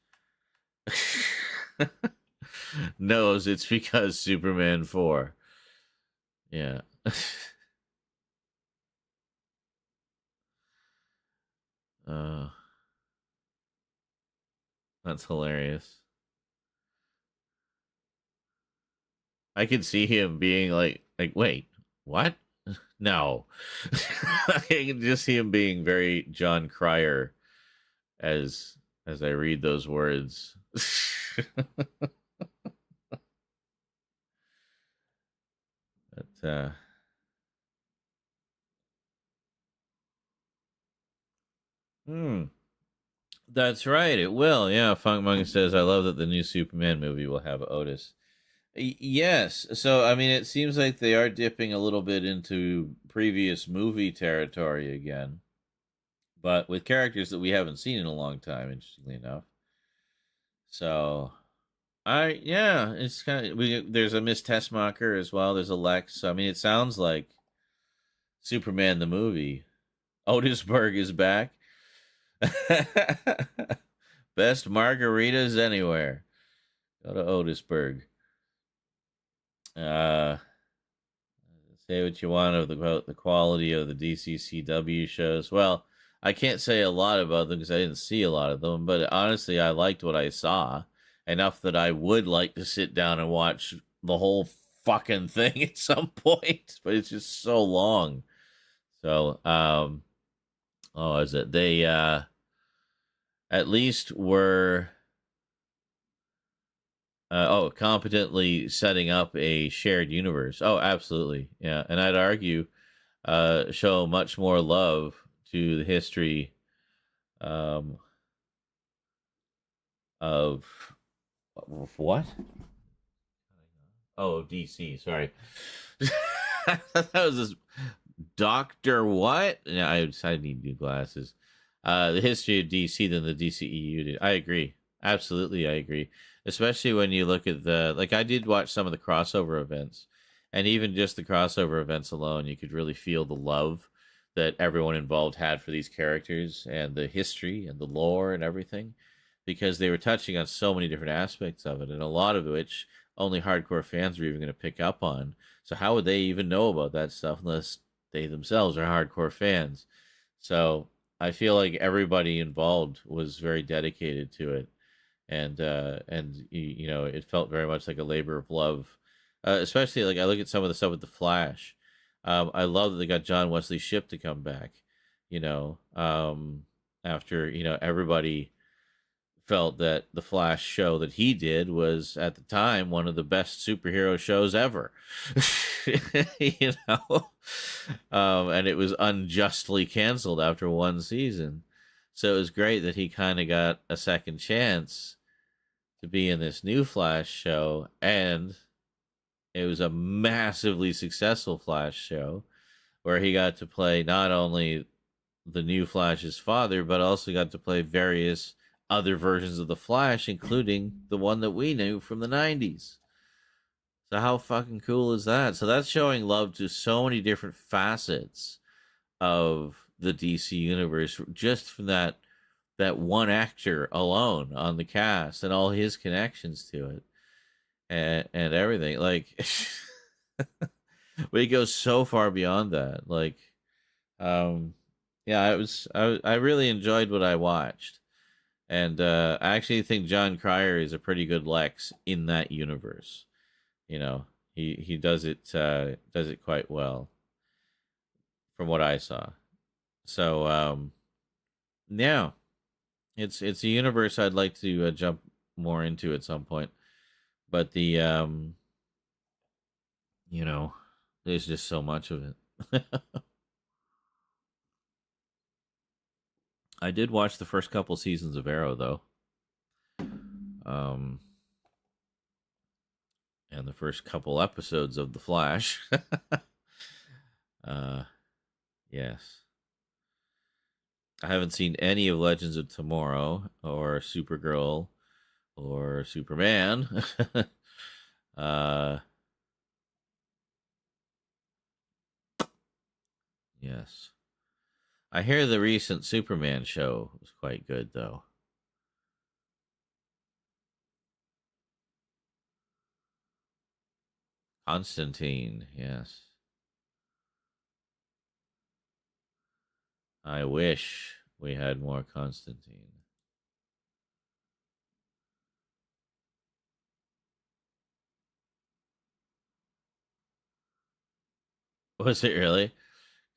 knows it's because Superman 4. Yeah. That's hilarious. I could see him being like, wait, what? No. I can just see him being very John Cryer as I read those words. But that's right, it will. Yeah, Funk Monk says, I love that the new Superman movie will have Otis. Yes. So, I mean, it seems like they are dipping a little bit into previous movie territory again, but with characters that we haven't seen in a long time, interestingly enough. So, it's kind of, there's a Miss Tessmacher as well. There's a Lex. I mean, it sounds like Superman the movie. Otisburg is back. Best margaritas anywhere. Go to Otisburg. Say what you want about the quality of the DCCW shows. Well, I can't say a lot about them because I didn't see a lot of them, but honestly, I liked what I saw enough that I would like to sit down and watch the whole fucking thing at some point, but it's just so long. So, is it? They, at least were competently setting up a shared universe. Oh, absolutely. Yeah. And I'd argue show much more love to the history of what? Oh, DC, sorry. That was this Doctor what? Yeah, I need new glasses. The history of DC than the DCEU did. I agree. Absolutely, I agree. Especially when you look at I did watch some of the crossover events, and even just the crossover events alone, you could really feel the love that everyone involved had for these characters and the history and the lore and everything, because they were touching on so many different aspects of it, and a lot of which only hardcore fans were even going to pick up on. So how would they even know about that stuff unless they themselves are hardcore fans? So I feel like everybody involved was very dedicated to it, and it felt very much like a labor of love. Especially like I look at some of the stuff with the Flash. I love that they got John Wesley Shipp to come back. After everybody felt that the Flash show that he did was at the time one of the best superhero shows ever. And it was unjustly canceled after one season. So it was great that he kind of got a second chance to be in this new Flash show, and it was a massively successful Flash show where he got to play not only the new Flash's father, but also got to play various other versions of the Flash, including the one that we knew from the 90s. So how fucking cool is that? So that's showing love to so many different facets of the DC universe just from that one actor alone on the cast and all his connections to it and everything. Like but it goes so far beyond that. Like yeah, I really enjoyed what I watched. And I actually think John Cryer is a pretty good Lex in that universe. You know, he does it quite well from what I saw. So yeah, it's a universe I'd like to jump more into at some point. But the you know, there's just so much of it. I did watch the first couple seasons of Arrow though. And the first couple episodes of The Flash. Yes. I haven't seen any of Legends of Tomorrow or Supergirl or Superman. Yes. I hear the recent Superman show was quite good, though. Constantine, yes. I wish we had more Constantine. Was it really?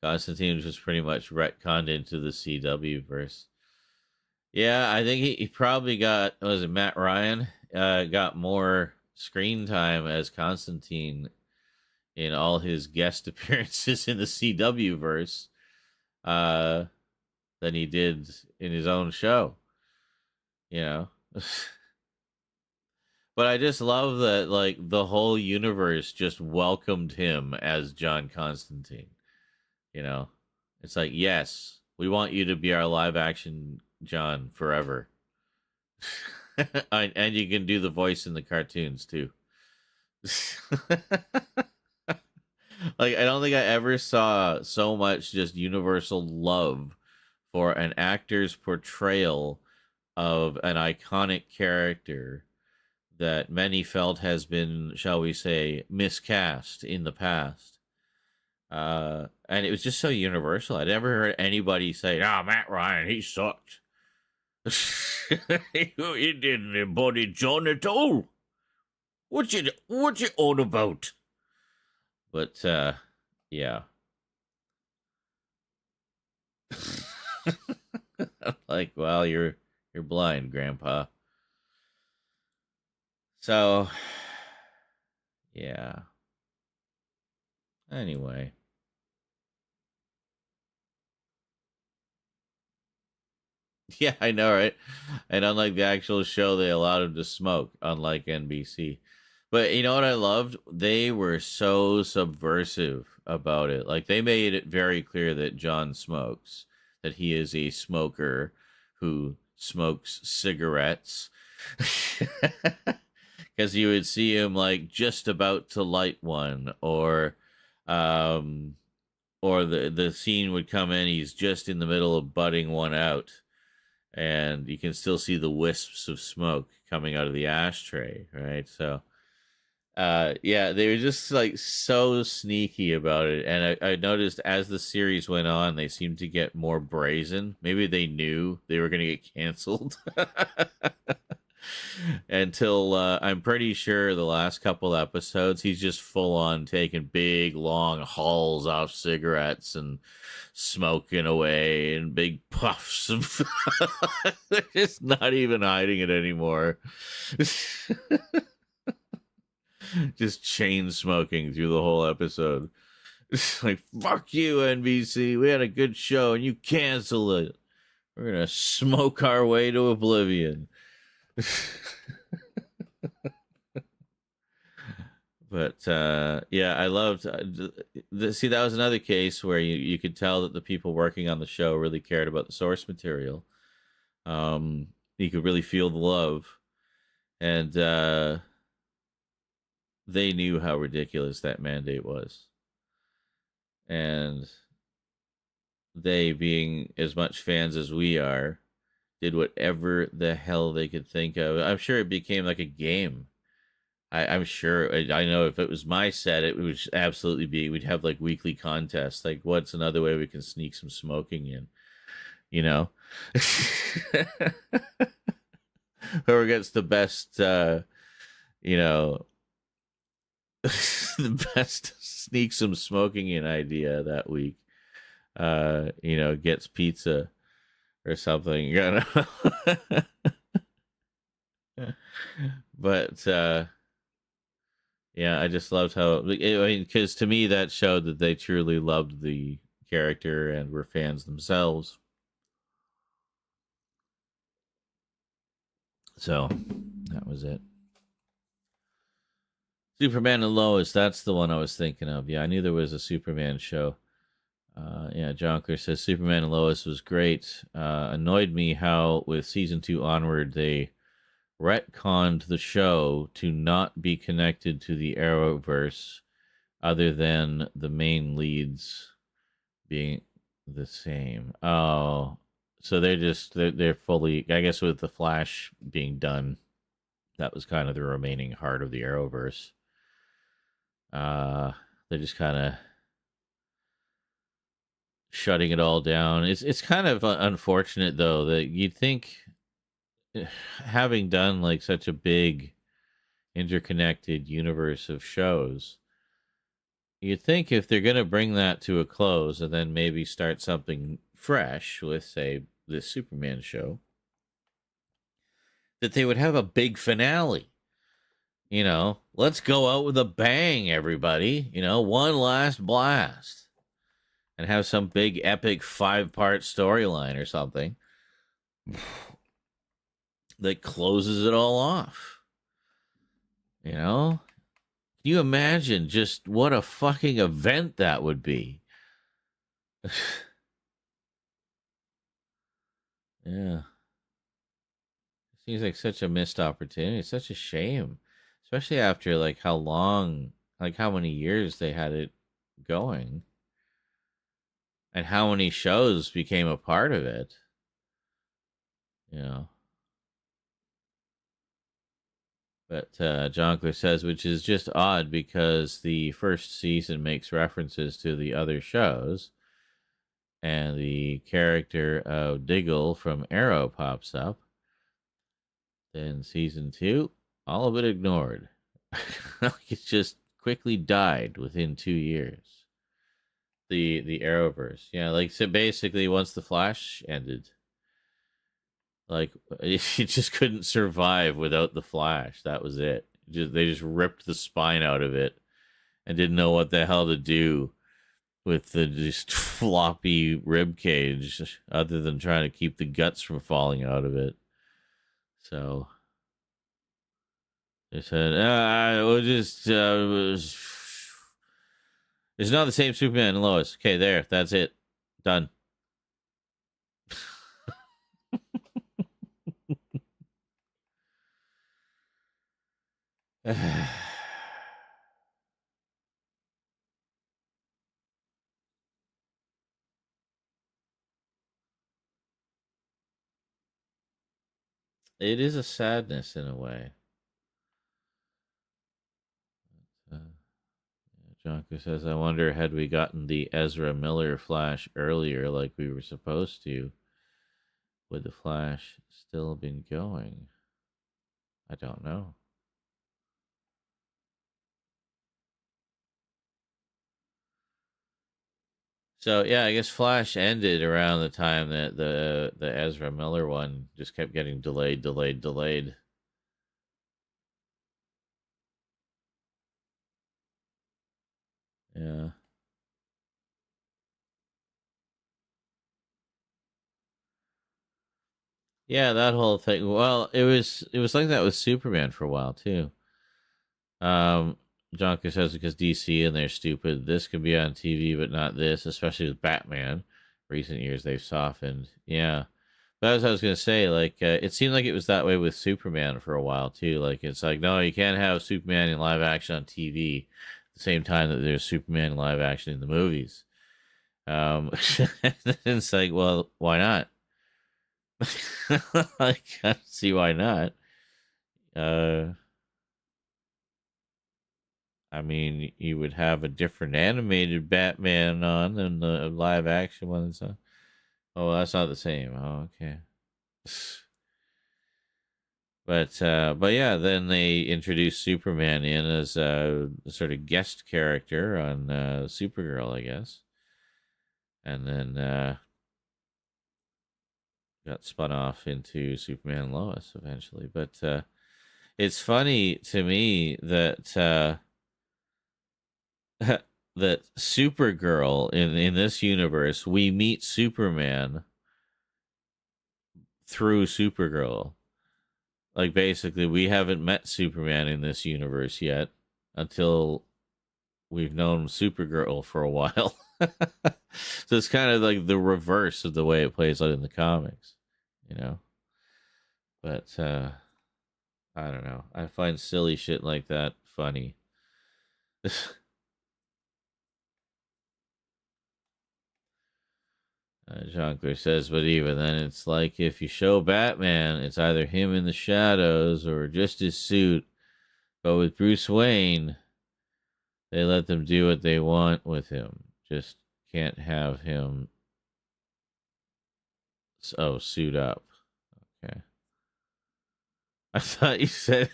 Constantine was just pretty much retconned into the CW verse. Yeah, I think he probably got, was it Matt Ryan? Got more screen time as Constantine in all his guest appearances in the CW verse than he did in his own show. You know? But I just love that, like, the whole universe just welcomed him as John Constantine. You know? It's like, yes, we want you to be our live action John forever. And you can do the voice in the cartoons too. Like, I don't think I ever saw so much just universal love for an actor's portrayal of an iconic character that many felt has been, shall we say, miscast in the past. And it was just so universal. I never heard anybody say, Matt Ryan, he sucked. He didn't embody John at all. What's it all about? But yeah. Like, well, you're blind, Grandpa. So yeah. Anyway. Yeah, I know, right? And unlike the actual show, they allowed him to smoke, unlike NBC. But you know what I loved? They were so subversive about it. Like, they made it very clear that John smokes, that he is a smoker who smokes cigarettes. Because you would see him, like, just about to light one, or the scene would come in, he's just in the middle of butting one out, and you can still see the wisps of smoke coming out of the ashtray, right? So yeah, they were just like so sneaky about it. And I noticed as the series went on, they seemed to get more brazen. Maybe they knew they were going to get canceled. Until I'm pretty sure the last couple episodes, he's just full on taking big, long hauls off cigarettes and smoking away and big puffs. They're just not even hiding it anymore. Just chain smoking through the whole episode. Like, fuck you, NBC. We had a good show and you cancel it. We're going to smoke our way to oblivion. But yeah, I loved. See, that was another case where you could tell that the people working on the show really cared about the source material. You could really feel the love, and they knew how ridiculous that mandate was, and they, being as much fans as we are, did whatever the hell they could think of. I'm sure it became like a game. I'm sure. I know if it was my set, it would absolutely be. We'd have like weekly contests. Like, what's another way we can sneak some smoking in? You know, whoever gets the best, you know, the best sneak some smoking in idea that week, you know, gets pizza or something. You know? But yeah, I just loved how. I mean, because to me that showed that they truly loved the character and were fans themselves. So that was it. Superman and Lois, that's the one I was thinking of. Yeah, I knew there was a Superman show. Yeah, Jonker says Superman and Lois was great. Annoyed me how with season 2 onward they retconned the show to not be connected to the Arrowverse, other than the main leads being the same. Oh, so they're fully. I guess with the Flash being done, that was kind of the remaining heart of the Arrowverse. They're just kind of shutting it all down. It's kind of unfortunate though that you'd think, having done like such a big interconnected universe of shows, you'd think if they're going to bring that to a close and then maybe start something fresh with, say, this Superman show, that they would have a big finale. You know, let's go out with a bang, everybody. You know, one last blast. And have some big epic 5-part storyline or something that closes it all off. You know? Can you imagine just what a fucking event that would be? Yeah. Seems like such a missed opportunity. It's such a shame. Especially after like how long, like how many years they had it going. And how many shows became a part of it. You know. But Jonkler says, which is just odd because the first season makes references to the other shows. And the character of Diggle from Arrow pops up. Then season 2, all of it ignored. It just quickly died within 2 years. The Arrowverse. Yeah, like so basically once the Flash ended, like it just couldn't survive without the Flash. That was it. They just ripped the spine out of it and didn't know what the hell to do with the just floppy rib cage other than trying to keep the guts from falling out of it. So they said, we'll just it's not the same Superman and Lois. Okay, there, that's it. Done. It is a sadness in a way. Jonker says, I wonder, had we gotten the Ezra Miller Flash earlier like we were supposed to, would the Flash still been going? I don't know. So yeah, I guess Flash ended around the time that the Ezra Miller one just kept getting delayed. Yeah. Yeah, that whole thing. Well, it was like that with Superman for a while too. Jonker says because DC and they're stupid. This could be on TV, but not this, especially with Batman. Recent years they've softened. Yeah. But as I was going to say, like, it seemed like it was that way with Superman for a while, too. Like, it's like, no, you can't have Superman in live action on TV at the same time that there's Superman in live action in the movies. It's like, well, why not? I can't see why not. I mean, you would have a different animated Batman on than the live action one. That's on. Oh, that's not the same. Oh, okay. But yeah, then they introduced Superman in as a sort of guest character on Supergirl, I guess, and then got spun off into Superman and Lois eventually. But it's funny to me that that Supergirl in this universe, we meet Superman through Supergirl. Like, basically, we haven't met Superman in this universe yet until we've known Supergirl for a while. So it's kind of like the reverse of the way it plays out in the comics, you know? But, I don't know. I find silly shit like that funny. Jean-Claude says, but even then, it's like if you show Batman, it's either him in the shadows or just his suit. But with Bruce Wayne, they let them do what they want with him. Just can't have him suit up. Okay. I thought you said,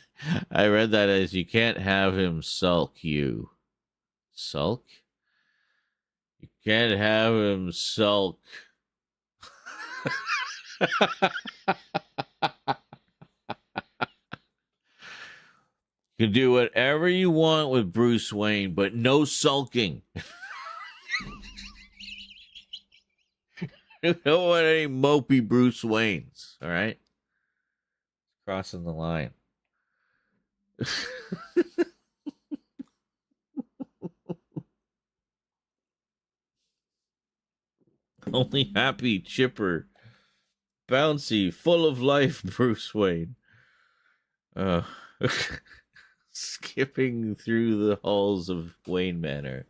I read that as you can't have him sulk you. Sulk? You can't have him sulk. You can do whatever you want with Bruce Wayne, but no sulking. You don't want any mopey Bruce Waynes, all right? Crossing the line. Only happy, chipper, bouncy, full of life Bruce Wayne. Skipping through the halls of Wayne Manor.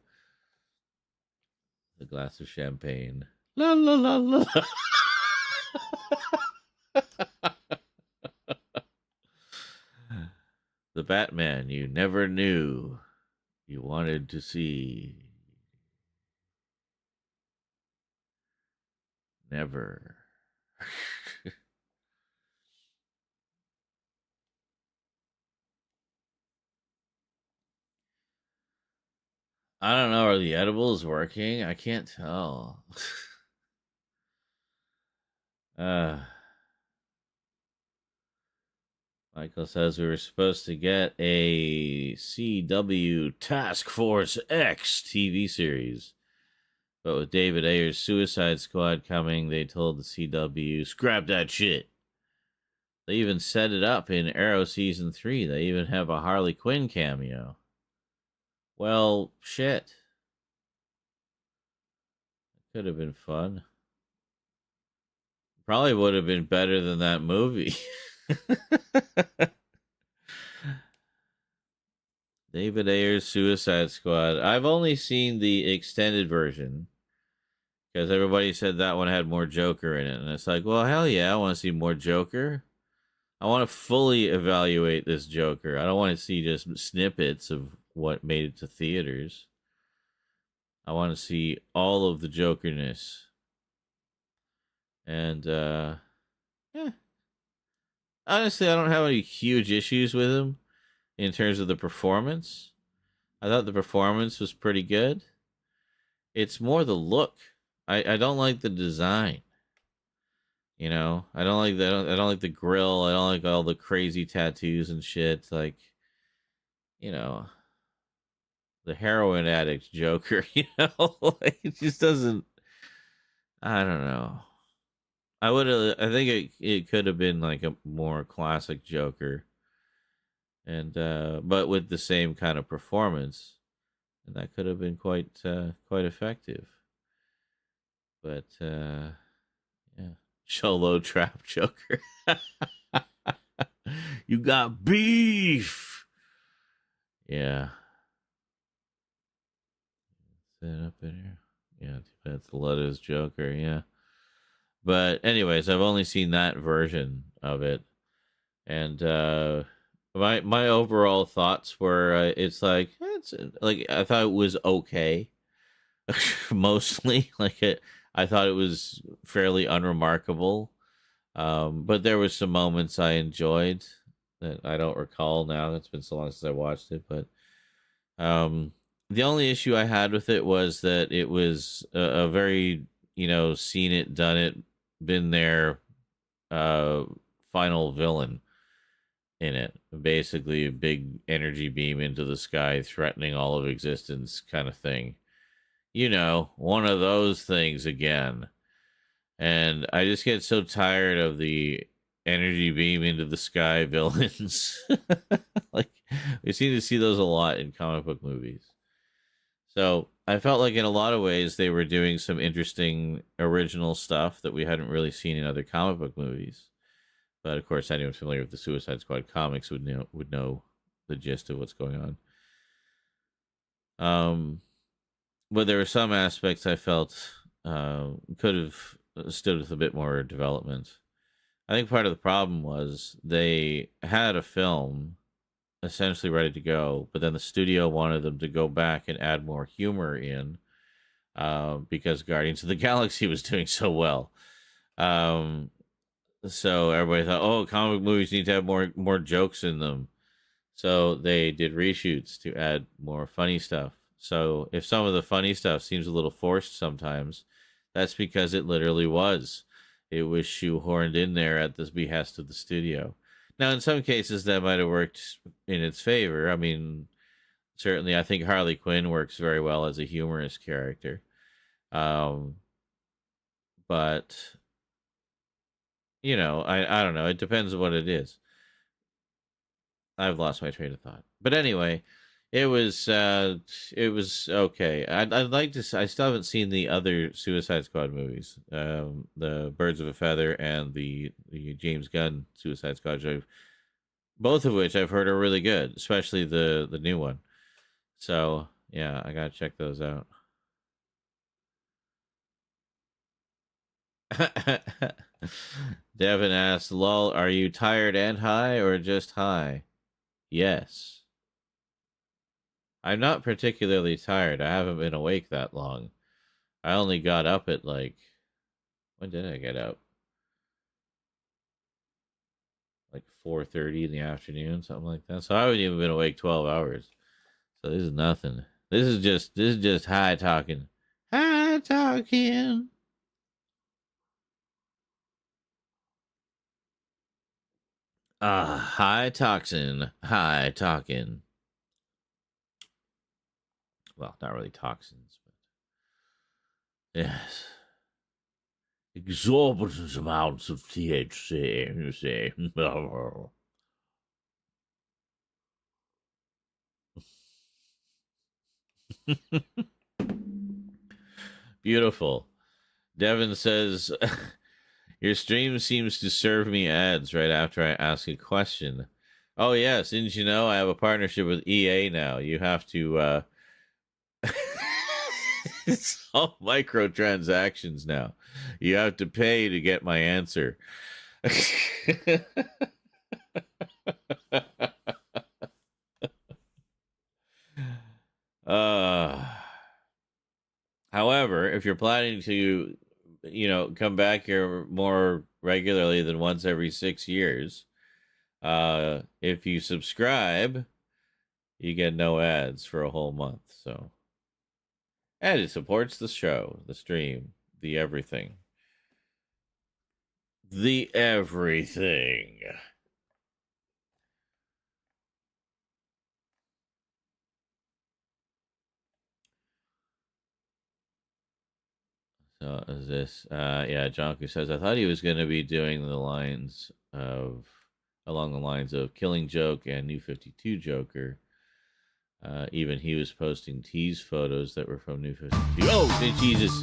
The glass of champagne. La la la la. The Batman you never knew you wanted to see. Never. I don't know. Are the edibles working? I can't tell. Michael says we were supposed to get a CW Task Force X TV series. But with David Ayer's Suicide Squad coming, they told the CW, scrap that shit. They even set it up in Arrow Season 3. They even have a Harley Quinn cameo. Well, shit. Could have been fun. Probably would have been better than that movie. David Ayer's Suicide Squad. I've only seen the extended version because everybody said that one had more Joker in it. And it's like, well, hell yeah, I want to see more Joker. I want to fully evaluate this Joker. I don't want to see just snippets of what made it to theaters. I want to see all of the Jokerness. And, yeah. Honestly, I don't have any huge issues with him in terms of the performance. I thought the performance was pretty good. It's more the look. I don't like the design. You know, I don't like that. I don't like the grill. I don't like all the crazy tattoos and shit. Like, you know, the heroin addict Joker. You know, like, it just doesn't. I don't know. I think it could have been like a more classic Joker. and but with the same kind of performance, and that could have been quite effective. But yeah, Cholo Trap Joker. You got beef. Yeah. Is that up in here? Yeah, that's Letta's Joker. Yeah. But anyways, I've only seen that version of it, and my overall thoughts were it's like I thought it was okay, mostly like it. I thought it was fairly unremarkable, but there was some moments I enjoyed that I don't recall now. It's been so long since I watched it, but the only issue I had with it was that it was a very seen it, done it, been there final villain in it. Basically, a big energy beam into the sky, threatening all of existence, kind of thing. One of those things again. And I just get so tired of the energy beam into the sky villains. Like, we seem to see those a lot in comic book movies. So I felt like in a lot of ways they were doing some interesting original stuff that we hadn't really seen in other comic book movies. But of course, anyone familiar with the Suicide Squad comics would know the gist of what's going on. But there were some aspects I felt could have stood with a bit more development. I think part of the problem was they had a film essentially ready to go, but then the studio wanted them to go back and add more humor in because Guardians of the Galaxy was doing so well. So everybody thought, oh, comic movies need to have more jokes in them. So they did reshoots to add more funny stuff. So if some of the funny stuff seems a little forced sometimes, that's because it literally was. It was shoehorned in there at the behest of the studio. Now, in some cases, that might have worked in its favor. I mean, certainly, I think Harley Quinn works very well as a humorous character. But, I don't know. It depends on what it is. I've lost my train of thought. But anyway, it was okay. I'd like to. I still haven't seen the other Suicide Squad movies, the Birds of a Feather and the James Gunn Suicide Squad, both of which I've heard are really good, especially the new one. So yeah, I gotta check those out. Devin asks, "Lol, are you tired and high or just high?" Yes. I'm not particularly tired. I haven't been awake that long. I only got up at when did I get up? Like 4:30 in the afternoon, something like that. So I haven't even been awake 12 hours. So this is nothing. This is just high talking. High talking. High toxin. High talking. Well, not really toxins, but yes. Exorbitant amounts of THC, you see. Beautiful. Devin says, your stream seems to serve me ads right after I ask a question. Oh, yes. Didn't you know I have a partnership with EA now? You have to, it's all microtransactions now. You have to pay to get my answer. However, if you're planning to, come back here more regularly than once every 6 years, if you subscribe, you get no ads for a whole month. So, and it supports the show, the stream, the everything. The everything. So is this yeah, Jonku says I thought he was gonna be doing the lines of along the lines of Killing Joke and New 52 Joker. Even he was posting tease photos that were from New 52. Oh, Jesus.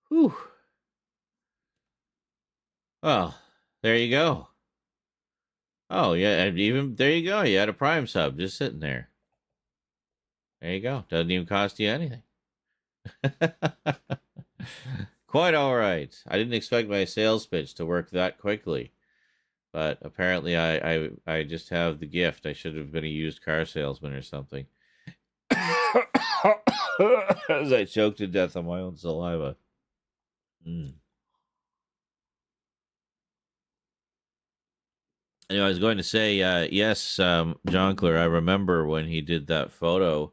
Whew. Well, there you go. Oh, yeah, and even there you go. You had a Prime sub just sitting there. There you go. Doesn't even cost you anything. Quite all right. I didn't expect my sales pitch to work that quickly, but apparently I just have the gift. I should have been a used car salesman or something. As I choked to death on my own saliva. Anyway, I was going to say, yes, Jonkler, I remember when he did that photo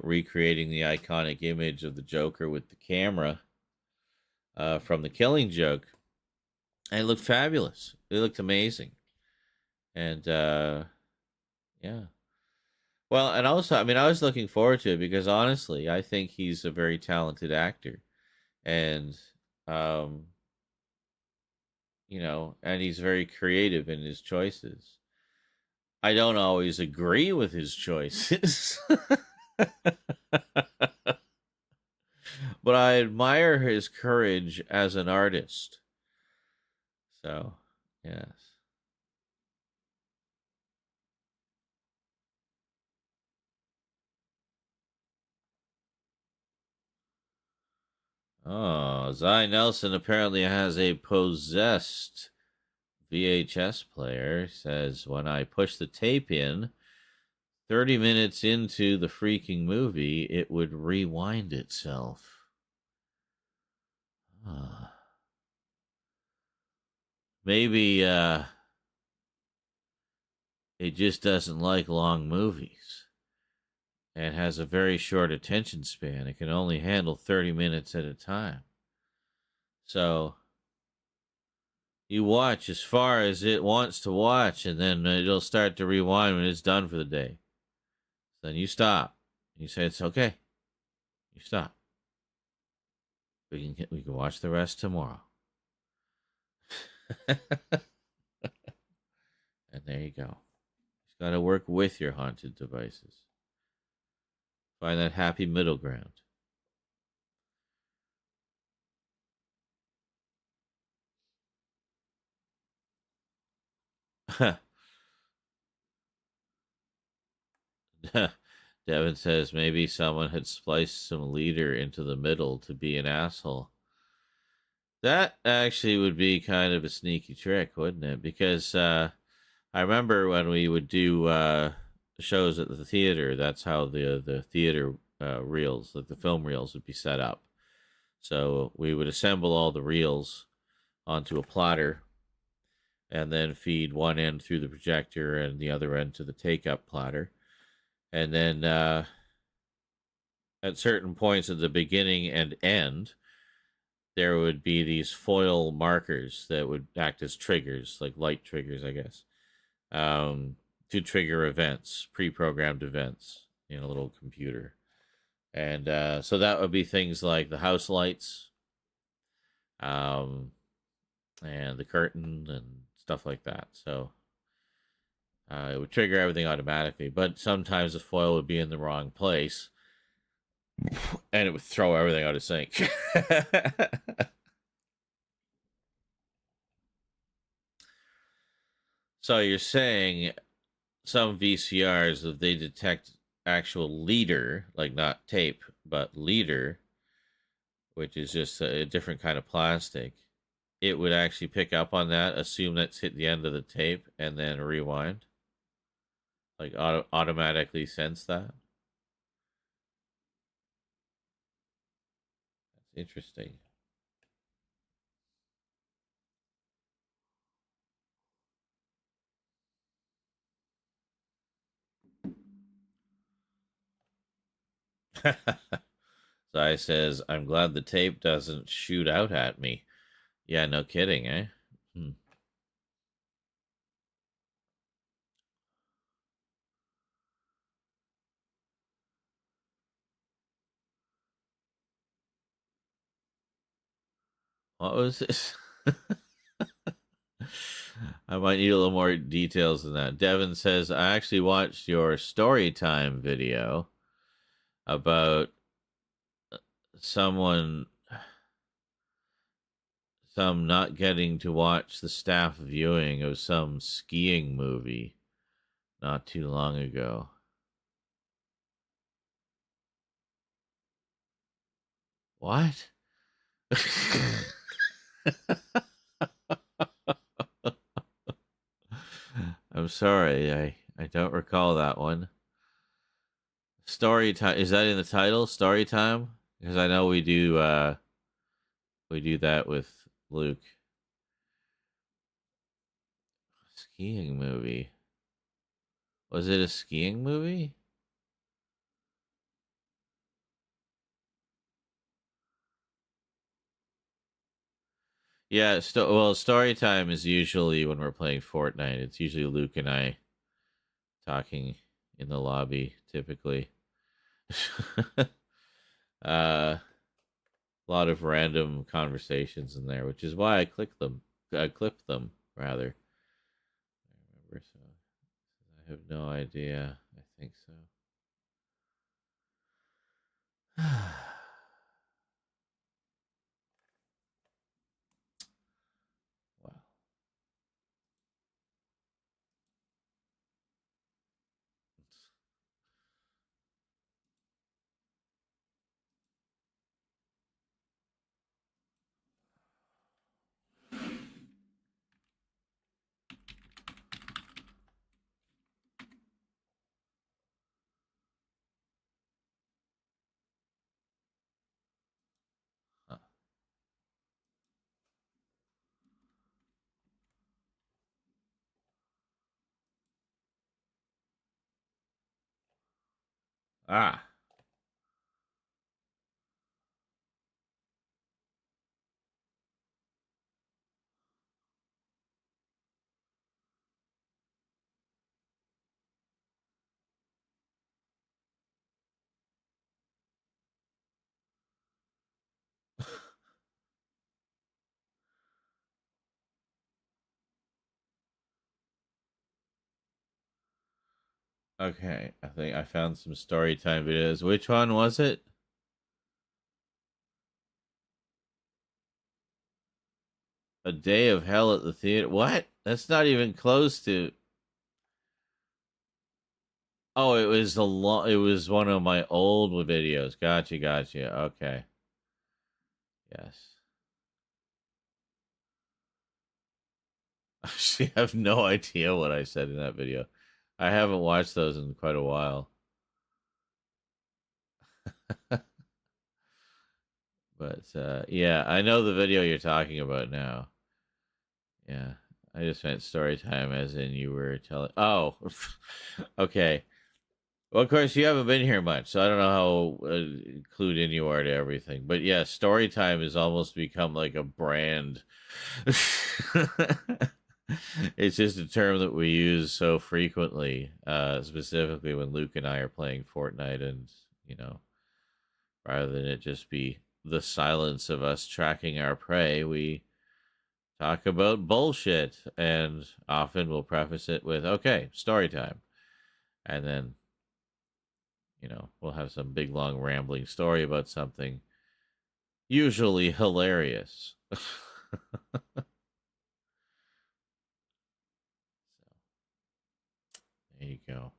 recreating the iconic image of the Joker with the camera from the Killing Joke. And it looked fabulous. It looked amazing. And, yeah. Well, and also, I mean, I was looking forward to it because honestly, I think he's a very talented actor. And, you know, and he's very creative in his choices. I don't always agree with his choices. But I admire his courage as an artist. So, yes. Oh, Zy Nelson apparently has a possessed VHS player. Says, when I push the tape in, 30 minutes into the freaking movie, it would rewind itself. Maybe it just doesn't like long movies and has a very short attention span. It can only handle 30 minutes at a time. So you watch as far as it wants to watch, and then it'll start to rewind when it's done for the day. Then you stop. You say, it's okay. You stop. We can watch the rest tomorrow. And there you go. You've got to work with your haunted devices. Find that happy middle ground. Devin says maybe someone had spliced some leader into the middle to be an asshole. That actually would be kind of a sneaky trick, wouldn't it? Because I remember when we would do shows at the theater, that's how the theater reels, like the film reels, would be set up. So we would assemble all the reels onto a plotter and then feed one end through the projector and the other end to the take-up plotter. And then at certain points at the beginning and end, there would be these foil markers that would act as triggers, like light triggers, I guess, to trigger events, pre-programmed events in a little computer. And so that would be things like the house lights, and the curtain and stuff like that. So it would trigger everything automatically, but sometimes the foil would be in the wrong place and it would throw everything out of sync. So you're saying some VCRs, if they detect actual leader, like not tape, but leader, which is just a different kind of plastic, it would actually pick up on that, assume that's hit the end of the tape, and then rewind? Like automatically sense that? That's interesting. Zai says, I'm glad the tape doesn't shoot out at me. Yeah, no kidding, eh? What was this? I might need a little more details than that. Devin says, I actually watched your story time video about some not getting to watch the staff viewing of some skiing movie not too long ago. What? I'm sorry, I don't recall that one. Story time, is that in the title? Story time? Because I know we do that with Luke. Skiing movie. Was it a skiing movie? Yeah, well, story time is usually when we're playing Fortnite. It's usually Luke and I talking in the lobby, typically. A lot of random conversations in there, which is why I clipped them, rather. I remember, so I have no idea. I think so. Wow. Huh. Ah. Okay, I think I found some story time videos. Which one was it? A Day of Hell at the Theater. What? That's not even close to. Oh, it was it was one of my old videos. Gotcha. Okay. Yes. I actually have no idea what I said in that video. I haven't watched those in quite a while. But yeah, I know the video you're talking about now. Yeah. I just meant story time as in you were telling. Oh, okay. Well, of course, you haven't been here much, so I don't know how clued in you are to everything. But yeah, story time has almost become like a brand. It's just a term that we use so frequently, specifically when Luke and I are playing Fortnite, and rather than it just be the silence of us tracking our prey, we talk about bullshit, and often we'll preface it with, "Okay, story time," and then we'll have some big long rambling story about something, usually hilarious. There you go.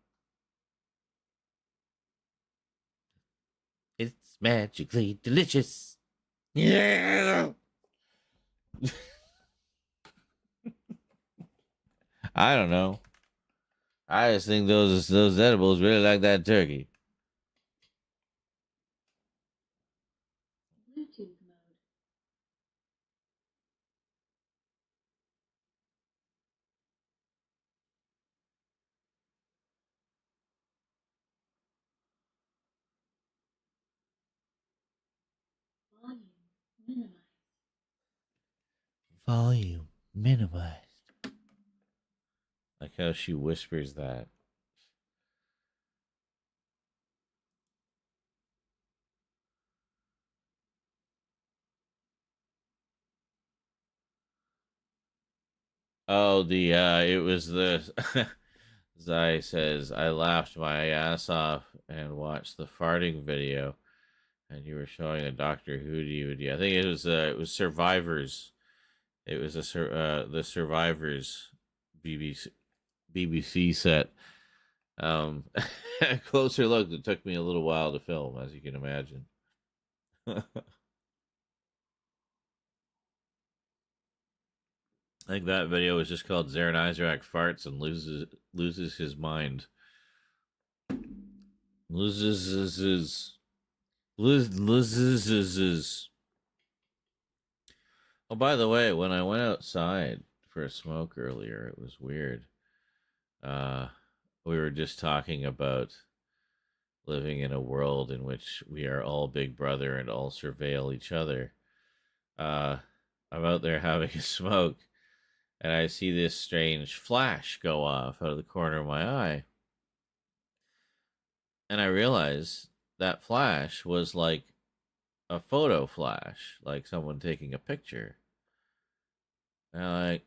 It's magically delicious. Yeah. I don't know. I just think those edibles really like that turkey. Bluetooth mode. Volume minimized. Volume minimized. Like how she whispers that. Oh, it was the Zai says I laughed my ass off and watched the farting video, and you were showing a Doctor Who DVD. I think it was Survivors. It was the Survivors BBC set. A closer look that took me a little while to film, as you can imagine. I think that video was just called Zarin Isaac farts and loses his mind. Loses. Oh, by the way, when I went outside for a smoke earlier, it was weird. We were just talking about living in a world in which we are all Big Brother and all surveil each other. I'm out there having a smoke, and I see this strange flash go off out of the corner of my eye. And I realized that flash was like a photo flash, like someone taking a picture. And I'm like,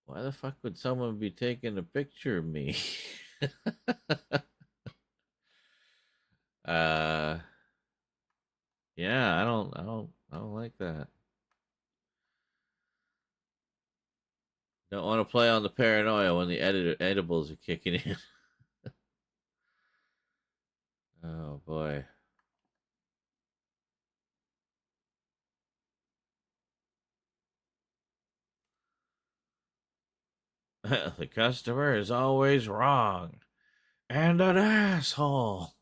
why the fuck would someone be taking a picture of me? Yeah, I don't like that. Don't want to play on the paranoia when the edibles are kicking in. Oh boy. The customer is always wrong and an asshole.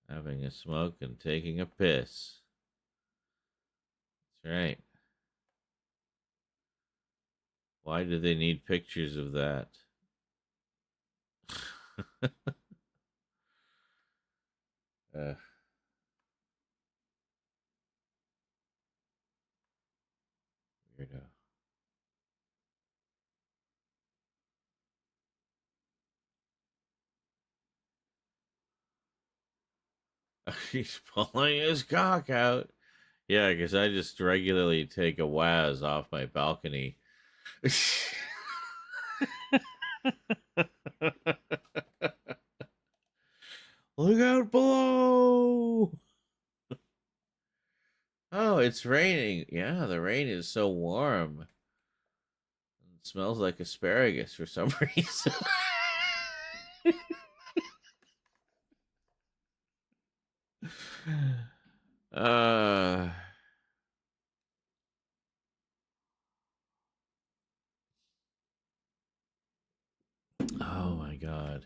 Having a smoke and taking a piss. That's right. Why do they need pictures of that? Weirdo. He's pulling his cock out. Yeah, because I just regularly take a Waz off my balcony. Look out below! Oh, it's raining. Yeah, the rain is so warm. It smells like asparagus for some reason. uh Oh my god.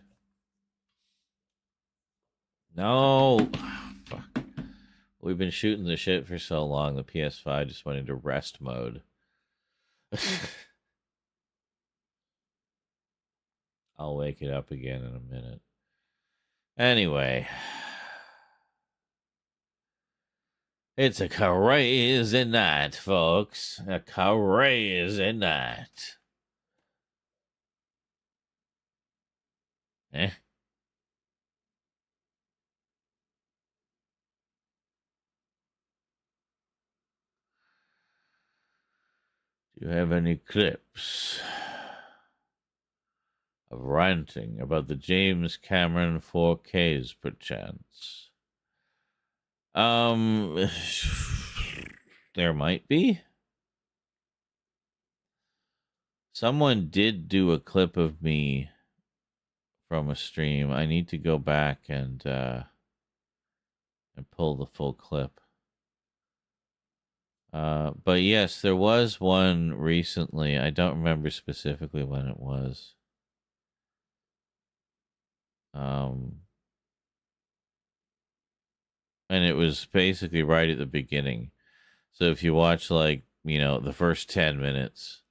No. Fuck. We've been shooting the shit for so long, the PS5 just went into rest mode. I'll wake it up again in a minute. Anyway. It's a crazy night, folks. A crazy night. Eh? Do you have any clips of ranting about the James Cameron 4Ks, perchance? There might be. Someone did do a clip of me from a stream. I need to go back and pull the full clip. But yes, there was one recently. I don't remember specifically when it was. And it was basically right at the beginning. So if you watch, like, you know, the first 10 minutes,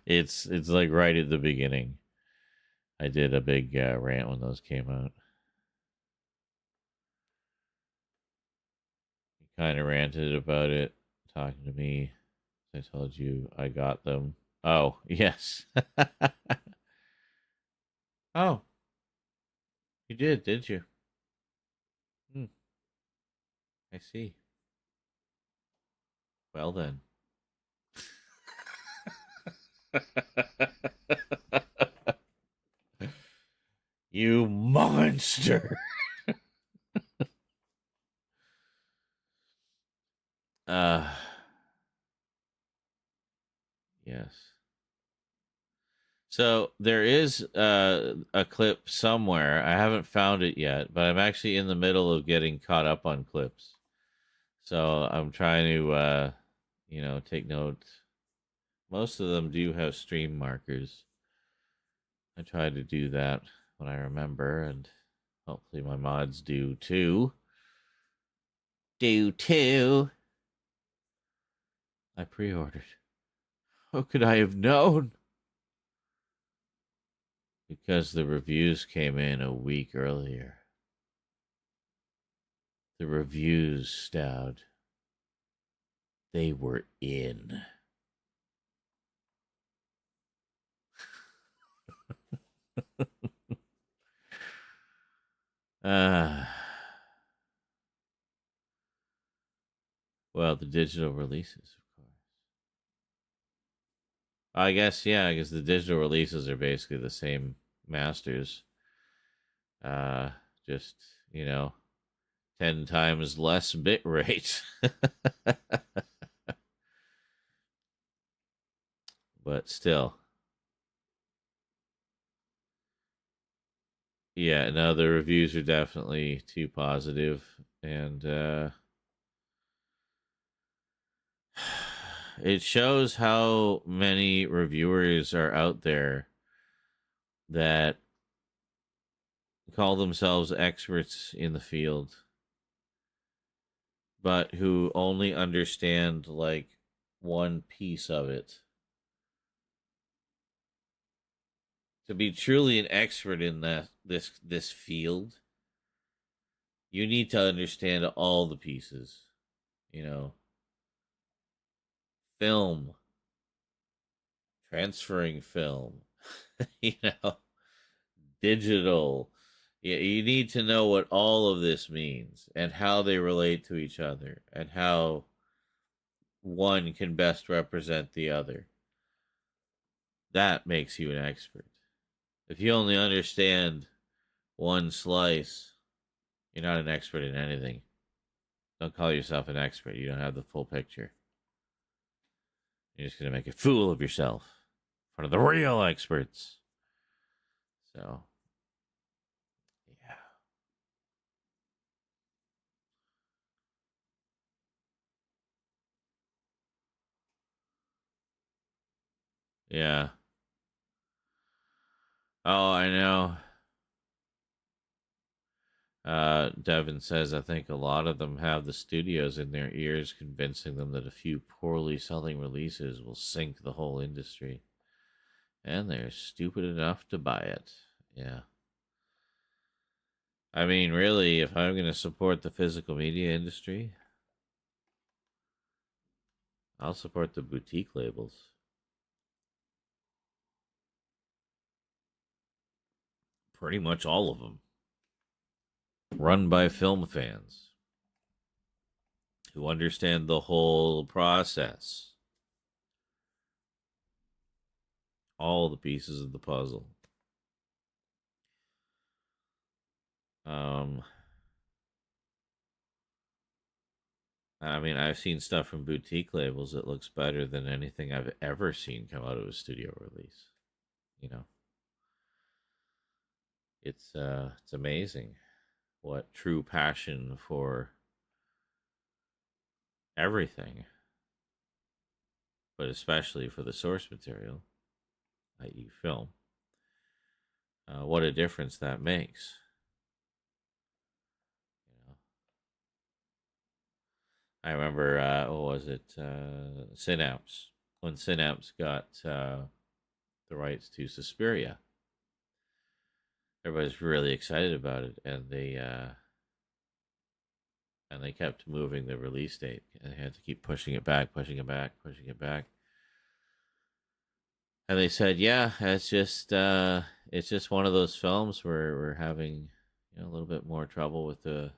it's like right at the beginning. I did a big rant when those came out. He kind of ranted about it, talking to me. I told you I got them. Oh, yes. Oh. You did you? I see. Well then. You monster. Yes. So there is a clip somewhere. I haven't found it yet, but I'm actually in the middle of getting caught up on clips. So I'm trying to, take note. Most of them do have stream markers. I try to do that when I remember, and hopefully my mods do too. I pre-ordered. How could I have known? Because the reviews came in a week earlier. The reviews, Stout. They were in. Well, the digital releases, of course. I guess, yeah, because the digital releases are basically the same masters. Just, 10 times less bit rate. But still. Yeah, no, the reviews are definitely too positive, and it shows how many reviewers are out there that call themselves experts in the field, but who only understand like one piece of it. To be truly an expert in this field, you need to understand all the pieces. Film, transferring film, you know, digital. Yeah, you need to know what all of this means and how they relate to each other and how one can best represent the other. That makes you an expert. If you only understand one slice, you're not an expert in anything. Don't call yourself an expert. You don't have the full picture. You're just going to make a fool of yourself in front of the real experts. So, yeah. Yeah. Oh, I know. Devin says, I think a lot of them have the studios in their ears convincing them that a few poorly selling releases will sink the whole industry. And they're stupid enough to buy it. Yeah. I mean, really, if I'm going to support the physical media industry, I'll support the boutique labels. Pretty much all of them. Run by film fans who understand the whole process. All the pieces of the puzzle. I mean, I've seen stuff from boutique labels that looks better than anything I've ever seen come out of a studio release. It's amazing what true passion for everything, but especially for the source material, i.e., film. What a difference that makes. I remember, what was it? Synapse. When Synapse got the rights to Suspiria, everybody's really excited about it, and they kept moving the release date, and they had to keep pushing it back. And they said, "Yeah, it's just one of those films where we're having a little bit more trouble with the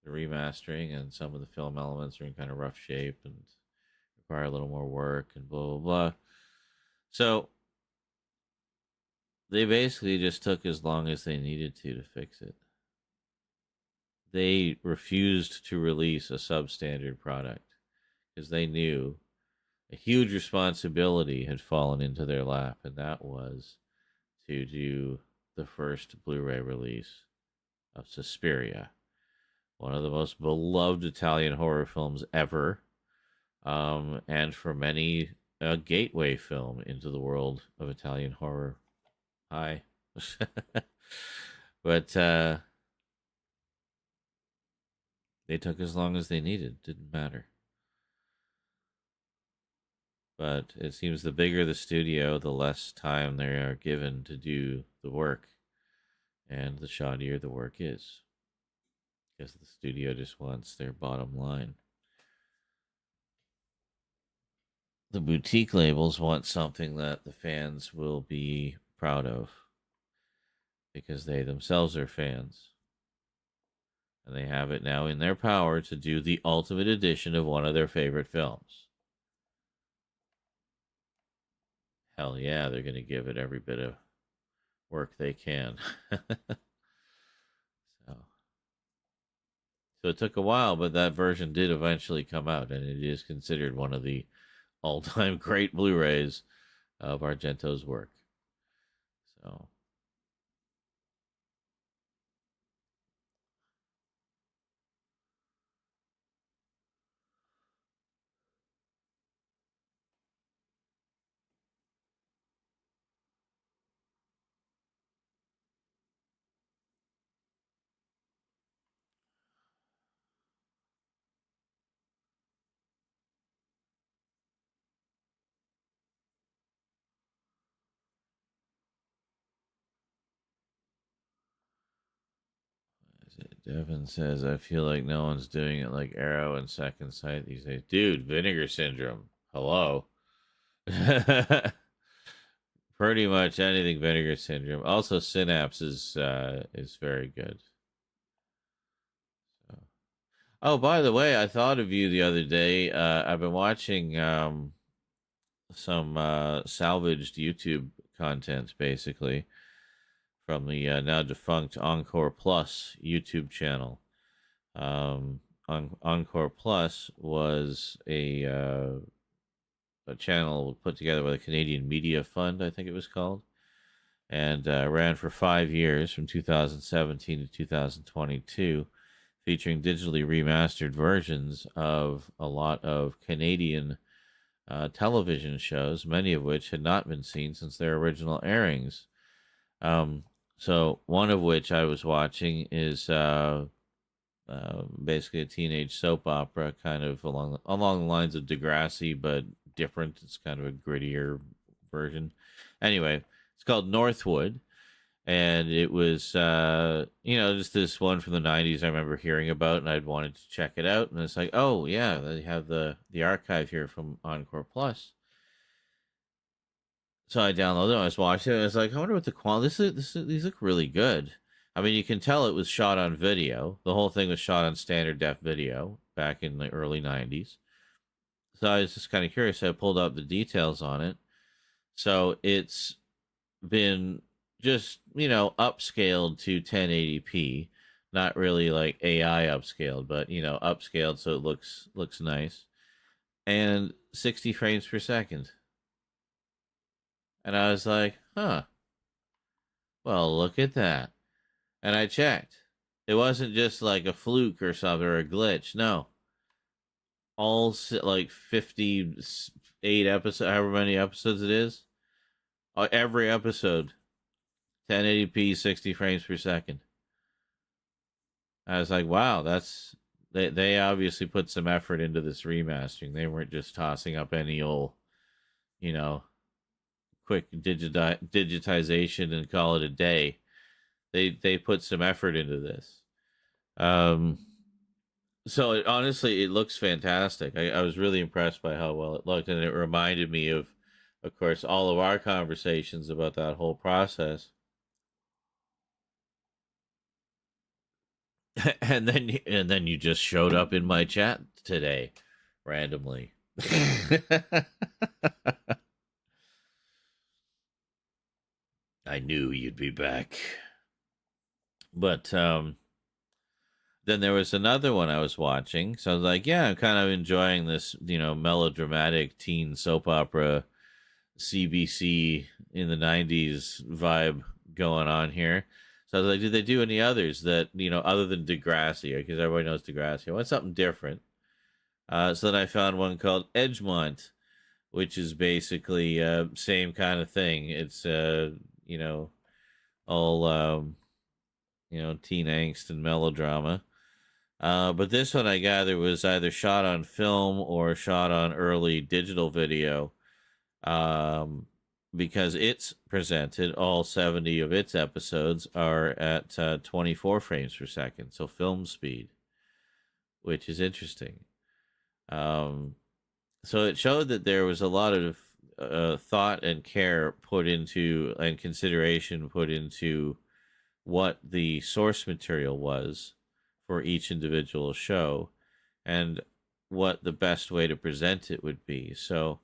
the remastering, and some of the film elements are in kind of rough shape and require a little more work and blah blah blah. So they basically just took as long as they needed to fix it. They refused to release a substandard product because they knew a huge responsibility had fallen into their lap, and that was to do the first Blu-ray release of Suspiria, one of the most beloved Italian horror films ever, and for many, a gateway film into the world of Italian horror. Hi. But they took as long as they needed. Didn't matter. But it seems the bigger the studio, the less time they are given to do the work. And the shoddier the work is. Because the studio just wants their bottom line. The boutique labels want something that the fans will be proud of. Because they themselves are fans. And they have it now in their power to do the ultimate edition of one of their favorite films. Hell yeah, they're going to give it every bit of work they can. So it took a while, but that version did eventually come out, and it is considered one of the all-time great Blu-rays of Argento's work. So Devin says, I feel like no one's doing it like Arrow and Second Sight these days. Dude, Vinegar Syndrome. Hello. Pretty much anything Vinegar Syndrome. Also, Synapse is very good. So. Oh, by the way, I thought of you the other day. I've been watching some salvaged YouTube content, basically, from the now defunct Encore Plus YouTube channel. Encore Plus was a channel put together by the Canadian Media Fund, I think it was called, and ran for 5 years from 2017 to 2022, featuring digitally remastered versions of a lot of Canadian television shows, many of which had not been seen since their original airings. So one of which I was watching is basically a teenage soap opera, kind of along the lines of Degrassi, but different. It's kind of a grittier version. Anyway, it's called Northwood, and it was just this one from the 90s I remember hearing about, and I'd wanted to check it out, and it's like, oh yeah, they have the archive here from Encore Plus. So I downloaded it, I was watching it, and I was like, I wonder what the quality. These look really good. I mean, you can tell it was shot on video. The whole thing was shot on standard def video back in the early 90s. So I was just kind of curious. So I pulled up the details on it. So it's been just, upscaled to 1080p. Not really like AI upscaled, but, upscaled so it looks nice. And 60 frames per second. And I was like, huh. Well, look at that. And I checked. It wasn't just like a fluke or something or a glitch. No. All like 58 episodes, however many episodes it is. Every episode, 1080p, 60 frames per second. I was like, wow, they obviously put some effort into this remastering. They weren't just tossing up any old, quick digitization and call it a day. They put some effort into this. So honestly, it looks fantastic. I was really impressed by how well it looked, and it reminded me of course, all of our conversations about that whole process. and then you just showed up in my chat today, randomly. I knew you'd be back. But then there was another one I was watching. So I was like, yeah, I'm kind of enjoying this, melodramatic teen soap opera CBC in the 90s vibe going on here. So I was like, did they do any others that, other than Degrassi? Because everybody knows Degrassi. I want something different. So then I found one called Edgemont, which is basically same kind of thing. It's, all, teen angst and melodrama. But this one I gather was either shot on film or shot on early digital video. Because it's presented, all 70 of its episodes are at 24 frames per second, so film speed, which is interesting. So it showed that there was a lot of thought and care put into, and consideration put into what the source material was for each individual show and what the best way to present it would be. So,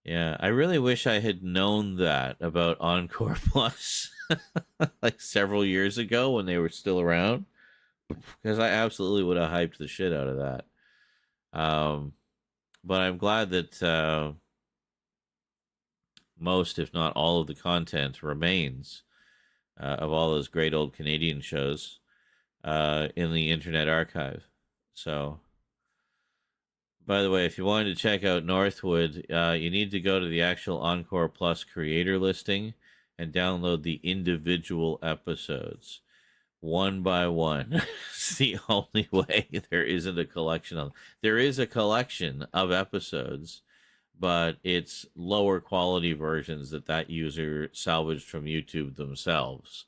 yeah, I really wish I had known that about Encore Plus like several years ago when they were still around, because I absolutely would have hyped the shit out of that. But I'm glad that most, if not all, of the content remains of all those great old Canadian shows in the Internet Archive. So, by the way, if you wanted to check out Northwood, you need to go to the actual Encore Plus creator listing and download the individual episodes one by one. It's the only way. There isn't a collection of. There is a collection of episodes, but it's lower quality versions that user salvaged from YouTube themselves.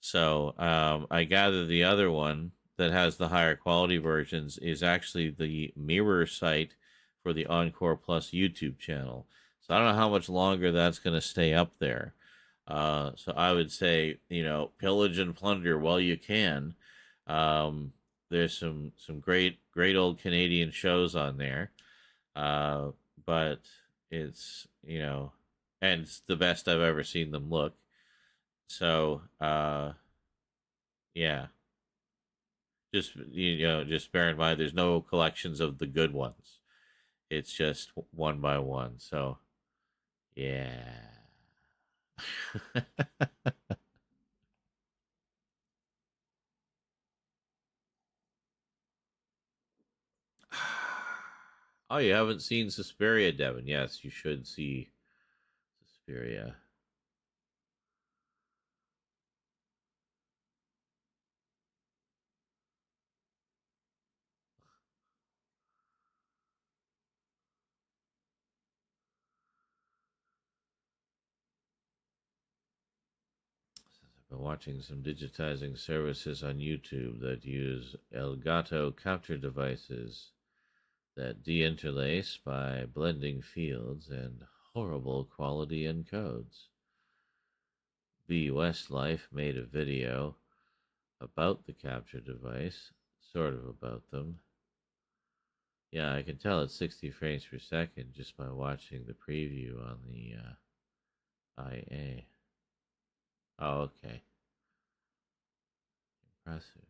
So I gather the other one that has the higher quality versions is actually the mirror site for the Encore Plus YouTube channel. So I don't know how much longer that's going to stay up there. So I would say, pillage and plunder while you can. There's some great old Canadian shows on there. But it's, and it's the best I've ever seen them look. So, yeah. Just bear in mind there's no collections of the good ones. It's just one by one. So, yeah. Oh, you haven't seen Suspiria, Devin? Yes, you should see Suspiria. I've been watching some digitizing services on YouTube that use Elgato capture devices that deinterlace by blending fields and horrible quality encodes. B. Westlife made a video about the capture device, sort of about them. Yeah, I can tell it's 60 frames per second just by watching the preview on the IA. Oh, okay. Impressive.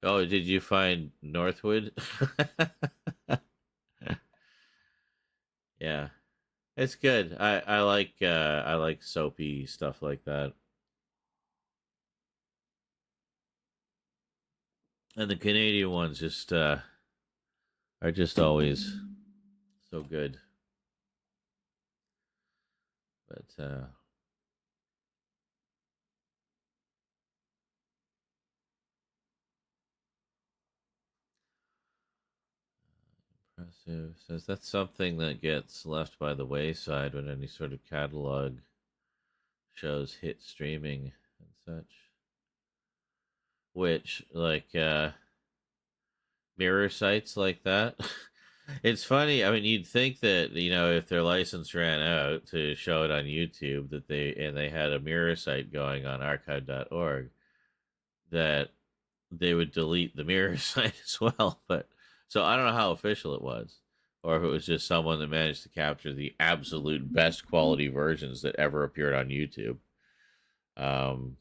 Oh, did you find Northwood? Yeah, it's good. I like soapy stuff like that, and the Canadian ones just are just always so good. But impressive. Says that's something that gets left by the wayside when any sort of catalog shows hit streaming and such. Which, like, mirror sites like that. It's funny. I mean, you'd think that, if their license ran out to show it on YouTube, they had a mirror site going on archive.org, that they would delete the mirror site as well. But so I don't know how official it was, or if it was just someone that managed to capture the absolute best quality versions that ever appeared on YouTube. Um,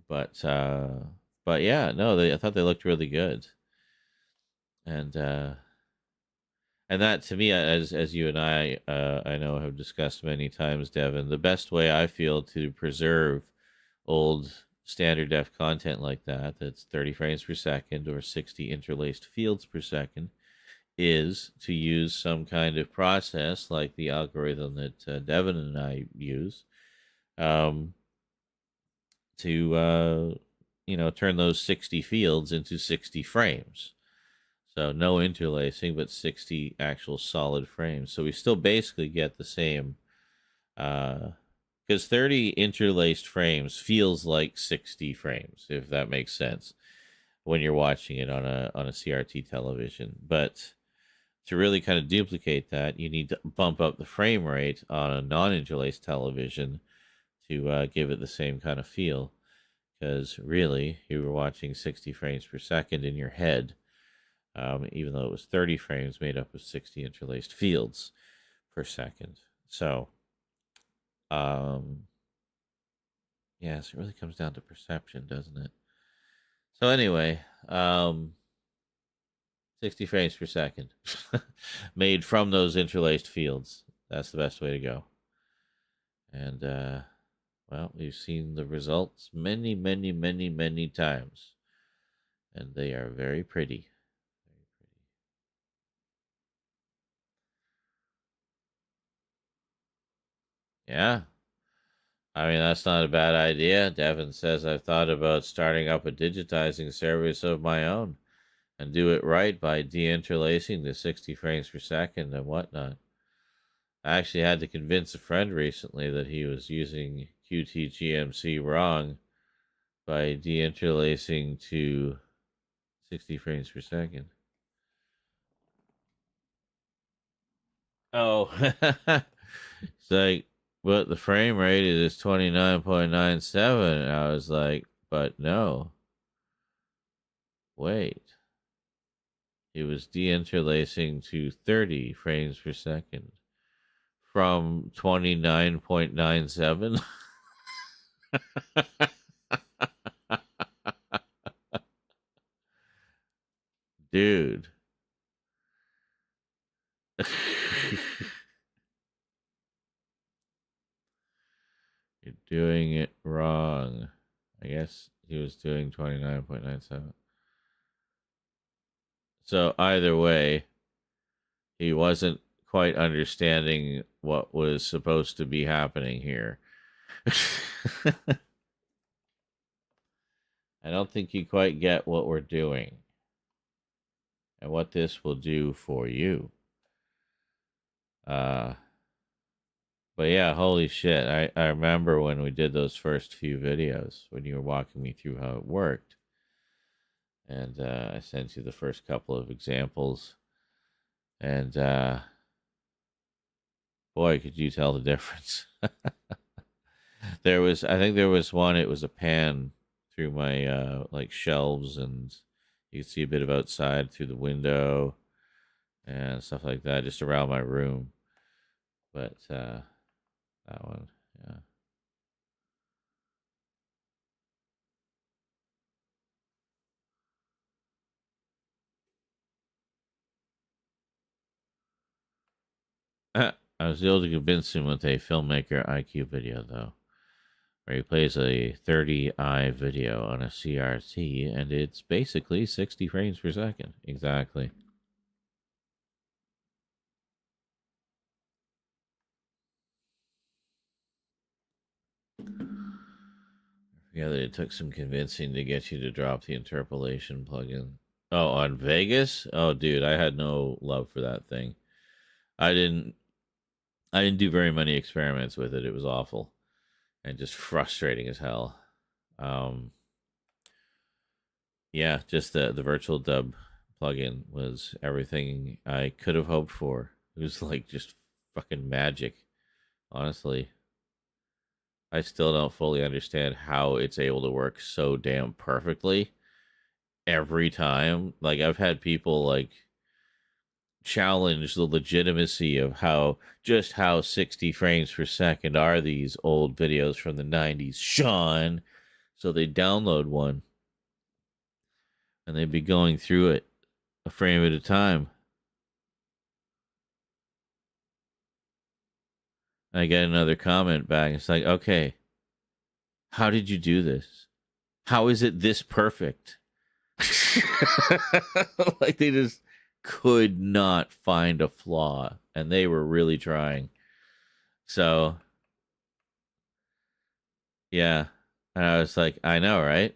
but yeah, no, I thought they looked really good, and that to me, as you and I know have discussed many times, Devin, the best way I feel to preserve old standard def content like that's 30 frames per second or 60 interlaced fields per second is to use some kind of process like the algorithm that Devin and I use, to turn those 60 fields into 60 frames. So no interlacing, but 60 actual solid frames. So we still basically get the same, because 30 interlaced frames feels like 60 frames, if that makes sense, when you're watching it on a CRT television. But to really kind of duplicate that, you need to bump up the frame rate on a non-interlaced television to give it the same kind of feel. Because really, you were watching 60 frames per second in your head, even though it was 30 frames made up of 60 interlaced fields per second. So, yes, it really comes down to perception, doesn't it? So anyway, 60 frames per second made from those interlaced fields. That's the best way to go. And, well, we've seen the results many, many, many, many times. And they are very pretty. Yeah. I mean, that's not a bad idea. Devin says I've thought about starting up a digitizing service of my own and do it right by deinterlacing the 60 frames per second and whatnot. I actually had to convince a friend recently that he was using QTGMC wrong by deinterlacing to 60 frames per second. Oh, it's like, but the frame rate is 29.97. I was like, but no. Wait. It was deinterlacing to 30 frames per second from 29.97. Dude. You're doing it wrong. I guess he was doing 29.97. So either way, he wasn't quite understanding what was supposed to be happening here. I don't think you quite get what we're doing and what this will do for you. But yeah, holy shit. I remember when we did those first few videos, when you were walking me through how it worked. And I sent you the first couple of examples. And boy, could you tell the difference. I think there was one, it was a pan through my like shelves, and you could see a bit of outside through the window and stuff like that, just around my room. But that one, yeah. I was able to convince him with a filmmaker IQ video, though, where he plays a 30i video on a CRT, and it's basically 60 frames per second. Exactly. Yeah, that it took some convincing to get you to drop the interpolation plugin. Oh, on Vegas? Oh, dude, I had no love for that thing. I didn't do very many experiments with it. It was awful and just frustrating as hell. Yeah, just the virtual dub plugin was everything I could have hoped for. It was like just fucking magic, honestly. I still don't fully understand how it's able to work so damn perfectly every time. Like, I've had people like challenge the legitimacy of how 60 frames per second are these old videos from the 90s, Sean. So they download one and they'd be going through it a frame at a time. I get another comment back. It's like, okay, how did you do this? How is it this perfect? Like, they just could not find a flaw, and they were really trying. So, yeah. And I was like, I know, right?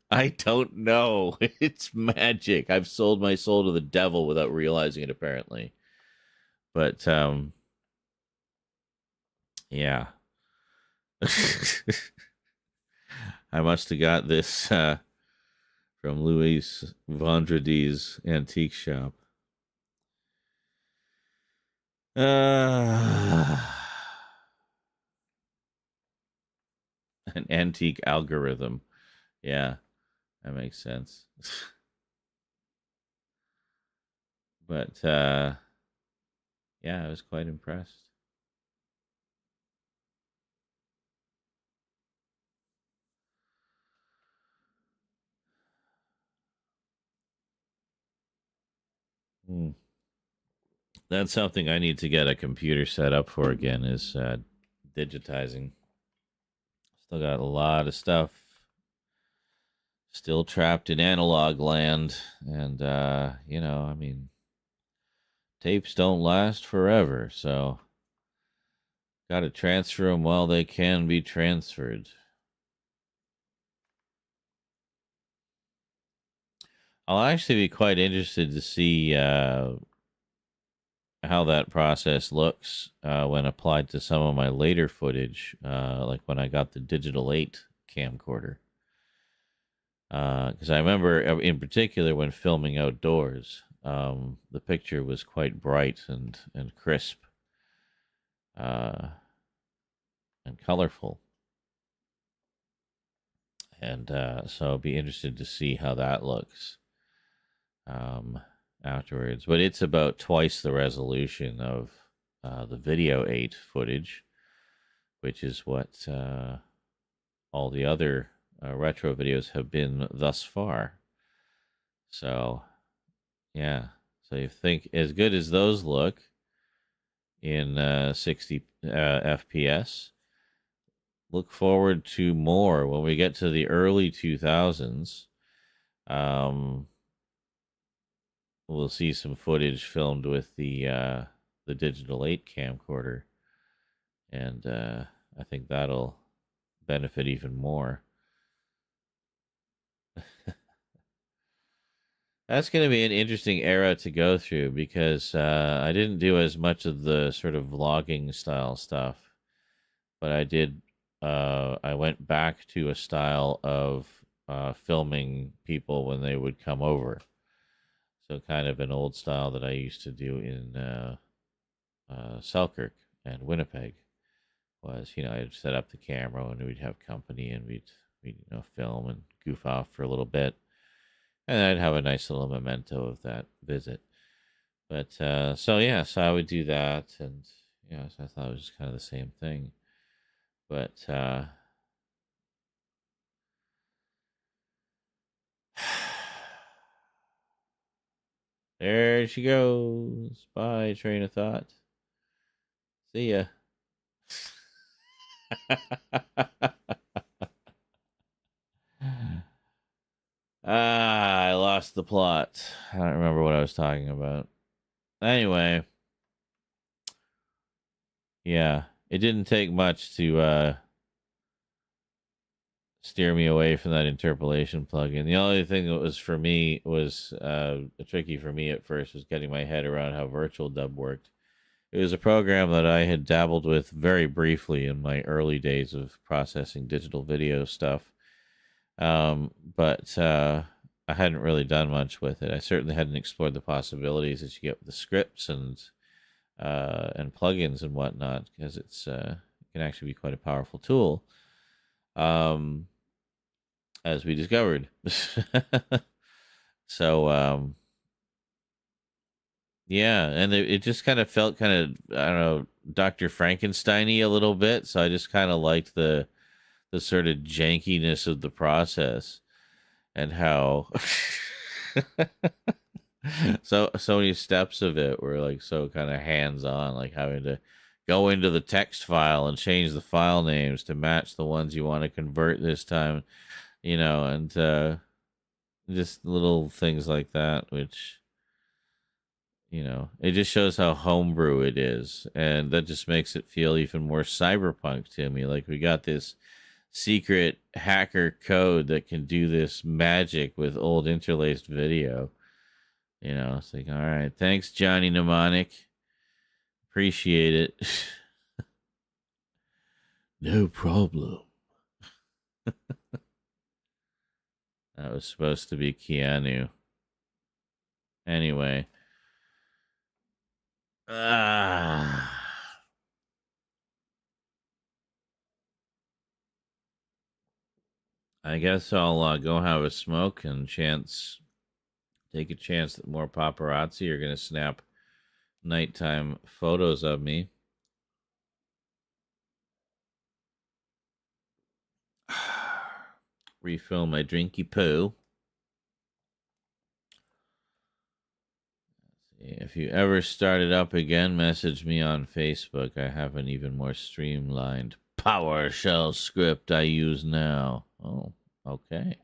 I don't know. It's magic. I've sold my soul to the devil without realizing it, apparently. But, yeah. I must have got this from Louis Vendredi's antique shop. An antique algorithm. Yeah, that makes sense. But, yeah, I was quite impressed. That's something I need to get a computer set up for again, is digitizing. Still got a lot of stuff still trapped in analog land. And, you know, I mean, tapes don't last forever. So, got to transfer them while they can be transferred. I'll actually be quite interested to see how that process looks when applied to some of my later footage, like when I got the Digital 8 camcorder. Because I remember, in particular, when filming outdoors, the picture was quite bright and crisp and colorful. And so I'll be interested to see how that looks afterwards. But it's about twice the resolution of the Video 8 footage, which is what all the other retro videos have been thus far. So, yeah. So you think, as good as those look in 60 FPS, look forward to more when we get to the early 2000s. We'll see some footage filmed with the Digital 8 camcorder, and I think that'll benefit even more. That's going to be an interesting era to go through, because I didn't do as much of the sort of vlogging style stuff, but I did. I went back to a style of filming people when they would come over. So kind of an old style that I used to do in Selkirk and Winnipeg was, I'd set up the camera and we'd have company and we'd film and goof off for a little bit. And I'd have a nice little memento of that visit. But, so I would do that. And, so I thought it was just kind of the same thing. But, there she goes. Bye, train of thought. See ya. I lost the plot. I don't remember what I was talking about. Anyway. Yeah. It didn't take much to steer me away from that interpolation plugin. The only thing that was for me was tricky for me at first was getting my head around how Virtual Dub worked. It was a program that I had dabbled with very briefly in my early days of processing digital video stuff. But I hadn't really done much with it. I certainly hadn't explored the possibilities that you get with the scripts and plugins and whatnot, because it can actually be quite a powerful tool. as we discovered. So, yeah, and it just kind of felt kind of, I don't know, Dr. Frankenstein-y a little bit. So I just kind of liked the sort of jankiness of the process and how so many steps of it were like so kind of hands-on, like having to go into the text file and change the file names to match the ones you want to convert this time, and just little things like that, which it just shows how homebrew it is, and that just makes it feel even more cyberpunk to me. Like we got this secret hacker code that can do this magic with old interlaced video. It's like, all right, thanks, Johnny Mnemonic. Appreciate it. No problem. That was supposed to be Keanu. Anyway. I guess I'll go have a smoke and take a chance that more paparazzi are going to snap nighttime photos of me. Refill my drinky poo. If you ever start it up again, message me on Facebook. I have an even more streamlined PowerShell script I use now. Oh, okay.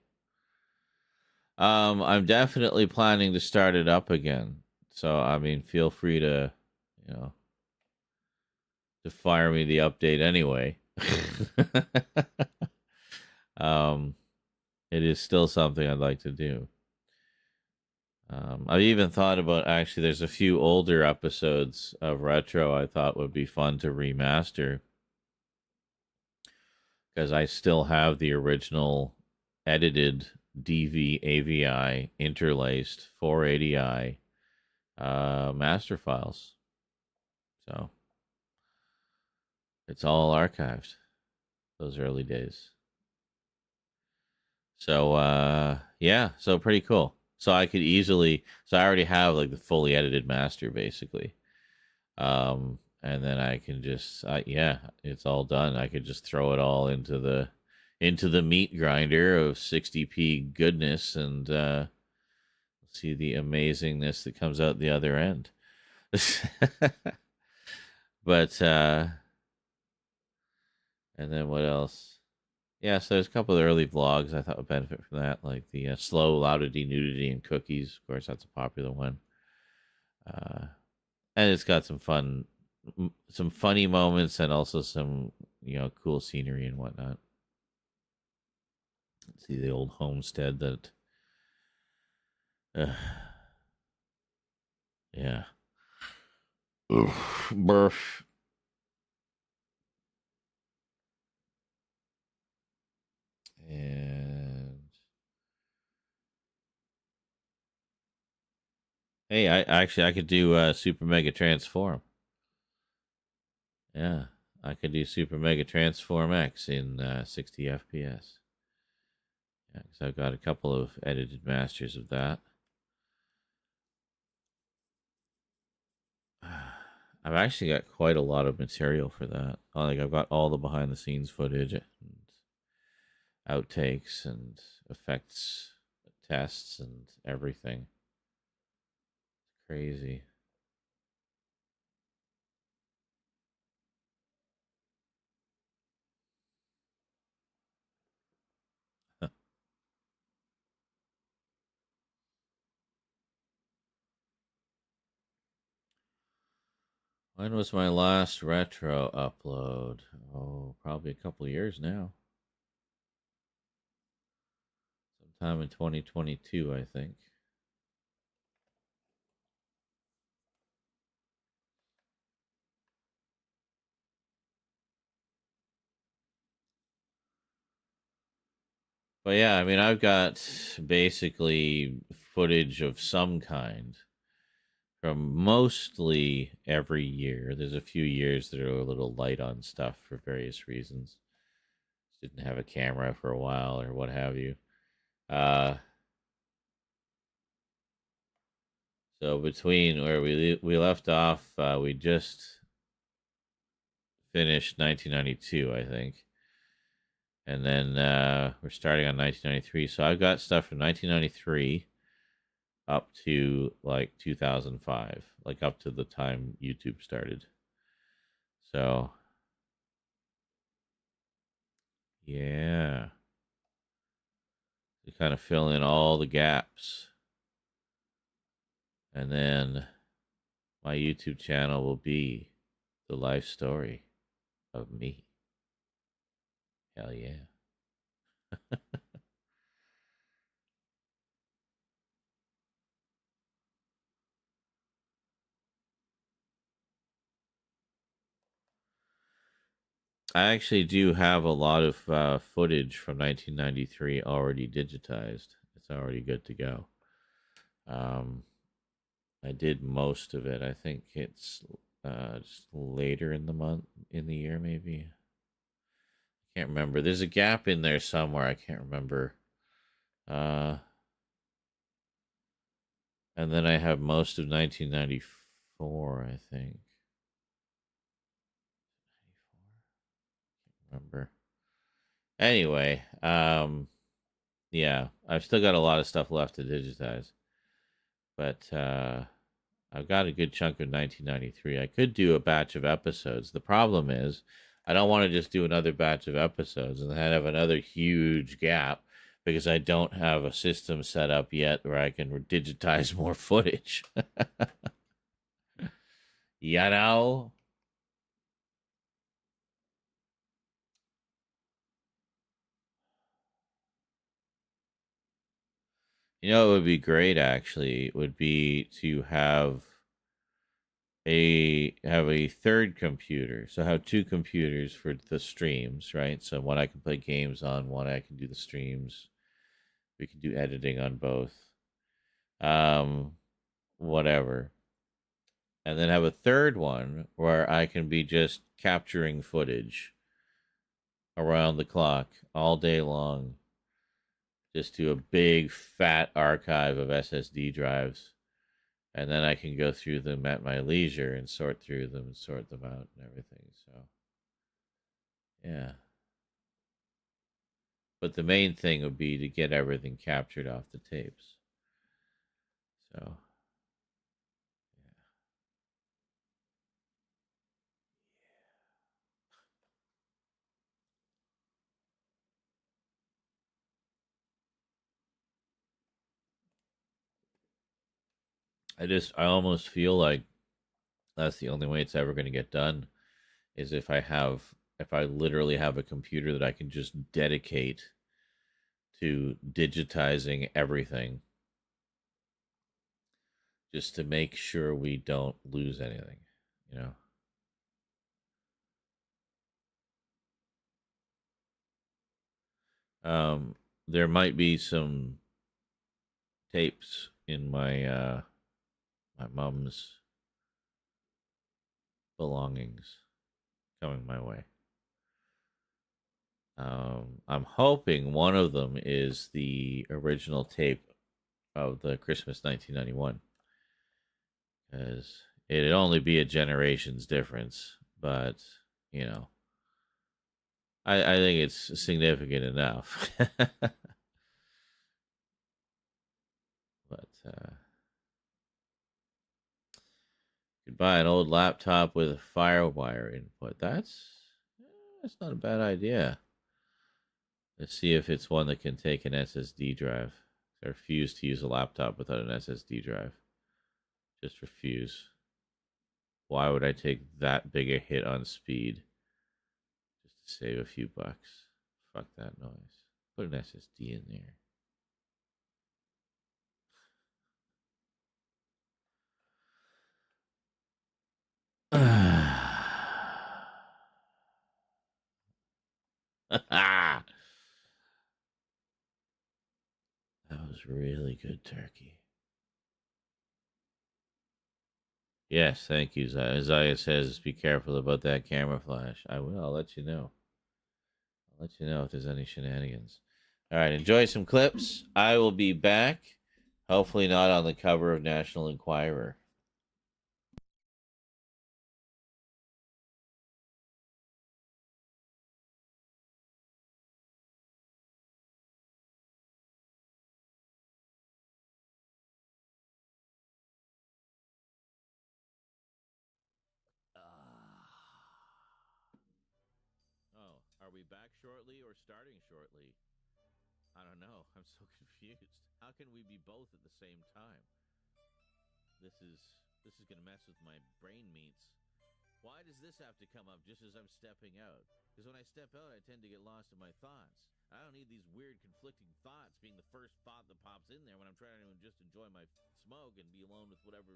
I'm definitely planning to start it up again. So, I mean, feel free to, to fire me the update anyway. It is still something I'd like to do. I've even thought about, actually, there's a few older episodes of Retro I thought would be fun to remaster. Because I still have the original edited DV AVI interlaced 480i master files. So it's all archived, those early days. So yeah, so pretty cool. So I could easily, so I already have like the fully edited master basically. And then I can just, yeah, it's all done. I could just throw it all into the meat grinder of 60p goodness and see the amazingness that comes out the other end. But and then what else? Yeah, so there's a couple of early vlogs I thought would benefit from that, like the slow loudity, nudity, and cookies. Of course, that's a popular one. And it's got some funny moments, and also some cool scenery and whatnot. Let's see the old homestead that. Yeah. Oof, burf. And hey, I could do Super Mega Transform. Yeah, I could do Super Mega Transform X in 60 FPS. Yeah, because I've got a couple of edited masters of that. I've actually got quite a lot of material for that. Like I've got all the behind the scenes footage and outtakes and effects tests and everything. It's crazy. When was my last retro upload? Oh, probably a couple of years now. Sometime in 2022, I think. But yeah, I mean, I've got basically footage of some kind from mostly every year. There's a few years that are a little light on stuff for various reasons. Didn't have a camera for a while or what have you. So between where we left off, we just finished 1992, I think, and then we're starting on 1993. So I've got stuff from 1993 up to like 2005, like up to the time YouTube started. So yeah, to kind of fill in all the gaps. And then my YouTube channel will be the life story of me. Hell yeah. I actually do have a lot of footage from 1993 already digitized. It's already good to go. I did most of it. I think it's just later in the year, maybe. I can't remember. There's a gap in there somewhere. I can't remember. And then I have most of 1994, I think. Remember. Anyway, yeah, I've still got a lot of stuff left to digitize. But I've got a good chunk of 1993. I could do a batch of episodes. The problem is, I don't want to just do another batch of episodes and then have another huge gap because I don't have a system set up yet where I can digitize more footage. You know? You know, it would be great actually. It would be to have a third computer. So have two computers for the streams, right? So one I can play games on, one I can do the streams. We can do editing on both. Whatever. And then have a third one where I can be just capturing footage around the clock all day long. Just do a big fat archive of SSD drives. And then I can go through them at my leisure and sort through them and sort them out and everything. So, yeah. But the main thing would be to get everything captured off the tapes. So, I almost feel like that's the only way it's ever going to get done is if I literally have a computer that I can just dedicate to digitizing everything just to make sure we don't lose anything, you know. There might be some tapes in my mom's belongings coming my way. I'm hoping one of them is the original tape of the Christmas 1991, because it'd only be a generation's difference, but you know, I think it's significant enough. But could buy an old laptop with a FireWire input. That's not a bad idea. Let's see if it's one that can take an SSD drive. I refuse to use a laptop without an SSD drive. Just refuse. Why would I take that big a hit on speed just to save a few bucks? Fuck that noise. Put an SSD in there. That was really good turkey. Yes, thank you. Isaiah says, be careful about that camera flash. I will. I'll let you know. I'll let you know if there's any shenanigans. All right, enjoy some clips. I will be back. Hopefully not on the cover of National Enquirer. Oh, are we back shortly or starting shortly? I don't know. I'm so confused. How can we be both at the same time? This is gonna mess with my brain meats. Why does this have to come up just as I'm stepping out? Because when I step out, I tend to get lost in my thoughts. I don't need these weird conflicting thoughts being the first thought that pops in there when I'm trying to just enjoy my smoke and be alone with whatever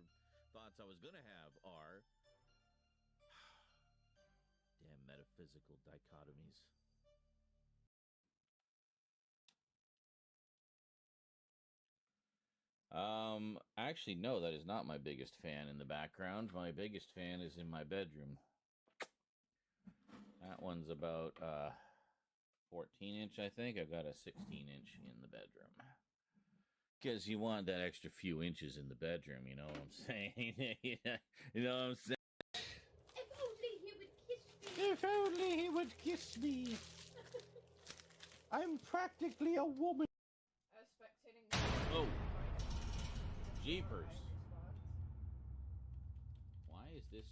thoughts I was gonna have are. Damn metaphysical dichotomies. Actually, no, that is not my biggest fan in the background. My biggest fan is in my bedroom. That one's about 14-inch, I think. I've got a 16-inch in the bedroom. Because you want that extra few inches in the bedroom, you know what I'm saying? You know what I'm saying? If only he would kiss me. I'm practically a woman. Oh, jeepers. Why is this?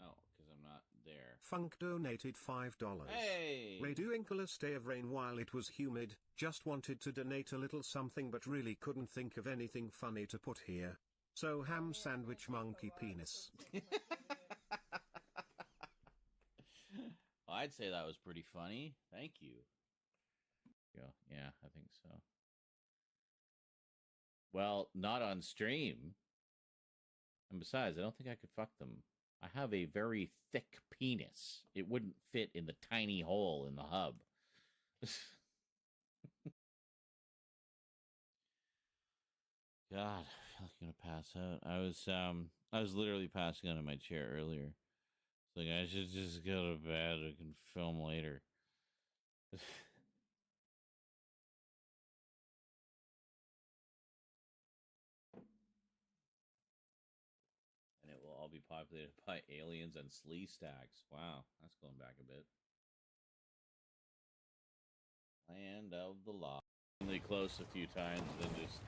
Oh, because I'm not there. Funk donated $5. Hey! Radioinculus Day of Rain. While it was humid, just wanted to donate a little something but really couldn't think of anything funny to put here. So ham sandwich monkey penis. I'd say that was pretty funny. Thank you. Yeah, I think so. Well, not on stream. And besides, I don't think I could fuck them. I have a very thick penis. It wouldn't fit in the tiny hole in the hub. God, I feel like I'm gonna pass out. I was literally passing out in my chair earlier. It's like I should just go to bed. I can film later. And it will all be populated by aliens and slee stacks. Wow, that's going back a bit. Land of the Lost. Only close a few times, then just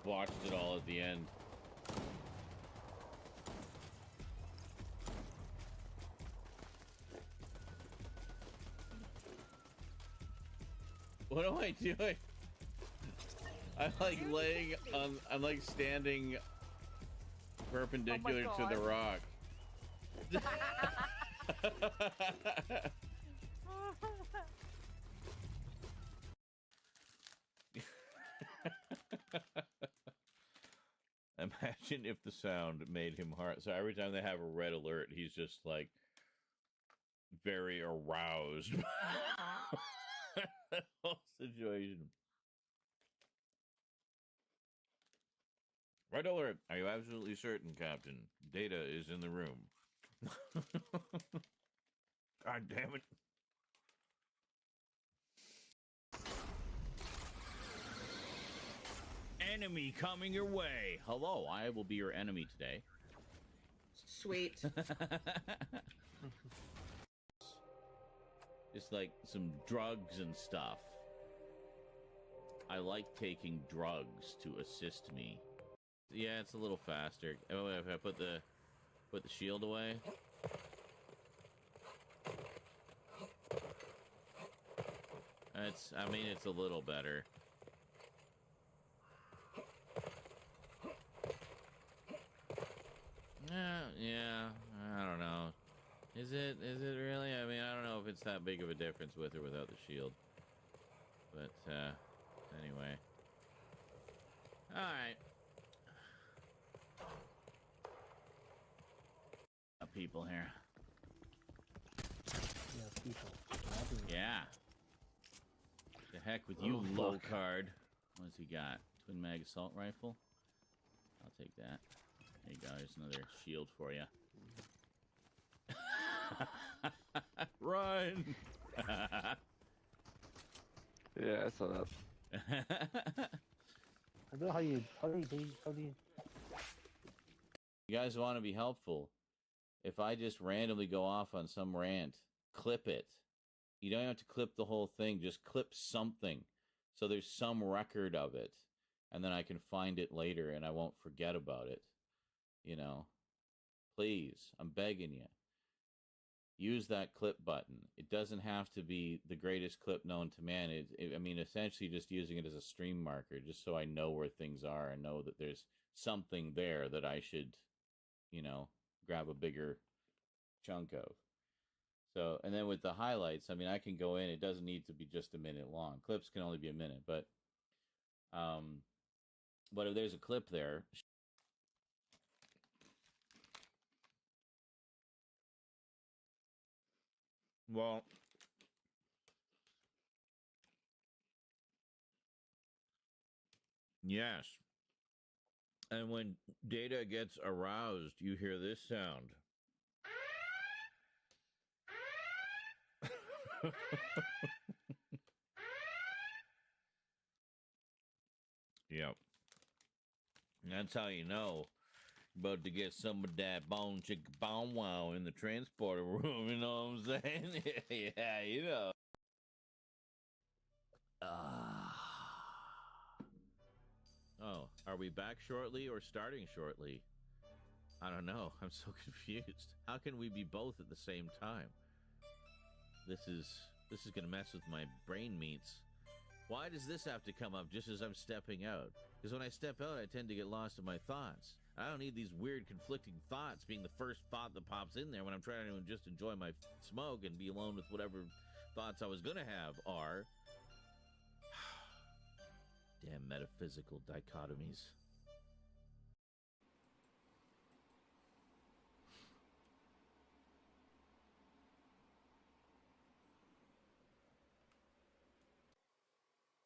watched it all at the end. What am I doing? I'm like laying on. I'm like standing perpendicular to the rock. Imagine if the sound made him hard. So every time they have a red alert, he's just like very aroused. That whole situation. Red alert. Are you absolutely certain, Captain? Data is in the room. God damn it. Enemy coming your way. Hello, I will be your enemy today. Sweet. Just like some drugs and stuff. I like taking drugs to assist me. Yeah, it's a little faster. Oh, if I put the shield away. I mean, it's a little better. Yeah, I don't know. Is it really? I mean, I don't know if it's that big of a difference with or without the shield. But, anyway. Alright. People here. Yeah, people. Yeah. The heck with you, low card. What's he got? Twin mag assault rifle? I'll take that. There you go. There's another shield for you. Run! Yeah, I saw that. I don't know how do you... You guys want to be helpful. If I just randomly go off on some rant, clip it. You don't have to clip the whole thing. Just clip something. So there's some record of it. And then I can find it later and I won't forget about it. You know, please, I'm begging you. Use that clip button. It doesn't have to be the greatest clip known to man. I mean, essentially just using it as a stream marker, just so I know where things are and know that there's something there that I should, you know, grab a bigger chunk of. So, and then with the highlights, I mean, I can go in. It doesn't need to be just a minute long. Clips can only be a minute, but if there's a clip there. Well, yes. And when data gets aroused, you hear this sound. Yep. That's how you know about to get some of that bone chicka bow wow in the transporter room, you know what I'm saying? Yeah, you know. Oh, are we back shortly or starting shortly? I don't know. I'm so confused. How can we be both at the same time? This is gonna mess with my brain meats. Why does this have to come up just as I'm stepping out? Because when I step out, I tend to get lost in my thoughts. I don't need these weird conflicting thoughts being the first thought that pops in there when I'm trying to just enjoy my smoke and be alone with whatever thoughts I was gonna have are. Damn metaphysical dichotomies.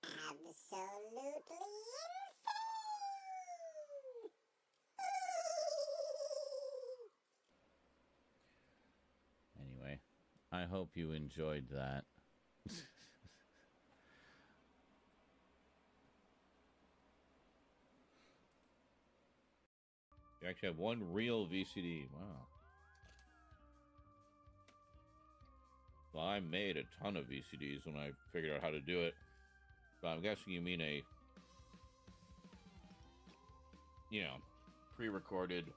Absolutely insane! Anyway, I hope you enjoyed that. You actually have one real VCD. Wow. Well, I made a ton of VCDs when I figured out how to do it. But I'm guessing you mean a, you know, pre-recorded.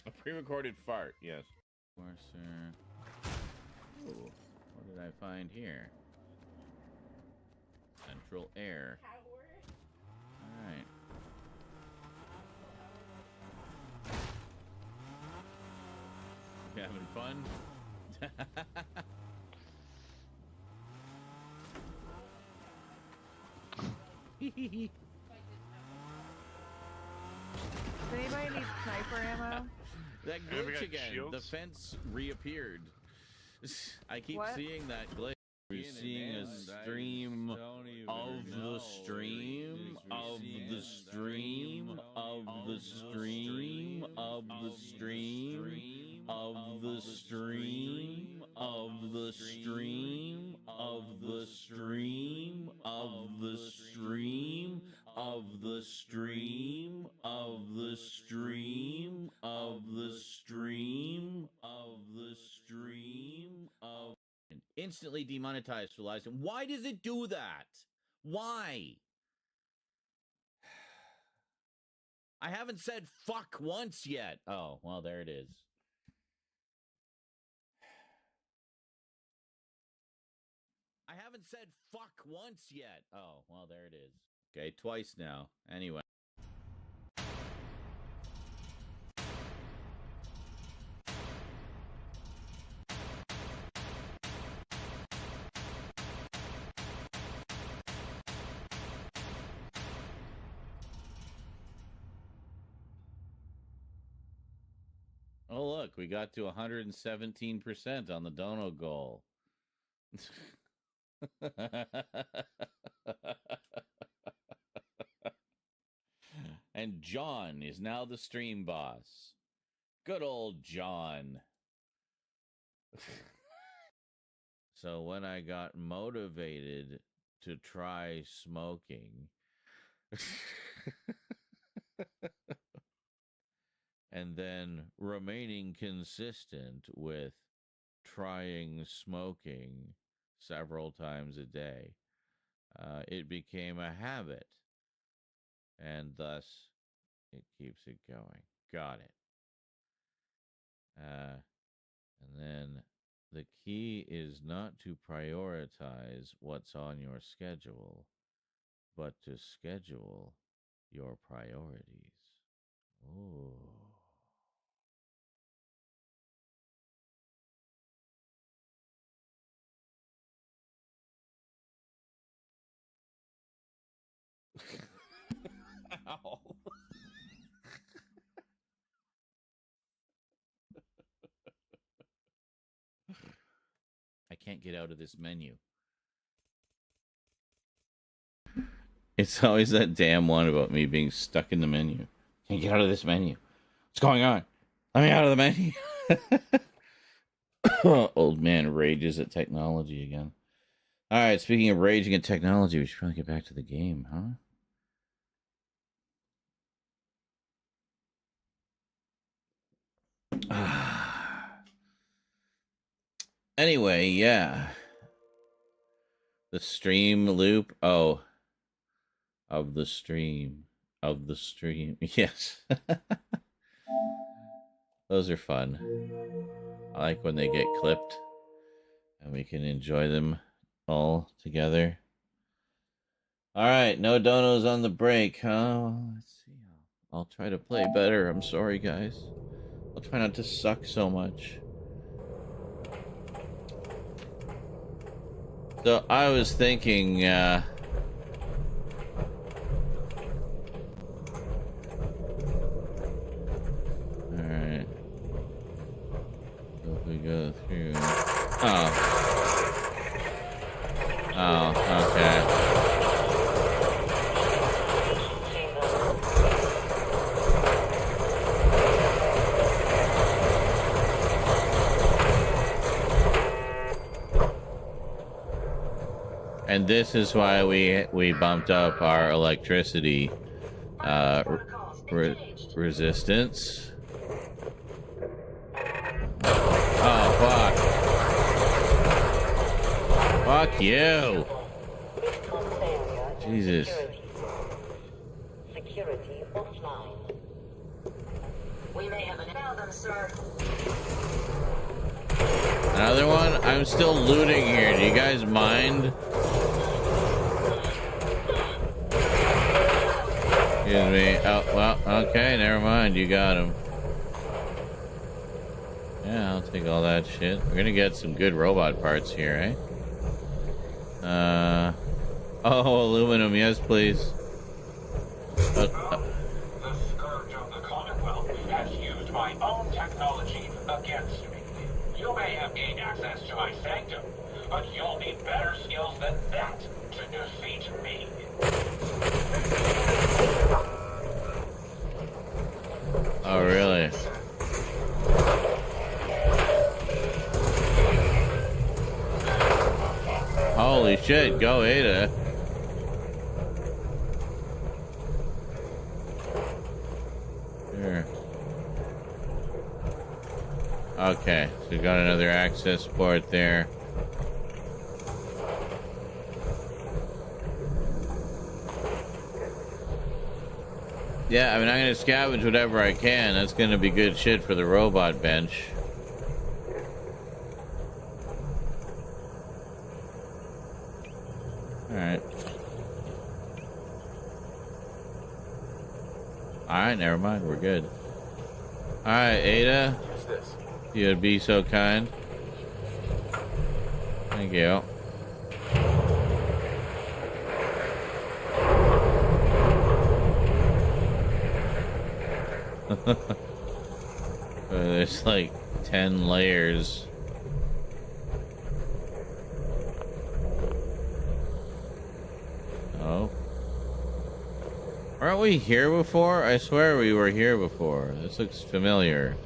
A pre-recorded fart, yes. Of course, ooh, what did I find here? Central air. Alright. You having fun? Does anybody need sniper ammo? That glitch again. Shields? The fence reappeared. I keep seeing that glitch. We're seeing a stream of the stream of the stream of the stream of the stream of the stream of the stream of the stream of the stream of the stream of the stream of the stream of the stream of instantly demonetized for lies. And why does it do that? Why? I haven't said fuck once yet. Oh, well, there it is. I haven't said fuck once yet. Oh, well, there it is. Okay, twice now. Anyway. Oh, look, we got to 117% on the dono goal. And John is now the stream boss. Good old John. So when I got motivated to try smoking, and then remaining consistent with trying smoking several times a day, it became a habit, and thus it keeps it going. Got it. And then the key is not to prioritize what's on your schedule, but to schedule your priorities. Ooh. Ow. I can't get out of this menu. It's always that damn one about me being stuck in the menu. Can't get out of this menu. What's going on? Let me out of the menu. Old man rages at technology again. All right, speaking of raging at technology, we should probably get back to the game, huh? Anyway, yeah. The stream loop. Oh. Of the stream. Of the stream. Yes. Those are fun. I like when they get clipped and we can enjoy them all together. All right, no donos on the break, huh? Let's see. I'll try to play better. I'm sorry, guys. I'll try not to suck so much. So I was thinking, all right. So if we go through, oh, okay. And this is why we bumped up our electricity resistance. Oh, fuck. Fuck you. Jesus. Security offline. We may have found them, sir. Another one? I'm still looting here. Do you guys mind? Excuse me. Oh, well, okay, never mind. You got him. Yeah, I'll take all that shit. We're gonna get some good robot parts here, eh? Oh, aluminum, yes, please. The scourge of the Commonwealth has used my own technology against me. You may have gained access to my sanctum, but you'll need better skills than that to defeat me. Oh, really? Holy shit, go Ada. Here. Okay, so we got another access port there. Yeah, I mean, I'm going to scavenge whatever I can. That's going to be good shit for the robot bench. Alright. Alright, never mind. We're good. Alright, Ada. What's this? You'd be so kind. Thank you. There's like 10 layers. Oh. Aren't we here before? I swear we were here before. This looks familiar.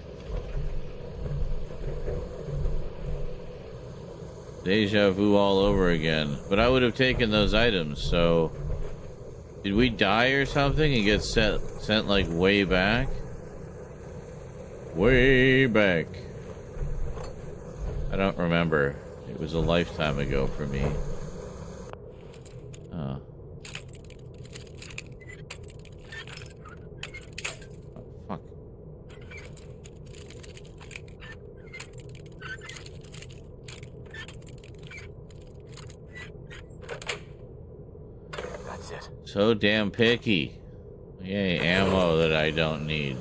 Deja vu all over again. But I would have taken those items, so... Did we die or something and get sent like way back? Way back. I don't remember. It was a lifetime ago for me. Oh. Fuck. That's it. So damn picky. Yay, ammo that I don't need.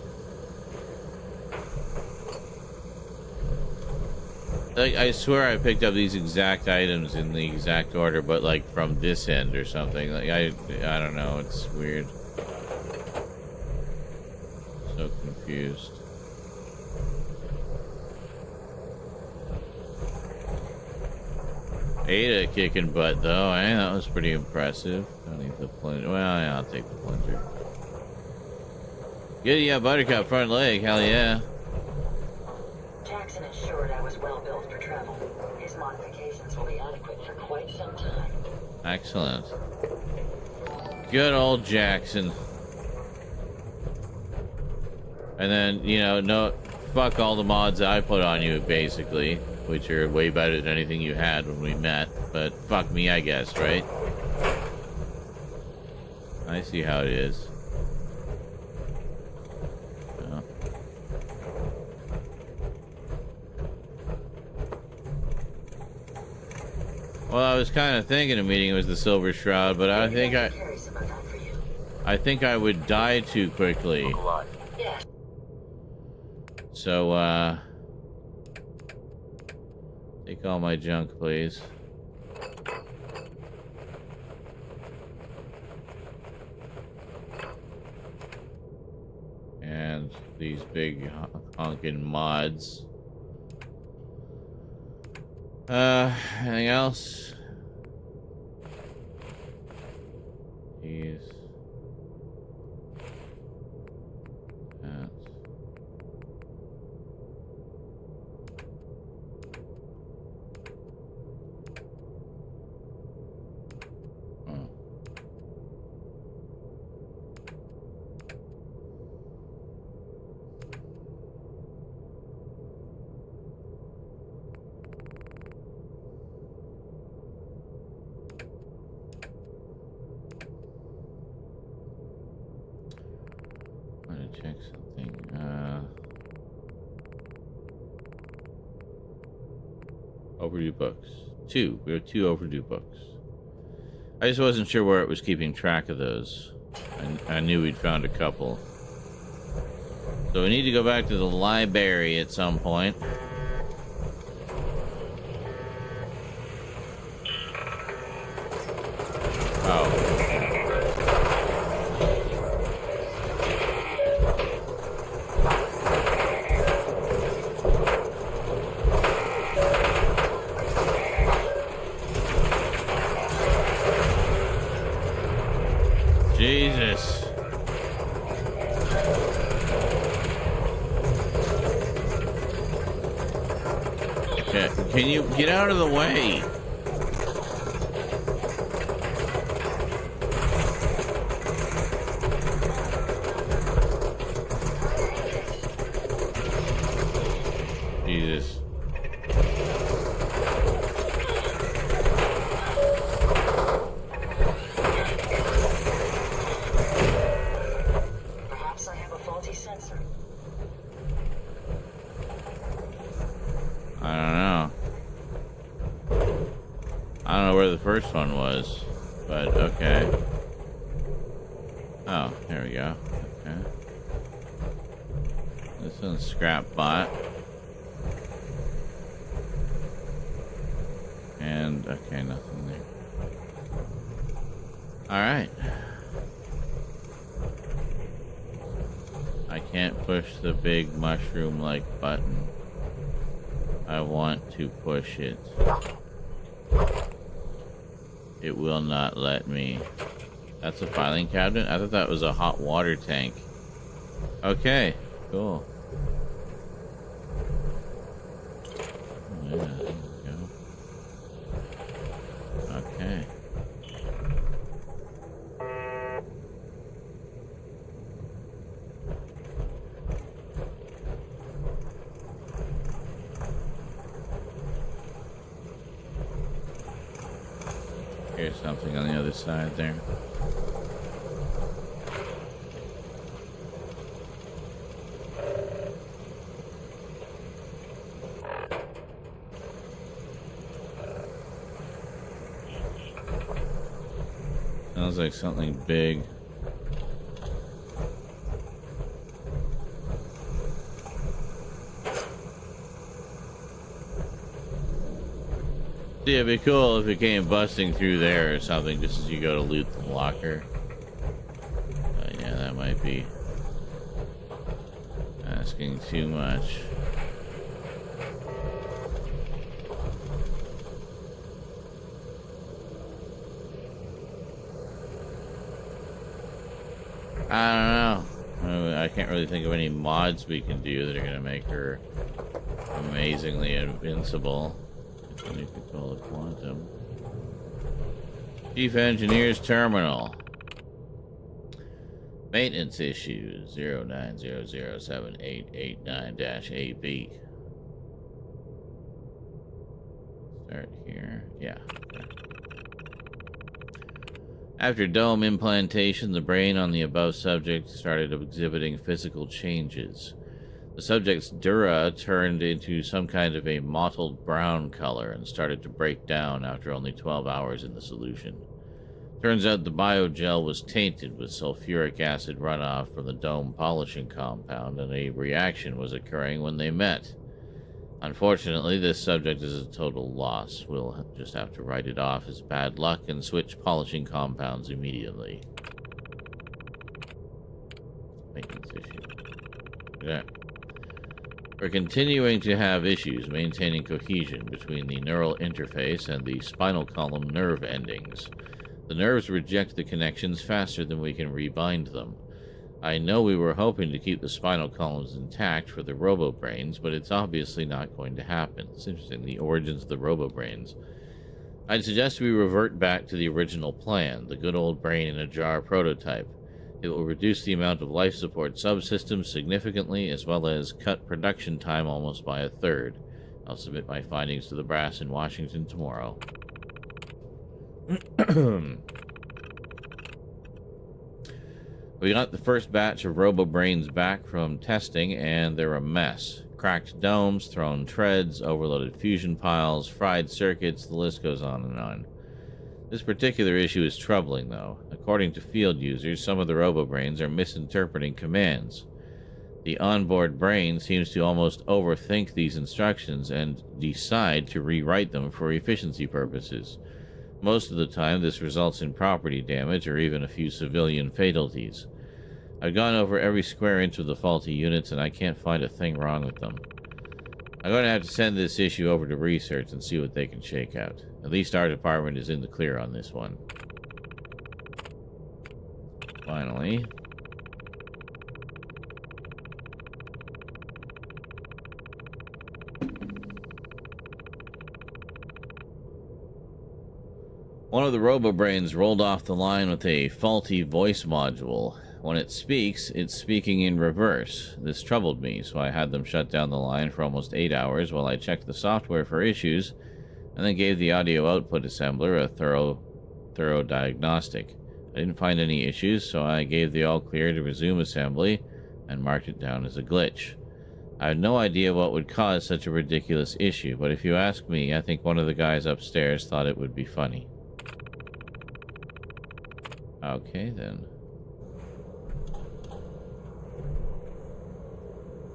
Like, I swear I picked up these exact items in the exact order, but like from this end or something. Like I don't know. It's weird. So confused. Ada kicking butt though. That was pretty impressive. Don't need the plunger. Well, yeah, I'll take the plunger. Good, yeah, Buttercup front leg. Hell yeah. Jackson assured I was well built for travel. His modifications will be adequate for quite some time. Excellent. Good old Jackson. And then, you know, no, fuck all the mods I put on you, basically, which are way better than anything you had when we met. But fuck me, I guess, right? I see how it is. Oh. Well, I was kind of thinking of meeting with the Silver Shroud, but I think I would die too quickly. So, take all my junk, please. And these big honkin' mods. Anything else? These. That. Oh. I'm gonna check something. Overdue books. Two. We have 2 overdue books. I just wasn't sure where it was keeping track of those. I knew we'd found a couple. So we need to go back to the library at some point. Oh. Jesus. Okay, can you get out of the way? Jesus. Perhaps I have a faulty sensor. I don't know. I don't know where the first one was, but okay. Oh, there we go. Okay. This one's scrap bot. And, okay, nothing there. Alright. I can't push the big mushroom-like button. I want to push it. It will not let me. That's a filing cabinet? I thought that was a hot water tank. Okay, cool. Oh, yeah, there we go. Here's something on the other side there. Sounds like something big. Yeah, it'd be cool if it came busting through there or something just as you go to loot the locker. Yeah, that might be asking too much. I don't know. I can't really think of any mods we can do that are going to make her amazingly invincible. We could call it quantum. Chief Engineer's Terminal. Maintenance issue 09007889-AB. Start here. Yeah. After dome implantation, the brain on the above subject started exhibiting physical changes. The subject's dura turned into some kind of a mottled brown color and started to break down after only 12 hours in the solution. Turns out the biogel was tainted with sulfuric acid runoff from the dome polishing compound, and a reaction was occurring when they met. Unfortunately, this subject is a total loss. We'll just have to write it off as bad luck and switch polishing compounds immediately. Maintenance issue. Yeah. We're continuing to have issues maintaining cohesion between the neural interface and the spinal column nerve endings. The nerves reject the connections faster than we can rebind them. I know we were hoping to keep the spinal columns intact for the robo-brains, but it's obviously not going to happen. It's interesting, the origins of the robo-brains. I'd suggest we revert back to the original plan, the good old brain in a jar prototype. It will reduce the amount of life support subsystems significantly, as well as cut production time almost by a third. I'll submit my findings to the brass in Washington tomorrow. We got the first batch of robo-brains back from testing, and they're a mess. Cracked domes, thrown treads, overloaded fusion piles, fried circuits, the list goes on and on. This particular issue is troubling, though. According to field users, some of the robo-brains are misinterpreting commands. The onboard brain seems to almost overthink these instructions and decide to rewrite them for efficiency purposes. Most of the time, this results in property damage or even a few civilian fatalities. I've gone over every square inch of the faulty units, and I can't find a thing wrong with them. I'm going to have to send this issue over to research and see what they can shake out. At least our department is in the clear on this one. Finally. One of the robo-brains rolled off the line with a faulty voice module. When it speaks, it's speaking in reverse. This troubled me, so I had them shut down the line for almost 8 hours while I checked the software for issues, and then gave the audio output assembler a thorough diagnostic. I didn't find any issues, so I gave the all clear to resume assembly and marked it down as a glitch. I had no idea what would cause such a ridiculous issue, but if you ask me, I think one of the guys upstairs thought it would be funny. Okay, then.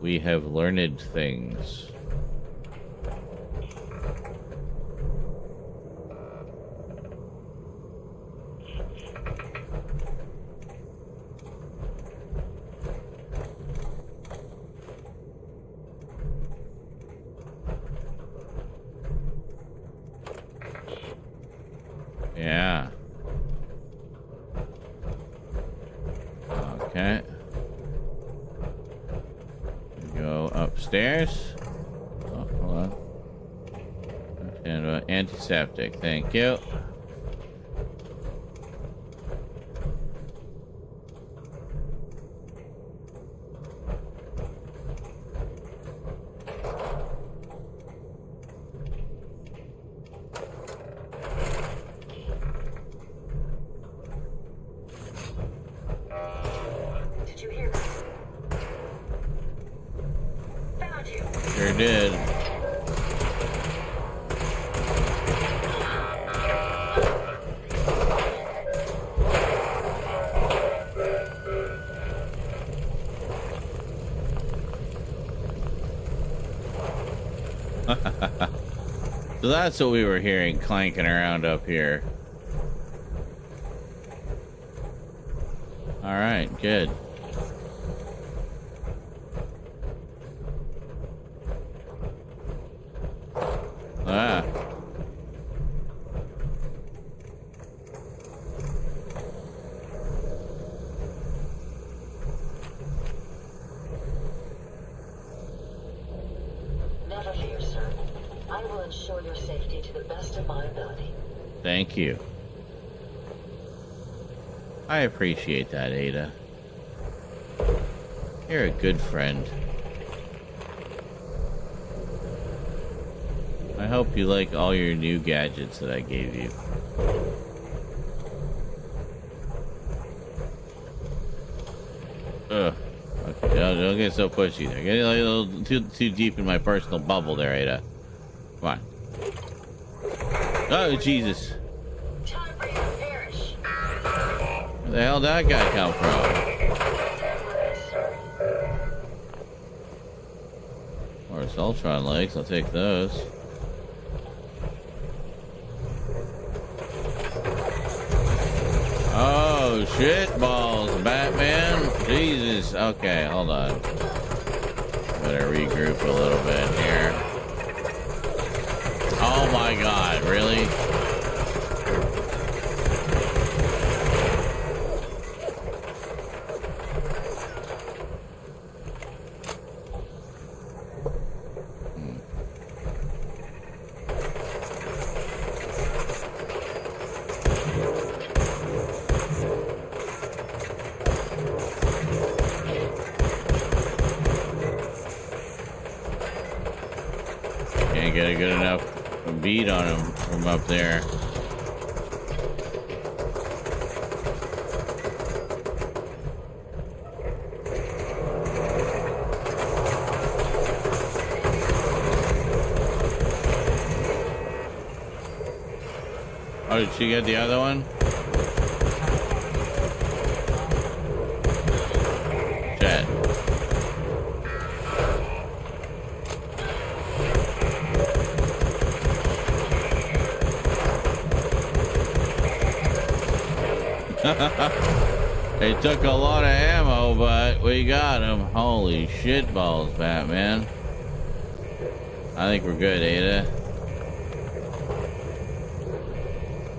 We have learned things. Yeah. Okay. Go upstairs. Oh, hold on. And antiseptic, thank you. did. So that's what we were hearing clanking around up here. All right, good. Ah. Never fear, sir. I will ensure your safety to the best of my ability. Thank you. I appreciate that, Ada. You're a good friend. I hope you like all your new gadgets that I gave you. Ugh. Okay, don't get so pushy there. Getting a little too deep in my personal bubble there, Ada. Come on. Oh, Jesus. Where the hell did that guy come from? Or Ultron legs, I'll take those. Oh, shit balls, Batman. Jesus. Okay, hold on. Better regroup a little bit here. Oh my God, really? Can't get a good enough beat on him from up there. Oh, did she get the other one? Shit. It took a lot of ammo, but we got him. Holy shit balls, Batman. I think we're good, Ada.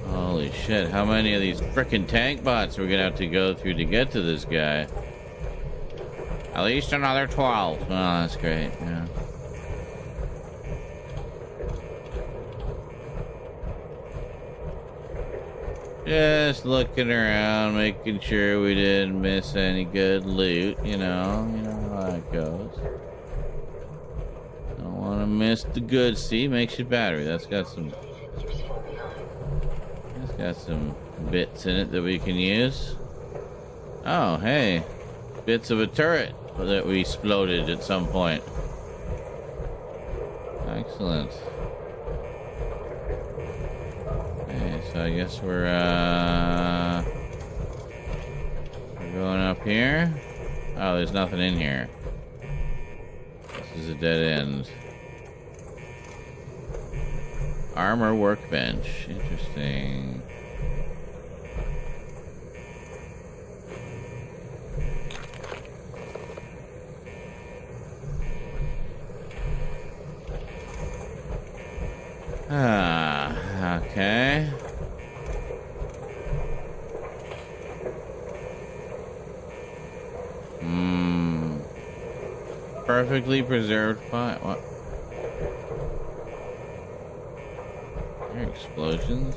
Holy shit, how many of these frickin' tank bots we're gonna have to go through to get to this guy? At least another 12. Oh, that's great, yeah. Just looking around, making sure we didn't miss any good loot, you know how that goes. Don't want to miss the good. See, makes you battery. That's got some bits in it that we can use. Oh, hey, bits of a turret that we exploded at some point. Excellent. So I guess we're going up here. Oh, there's nothing in here. This is a dead end. Armor workbench. Interesting. Ah, okay. Perfectly preserved pie. What? Air explosions.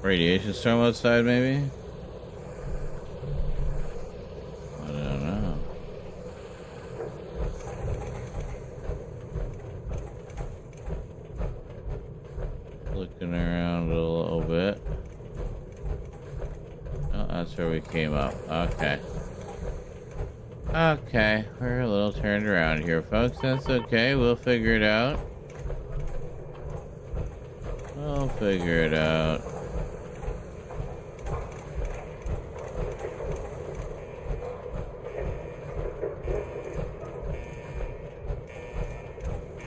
Radiation storm outside, maybe? I don't know. around a little bit. Oh, that's where we came up. Okay. Okay, we're a little turned around here, folks. That's okay. We'll figure it out. We'll figure it out.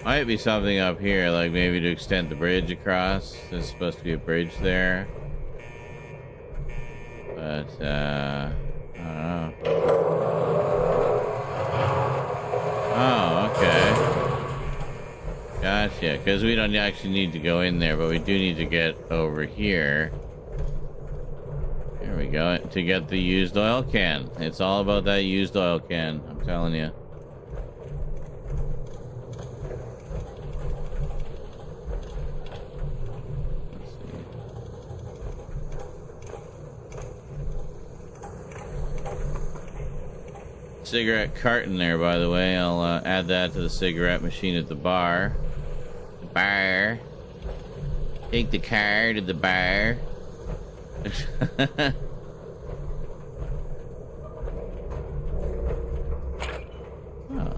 Might be something up here, like maybe to extend the bridge across. There's supposed to be a bridge there. But, I don't know. Oh, okay. Gotcha. Because we don't actually need to go in there, but we do need to get over here. There we go. To get the used oil can. It's all about that used oil can. I'm telling you. Cigarette carton there, by the way. I'll add that to the cigarette machine at the bar. The bar. Take the car to the bar. Oh.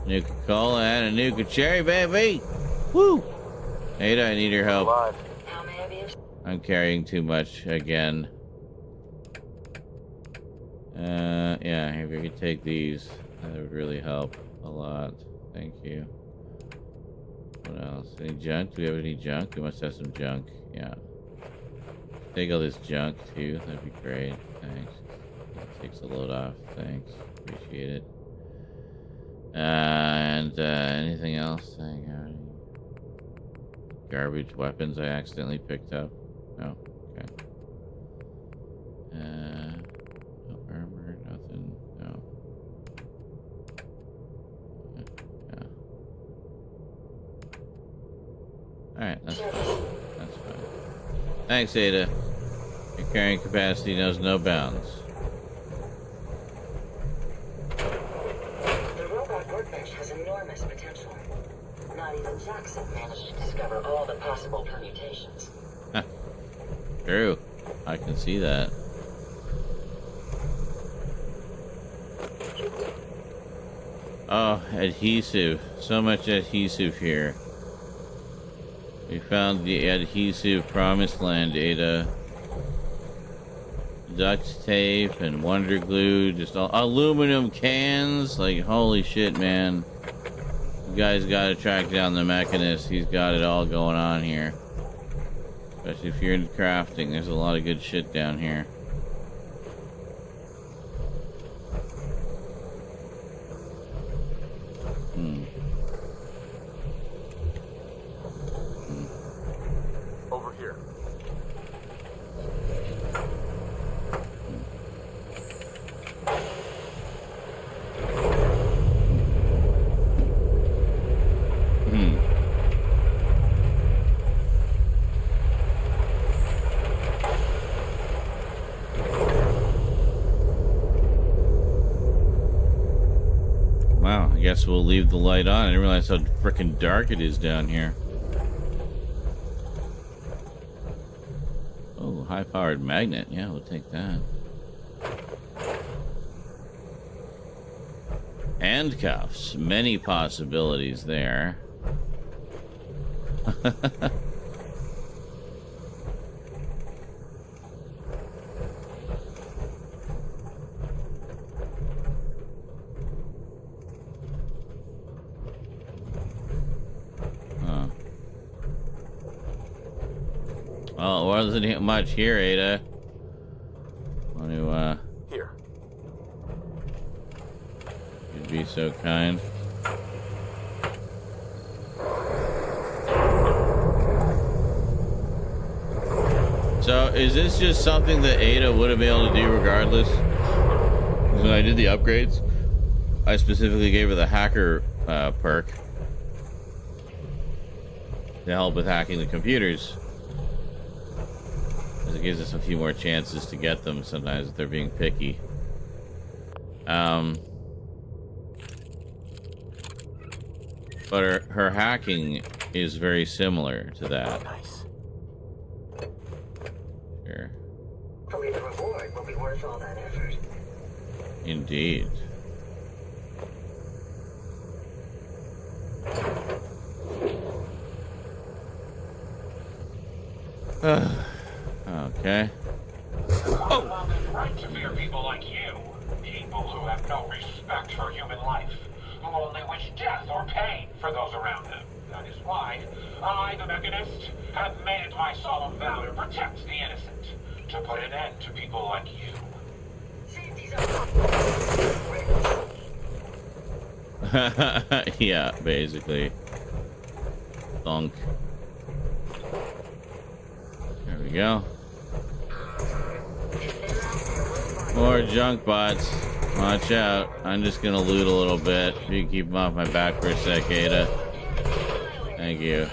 Nuka-Cola and a Nuka-Cherry, baby! Woo! Ada, I need your help. I'm carrying too much again. Yeah, if you could take these, that would really help a lot. Thank you. What else? Any junk? Do we have any junk? We must have some junk. Yeah. Take all this junk, too. That'd be great. Thanks. That takes a load off. Thanks. Appreciate it. And, anything else? I got any garbage weapons I accidentally picked up? No? Okay. No armor, nothing. No. Yeah. Alright, that's fine. That's fine. Thanks, Ada. Your carrying capacity knows no bounds. The robot workbench has enormous potential. Not even Jackson managed to discover all the possible permutations. True. I can see that. Oh, adhesive. So much adhesive here. We found the adhesive promised land, Ada. Duct tape and wonder glue. Just all aluminum cans. Like, holy shit, man. You guys gotta track down the Mechanist. He's got it all going on here. Especially if you're into crafting. There's a lot of good shit down here. Over here. Wow, I guess we'll leave the light on. I didn't realize how freaking dark it is down here. Oh, high-powered magnet. Yeah, we'll take that. Handcuffs. Many possibilities there. Well, it wasn't much here, Ada. Want to, Here. You'd be so kind. So, is this just something that Ada would have been able to do regardless? Because when I did the upgrades, I specifically gave her the hacker perk to help with hacking the computers. It gives us a few more chances to get them sometimes if they're being picky. But her hacking is very similar to that. Nice. Sure. Hopefully the reward will be worth all that effort. Indeed. Okay. Oh! It's right to fear people like you. People who have no respect for human life. Who only wish death or pain for those around them. That is why I, the Mechanist, have made it my solemn vow to protect the innocent. To put an end to people like you. Yeah, basically. Thunk. There we go. More junk bots. Watch out. I'm just gonna loot a little bit. You can keep them off my back for a sec, Ada. Thank you.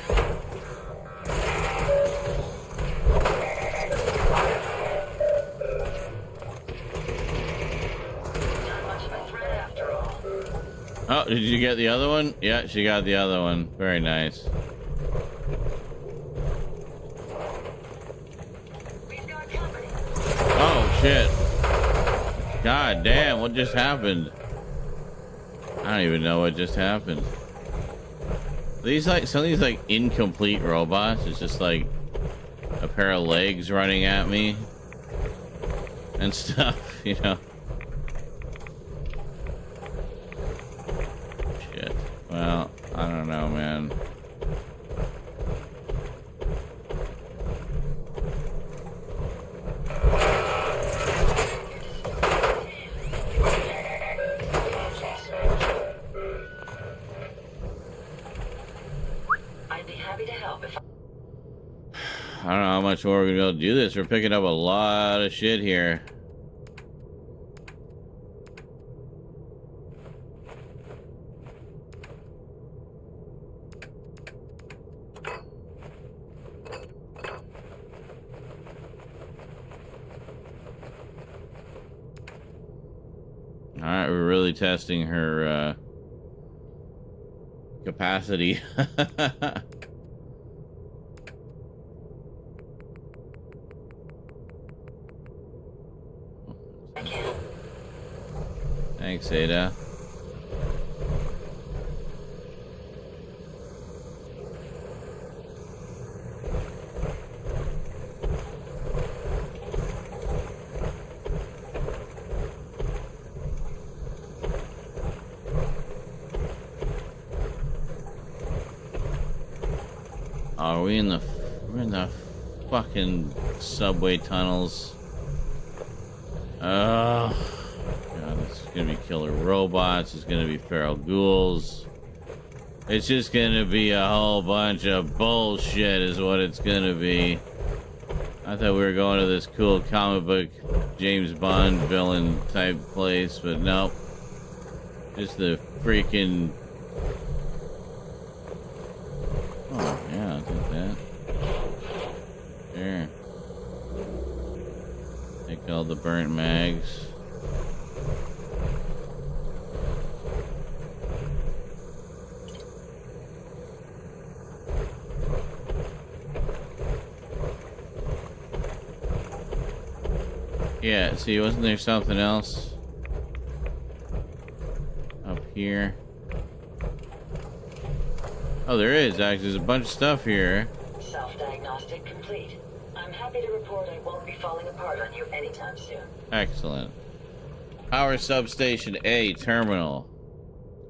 Oh, did you get the other one? Yeah, she got the other one. Very nice. Oh, shit. God damn, what just happened? I don't even know what just happened. These, like, some of these, like, incomplete robots. It's just, like, a pair of legs running at me. And stuff, you know. Shit. Well, I don't know, man. I'd be happy to help if I don't know how much more we're gonna be able to do this. We're picking up a lot of shit here. Alright, we're really testing her capacity. Thanks, Ada. Are we in the... We're in the fucking subway tunnels. God, this is gonna be killer robots. It's gonna be feral ghouls. It's just gonna be a whole bunch of bullshit is what it's gonna be. I thought we were going to this cool comic book James Bond villain type place, but nope. Just the freaking... Oh, yeah, I'll take that. There. Take all the burnt mags. Yeah, see, wasn't there something else up here? Oh, there is, actually. There's a bunch of stuff here. self-diagnostic complete. I'm happy to report I won't be falling apart on you anytime soon. Excellent. Power substation A terminal.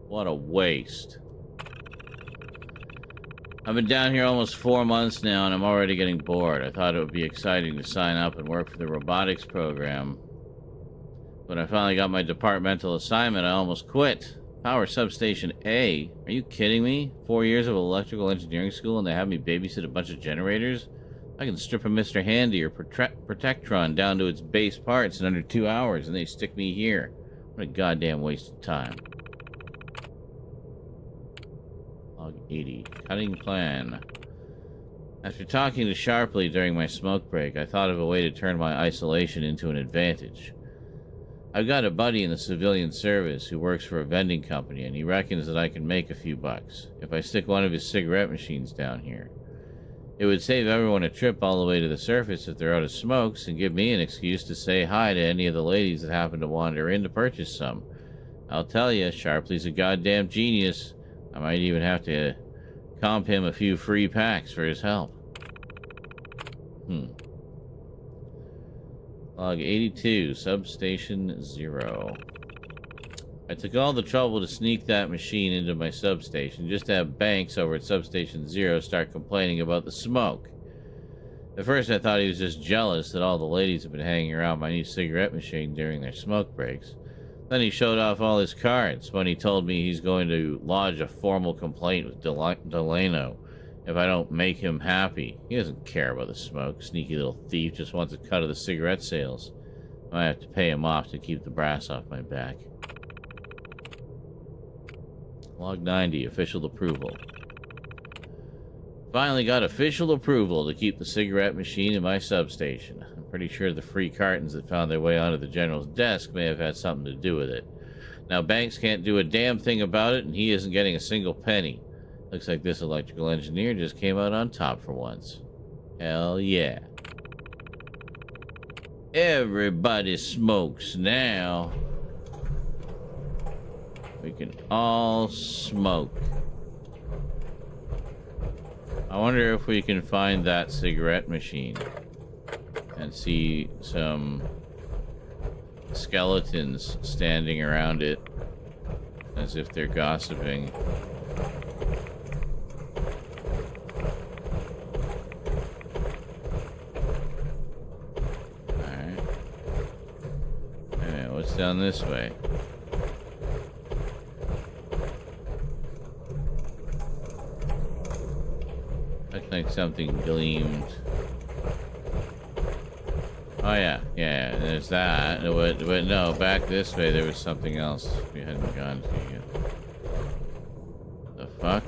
What a waste. I've been down here almost 4 months now, and I'm already getting bored. I thought it would be exciting to sign up and work for the robotics program. When I finally got my departmental assignment, I almost quit. Power substation A? Are you kidding me? 4 years of electrical engineering school, and they have me babysit a bunch of generators? I can strip a Mr. Handy or Protectron down to its base parts in under 2 hours, and they stick me here. What a goddamn waste of time. Log 80. Cutting plan. After talking to Sharpley during my smoke break, I thought of a way to turn my isolation into an advantage. I've got a buddy in the civilian service who works for a vending company, and he reckons that I can make a few bucks if I stick one of his cigarette machines down here. It would save everyone a trip all the way to the surface if they're out of smokes, and give me an excuse to say hi to any of the ladies that happen to wander in to purchase some. I'll tell you, Sharpley's a goddamn genius. I might even have to comp him a few free packs for his help. Log 82, Substation 0. I took all the trouble to sneak that machine into my substation just to have Banks over at Substation 0 start complaining about the smoke. At first I thought he was just jealous that all the ladies have been hanging around my new cigarette machine during their smoke breaks. Then he showed off all his cards when he told me he's going to lodge a formal complaint with Delano if I don't make him happy. He doesn't care about the smoke. Sneaky little thief just wants a cut of the cigarette sales. I have to pay him off to keep the brass off my back. Log 90, official approval. Finally got official approval to keep the cigarette machine in my substation. I'm pretty sure the free cartons that found their way onto the general's desk may have had something to do with it. Now Banks can't do a damn thing about it, and he isn't getting a single penny. Looks like this electrical engineer just came out on top for once. Hell yeah. Everybody smokes now. We can all smoke. I wonder if we can find that cigarette machine and see some skeletons standing around it as if they're gossiping. Alright. Alright, what's down this way? Looked like something gleamed. Oh yeah, yeah, there's that. But no, back this way there was something else we hadn't gone to yet. The fuck?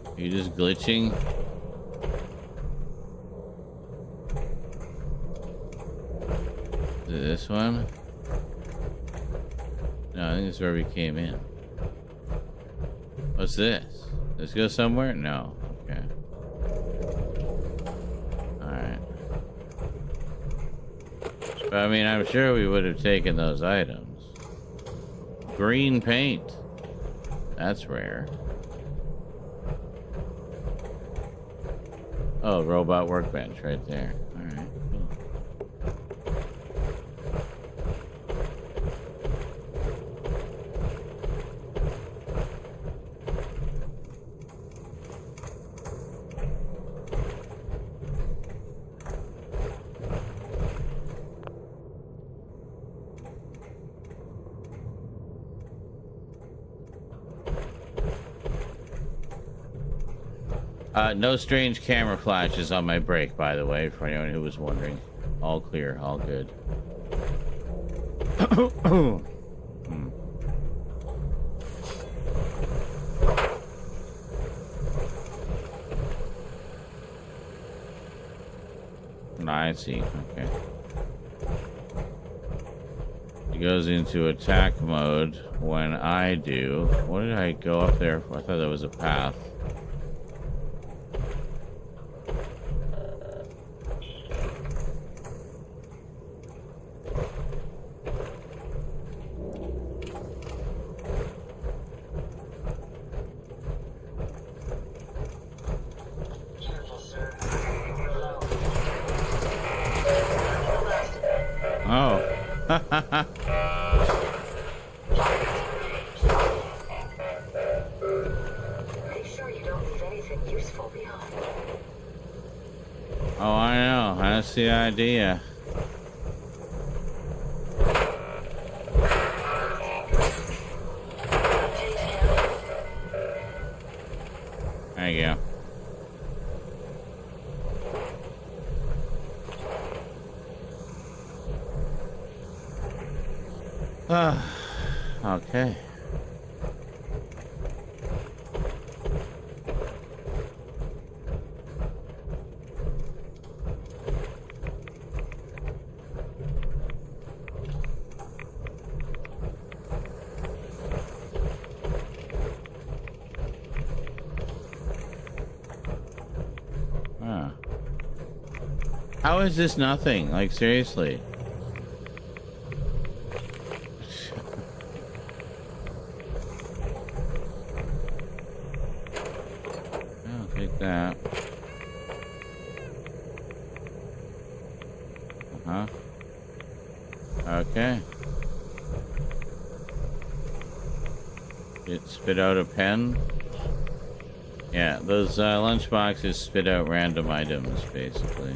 Are you just glitching? Is it this one? No, I think this is where we came in. What's this? Let's go somewhere? No. Okay. Alright. But I mean, I'm sure we would have taken those items. Green paint. That's rare. Oh, robot workbench right there. Alright. No strange camera flashes on my brake, by the way, for anyone who was wondering. All clear, all good. I see, okay. It goes into attack mode when I do. What did I go up there for? I thought that was a path. Make sure you don't leave anything useful behind. Oh, I know. That's the idea. There you go. Okay. How is this nothing? Like, seriously. I'll take that. Uh-huh. Okay. It spit out a pen. Yeah, those lunch boxes spit out random items, basically.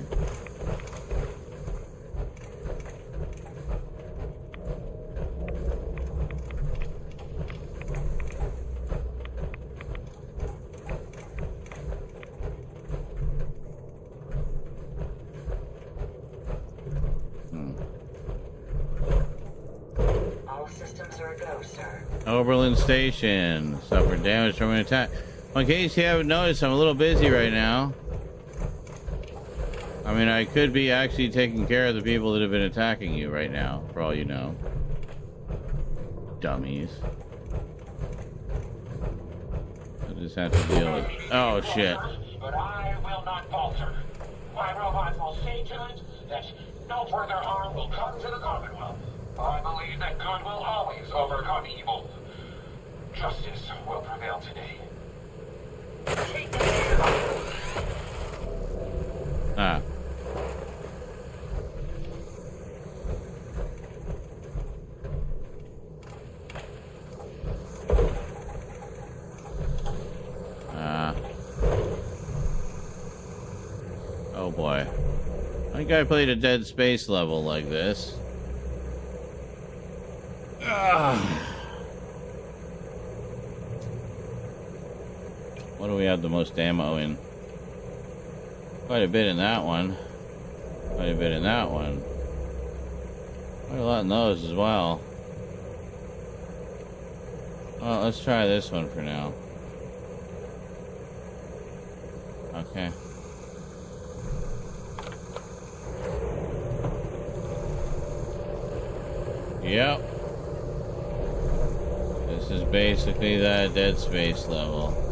All systems are a go, sir. Oberlin Station suffered damage from an attack. Well, in case you haven't noticed, I'm a little busy right now. I mean, I could be actually taking care of the people that have been attacking you right now, for all you know. Dummies. I just have to deal with... Oh, shit. But I will not falter. My robots will see to it that no further harm will come to the Commonwealth. I believe that good will always overcome evil. Justice will prevail today. Take them down. Ah. Oh boy. I think I played a Dead Space level like this. What do we have the most ammo in? Quite a bit in that one. Quite a bit in that one. Quite a lot in those as well. Well, let's try this one for now. Okay. Yep. This is basically that Dead Space level.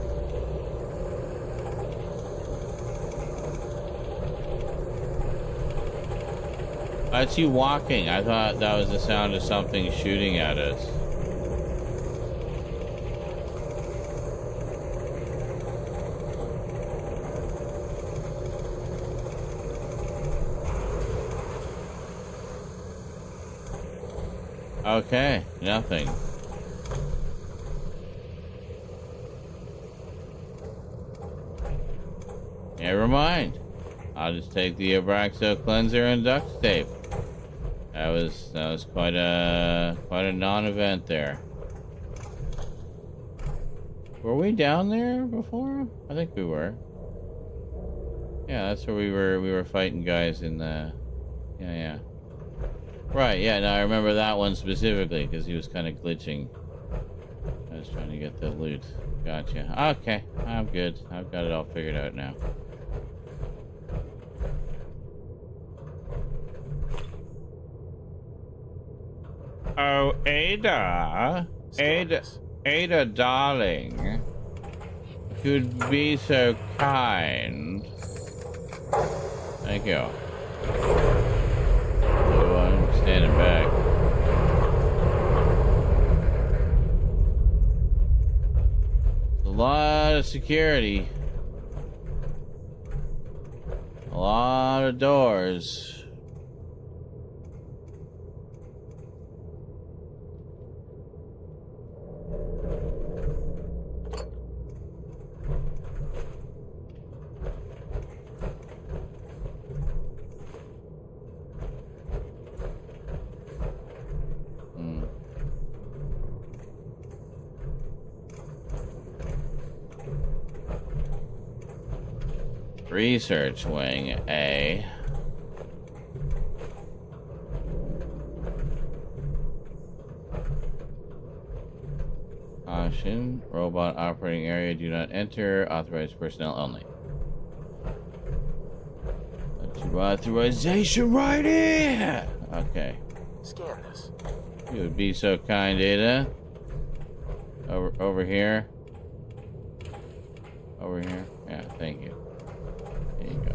That's you walking. I thought that was the sound of something shooting at us. Okay, nothing. Never mind. I'll just take the Abraxo cleanser and duct tape. That was quite a non-event there. Were we down there before? I think we were. Yeah, that's where we were fighting guys in the... Yeah. Right, yeah, no, I remember that one specifically, because he was kind of glitching. I was trying to get the loot. Gotcha. Okay, I'm good. I've got it all figured out now. Oh, Ada, darling, could be so kind. Thank you. Oh, I'm standing back. A lot of security. A lot of doors. Research wing, A. Caution, robot operating area, do not enter, authorized personnel only. That's your authorization right here! Okay. Scan this. You would be so kind, Ada. Over here. Over here. Yeah, thank you. There you go.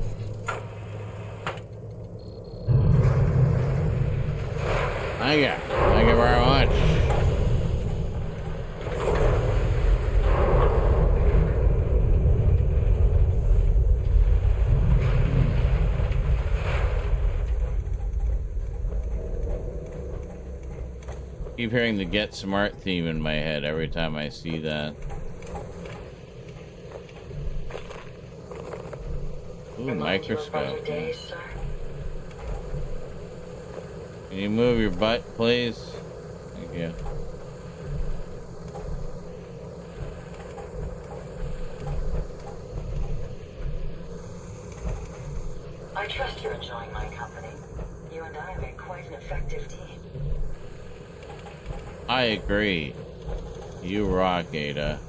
Thank you. Thank you very much. Keep hearing the Get Smart theme in my head every time I see that. Ooh, microscope. Can you move your butt, please? Thank you. I trust you're enjoying my company. You and I make quite an effective team. I agree. You rock, Ada.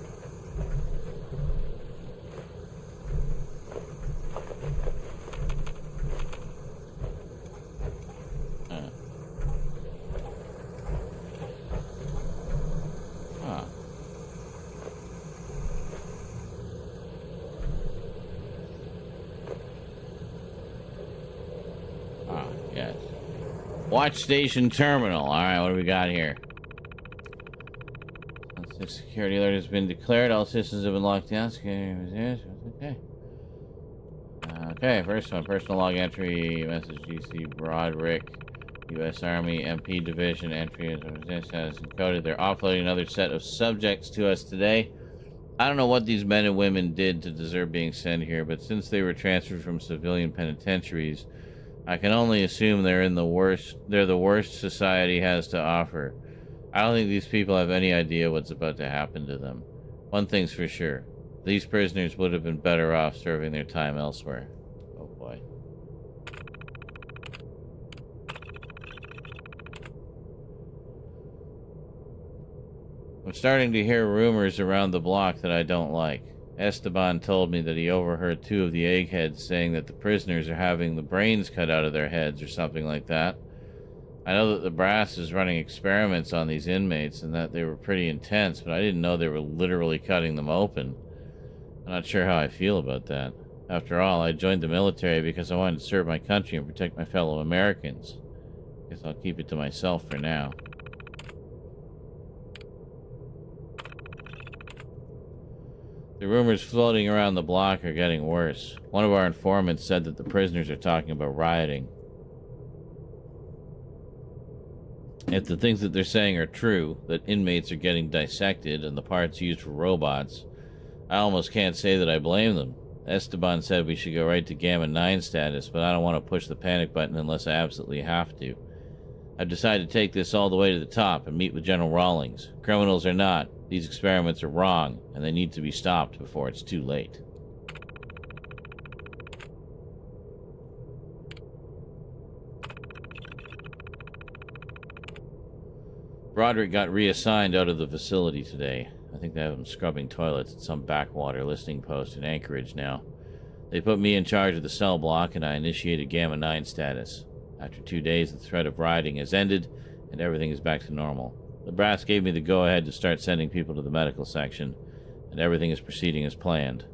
Yes. Watch station terminal. Alright, what do we got here? The security alert has been declared. All systems have been locked down. Okay. Okay, first one. Personal log entry. Message GC Broderick. U.S. Army MP Division entry status encoded. They're offloading another set of subjects to us today. I don't know what these men and women did to deserve being sent here, but since they were transferred from civilian penitentiaries, I can only assume they're the worst society has to offer. I don't think these people have any idea what's about to happen to them. One thing's for sure. These prisoners would have been better off serving their time elsewhere. Oh boy. I'm starting to hear rumors around the block that I don't like. Esteban told me that he overheard 2 of the eggheads saying that the prisoners are having the brains cut out of their heads or something like that. I know that the brass is running experiments on these inmates and that they were pretty intense, but I didn't know they were literally cutting them open. I'm not sure how I feel about that. After all, I joined the military because I wanted to serve my country and protect my fellow Americans. Guess I'll keep it to myself for now. The rumors floating around the block are getting worse. One of our informants said that the prisoners are talking about rioting. If the things that they're saying are true, that inmates are getting dissected and the parts used for robots, I almost can't say that I blame them. Esteban said we should go right to Gamma 9 status, but I don't want to push the panic button unless I absolutely have to. I've decided to take this all the way to the top and meet with General Rawlings. Criminals or not, these experiments are wrong, and they need to be stopped before it's too late. Broderick got reassigned out of the facility today. I think they have him scrubbing toilets at some backwater listening post in Anchorage now. They put me in charge of the cell block, and I initiated Gamma 9 status. After 2 days, the threat of rioting has ended, and everything is back to normal. The brass gave me the go-ahead to start sending people to the medical section, and everything is proceeding as planned.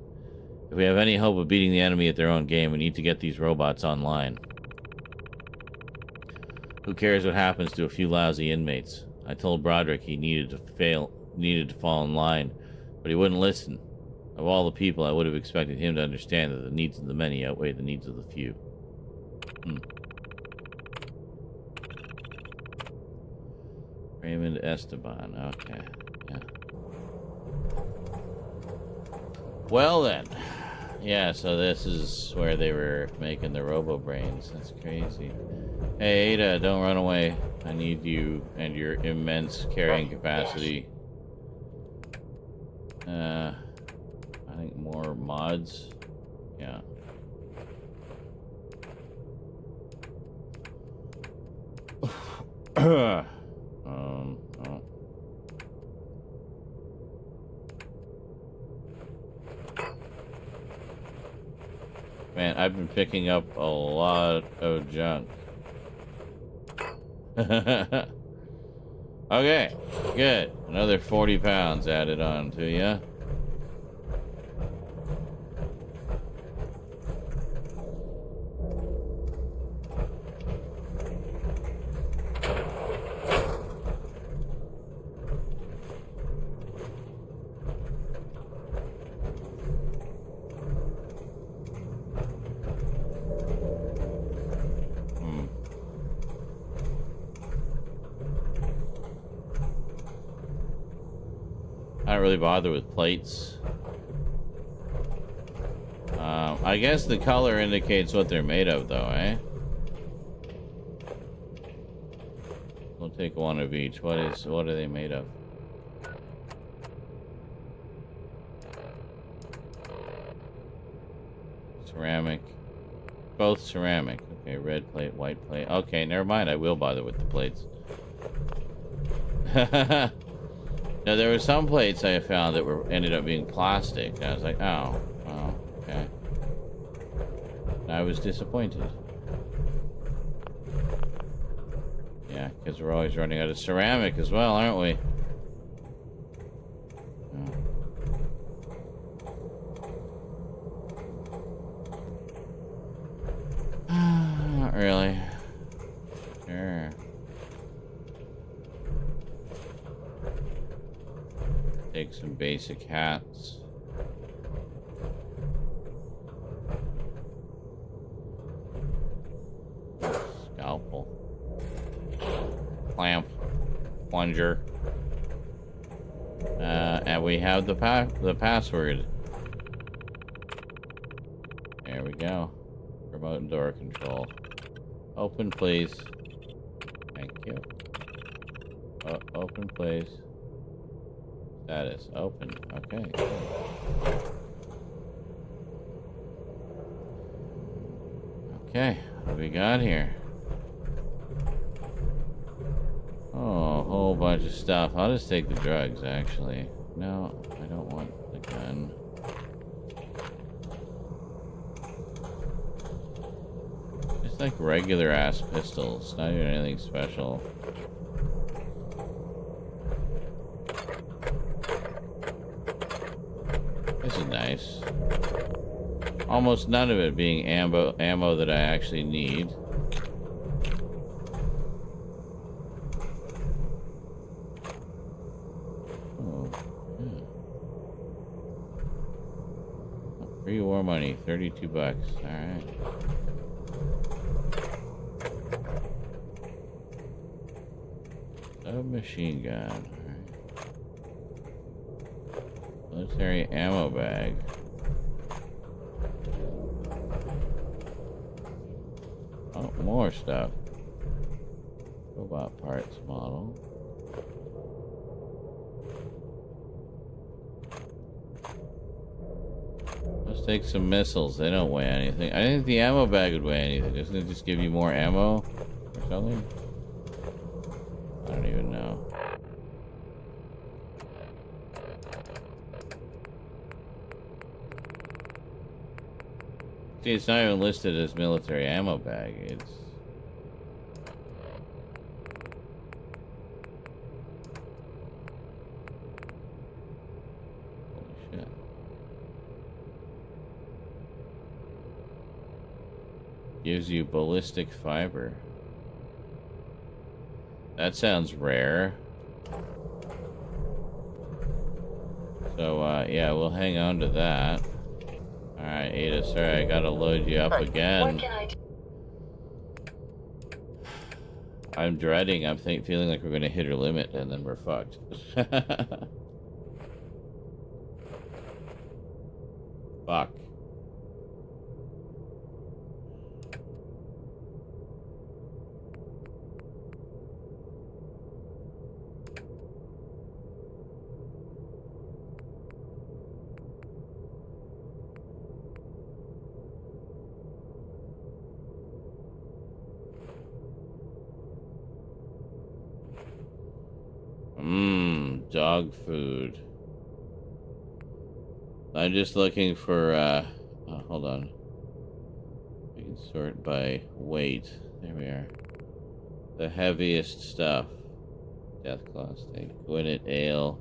If we have any hope of beating the enemy at their own game, we need to get these robots online. Who cares what happens to a few lousy inmates? I told Broderick he needed to fall in line, but he wouldn't listen. Of all the people, I would have expected him to understand that the needs of the many outweigh the needs of the few. Raymond Esteban, okay. Yeah. Well then. Yeah, so this is where they were making the robo-brains. That's crazy. Hey, Ada, don't run away. I need you and your immense carrying capacity. I think more mods. Yeah. Oh. Man, I've been picking up a lot of junk. Okay, good. Another 40 pounds added on to you. Not really bothered with plates. I guess the color indicates what they're made of, though, eh? We'll take one of each. What are they made of? Ceramic. Both ceramic. Okay, red plate, white plate. Okay, never mind. I will bother with the plates. Now, there were some plates I found that ended up being plastic. I was like, oh, okay. I was disappointed. Yeah, because we're always running out of ceramic as well, aren't we? Not really. Sure. Take some basic hats. Scalpel. Clamp. Plunger. And we have the password. There we go. Remote and door control. Open, please. Thank you. Open, please. Status. Open. Okay. Okay. What do we got here? Oh, a whole bunch of stuff. I'll just take the drugs, actually. No, I don't want the gun. Just like regular ass pistols. Not even anything special. This is nice. Almost none of it being ammo that I actually need. Oh, yeah. Pre-war money, 32 bucks. All right. Submachine gun. All right. Military ammo bag. Oh, more stuff. Robot parts model. Let's take some missiles. They don't weigh anything. I didn't think the ammo bag would weigh anything. Doesn't it just give you more ammo or something? I don't even know. See, it's not even listed as military ammo bag. It's... Holy shit. Gives you ballistic fiber. That sounds rare. So, yeah, we'll hang on to that. Alright, Ada, sorry, I gotta load you up again. I'm dreading, I'm feeling like we're gonna hit her limit and then we're fucked. Fuck. Dog food. I'm just looking for, oh, hold on. We can sort by weight. There we are. The heaviest stuff. Deathclaw steak. Gwinnett ale.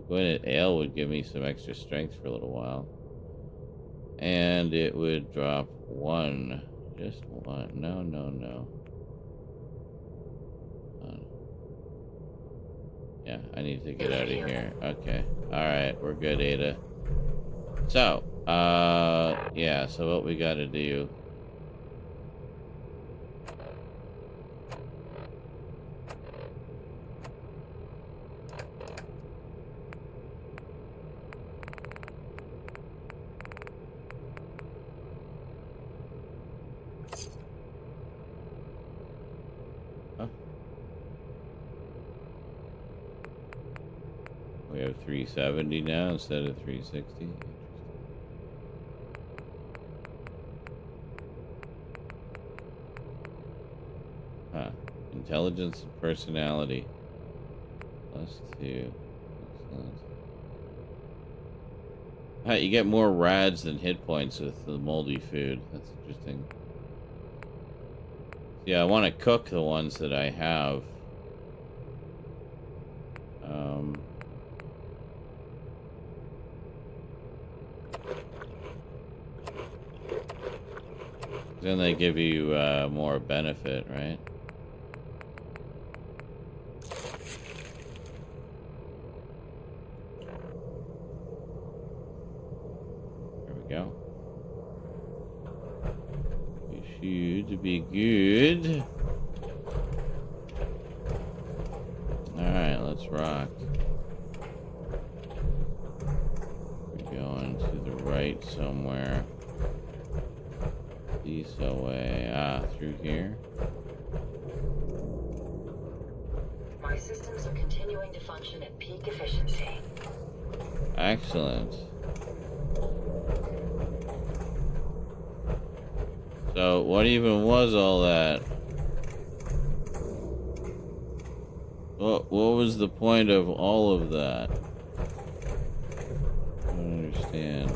Gwinnett ale would give me some extra strength for a little while. And it would drop one. Just one. No, no, no. Yeah, I need to get out of here. Okay. Alright, we're good, Ada. So, yeah, so what we gotta do... 370 now instead of 360. Huh. Intelligence and personality. +2. Excellent. You get more rads than hit points with the moldy food. That's interesting. Yeah, I want to cook the ones that I have. Then they give you more benefit, right? There we go. It should be good. Alright, let's rock. We're going to the right somewhere. East away. Through here. My systems are continuing to function at peak efficiency. Excellent. So, what even was all that? What was the point of all of that? I don't understand.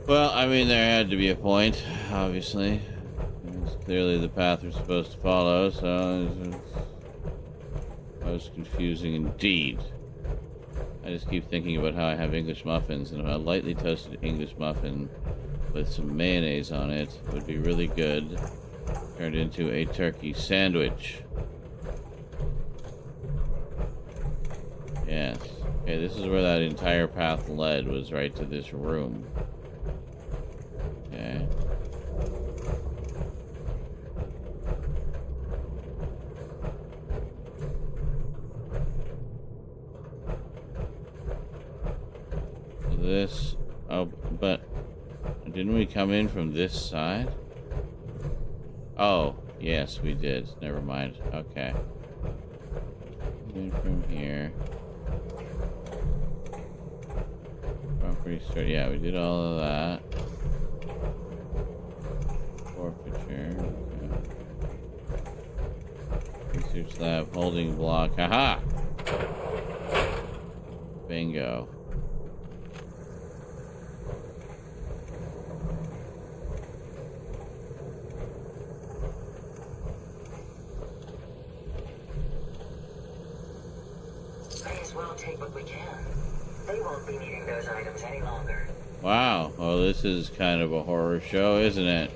Well, I mean, there had to be a point, obviously. It's clearly the path we're supposed to follow, so it's most confusing indeed. I just keep thinking about how I have English muffins, and a lightly toasted English muffin with some mayonnaise on it would be really good. Turned into a turkey sandwich. Yes. Okay, this is where that entire path led, was right to this room. Okay. This, oh, but didn't we come in from this side? Oh, yes, we did. Never mind. Okay. In from here. Property store. Yeah, we did all of that. Forfeiture. Okay. Research lab, holding block. Haha! Bingo. May as well take what we can. They won't be needing those items any longer. Wow. Well, this is kind of a horror show, isn't it?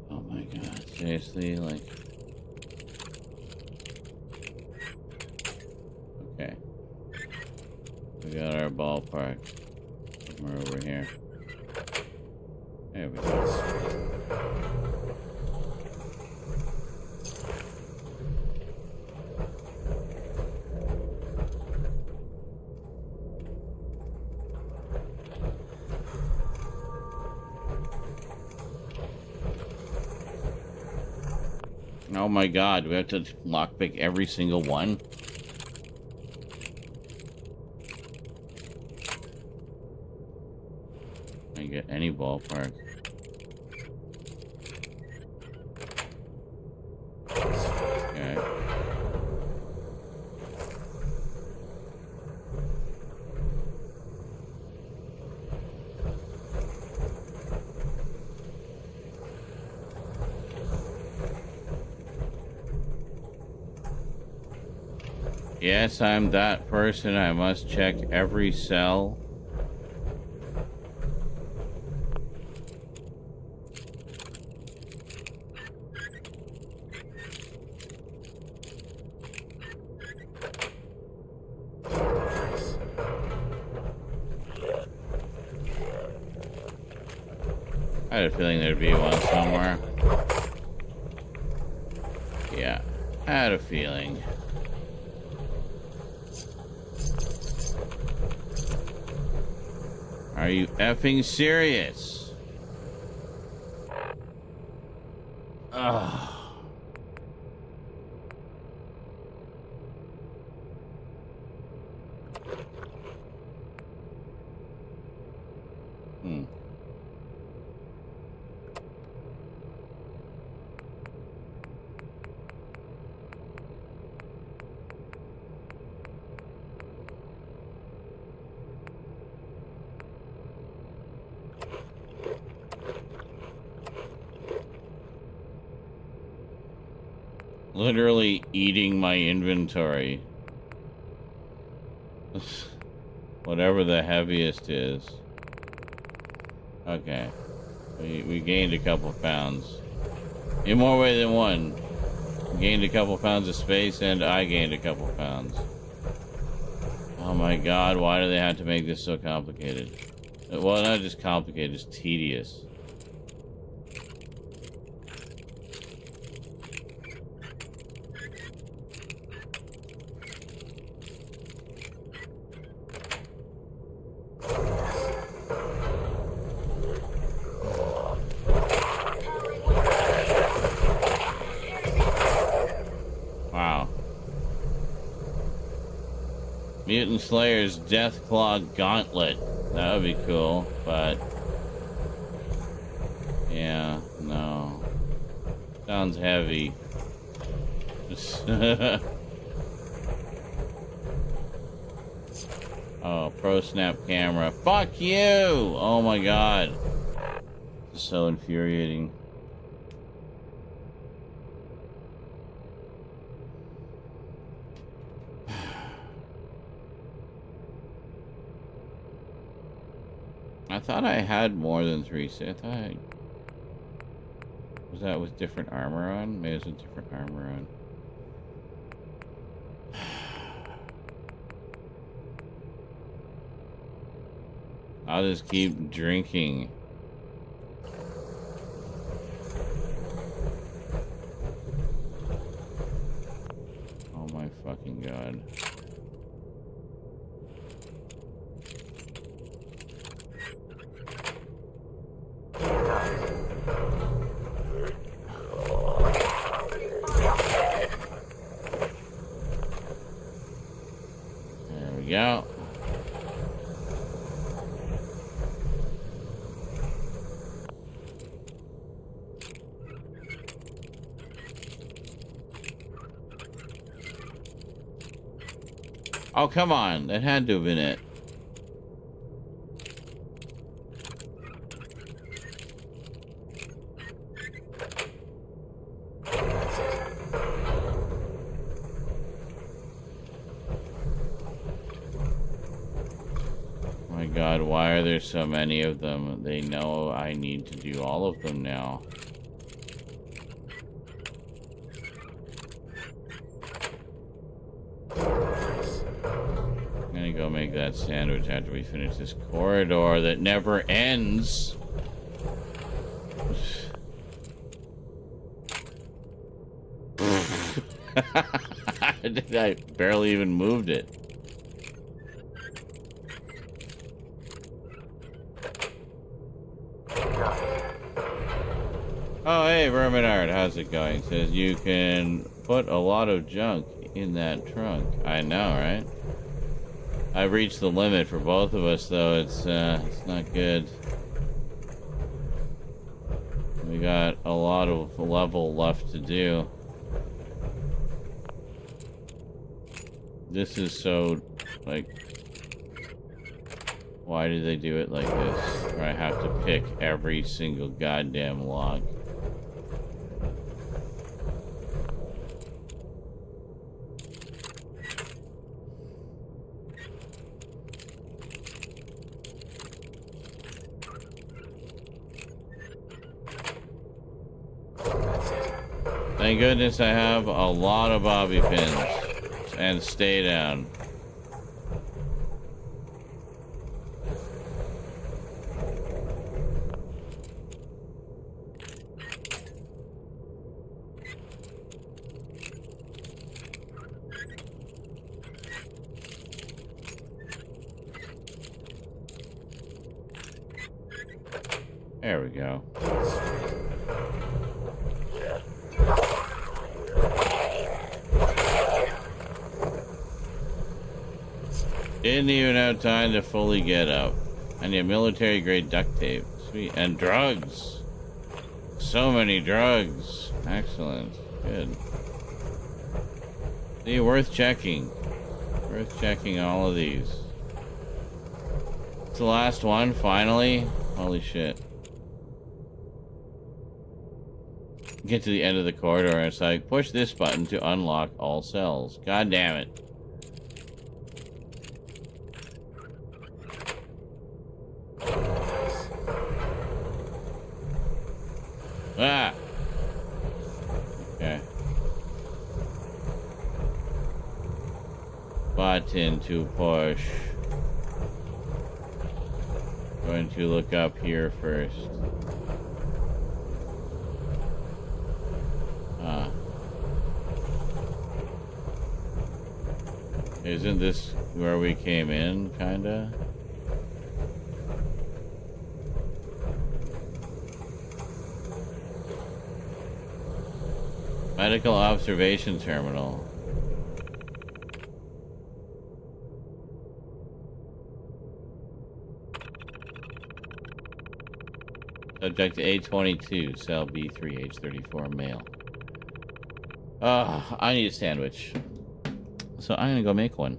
Oh my god, seriously, like... Okay. We got our ballpark. Somewhere over here. There we go. Oh my god, do we have to lockpick every single one? I get any ballpark. Okay. Yes, I'm that person. I must check every cell. I had a feeling there'd be one somewhere. Yeah, I had a feeling. Are you effing serious? Ugh. Literally eating my inventory. Whatever the heaviest is. Okay. We gained a couple pounds. In more way than one. We gained a couple pounds of space and I gained a couple pounds. Oh my god, why do they have to make this so complicated? Well, not just complicated, it's tedious. Mutant Slayer's Deathclaw Gauntlet. That would be cool, but... yeah, no. Sounds heavy. Oh, Pro Snap camera. Fuck you! Oh my god. This is so infuriating. I thought I had more than 3. I thought I... was that with different armor on? Maybe it was with different armor on. I'll just keep drinking. Oh my fucking god. Yeah. Oh, come on. That had to have been it. God, why are there so many of them? They know I need to do all of them now. I'm gonna go make that sandwich after we finish this corridor that never ends. I barely even moved it. Oh, hey, Verminard, how's it going? It says you can put a lot of junk in that trunk. I know, right? I've reached the limit for both of us, though. It's not good. We got a lot of level left to do. This is so, like... why do they do it like this? Where I have to pick every single goddamn log. Thank goodness I have a lot of bobby pins. And stay down. There we go. Didn't even have time to fully get up. I need military-grade duct tape. Sweet. And drugs. So many drugs. Excellent. Good. See, worth checking. Worth checking all of these. It's the last one, finally. Holy shit. Get to the end of the corridor and it's like, push this button to unlock all cells. God damn it. Ah! Okay. Button to push. Going to look up here first. Isn't this where we came in, kinda? Medical observation terminal. Subject A22, cell B3, age 34, male. I need a sandwich. So I'm gonna go make one.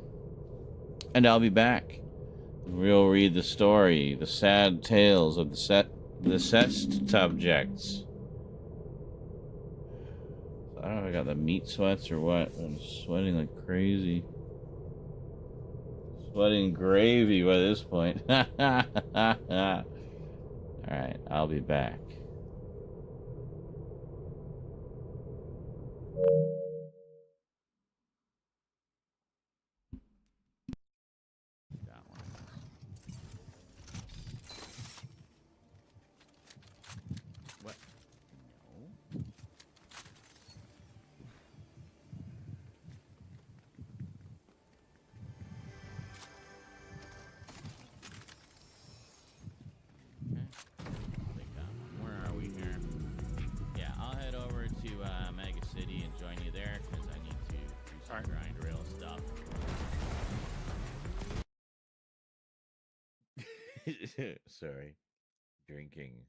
And I'll be back. We'll read the story, the sad tales of the cessed subjects. I don't know if I got the meat sweats or what. I'm sweating like crazy. Sweating gravy by this point. Alright, I'll be back. What? No. Where are we here? Yeah, I'll head over to Mega City and join you there because I need to do some grind rail stuff. Sorry. Drinking.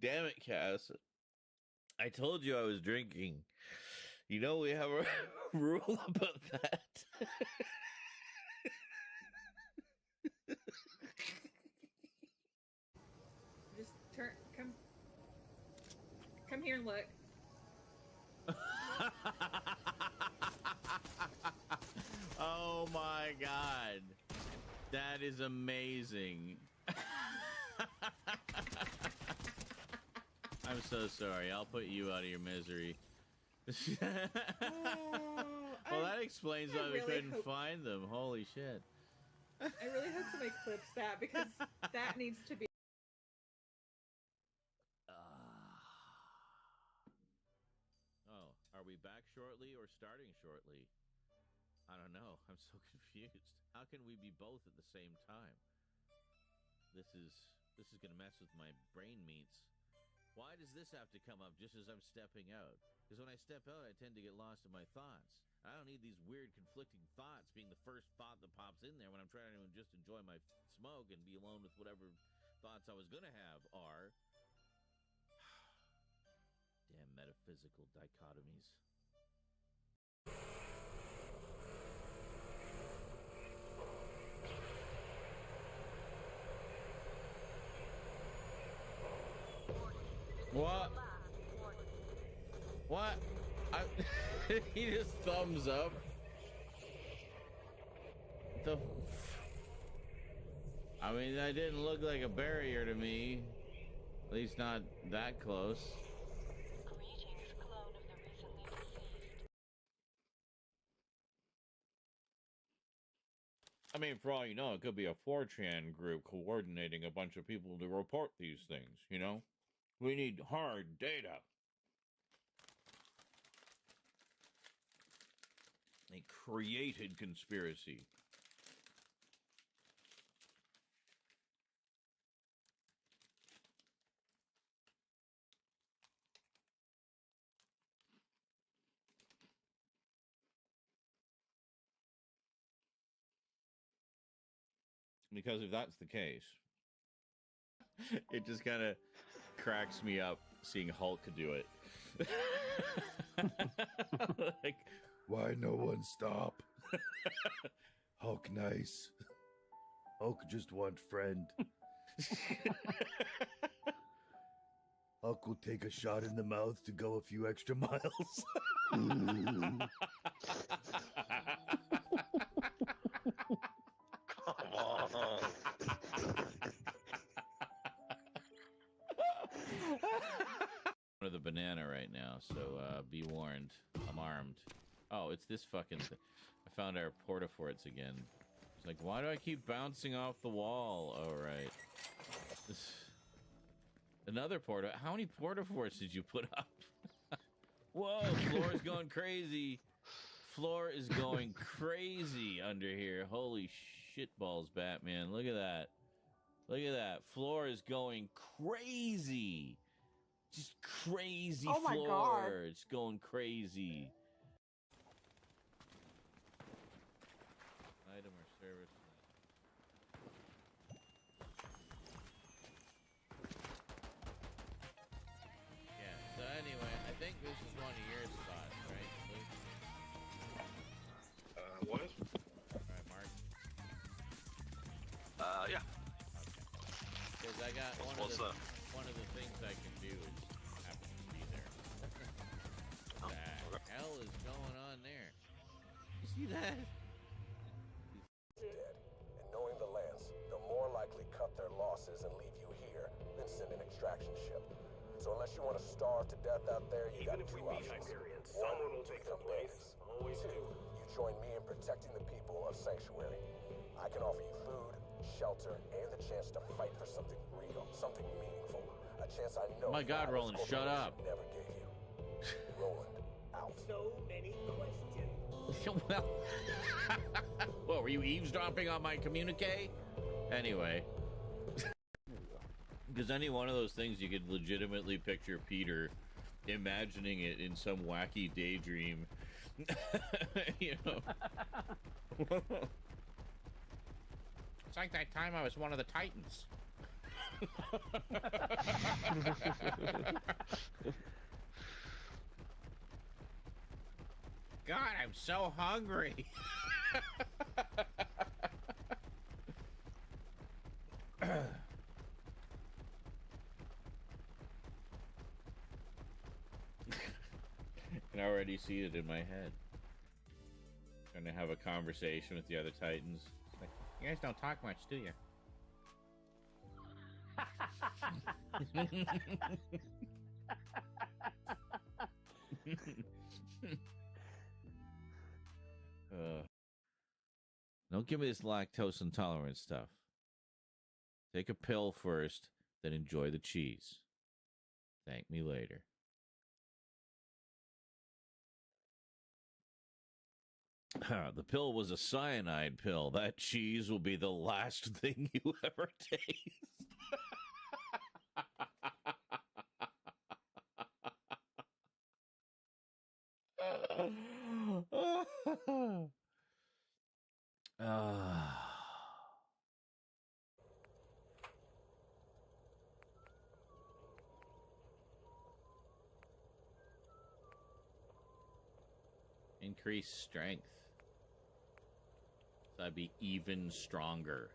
Damn it, Cass. I told you I was drinking. You know we have a rule about that. Just come here and look. Oh my god. That is amazing. I'm so sorry. I'll put you out of your misery. Well, that explains why we couldn't find them. Holy shit. I really hope somebody clips that because that needs to be. Oh, are we back shortly or starting shortly? I don't know. I'm so confused. How can we be both at the same time? This is gonna mess with my brain meats. Why does this have to come up just as I'm stepping out? Because when I step out, I tend to get lost in my thoughts. I don't need these weird conflicting thoughts being the first thought that pops in there when I'm trying to just enjoy my smoke and be alone with whatever thoughts I was gonna have are. Damn metaphysical dichotomies. What? What? He just thumbs up. I mean, that didn't look like a barrier to me. At least not that close. I mean, for all you know, it could be a 4chan group coordinating a bunch of people to report these things, you know? We need hard data. A created conspiracy. Because if that's the case, it just kind of cracks me up seeing Hulk do it. Like, why no one stop? Hulk nice. Hulk just want friend. Hulk will take a shot in the mouth to go a few extra miles. Come on. Of the banana right now, so be warned. I'm armed. Oh, it's this fucking thing. I found our porta-forts again. It's like, why do I keep bouncing off the wall? Oh, right. Another porta. How many porta-forts did you put up? Whoa, floor is going crazy. Floor is going crazy under here. Holy shitballs, Batman. Look at that. Look at that. Floor is going crazy. Just crazy Oh my floor. God. It's going crazy. Item or service. Yeah, so anyway, I think this is one of your spots, right, Luke? What? Alright, Mark. Yeah. Because I got What's up? One of the things I can do is happen to be there. What the hell is going on there? You see that? Dead. And knowing the Lance, they'll more likely cut their losses and leave you here than send an extraction ship. So unless you want to starve to death out there, you got two options. Someone will take the place. Always Two, do. you join me in protecting the people of Sanctuary. I can offer you food, shelter, and the chance to fight for something real, something meaningful. A chance I know. Oh my God, Roland, shut up. Never gave you. Roland, out. So many questions. Well, what, were you eavesdropping on my communique? Anyway. Because any one of those things, you could legitimately picture Peter imagining it in some wacky daydream. You know. It's like that time I was one of the Titans. God, I'm so hungry. I can already see it in my head. Trying to have a conversation with the other Titans. Like, you guys don't talk much, do you? Don't give me this lactose intolerant stuff. Take a pill first, then enjoy the cheese. Thank me later. The pill was a cyanide pill. That cheese will be the last thing you ever taste. Increase strength. So I'd be even stronger.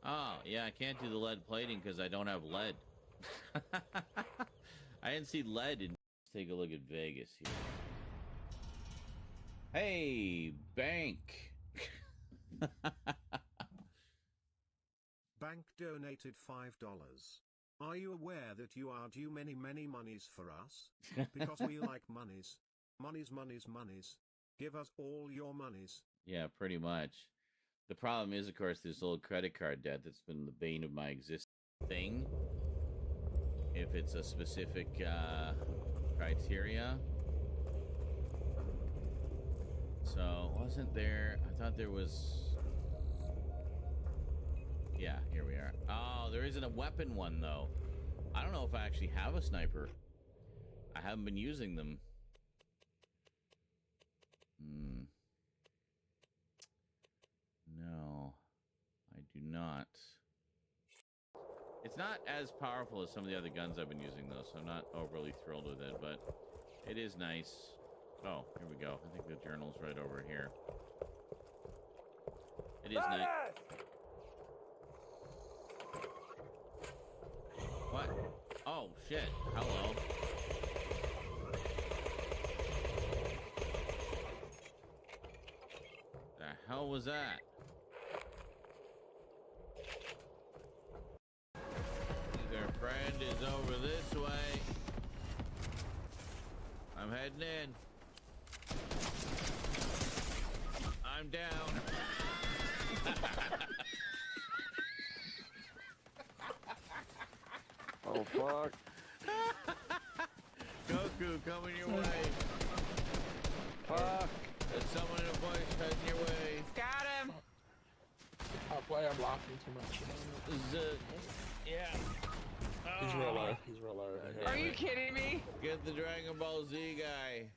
Oh, yeah, I can't do the lead plating because I don't have lead. I didn't see lead in... Let's take a look at Vegas here. Hey, bank. Bank donated $5. Are you aware that you are due many monies for us? Because we like monies. Monies. Give us all your monies. Yeah, pretty much. The problem is, of course, this old credit card debt that's been the bane of my existence thing. If it's a specific criteria. So, wasn't there... I thought there was... Yeah, here we are. Oh, there isn't a weapon one, though. I don't know if I actually have a sniper. I haven't been using them. No, I do not. It's not as powerful as some of the other guns I've been using, though, so I'm not overly thrilled with it, but it is nice. Oh, here we go. I think the journal's right over here. It is nice. What? Oh, shit. Hello. The hell was that? Their friend is over this way. I'm heading in. I'm down. Oh, fuck. Goku, coming your way. Fuck. There's someone in a bush heading your way. Got him. Halfway, I'm laughing too much. Yeah. He's real low. He's real low. Are you kidding me? Get the Dragon Ball Z guy.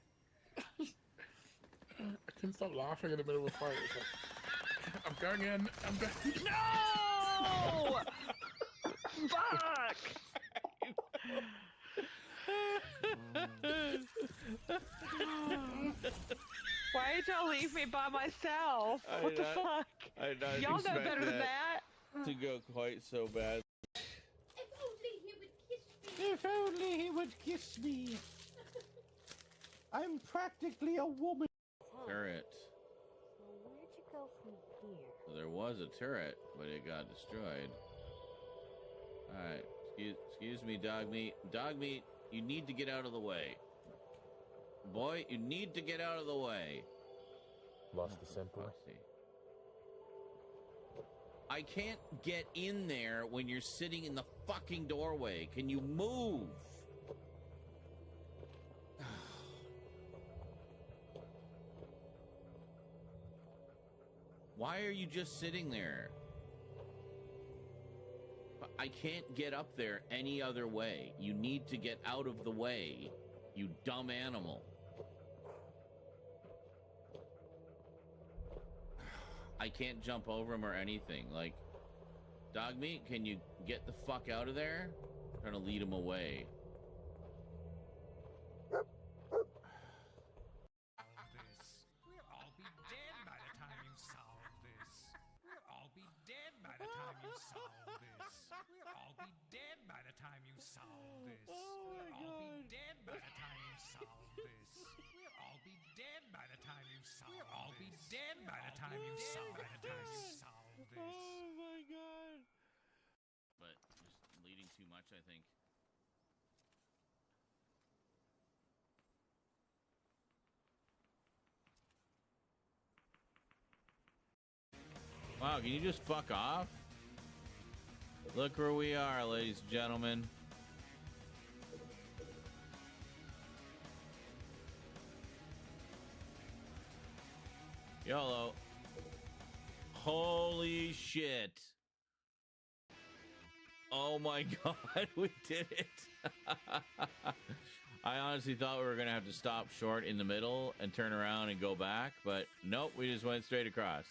I couldn't stop laughing in the middle of a fight. It's like, I'm going in. I'm going. No! Fuck! Why did y'all leave me by myself? What the fuck? I did not Y'all know expect better than that. to go quite so bad. If only he would kiss me. I'm practically a woman. Turret. So where'd you go from here? So there was a turret, but it got destroyed. Alright. Excuse me, dog meat. Dog meat, you need to get out of the way. Boy, you need to get out of the way. Lost the scent boy. I can't get in there when you're sitting in the fucking doorway. Can you move? Why are you just sitting there? I can't get up there any other way. You need to get out of the way, you dumb animal. I can't jump over him or anything. Like, dog meat, can you get the fuck out of there? I'm trying to lead him away. We'll all be dead by the time you solve this. We'll all be dead by the time you solve this. We'll all be dead by the time you solve this. We'll all be dead by the time you solve this. We'll all be dead by the time you solve this. We'll all be dead by the time you solve this. Oh my god. But just leading too much, I think. Wow, can you just fuck off? Look where we are, ladies and gentlemen. YOLO. Holy shit. Oh my god, we did it. I honestly thought we were going to have to stop short in the middle and turn around and go back, but nope, we just went straight across.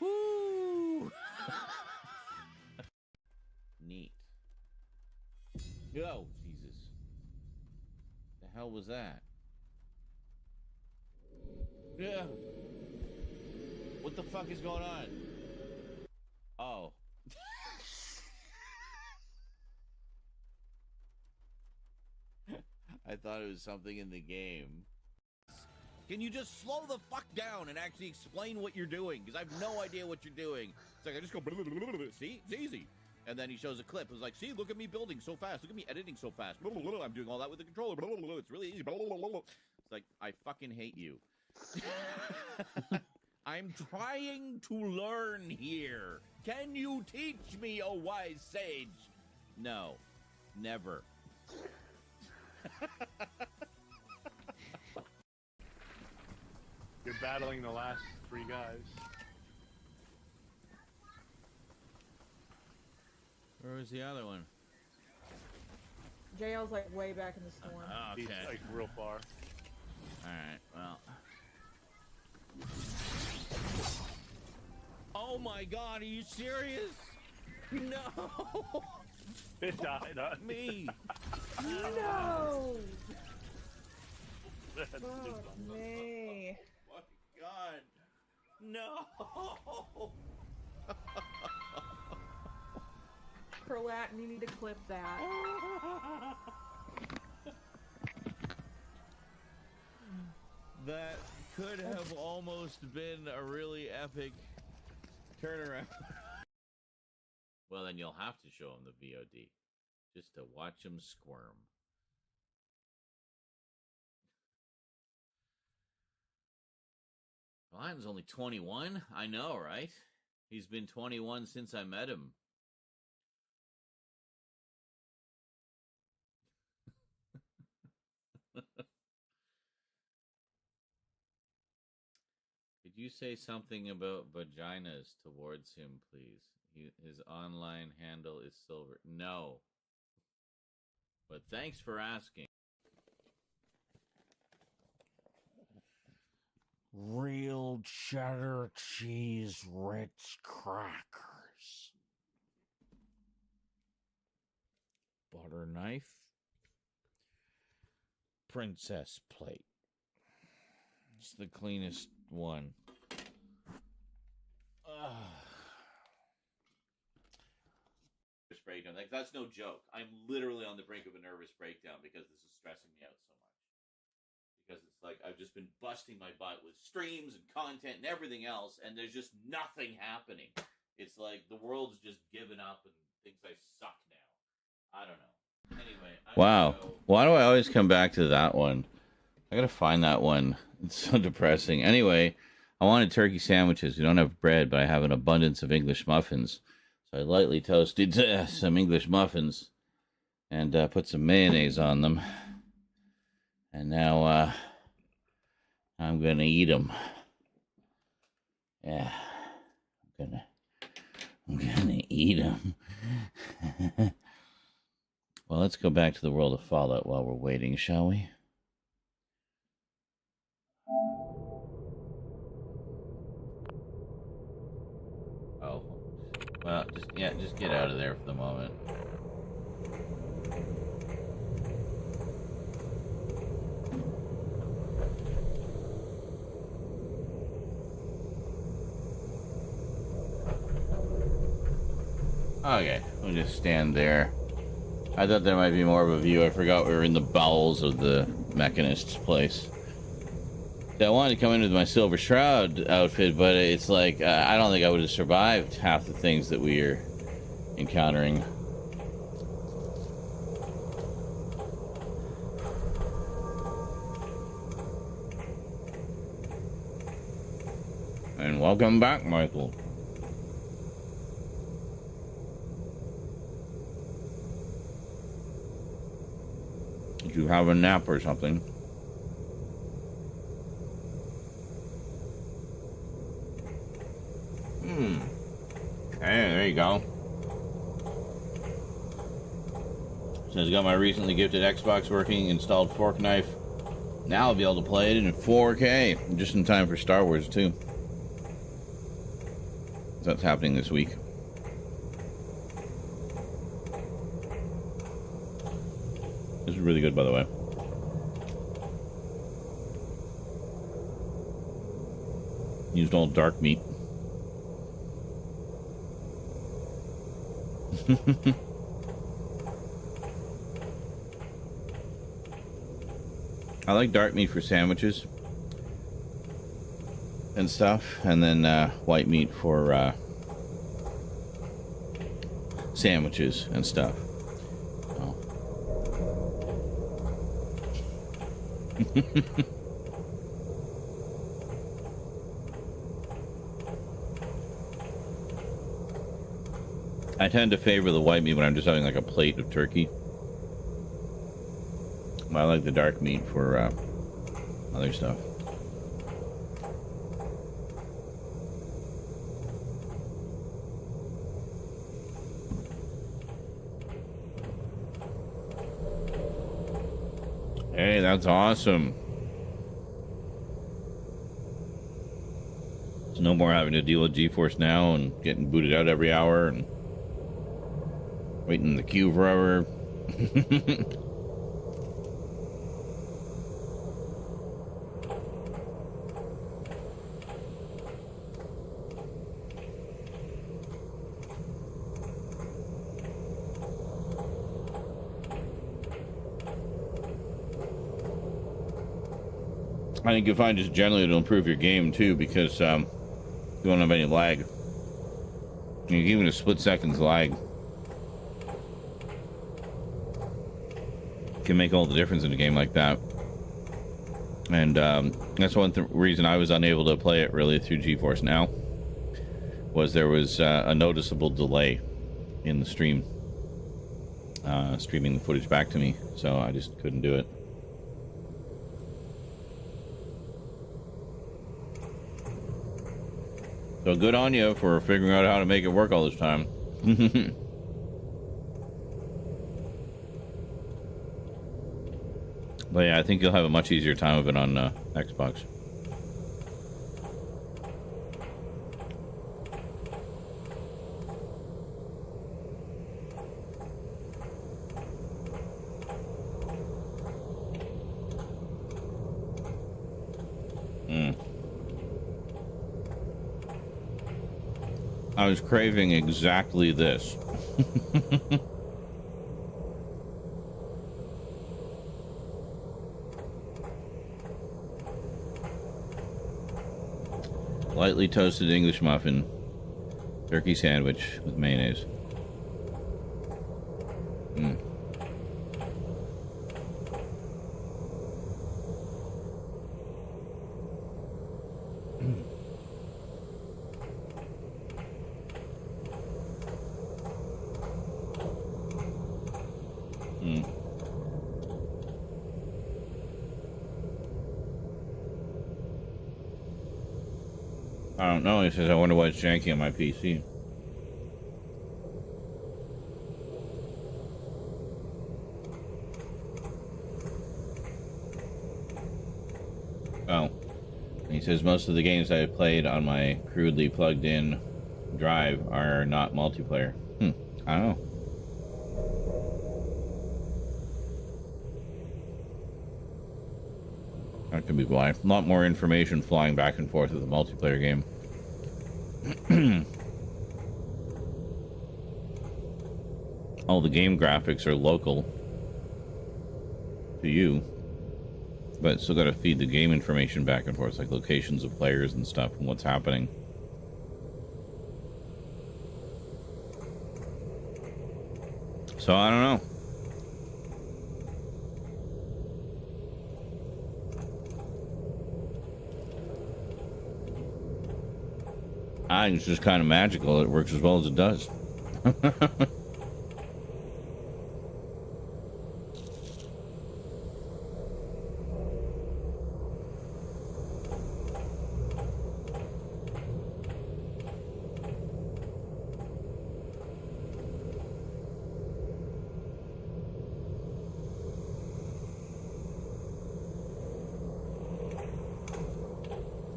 Woo! Neat. Oh, Jesus. The hell was that? Yeah. What the fuck is going on? Oh. I thought it was something in the game. Can you just slow the fuck down and actually explain what you're doing? Because I have no idea what you're doing. It's like I just go... See? It's easy. And then he shows a clip. It was like, see, look at me building so fast. Look at me editing so fast. I'm doing all that with the controller. It's really easy. It's like, I fucking hate you. I'm trying to learn here. Can you teach me, oh wise sage? No, never. You're battling the last 3 guys. Where was the other one? JL's like way back in the storm. Okay. He's like real far. Alright, well. Oh my god, are you serious? No! It died on me. No! That's Fuck me. Oh my god. No! Croat, you need to clip that. That could have almost been a really epic turnaround. Well, then you'll have to show him the VOD. Just to watch him squirm. Ryan's only 21? I know, right? He's been 21 since I met him. Could you say something about vaginas towards him, please? His online handle is Silver. No. But thanks for asking. Real cheddar cheese Ritz crackers. Butter knife. Princess plate. It's the cleanest one. Breakdown. Like, that's no joke. I'm literally on the brink of a nervous breakdown because this is stressing me out so much. Because it's like I've just been busting my butt with streams and content and everything else, and there's just nothing happening. It's like the world's just given up and thinks I suck now. I don't know. Anyway. Wow. Why do I always come back to that one? I gotta find that one. It's so depressing. Anyway, I wanted turkey sandwiches. We don't have bread, but I have an abundance of English muffins. I lightly toasted some English muffins and put some mayonnaise on them. And now I'm going to eat them. Yeah, I'm going to eat them. Well, let's go back to the world of Fallout while we're waiting, shall we? Oh. Well, just get out of there for the moment. Okay, we'll just stand there. I thought there might be more of a view. I forgot we were in the bowels of the Mechanist's place. I wanted to come in with my Silver Shroud outfit, but it's like, I don't think I would have survived half the things that we are encountering. And welcome back, Michael. Did you have a nap or something? Hey, there you go. Says, got my recently gifted Xbox working, installed fork knife. Now I'll be able to play it in 4K, just in time for Star Wars 2. That's happening this week. This is really good, by the way. Used all dark meat. I like dark meat for sandwiches and stuff, and then white meat for sandwiches and stuff. Oh. I tend to favor the white meat when I'm just having like a plate of turkey. I like the dark meat for other stuff. Hey, that's awesome. So no more having to deal with GeForce Now and getting booted out every hour and waiting in the queue forever. I think you'll find just generally it'll improve your game too, because you won't have any lag. Even a split second's lag can make all the difference in a game like that. And that's one reason I was unable to play it really through GeForce Now, was there was a noticeable delay in the stream, streaming the footage back to me, so I just couldn't do it. So good on you for figuring out how to make it work all this time. But yeah, I think you'll have a much easier time of it on Xbox. I was craving exactly this. Lightly toasted English muffin, turkey sandwich with mayonnaise. I don't know. He says, I wonder why it's janky on my PC. Oh. He says, most of the games I played on my crudely plugged in drive are not multiplayer. I don't know. That could be why. A lot more information flying back and forth with a multiplayer game. All the game graphics are local to you, but still got to feed the game information back and forth, like locations of players and stuff and what's happening. So I don't know. I think it's just kind of magical. It works as well as it does.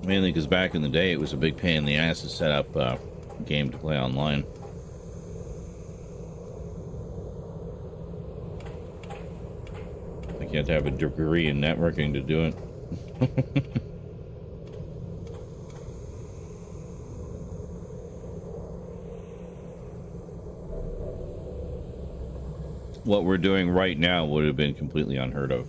Mainly because back in the day, it was a big pain in the ass to set up a game to play online. Like you had to have a degree in networking to do it. What we're doing right now would have been completely unheard of.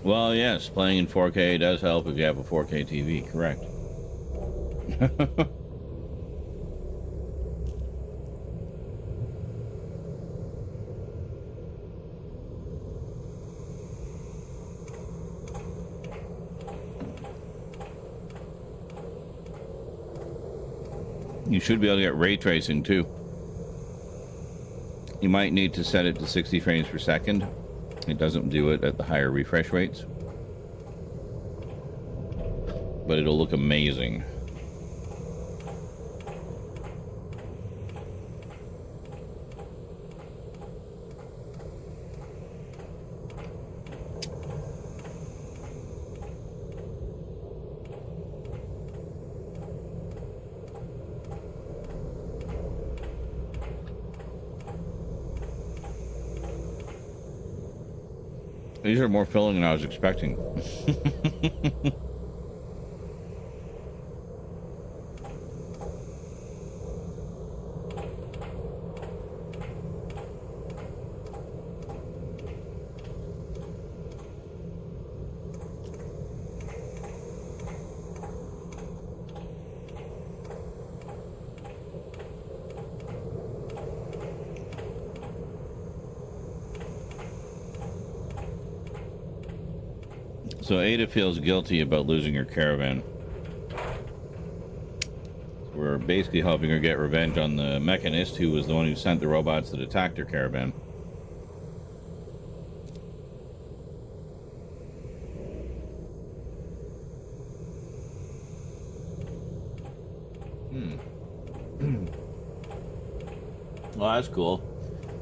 Well, yes, playing in 4K does help if you have a 4K TV, correct. You should be able to get ray tracing too. You might need to set it to 60 frames per second. It doesn't do it at the higher refresh rates, but it'll look amazing. These are more filling than I was expecting. So Ada feels guilty about losing her caravan. We're basically helping her get revenge on the Mechanist, who was the one who sent the robots that attacked her caravan. Well, that's cool.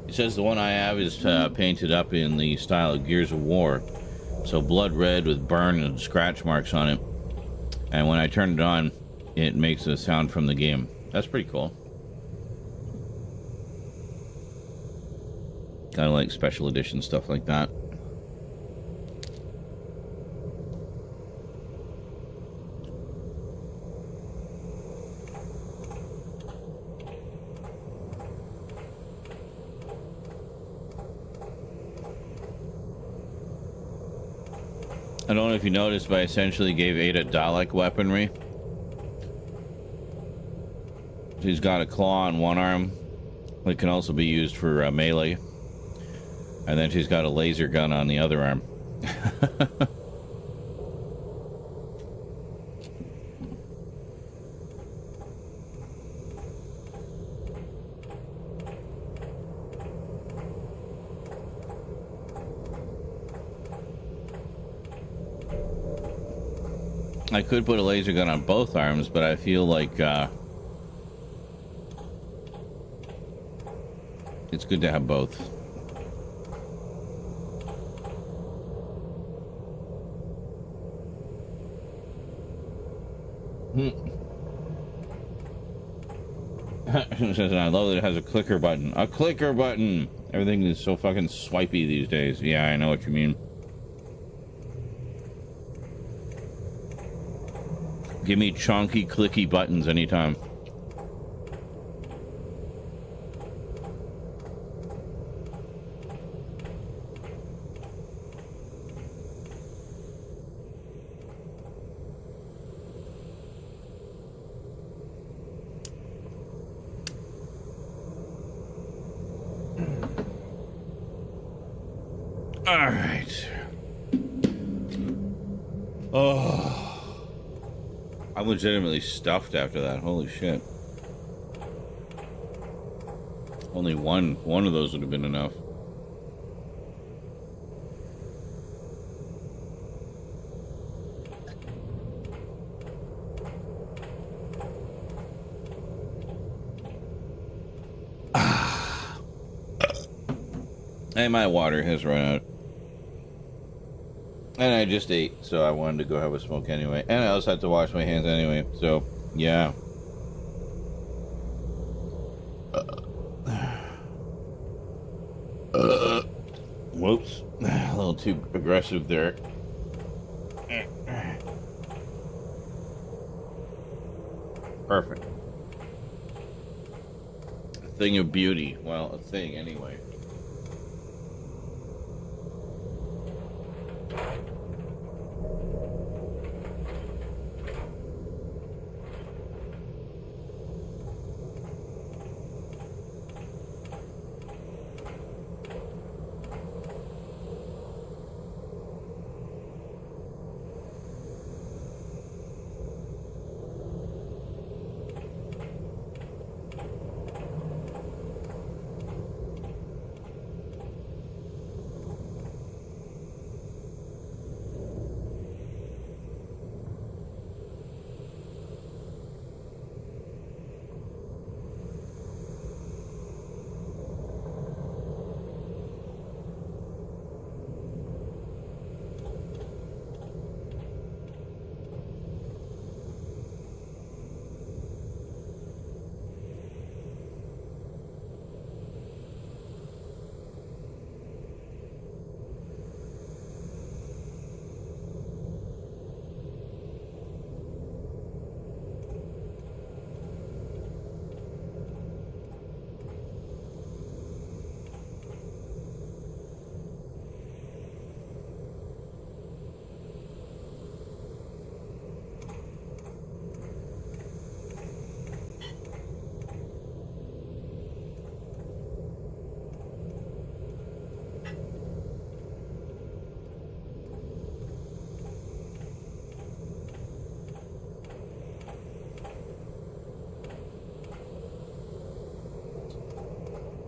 He says the one I have is painted up in the style of Gears of War. So blood red with burn and scratch marks on it. And when I turn it on, it makes a sound from the game. That's pretty cool. Kind of like special edition stuff like that. I don't know if you noticed, but I essentially gave Ada Dalek weaponry. She's got a claw on one arm. It can also be used for melee. And then she's got a laser gun on the other arm. I could put a laser gun on both arms, but I feel like it's good to have both. It says, I love that it has a clicker button. A clicker button! Everything is so fucking swipey these days. Yeah, I know what you mean. Give me chonky, clicky buttons anytime. All right. Oh. I'm legitimately stuffed after that. Holy shit. Only one of those would have been enough. Hey, my water has run out. And I just ate, so I wanted to go have a smoke anyway. And I also had to wash my hands anyway, so, yeah. Whoops. A little too aggressive there. Perfect. thing of beauty. Well, a thing anyway.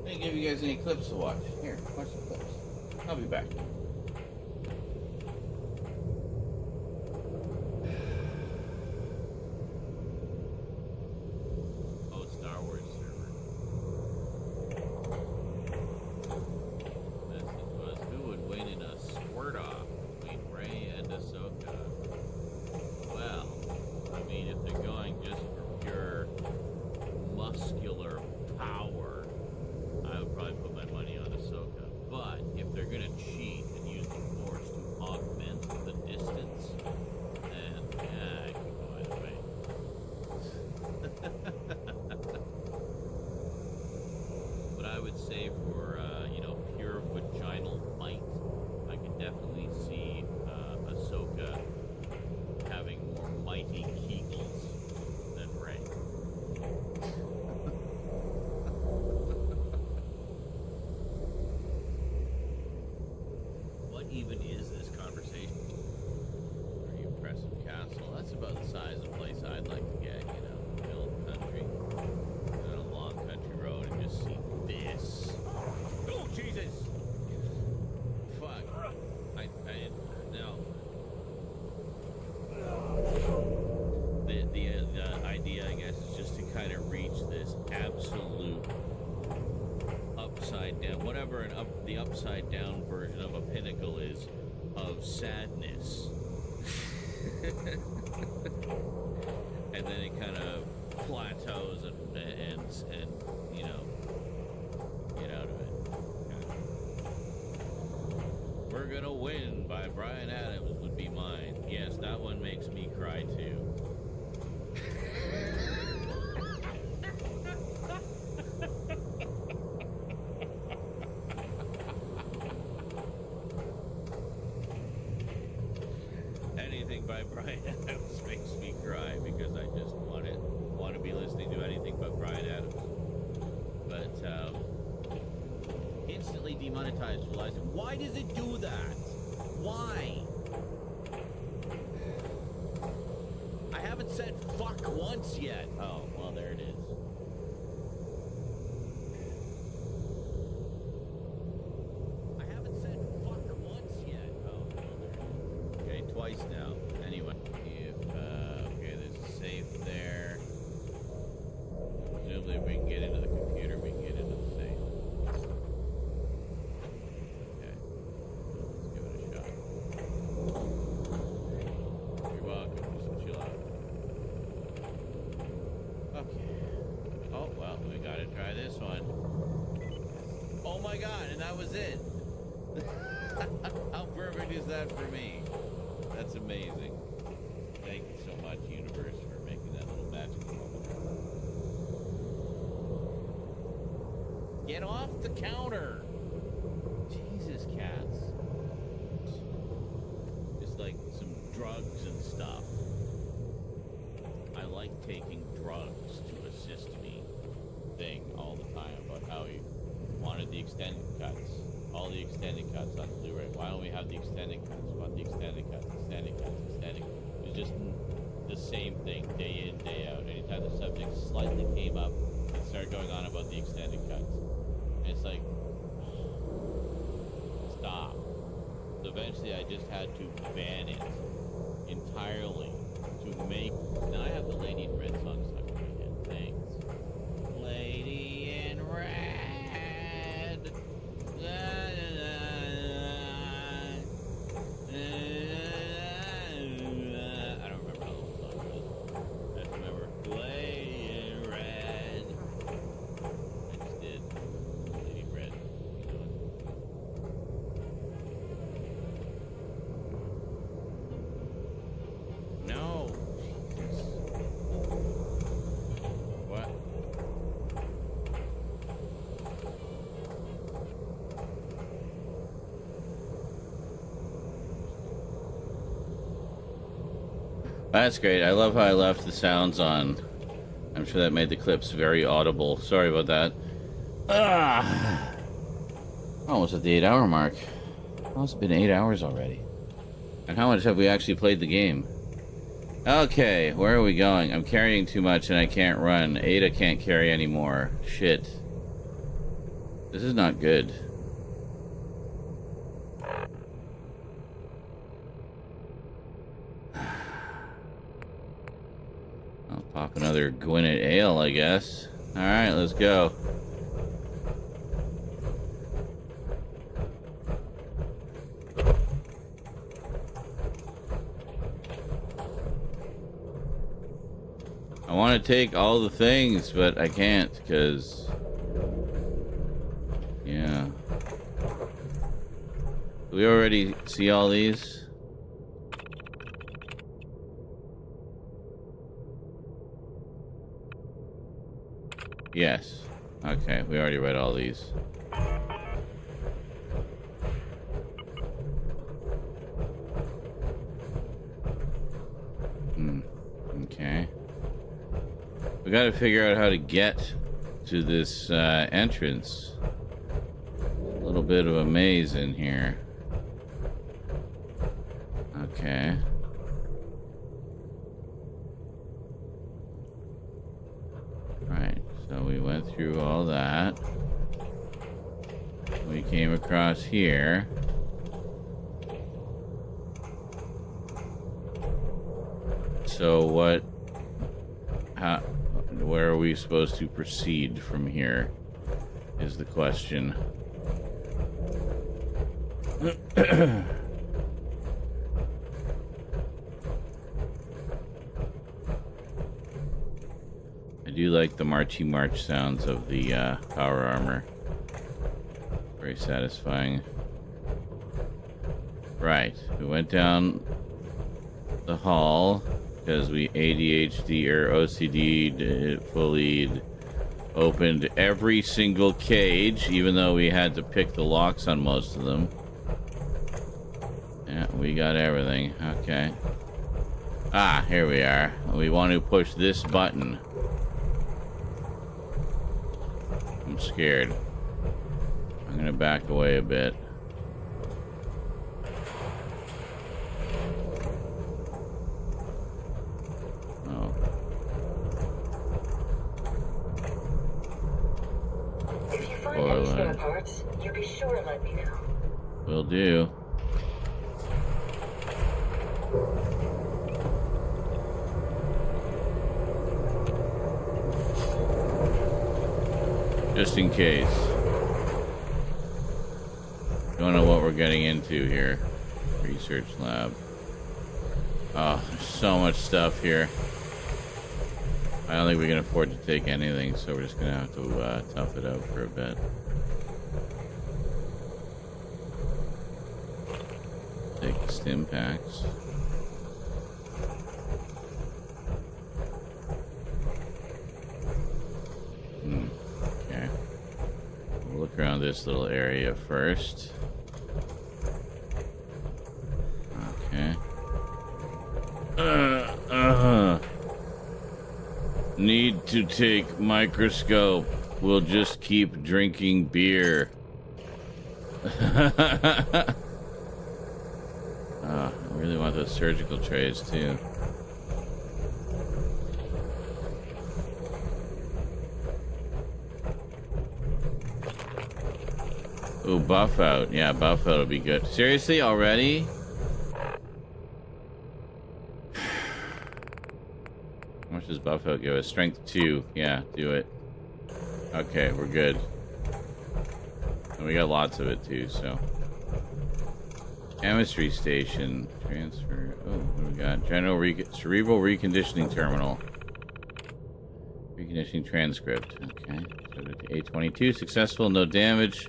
I didn't give you guys any clips to watch. Here, watch the clips. I'll be back. Oh, Star Wars server. Message was, who would win in a squirt-off between Rey and Ahsoka? Well, I mean, if they're going just for pure muscular power, I would probably put my money on Ahsoka. But if they're gonna cheat and use the Force to augment the distance, then yeah, I can go either way. But I would say for pure vaginal might, I can definitely see Ahsoka having more mighty Kegels than Rey. What even is this conversation? Very impressive castle. That's about the size of place I'd like to get, middle of the country. On a long country road and just see this. Oh, Jesus! Fuck. No. The idea, I guess, is just to kind of reach this absolute upside down, whatever the upside down version of a pinnacle is, of sadness. And then it kind of plateaus and get out of it. We're Gonna Win by Bryan Adams would be mine. Yes, that one makes me cry too. Anything by Bryan Adams makes me cry because I just want to be listening to anything but Bryan Adams. But instantly demonetized for license. Why does it do that? Why? I haven't said fuck once yet. Oh, well, there it is. I haven't said fuck once yet. Oh, well, there it is. Okay, twice now. Anyway, okay, there's a safe there. Presumably, if we can get into the computer, we can get into the safe. Okay, let's give it a shot. You're welcome. Just chill out. Okay. Oh, well, we gotta try this one. Oh my god, and that was it. How perfect is that for me? That's amazing. Thank you so much, universe, for making that little magic moment. Get off the counter. Jesus, cats. Just like some drugs and stuff. I like taking drugs to assist me thing all the time about how he wanted the extended cuts. All the extended cuts on Blu-ray. Why don't we have the extended cuts? We want the extended cuts, extended cuts, extended cuts. It was just the same thing day in, day out. Anytime the subject slightly came up, it started going on about the extended cuts. And it's like, stop. So eventually I just had to ban it entirely to make... Now I have the Lady in Red song stuck in my head. Thanks. Lady in Red. I don't remember how the whole song goes. I just remember Lady in Red. I just did. Lady in Red. You know it. No. What? That's great. I love how I left the sounds on. I'm sure that made the clips very audible. Sorry about that. Almost at the 8-hour mark. Oh, it's been 8 hours already. And how much have we actually played the game? Okay, where are we going? I'm carrying too much and I can't run. Ada can't carry anymore. Shit. This is not good. I'll pop another Gwyneth Ale, I guess. Alright, let's go. I want to take all the things, but I can't, because... Yeah. Do we already see all these? Yes. Okay, we already read all these. Okay. We gotta figure out how to get to this entrance. A little bit of a maze in here. Okay. Right, so we went through all that. We came across here. So what... where are we supposed to proceed from here is the question. I do like the marchy march sounds of the power armor. Very satisfying. Right, we went down the hall because we ADHD or OCD fully opened every single cage, even though we had to pick the locks on most of them. Yeah, we got everything. Okay. Ah, here we are. We want to push this button. I'm scared. I'm gonna back away a bit. Oh. If you find any spare parts, you be sure to let me know. Will do. Just in case. Don't know what we're getting into here. Research lab. Oh, there's so much stuff here. I don't think we can afford to take anything, so we're just gonna have to tough it out for a bit. Take the stim packs. Okay. this little area first. Okay. Need to take microscope. We'll just keep drinking beer. I really want those surgical trays too. Ooh, buff out. Yeah, buff out will be good. Seriously, already? How much does buff out give us? Strength 2. Yeah, do it. Okay, we're good. And we got lots of it too, so. Chemistry station. Transfer. Oh, what do we got? Cerebral reconditioning terminal. Reconditioning transcript. Okay. A22. Successful, no damage.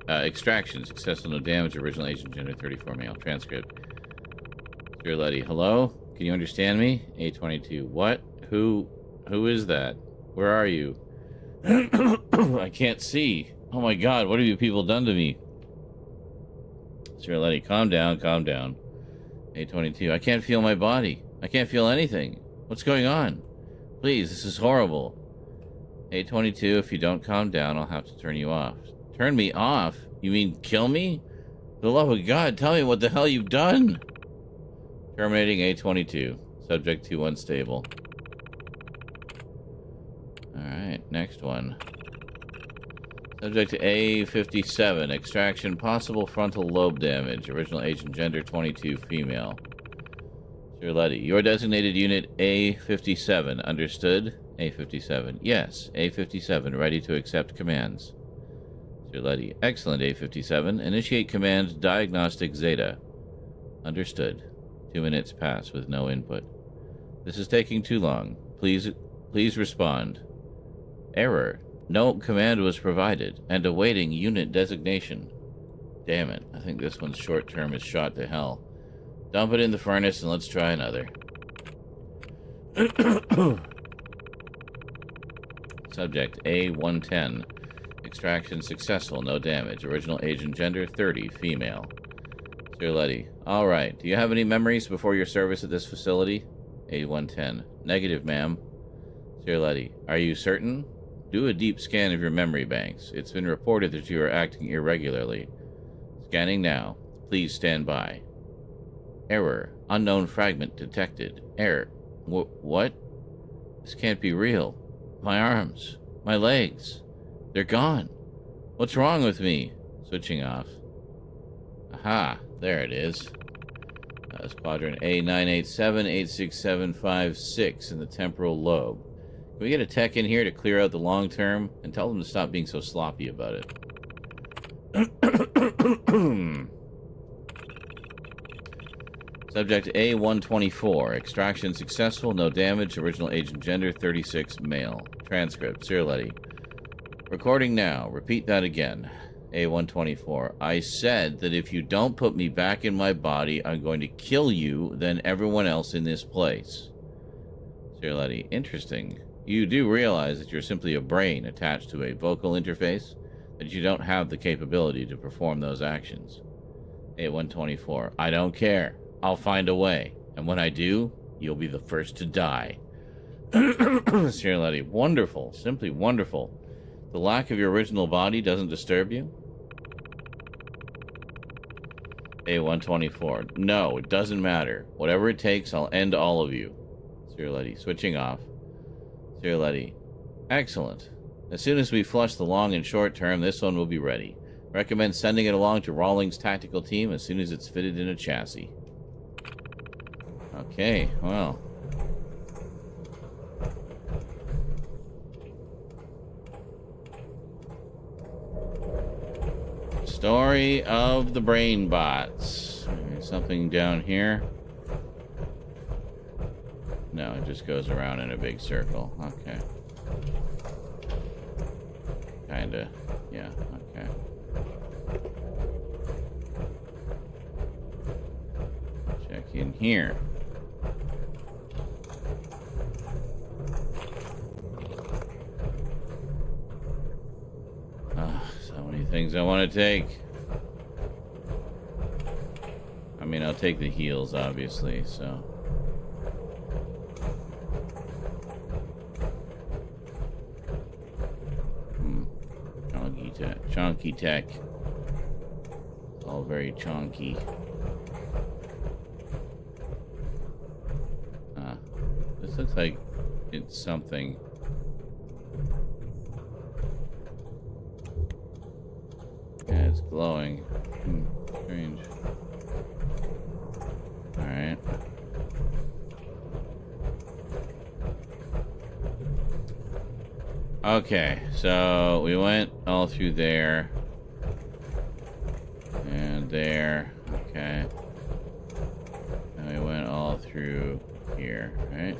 Extraction. Successful, no damage. Original agent gender 34 male. Transcript. Dear Letty. Hello? Can you understand me? A22. What? Who is that? Where are you? I can't see. Oh my god, what have you people done to me? Sir Letty, calm down, calm down. A22, I can't feel my body. I can't feel anything. What's going on? Please, this is horrible. A22, if you don't calm down, I'll have to turn you off. Turn me off? You mean kill me? For the love of God, tell me what the hell you've done. Terminating A22. Subject 2 unstable. Alright, next one. Subject to A57. Extraction. Possible frontal lobe damage. Original agent gender 22 female. Sir Letty. Your designated unit A57. Understood? A57. Yes, A57. Ready to accept commands. Sir Letty. Excellent, A57. Initiate command diagnostic Zeta. Understood. 2 minutes pass with no input. This is taking too long. Please respond. Error. No command was provided, and awaiting unit designation. Damn it. I think this one's short term is shot to hell. Dump it in the furnace and let's try another. Subject A110. Extraction successful, no damage. Original agent gender 30, female. Sir Letty. Alright. Do you have any memories before your service at this facility? A110. Negative, ma'am. Sir Letty. Are you certain? Do a deep scan of your memory banks. It's been reported that you are acting irregularly. Scanning now. Please stand by. Error. Unknown fragment detected. Error. What? This can't be real. My arms. My legs. They're gone. What's wrong with me? Switching off. Aha. There it is. Squadron A987-86756 in the temporal lobe. Can we get a tech in here to clear out the long term and tell them to stop being so sloppy about it? Subject A124. Extraction successful, no damage. Original agent gender 36 male. Transcript. Sir Letty. Recording now. Repeat that again. A124. I said that if you don't put me back in my body, I'm going to kill you, then everyone else in this place. Sir Letty. Interesting. You do realize that you're simply a brain attached to a vocal interface, that you don't have the capability to perform those actions. A124. I don't care. I'll find a way. And when I do, you'll be the first to die. Sir Letty. Wonderful. Simply wonderful. The lack of your original body doesn't disturb you? A124. No, it doesn't matter. Whatever it takes, I'll end all of you. Sir Letty. Switching off. Sir Letty. Excellent. As soon as we flush the long and short term, this one will be ready. Recommend sending it along to Rawlings' tactical team as soon as it's fitted in a chassis. Okay, well. Story of the brain bots. Something down here. No, it just goes around in a big circle. Okay. Kinda. Yeah, okay. Check in here. So many things I want to take. I mean, I'll take the heals, obviously, so. Chonky tech. All very chonky. This looks like it's something. Yeah, it's glowing. Strange. Alright. Okay, so we went all through there. And there. Okay. And we went all through here, right?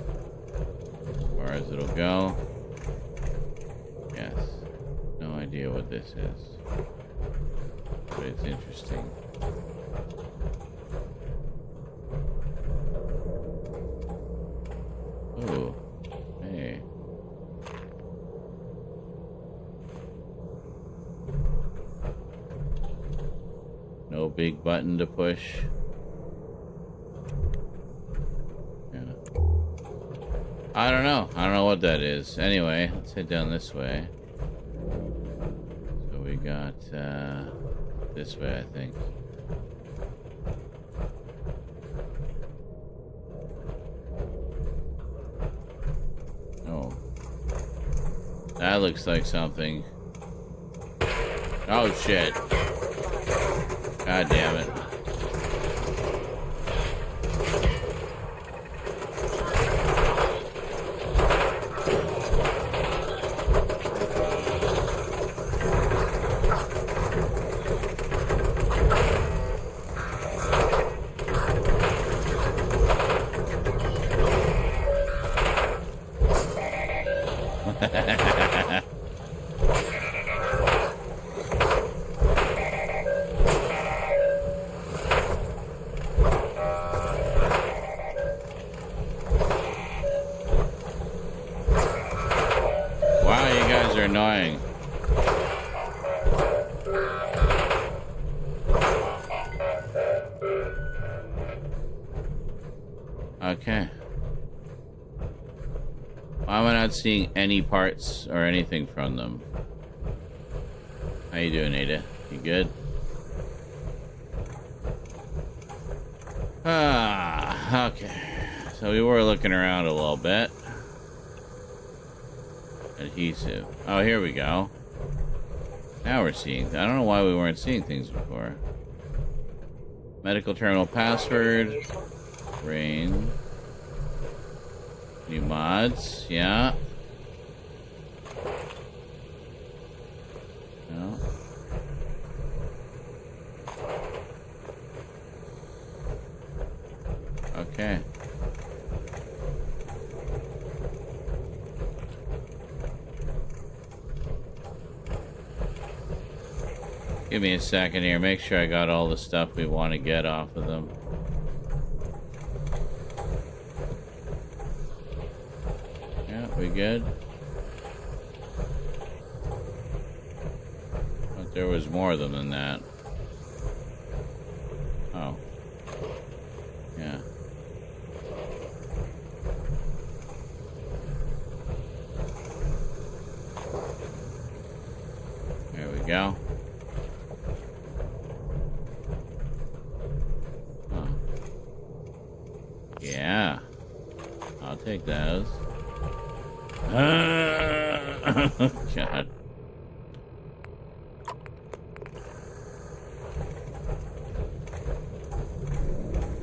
As far as it'll go. Yes. No idea what this is. But it's interesting. Ooh. Hey. No big button to push. Yeah. I don't know. I don't know what that is. Anyway, let's head down this way. So we got this way, I think. Oh. That looks like something. Oh shit. God damn it. Annoying. Okay. Why am I not seeing any parts or anything from them? How you doing, Ada? You good? Okay. So we were looking around a little bit. Adhesive. Oh, here we go. Now we're seeing. I don't know why we weren't seeing things before. Medical terminal password. Rain. New mods. Yeah. No. Okay. Give me a second here. Make sure I got all the stuff we want to get off of them. Yeah, we good? But there was more of them than that. Oh. Yeah. There we go. Yeah, I'll take those. God.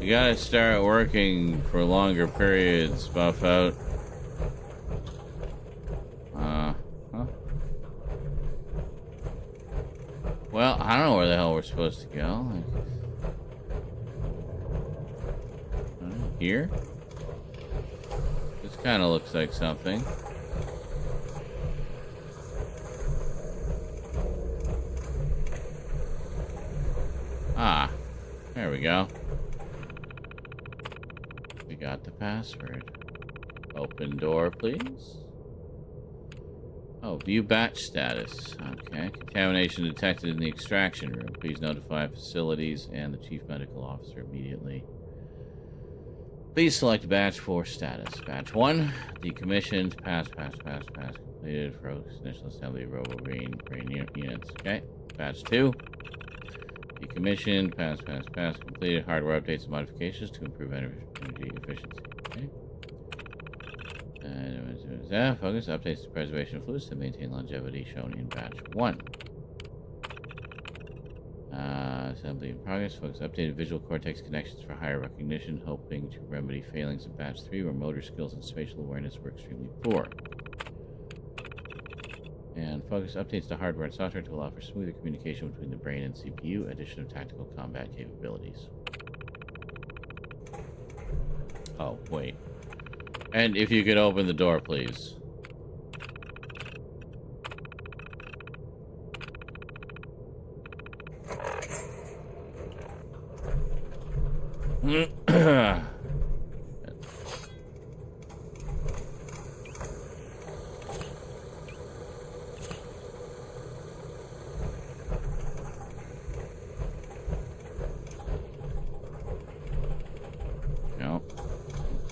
You gotta start working for longer periods, buff out. Huh? Well, I don't know where the hell we're supposed to go. Here? This kind of looks like something. Ah, there we go. We got the password. Open door, please. Oh, view batch status. Okay. Contamination detected in the extraction room. Please notify facilities and the chief medical officer immediately. Please select batch 4 status. Batch 1, decommissioned. Pass. Completed for initial assembly of brain units. Okay. Batch 2, decommissioned. Pass. Completed hardware updates and modifications to improve energy efficiency. Okay. Focus updates to preservation of fluids to maintain longevity shown in batch 1. Assembly in progress. Focus updated visual cortex connections for higher recognition, hoping to remedy failings in batch 3 where motor skills and spatial awareness were extremely poor. And focus updates to hardware and software to allow for smoother communication between the brain and CPU, addition of tactical combat capabilities. Oh, wait. And if you could open the door, please. No.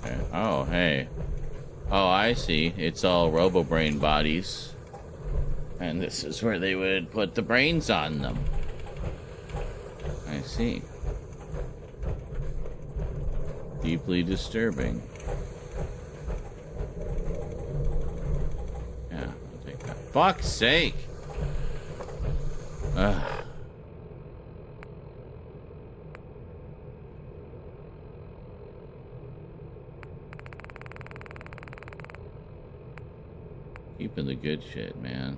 Okay. Oh, hey. Oh, I see. It's all RoboBrain bodies. And this is where they would put the brains on them. I see. Deeply disturbing. Yeah, I'll take that. Fuck's sake! Ugh. Keeping the good shit, man.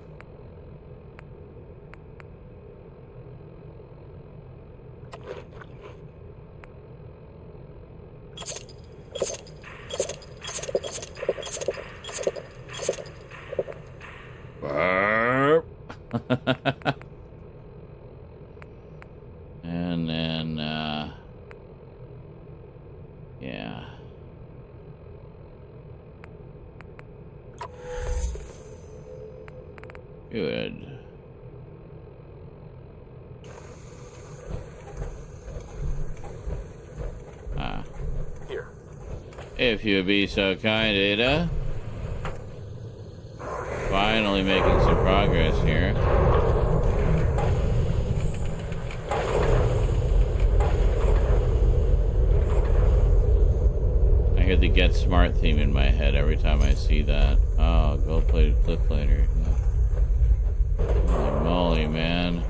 Burp. And then, yeah. Good. Here. If you would be so kind, Ada. Finally making some progress here. I hear the Get Smart theme in my head every time I see that. Oh, gold-plated flip plater. Holy moly, man.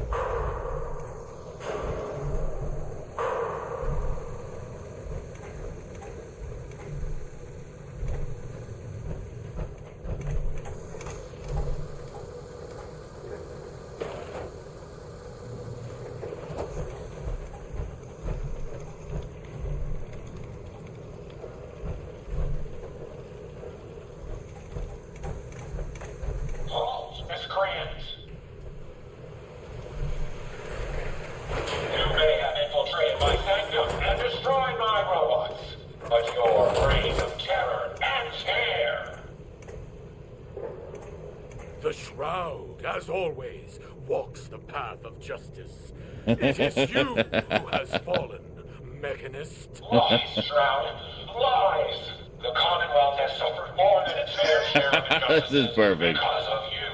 Halt, miscreants! You may have infiltrated my sanctum and destroyed my robots, but your reign of terror ends here! The Shroud, as always, walks the path of justice. It is you who has fallen, Mechanist. Lies, Shroud. Lies! The Commonwealth has suffered more than its fair share of injustices This is perfect. because of you.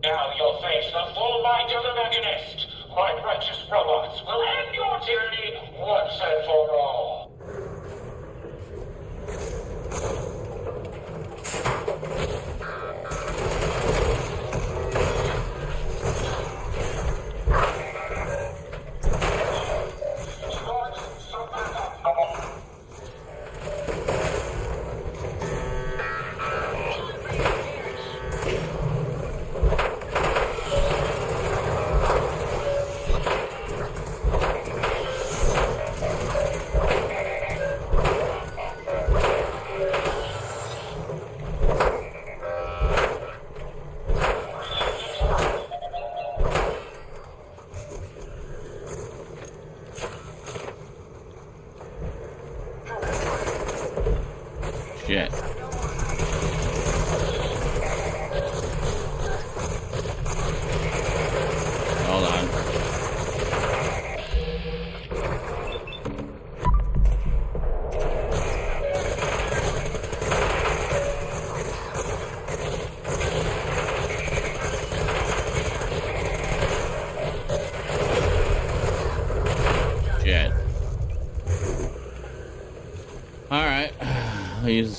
Now you'll face the full might of the Mechanist. My righteous robots will end your tyranny once and for all.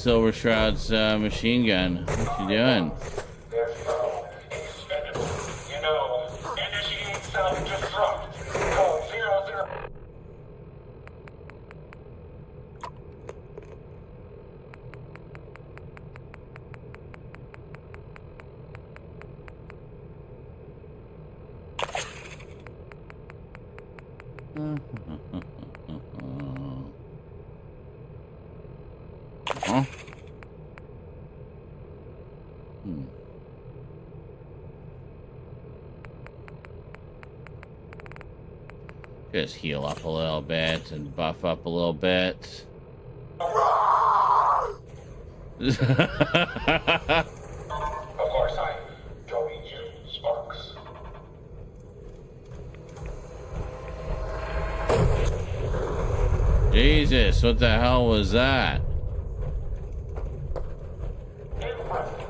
Silver Shroud's machine gun. What you doing? They're so expendable. You know, initiate self-destruct. Code 00. Huh? Just heal up a little bit and buff up a little bit. Of course, I don't eat you, Sparks. Jesus, what the hell was that? Impressive.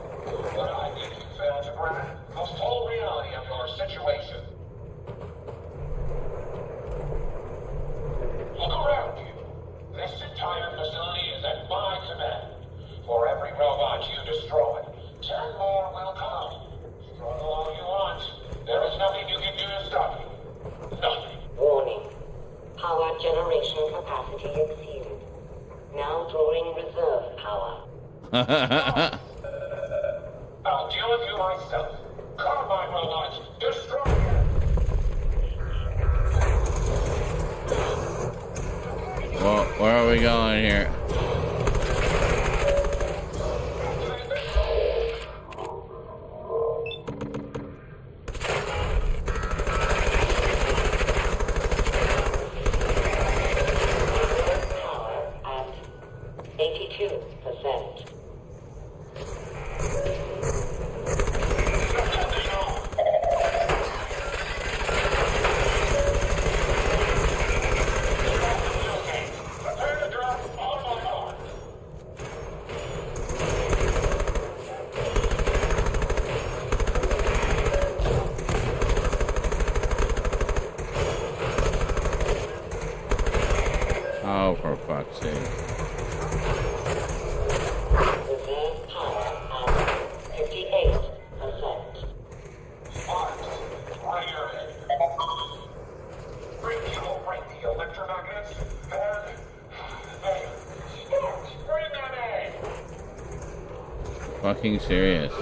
But I think you failed to grasp the full reality of your situation. Look around you. This entire facility is at my command. For every robot you destroy, 10 more will come. Struggle all you want. There is nothing you can do to stop me. Nothing. Warning. Power generation capacity exceeded. Now drawing reserve power. I'll deal with you myself. Carbine robots, destroy them. Well, where are we going here? Power at 82%. Prepare to drop all my arms. Oh, for fuck's sake. Reserve power at 58%. Sparks, right your head. Bring people, break the electromagnets, and... Hey, Sparks, bring them in! Fucking serious.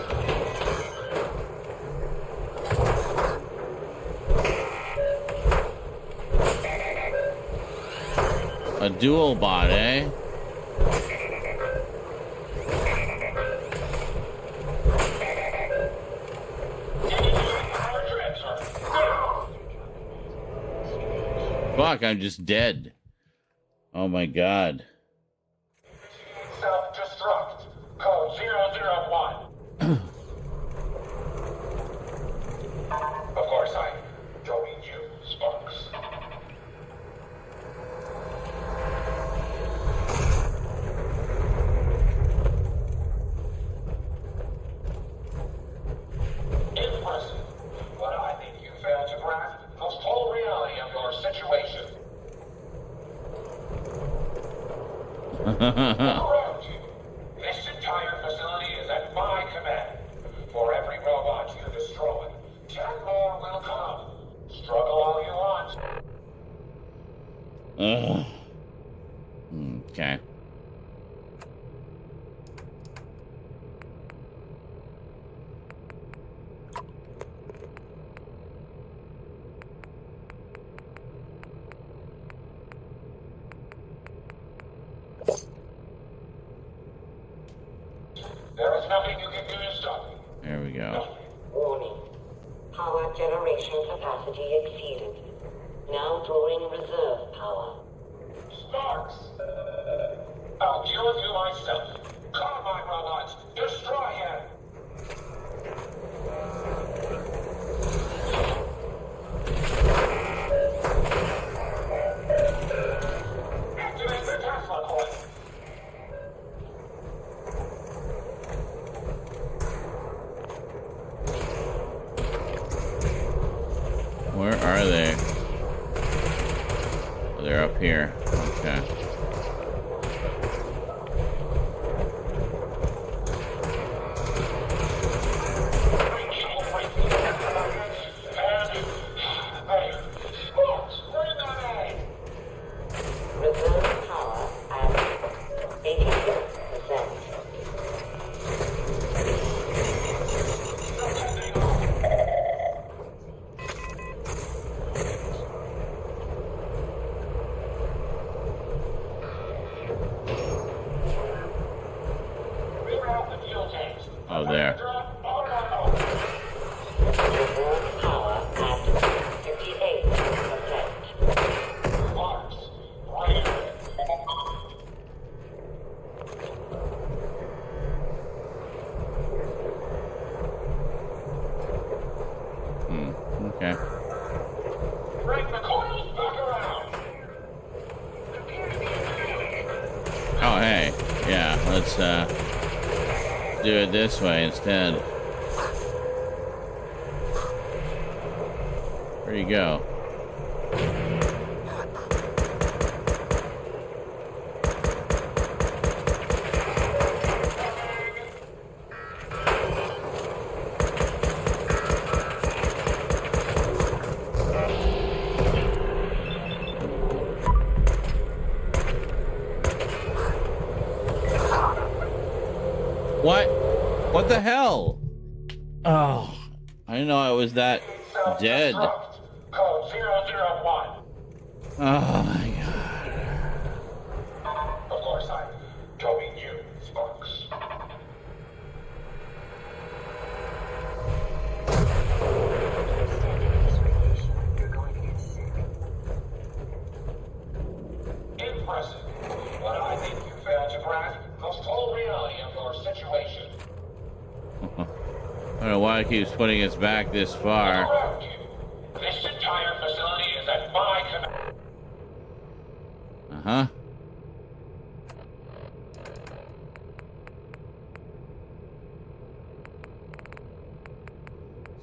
A dual bot, eh? Power transfer, now! Fuck, I'm just dead. Oh my god. Self-destruct. Code 001. Of course, I don't eat you, Sparks. Impressive. But I think you failed to grasp the full reality of your situation. Look around you. This entire facility is at my command. For every robot you destroy, 10 more will come. Struggle all you want. Ugh. Okay. There is nothing you can do to stop me. There we go. Warning. Power generation capacity exceeded. Now drawing reserve power. Sparks! I'll deal with you myself. Carbine robots, destroy him! Activate the Tesla coil. Where are they? Oh, they're up here. Okay. the fuel tanks. Oh, there. Reserve power at 58%. Sparks, right. Okay. Bring the coils back around. Oh, hey. Yeah, let's do it this way instead. Where you go? What? What the hell? Oh, I didn't know I was that dead. Code 001. Oh my god. Of course, I'm towing you, Sparks. Impressive. But I think you failed to grasp the full reality of your situation. I don't know why it keeps putting us back this far. Around you. This entire facility is at my command. Uh-huh.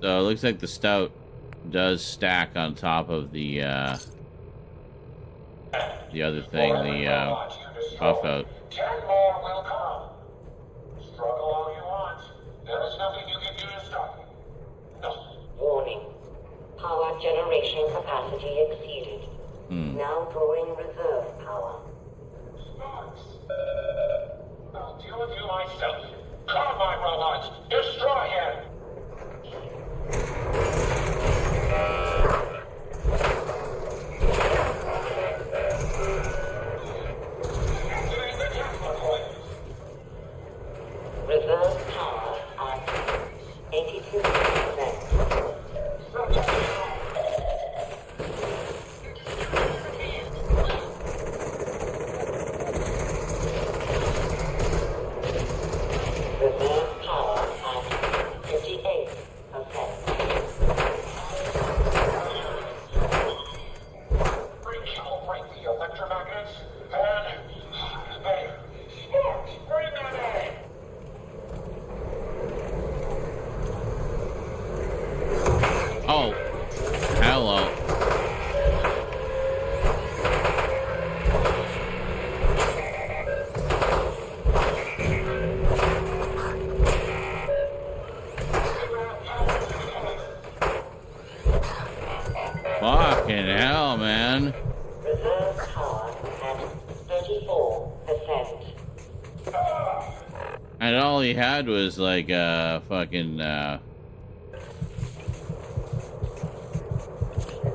So it looks like the stout does stack on top of the other thing, the buff out. 10 more will come. Struggle all you want. There is nothing you can do to stop me. Nothing. Warning. Power generation capacity exceeded. Now drawing reserve power. Sparks. I'll deal with you myself. Calm my robots. Destroy him. Reserve power at 82%. Reserve power at 58%. Recalibrate the electromagnets and there. Sparks, bring that in. Oh, hello. Fucking hell, man. Reserve power at 34%. And all he had was like a fucking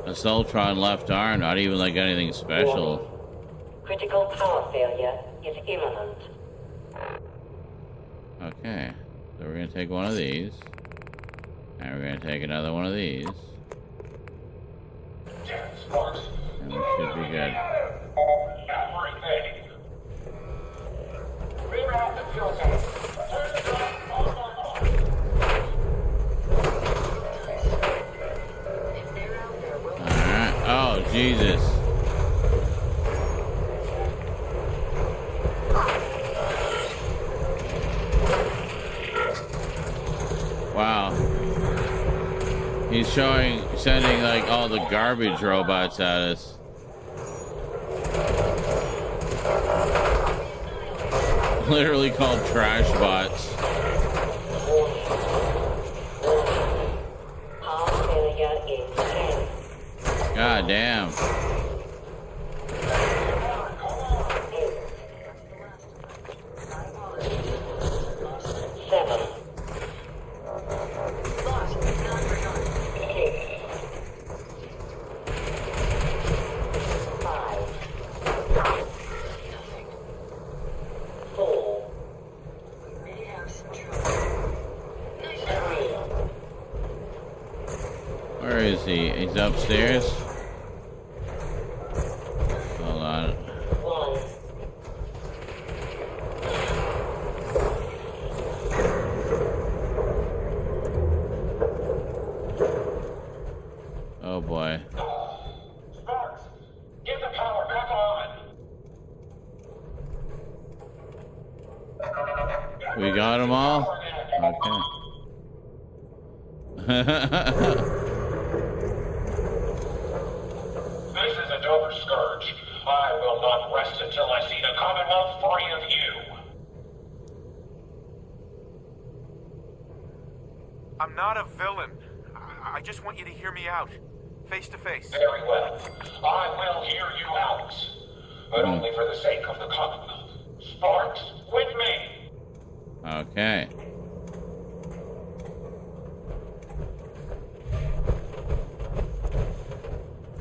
Assaultron left arm, not even like anything special. Critical power failure is imminent. Okay, so we're gonna take one of these, and we're gonna take another one of these, and we should be good. Everything. Reroute the fuel tank. Turn the truck on. Alright, oh Jesus. Wow. He's sending like all the garbage robots at us. Literally called trash bots. God damn. is he? He's upstairs? Hold on. Oh boy. Sparks, get the power back on. We got them all? Okay. This is a Dover Scourge. I will not rest until I see the Commonwealth free of you. I'm not a villain. I just want you to hear me out. Face to face. Very well. I will hear you out. But only for the sake of the Commonwealth. Sparks, with me. Okay.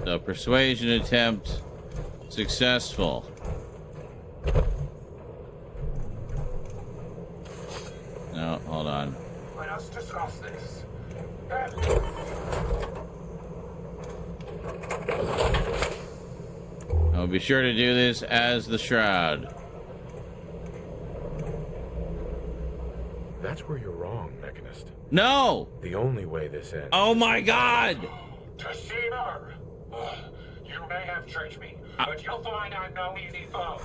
The persuasion attempt successful. No, hold on. Let us discuss this. I'll be sure to do this as the Shroud. That's where you're wrong, Mechanist. No! The only way this ends. Oh my god! Tashina! You may have tricked me, but you'll find I'm no easy foe.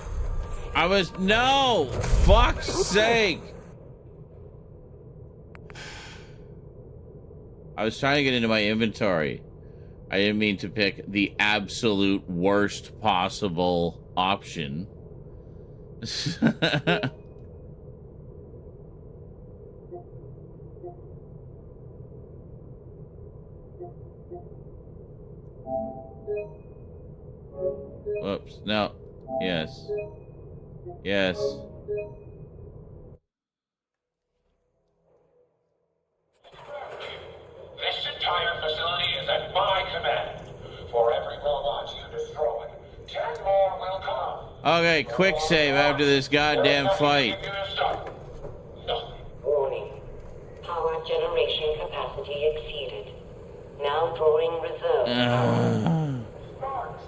I was... No! Fuck's sake! I was trying to get into my inventory. I didn't mean to pick the absolute worst possible option. Whoops. No. Yes. Yes. This entire facility is at my command. For every robot you destroy, 10 more will come. Okay, quick save after this goddamn fight. Warning. Power generation capacity exceeded. Now drawing reserve. Sparks.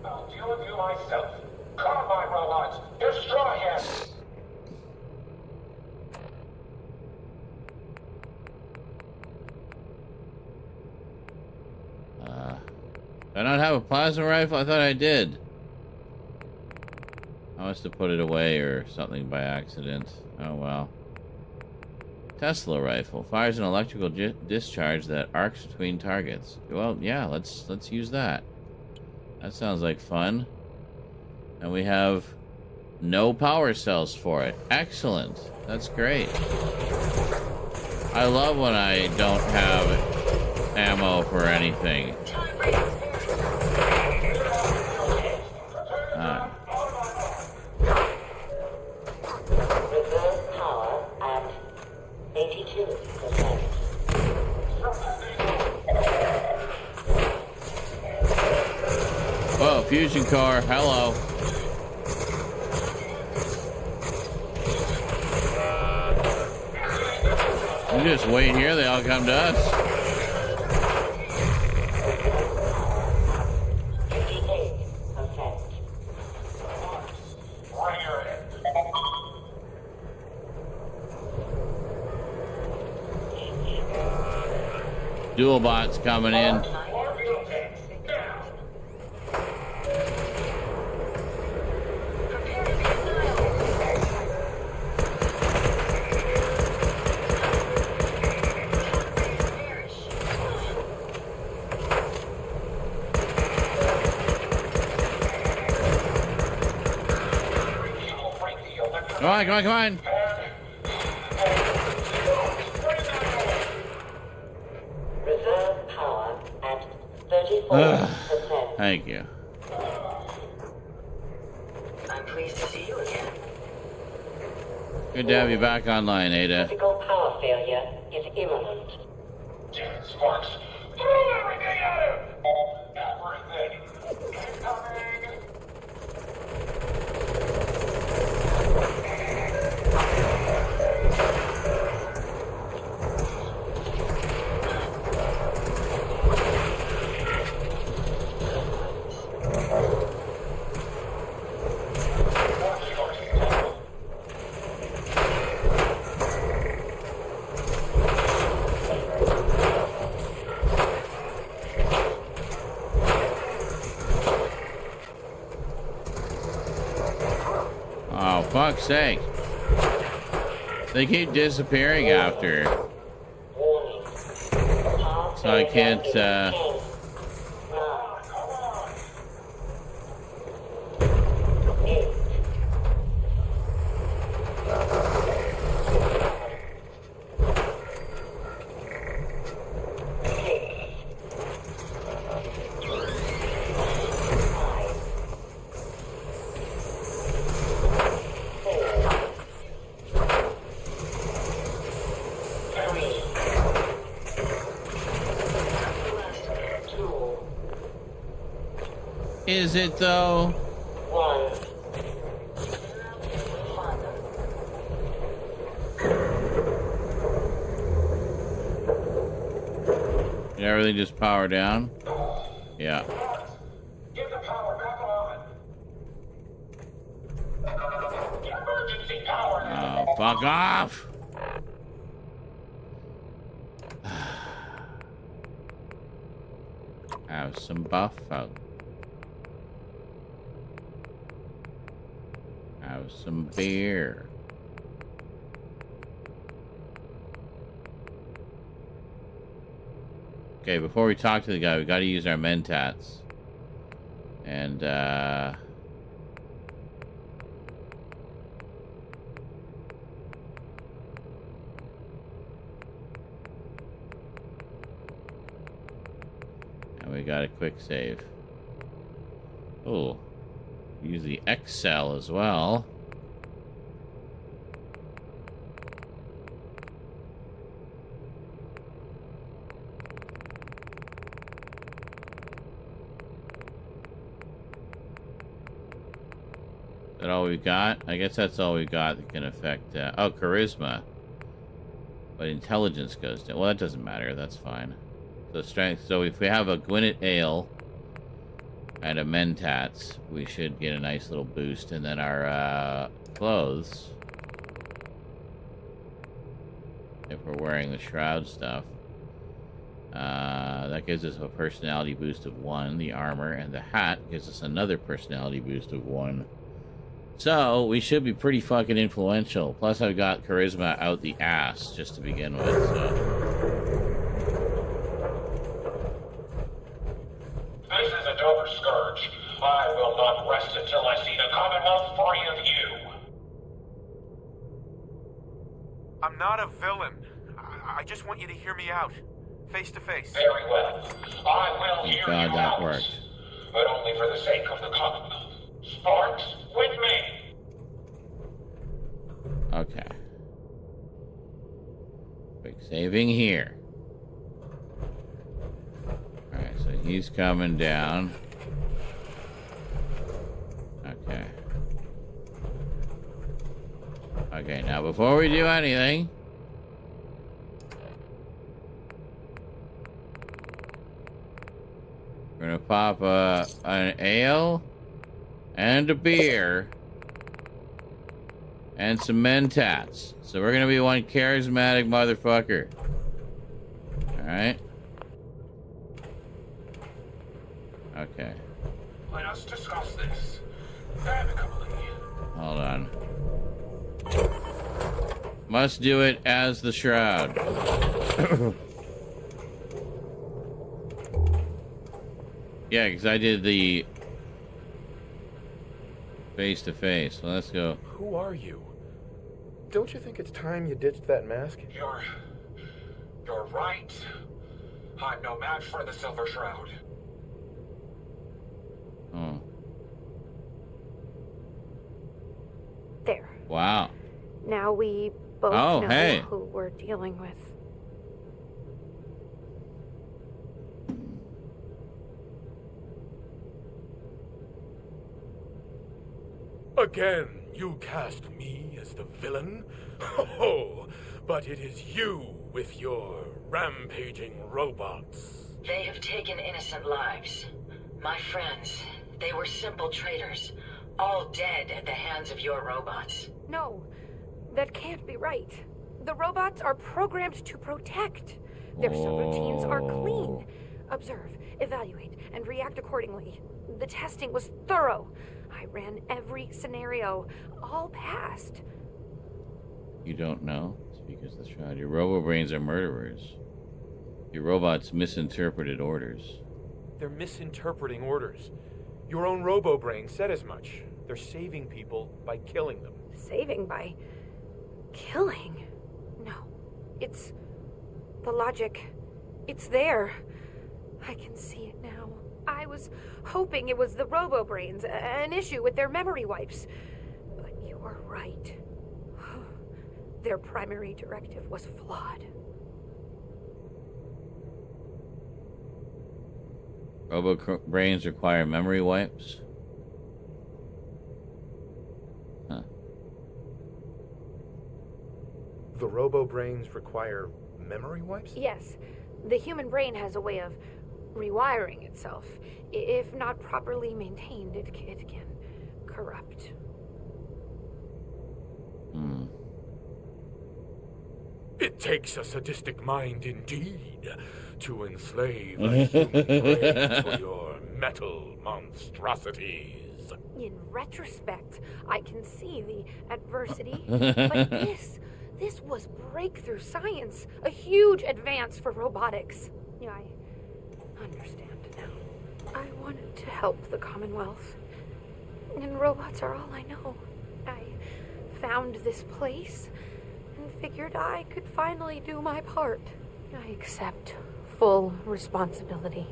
I'll deal with you myself. Call my robots. Destroy him. Do I not have a plasma rifle? I thought I did. I must have put it away or something by accident. Oh well. Tesla rifle fires an electrical discharge that arcs between targets. Well, yeah, let's use that. That sounds like fun. And we have no power cells for it. Excellent. That's great. I love when I don't have ammo for anything. Reserve power at 82%. Whoa, fusion core. Hello. You just wait here, they all come to us. Dual bots coming in. Come on, come on, come on. Reserve power at 34%. Thank you. I'm pleased to see you again. Good to have you back online, Ada. Critical power failure is imminent. Sparks, throw everything at him! Everything! Incoming! fuck's sake. They keep disappearing after. So I can't, Is it though? Did everything just power down? Yeah. Get the power back on. Emergency power. Oh, fuck off! Have some buff out. Have some beer. Okay, before we talk to the guy, we got to use our mentats. And, and we got a quick save. Oh. Use the X cell as well. Is that all we got? I guess that's all we got that can affect... oh, charisma. But intelligence goes down. Well, that doesn't matter. That's fine. So strength... So if we have a Gwyneth Ale... and a mentats, we should get a nice little boost. And then our clothes, if we're wearing the shroud stuff, that gives us a personality boost of 1. The armor and the hat gives us another personality boost of 1. So we should be pretty fucking influential. Plus I've got charisma out the ass just to begin with, so. This is a Dover Scourge. I will not rest until I see the Commonwealth free of you. I'm not a villain. I just want you to hear me out. Face to face. Very well. I will hear God, you that out. worked. But only for the sake of the Commonwealth. Sparks, with me. Okay. Quick saving here. Alright, so he's coming down. Okay. Okay, now before we do anything, we're gonna pop an ale and a beer and some mentats. So we're gonna be one charismatic motherfucker. Alright. Okay. Let us discuss this amicably. Hold on. Must do it as the shroud. Yeah, because I did the face to face. So let's go. Who are you? Don't you think it's time you ditched that mask? You're right. I'm no match for the Silver Shroud. Oh. There. Wow. Now we both Oh, know hey. who we're dealing with. Again, you cast me as the villain? Oh, but it is you with your rampaging robots. They have taken innocent lives. My friends, they were simple traitors, all dead at the hands of your robots. No, that can't be right. The robots are programmed to protect. Their subroutines are clean. Observe, evaluate, and react accordingly. The testing was thorough. I ran every scenario, all past. You don't know? Speakers of the Shroud. Your robo-brains are murderers. Your robots misinterpreted orders. They're misinterpreting orders. Your own robo-brain said as much. They're saving people by killing them. Saving by killing? No. It's the logic. It's there. I can see it now. I was hoping it was the robo-brains, an issue with their memory wipes. But you were right. Their primary directive was flawed. Robo-brains require memory wipes? Huh. The robo-brains require memory wipes? Yes. The human brain has a way of rewiring itself. If not properly maintained, it can corrupt. It takes a sadistic mind indeed to enslave a human brain for your metal monstrosities. In retrospect, I can see the adversity, but this was breakthrough science, a huge advance for robotics. I understand now. I wanted to help the Commonwealth, and robots are all I know. I found this place and figured I could finally do my part. I accept full responsibility.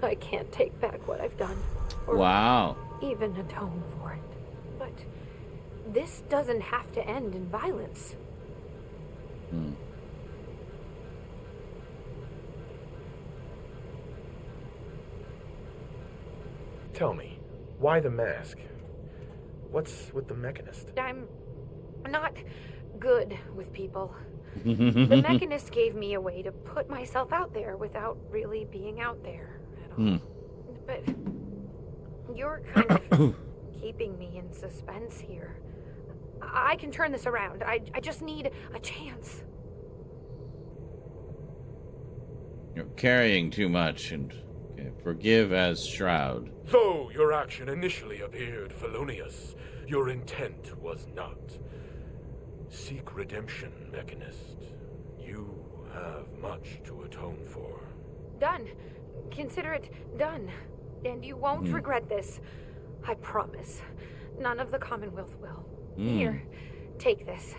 I can't take back what I've done. Or even atone for it. But this doesn't have to end in violence. Tell me, why the mask? What's with the Mechanist? I'm not good with people. The Mechanist gave me a way to put myself out there without really being out there at all. But you're kind of keeping me in suspense here. I can turn this around. I just need a chance. You're carrying too much, and forgive as Shroud. Though your action initially appeared felonious, your intent was not. Seek redemption, Mechanist. You have much to atone for. Done. Consider it done. And you won't regret this. I promise. None of the Commonwealth will. Here, take this.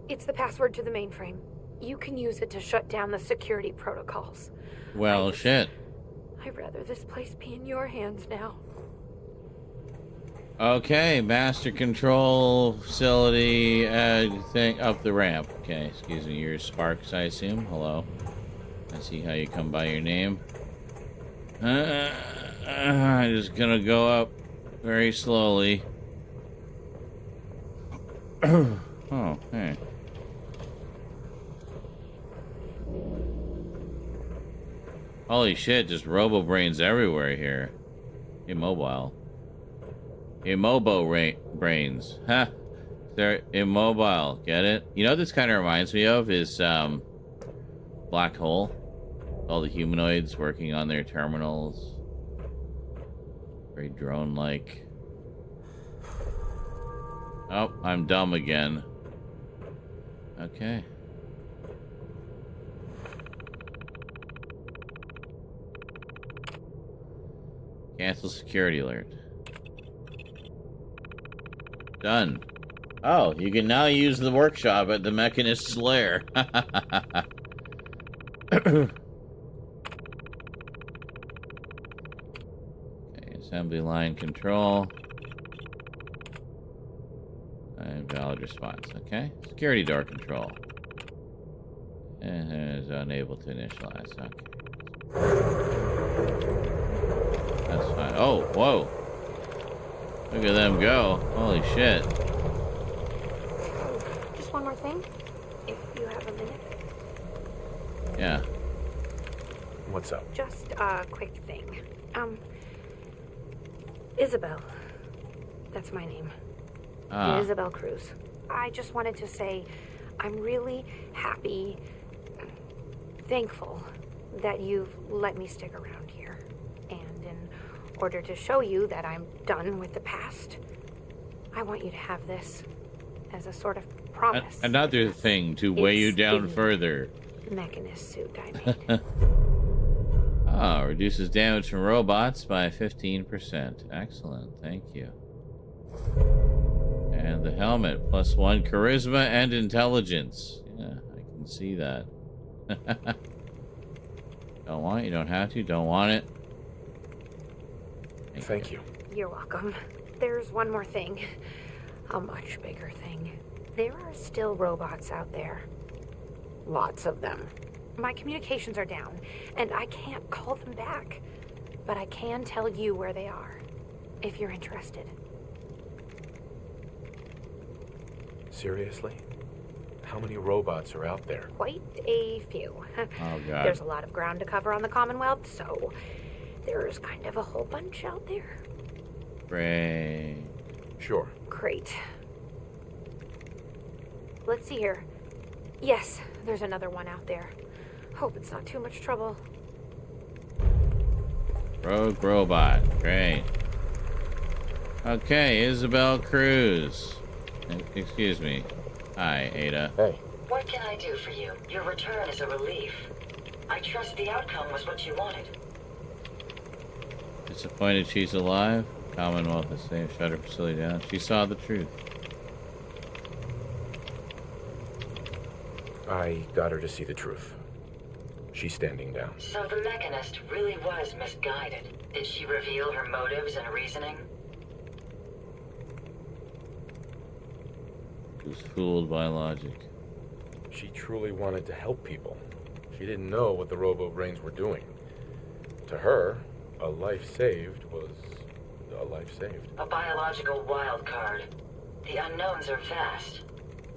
It's the password to the mainframe. You can use it to shut down the security protocols. Well, shit. I'd rather this place be in your hands now. Okay, master control facility thing up the ramp. Okay, excuse me, you're Sparks, I assume. Hello. I see how you come by your name. I'm just gonna go up very slowly. Oh, hey. Holy shit, just robo-brains everywhere here. Immobile. Brains. Huh. They're immobile. Get it? You know what this kind of reminds me of is, Black Hole. All the humanoids working on their terminals. Very drone-like. Oh, I'm dumb again. Okay. Cancel security alert. Done. Oh, you can now use the workshop at the Mechanist's lair. Okay, assembly line control. Invalid response. Okay. Security door control. And is unable to initialize. Okay. That's fine. Oh, whoa. Look at them go. Holy shit. Just one more thing, if you have a minute. Yeah. What's up? Just a quick thing. Isabel. That's my name. Isabel Cruz. I just wanted to say I'm really happy, thankful that you've let me stick around here. And in order to show you that I'm done with the past, I want you to have this as a sort of promise. Another thing to weigh you It's down the further. Mechanist suit I made. Oh, reduces damage from robots by 15%. Excellent, thank you. And the helmet, +1 charisma and intelligence. Yeah, I can see that. Don't want it, you don't have to, don't want it. Thank you. You're welcome. There's one more thing. A much bigger thing. There are still robots out there. Lots of them. My communications are down, and I can't call them back. But I can tell you where they are, if you're interested. Seriously? How many robots are out there? Quite a few. Oh, God. There's a lot of ground to cover on the Commonwealth, so there's kind of a whole bunch out there. Great. Sure. Great. Let's see here. Yes, there's another one out there. Hope it's not too much trouble. Rogue robot. Great. Okay, Isabel Cruz. Excuse me. Hi, Ada. Hey. What can I do for you? Your return is a relief. I trust the outcome was what you wanted. Disappointed she's alive? Commonwealth is safe. Shut her facility down. She saw the truth. I got her to see the truth. She's standing down. So the Mechanist really was misguided. Did she reveal her motives and reasoning? She was fooled by logic. She truly wanted to help people. She didn't know what the robo-brains were doing. To her, a life saved was a life saved. A biological wild card. The unknowns are vast.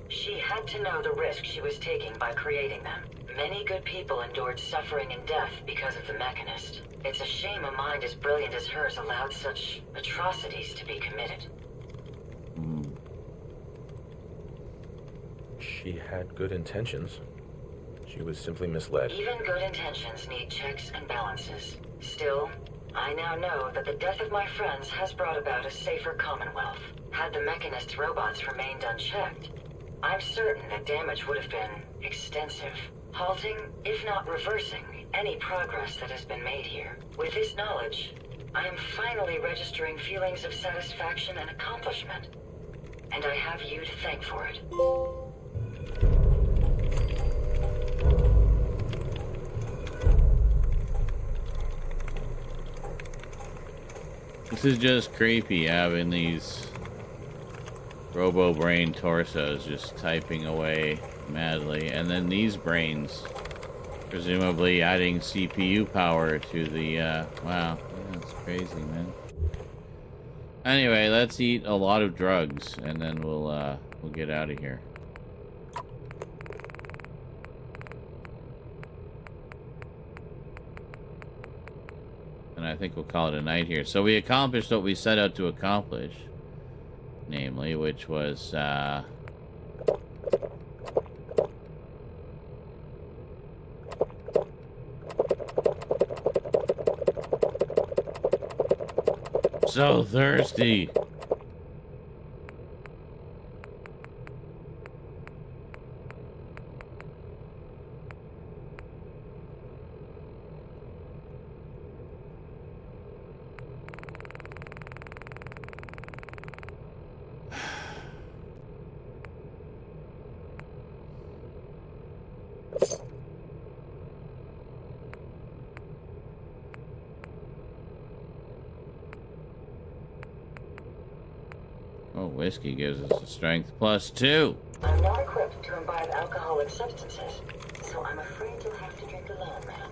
She had to know the risk she was taking by creating them. Many good people endured suffering and death because of the Mechanist. It's a shame a mind as brilliant as hers allowed such atrocities to be committed. She had good intentions. She was simply misled. Even good intentions need checks and balances. Still, I now know that the death of my friends has brought about a safer Commonwealth. Had the Mechanist's robots remained unchecked, I'm certain that damage would have been extensive, halting, if not reversing, any progress that has been made here. With this knowledge, I am finally registering feelings of satisfaction and accomplishment. And I have you to thank for it. This is just creepy, having these robo-brain torsos just typing away madly, and then these brains presumably adding CPU power to the wow, that's crazy, man. Anyway, let's eat a lot of drugs and then we'll get out of here. And I think we'll call it a night here. So we accomplished what we set out to accomplish. Namely, which was, so thirsty. Oh, whiskey gives us a strength +2. I'm not equipped to imbibe alcoholic substances, so I'm afraid you'll have to drink alone, ma'am.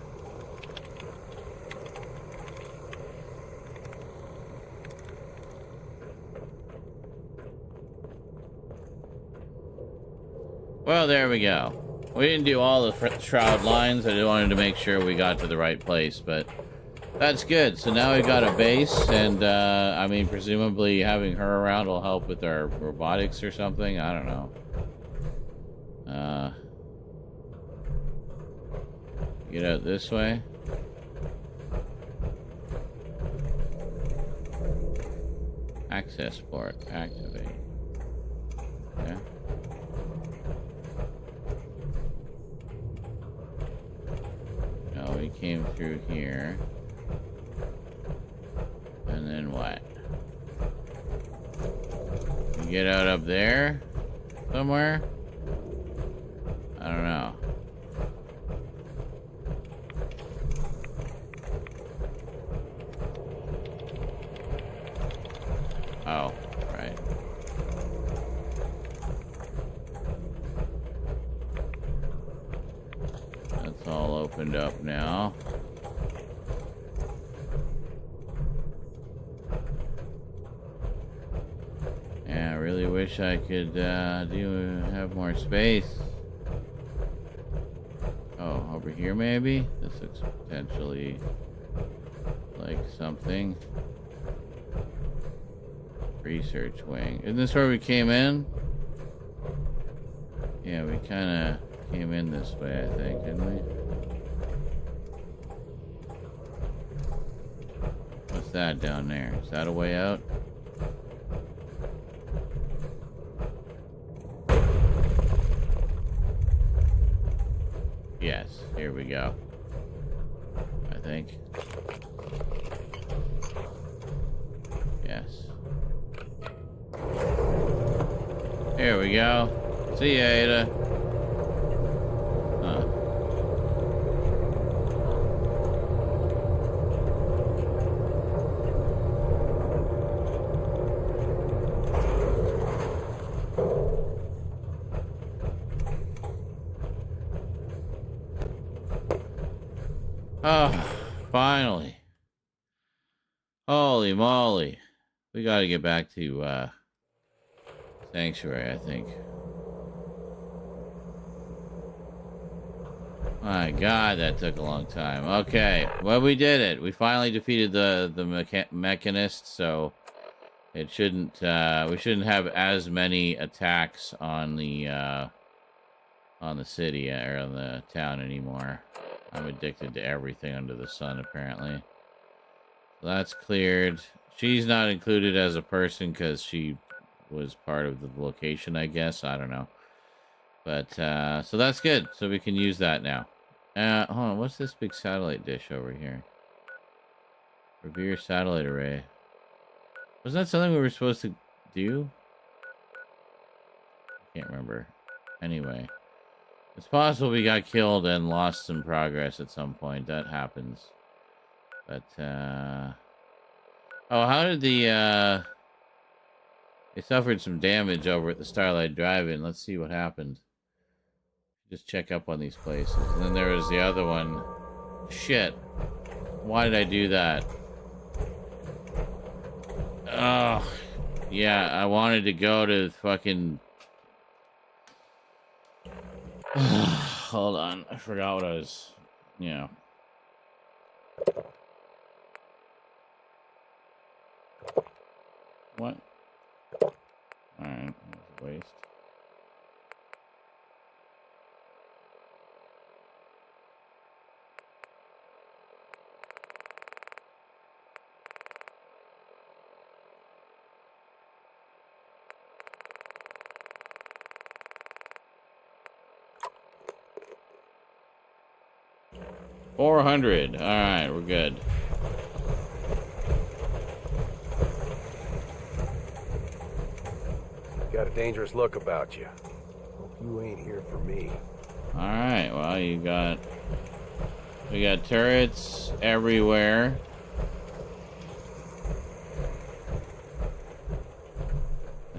Well, there we go. We didn't do all the shroud lines. I just wanted to make sure we got to the right place, but that's good. So now we've got a base, and I mean, presumably having her around will help with our robotics or something. I don't know. Get out this way. Access port. Activate. Yeah. No, we came through here. And then what? We get out up there? Somewhere? I don't know. Oh, right. That's all opened up now. Yeah, I really wish I could have more space. Oh, over here maybe? This looks potentially like something. Research wing. Isn't this where we came in? Yeah, we kind of came in this way, I think, didn't we? What's that down there? Is that a way out? Yes, here we go. I think. Yes. Here we go. See ya, Ada. Huh. Oh, finally. Holy moly. We gotta get back to, Sanctuary, I think. My God, that took a long time. Okay, well, we did it. We finally defeated the Mechanist, so it shouldn't, we shouldn't have as many attacks on the city or on the town anymore. I'm addicted to everything under the sun, apparently. So that's cleared. She's not included as a person because she was part of the location, I guess. I don't know. But, so that's good. So we can use that now. Hold on. What's this big satellite dish over here? Revere satellite array. Wasn't that something we were supposed to do? I can't remember. Anyway. It's possible we got killed and lost some progress at some point. That happens. But, oh, how did the, they suffered some damage over at the Starlight Drive-In. Let's see what happened. Just check up on these places. And then there was the other one. Shit. Why did I do that? Oh, yeah, I wanted to go to fucking... Hold on. I forgot what I was... Yeah. What? Alright, that was a waste. $400. Alright, we're good. Got a dangerous look about you. Hope you ain't here for me. Alright, well, we got turrets everywhere.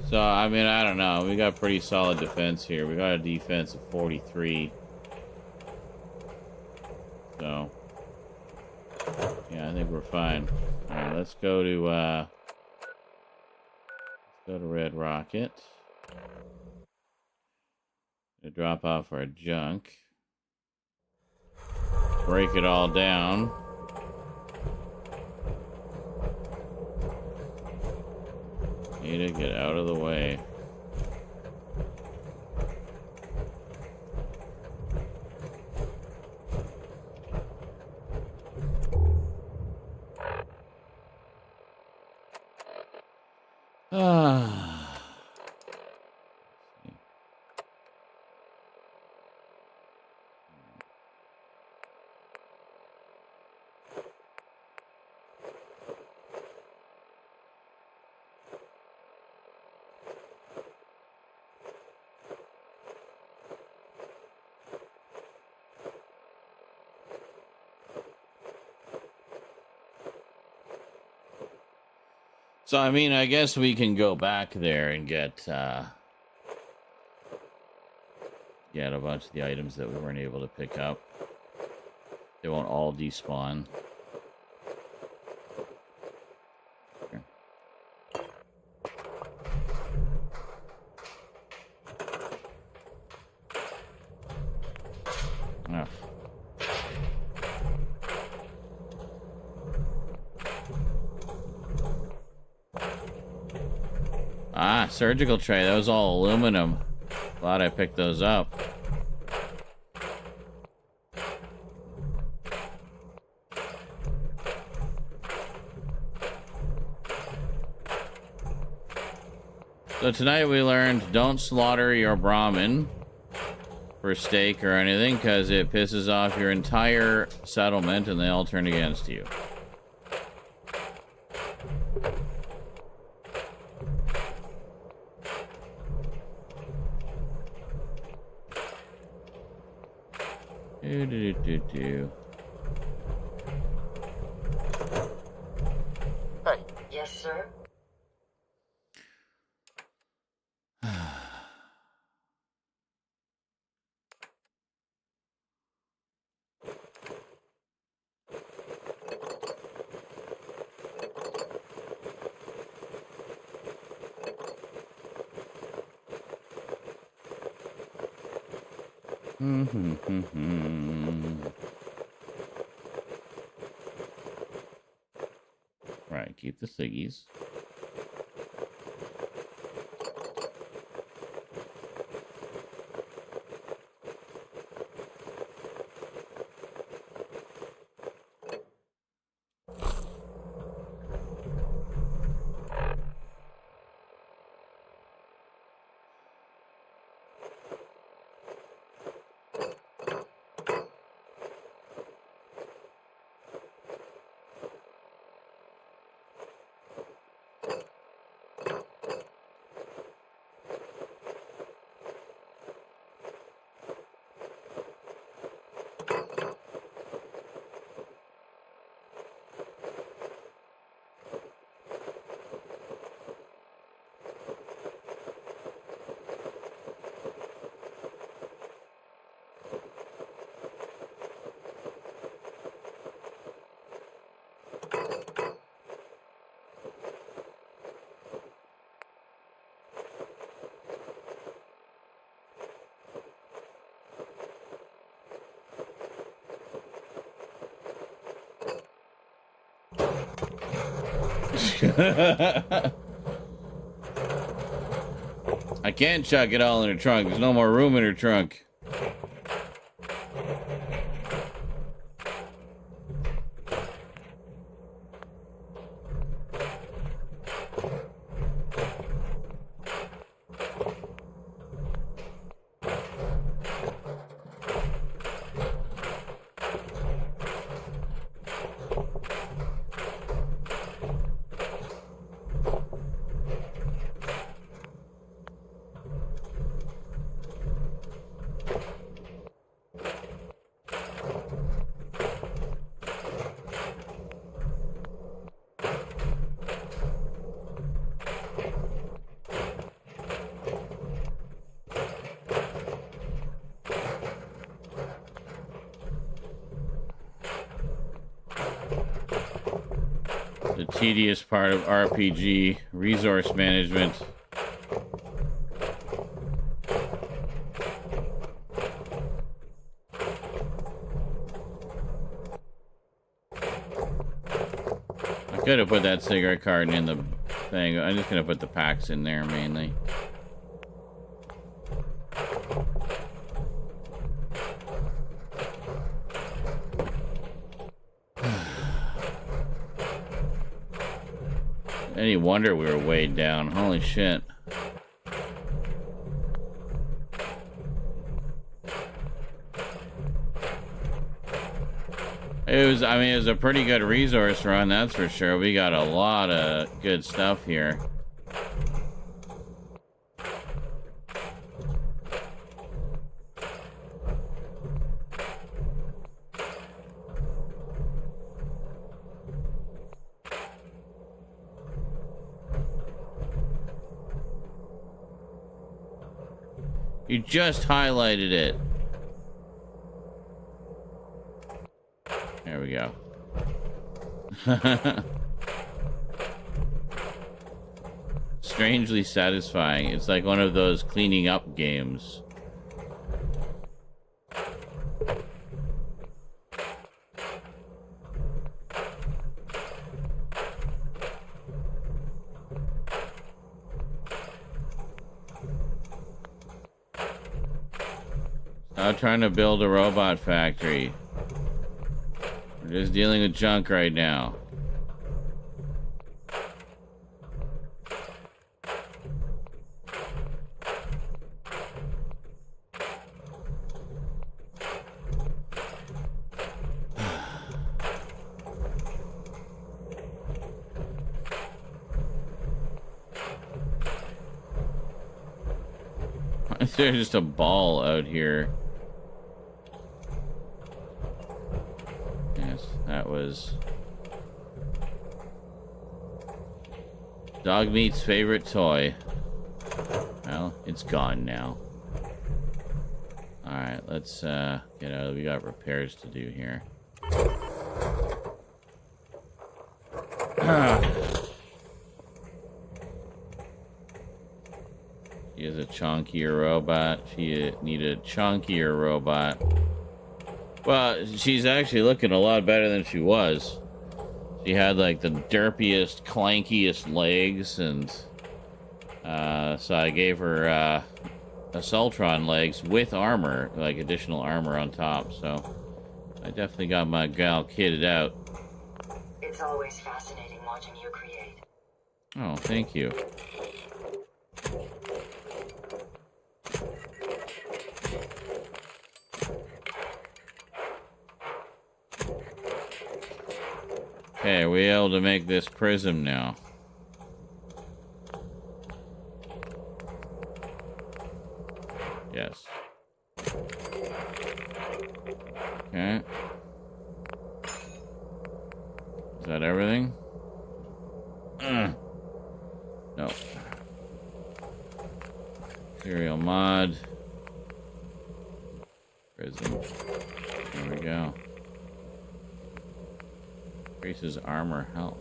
So, I mean, I don't know. We got pretty solid defense here. We got a defense of 43. So, yeah, I think we're fine. Alright, let's go to Red Rocket. To drop off our junk. Break it all down. Need to get out of the way. So, I mean, I guess we can go back there and get a bunch of the items that we weren't able to pick up. They won't all despawn. Here. Oh. Ah, surgical tray. That was all aluminum. Glad I picked those up. So tonight we learned don't slaughter your Brahmin for steak or anything because it pisses off your entire settlement and they all turn against you. Do. Hey. Yes, sir? Right, keep the ciggies. I can't chuck it all in her trunk. There's no more room in her trunk. The tedious part of RPG resource management. I could have put that cigarette carton in the thing. I'm just gonna put the packs in there mainly. Any wonder we were weighed down. Holy shit. It was a pretty good resource run, that's for sure. We got a lot of good stuff here. You just highlighted it. There we go. Strangely satisfying. It's like one of those cleaning up games. Stop trying to build a robot factory. We're just dealing with junk right now. Is there just a ball out here? Yes, that was Dog Meat's favorite toy. Well, it's gone now. Alright, let's get out. We got repairs to do here. She is a chunkier robot. She needed a chunkier robot. Well, she's actually looking a lot better than she was. She had like the derpiest, clankiest legs, and so I gave her Assaultron legs with armor, like additional armor on top. So I definitely got my gal kitted out. It's always fascinating watching you create. Oh, thank you. Okay, are we able to make this prism now? Yes. Okay. Is that everything? No. Serial mod. Prism. There we go. Increases armor health.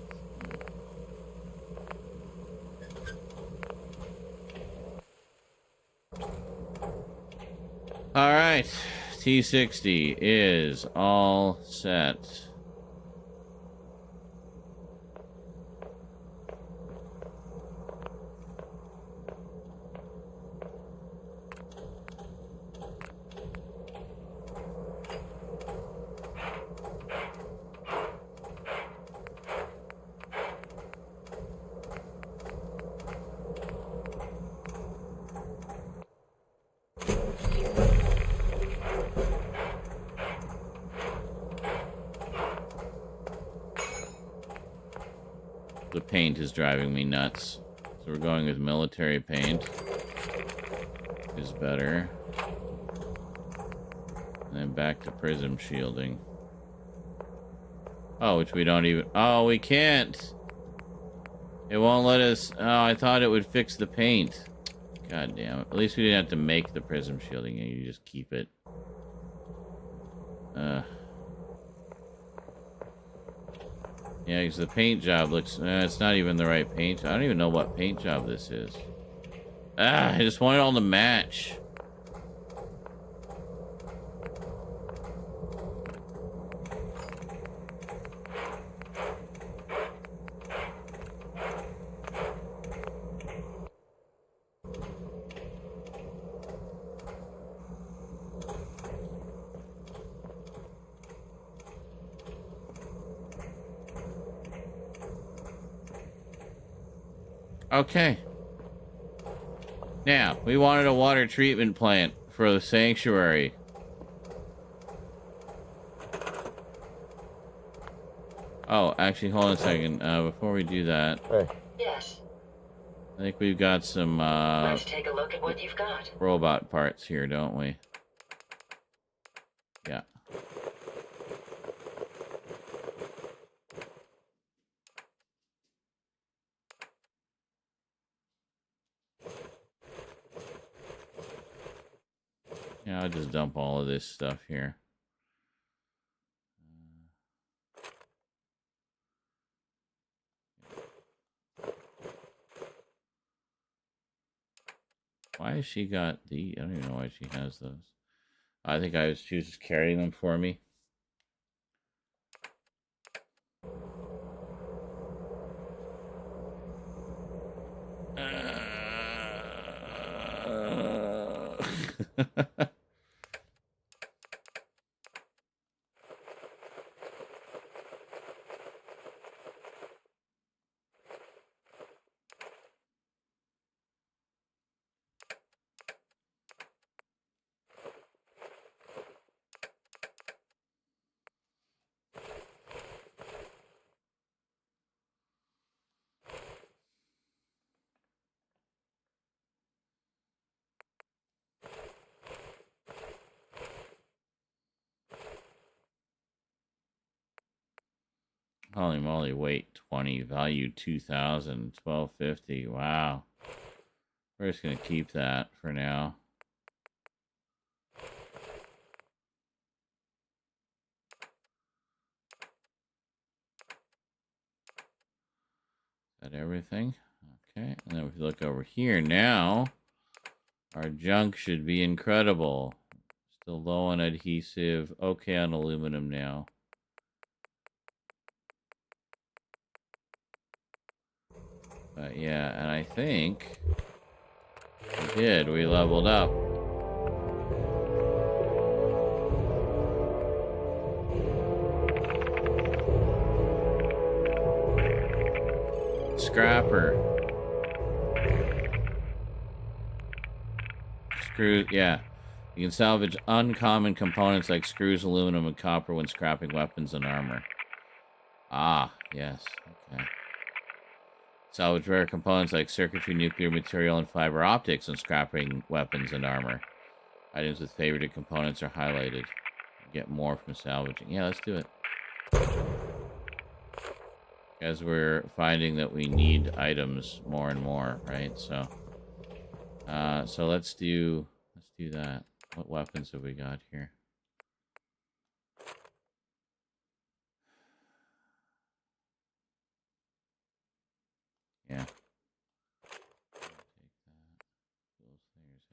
Alright. T60 is all set. The paint is driving me nuts. So we're going with military paint. Is better. And then back to prism shielding. Oh, which we don't even... Oh, we can't! It won't let us... Oh, I thought it would fix the paint. God damn it. At least we didn't have to make the prism shielding. You just keep it. Yeah, because the paint job looks... it's not even the right paint. I don't even know what paint job this is. I just want it all to match. Okay. Now, we wanted a water treatment plant for the sanctuary. Oh, actually, hold on a second. Before we do that... Yes. I think we've got some, Let's take a look at what you've got. robot parts here, don't we? Yeah. Yeah, I'll just dump all of this stuff here. Why has she got the... I don't even know why she has those. I think she was just carrying them for me. Holy moly, weight 20, value 2,000, 1250. Wow. We're just going to keep that for now. Is that everything? Okay. And then if we look over here now, our junk should be incredible. Still low on adhesive. Okay on aluminum now. But yeah, and I think we did. We leveled up. Scrapper. Screw, yeah. You can salvage uncommon components like screws, aluminum, and copper when scrapping weapons and armor. Ah, yes. Okay. Salvage rare components like circuitry, nuclear material, and fiber optics when scrapping weapons and armor. Items with favorited components are highlighted. Get more from salvaging. Yeah, let's do it. As we're finding that we need items more and more, right? So let's do that. What weapons have we got here? Yeah.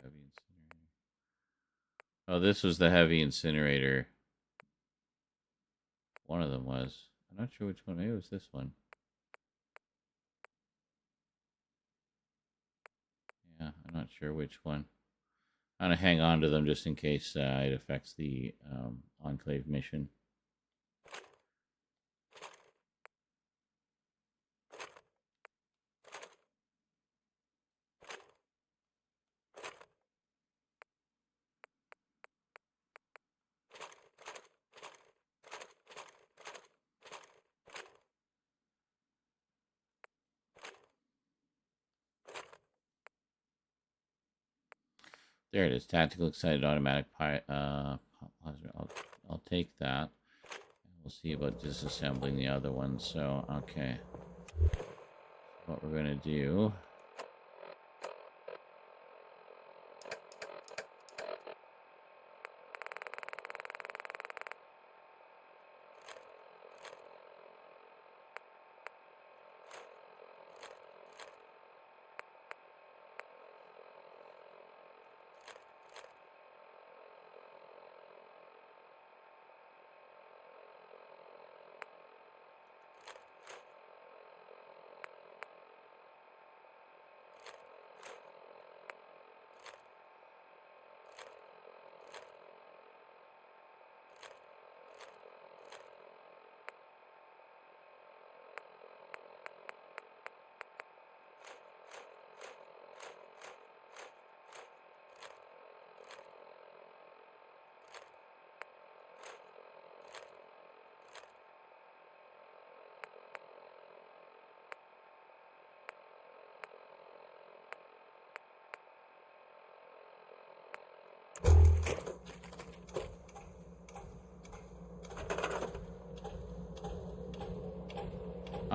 Heavy incinerator. Oh, this was the heavy incinerator. One of them was. I'm not sure which one. Maybe it was this one. Yeah, I'm not sure which one. I'm going to hang on to them just in case it affects the Enclave mission. There it is. Tactical excited automatic I'll take that. We'll see about disassembling the other one. So, okay. What we're going to do...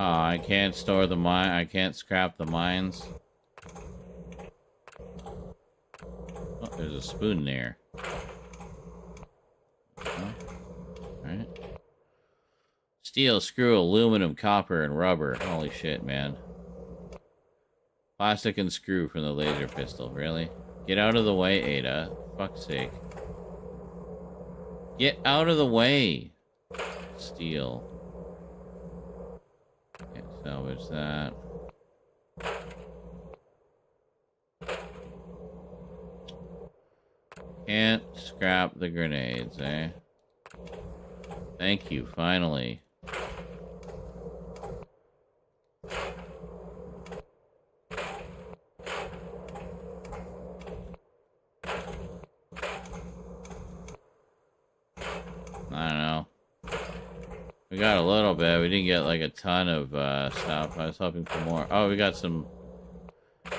I can't store the mine. I can't scrap the mines. Oh, there's a spoon there. Steel, screw, aluminum, copper, and rubber. Holy shit, man. Plastic and screw from the laser pistol. Really? Get out of the way, Ada. Fuck's sake. Get out of the way. Steel. Can't salvage that. Can't scrap the grenades, eh? Thank you, finally. I don't know. We got a little bit. We didn't get like a ton of stuff. I was hoping for more. Oh, we got some...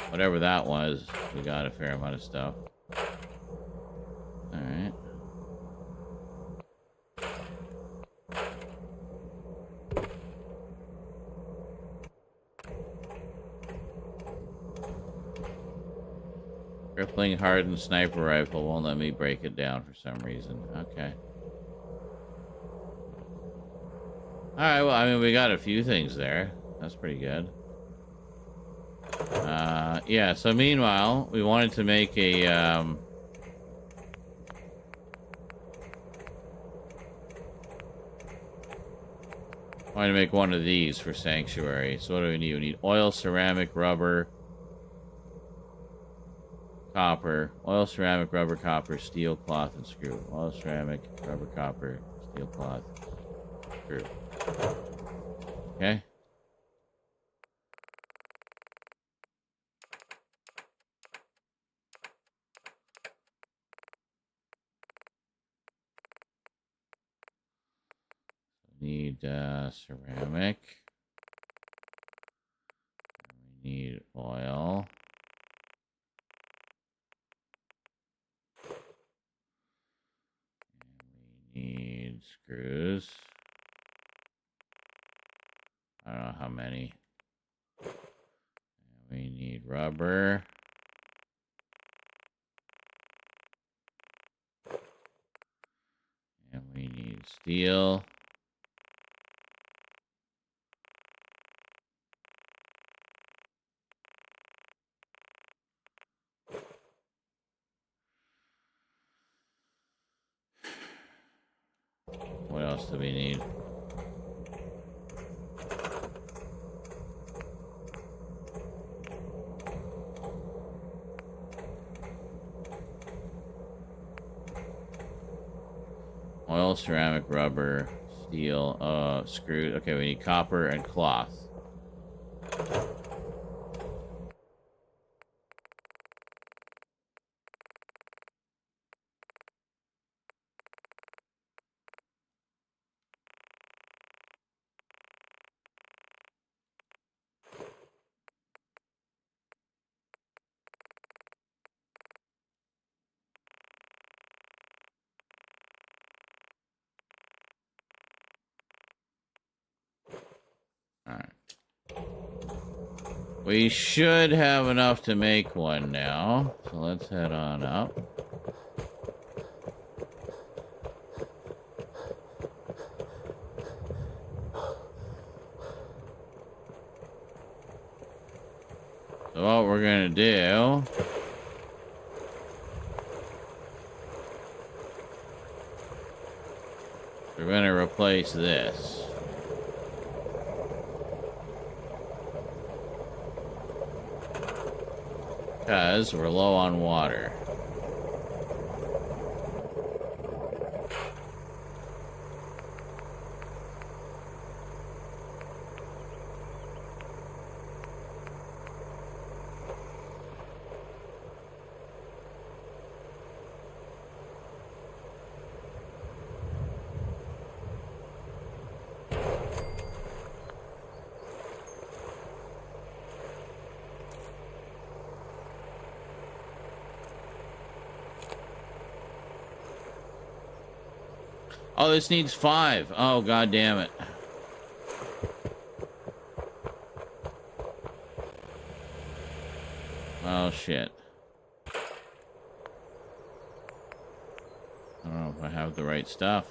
Whatever that was. We got a fair amount of stuff. Alright. Crippling hardened sniper rifle won't let me break it down for some reason. Okay. Alright, well, I mean, we got a few things there. That's pretty good. Yeah, so meanwhile, we wanted to make a, wanted to make one of these for Sanctuary. So what do we need? We need oil, ceramic, rubber, copper. Oil, ceramic, rubber, copper, steel, cloth, and screw. Oil, ceramic, rubber, copper, steel, cloth, screw. Okay. Need ceramic. We need oil. And we need screws. I don't know how many. And we need rubber. And we need steel. What else do we need? Oil, ceramic, rubber, steel, screw. Okay, we need copper and cloth. Alright. We should have enough to make one now. So let's head on up. So what we're gonna do... We're gonna replace this. Because we're low on water. Oh, this needs 5. Oh, god damn it. Oh, shit. I don't know if I have the right stuff.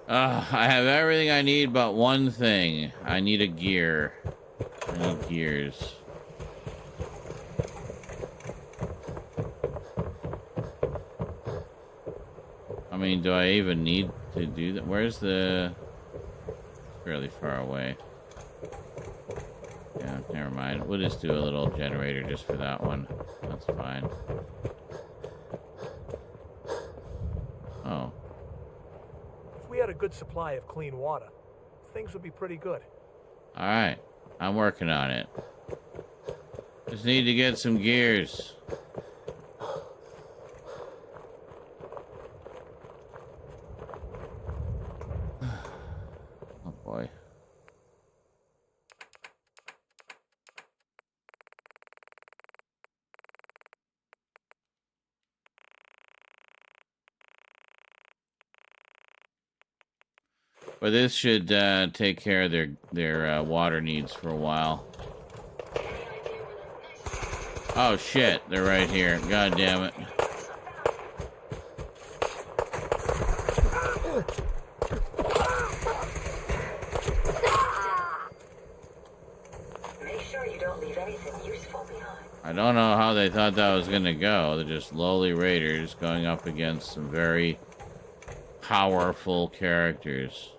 I have everything I need but one thing. I need a gear. I need gears. I mean, do I even need to do that? Where's the... It's fairly far away. Yeah, never mind. We'll just do a little generator just for that one. That's fine. Oh. If we had a good supply of clean water, things would be pretty good. Alright. I'm working on it. Just need to get some gears. Oh boy. But this should take care of their water needs for a while. Oh shit, they're right here. God damn it. Make sure you don't leave anything useful behind. I don't know how they thought that was gonna go. They're just lowly raiders going up against some very powerful characters.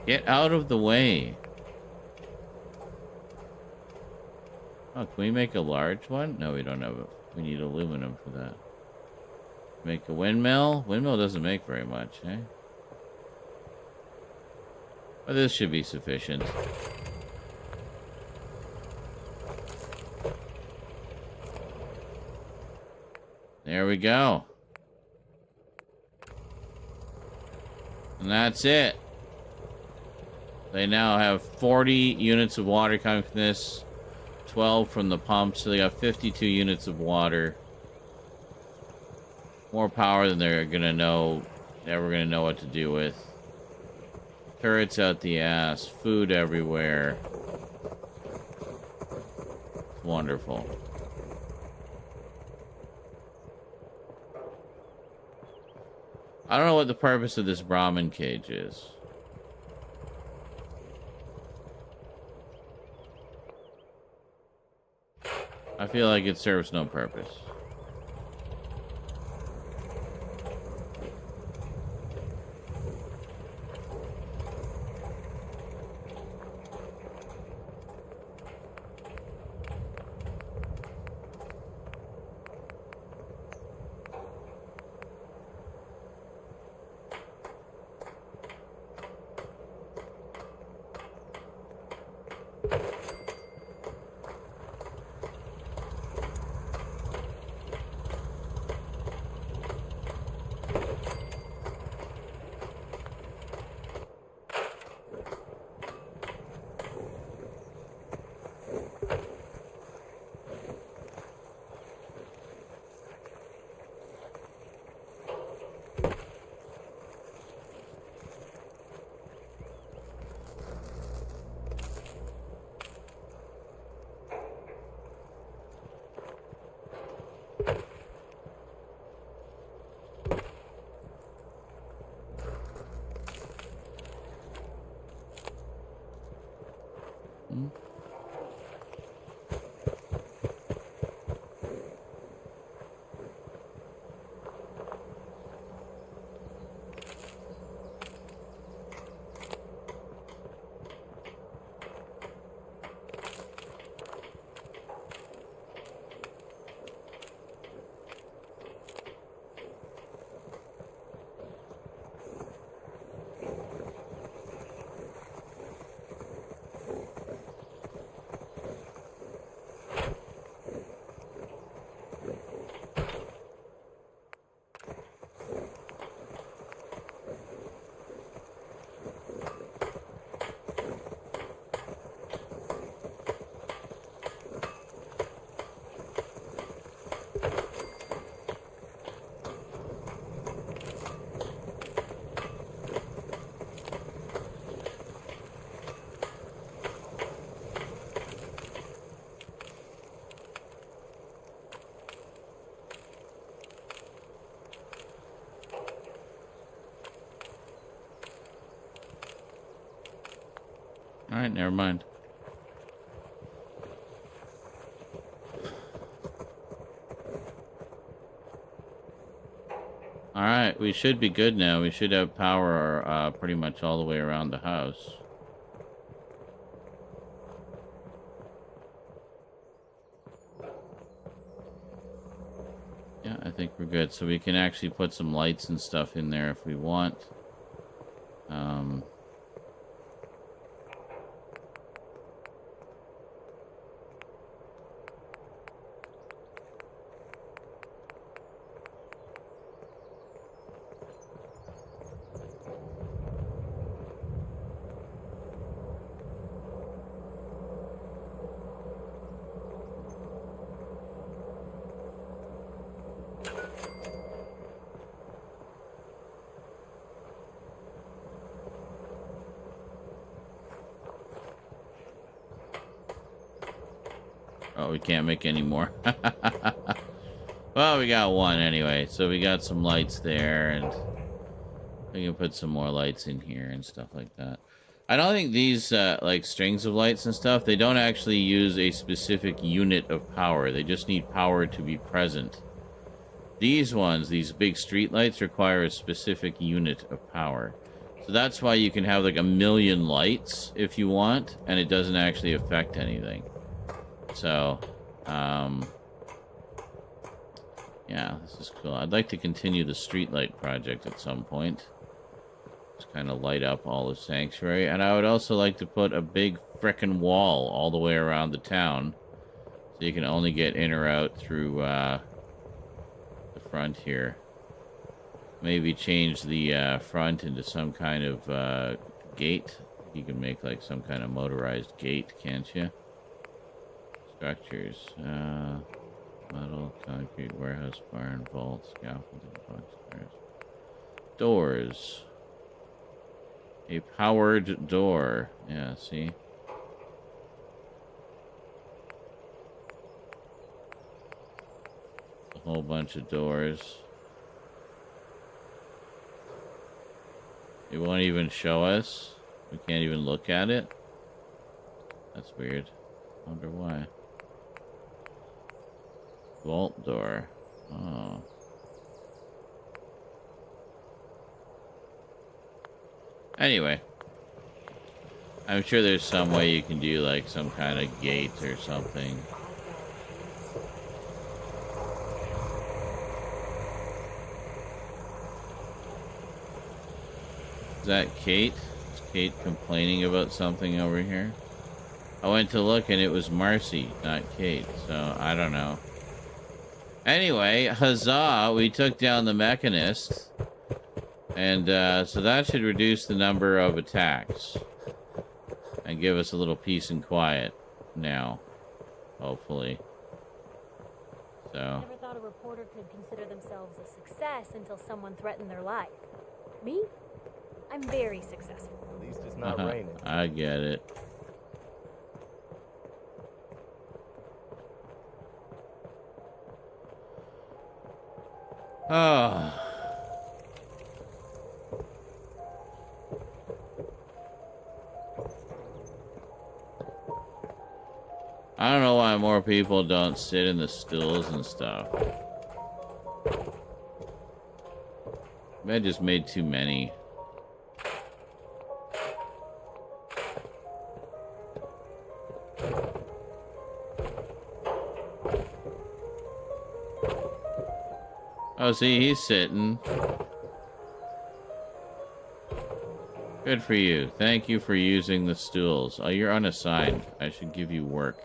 Get out of the way. Oh, can we make a large one? No, we don't have it. We need aluminum for that. Make a windmill? Windmill doesn't make very much, eh? But this should be sufficient. There we go. And that's it. They now have 40 units of water coming from this, 12 from the pump, so they got 52 units of water. More power than they're gonna know, ever gonna know what to do with. Turrets out the ass, food everywhere. Wonderful. I don't know what the purpose of this Brahmin cage is. I feel like it serves no purpose. Alright, never mind. Alright, we should be good now. We should have power pretty much all the way around the house. Yeah, I think we're good. So we can actually put some lights and stuff in there if we want. Oh, we can't make any more. Well, we got one anyway. So we got some lights there, and we can put some more lights in here and stuff like that. I don't think these, like, strings of lights and stuff, they don't actually use a specific unit of power. They just need power to be present. These ones, these big street lights, require a specific unit of power. So that's why you can have, like, 1,000,000 lights if you want, and it doesn't actually affect anything. So, yeah, this is cool. I'd like to continue the streetlight project at some point. Just kind of light up all the sanctuary. And I would also like to put a big frickin' wall all the way around the town. So you can only get in or out through, the front here. Maybe change the, front into some kind of, gate. You can make, like, some kind of motorized gate, can't you? Structures. Metal, concrete, warehouse, barn, vault, scaffolding, boxcars. Doors. A powered door. Yeah, see? A whole bunch of doors. It won't even show us. We can't even look at it. That's weird. Wonder why. Vault door. Oh. Anyway. I'm sure there's some way you can do like some kind of gate or something. Is that Kate? Is Kate complaining about something over here? I went to look and it was Marcy, not Kate, so I don't know. Anyway, huzzah, we took down the Mechanist. And so that should reduce the number of attacks. And give us a little peace and quiet now. Hopefully. So. Never thought a reporter could consider themselves a success until someone threatened their life. Me? I'm very successful. At least it's not raining. I get it. Oh. I don't know why more people don't sit in the stools and stuff. I just made too many. Oh, see, he's sitting. Good for you. Thank you for using the stools. Oh, you're unassigned. I should give you work.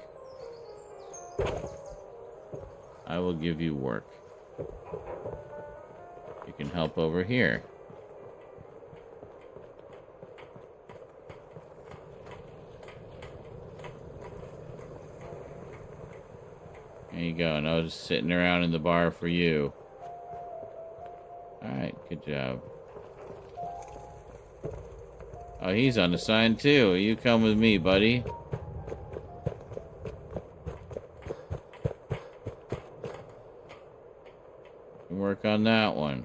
I will give you work. You can help over here. There you go. No, just sitting around in the bar for you. Alright, good job. Oh, he's unassigned too. You come with me, buddy. Work on that one.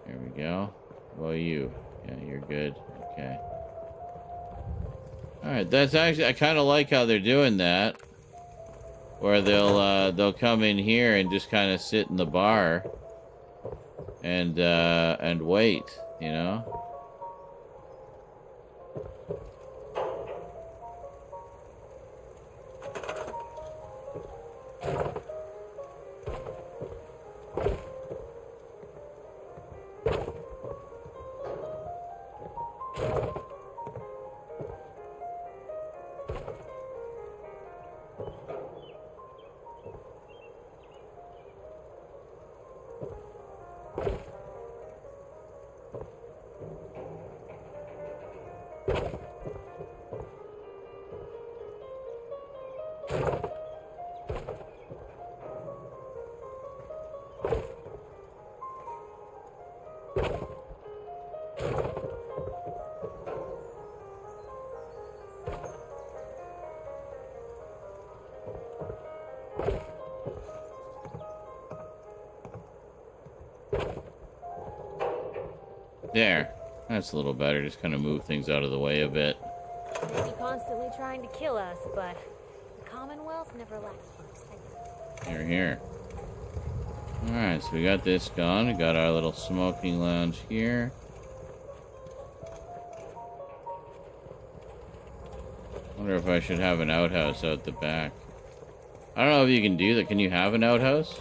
There we go. Well, you. Yeah, you're good. Okay. Alright, that's actually, I kind of like how they're doing that. Where they'll come in here and just kind of sit in the bar. And wait, you know? There. That's a little better. Just kind of move things out of the way a bit. Maybe constantly trying to kill us, but the Commonwealth never lacks for a second. Here. Alright, so we got this gone. We got our little smoking lounge here. Wonder if I should have an outhouse out the back. I don't know if you can do that. Can you have an outhouse?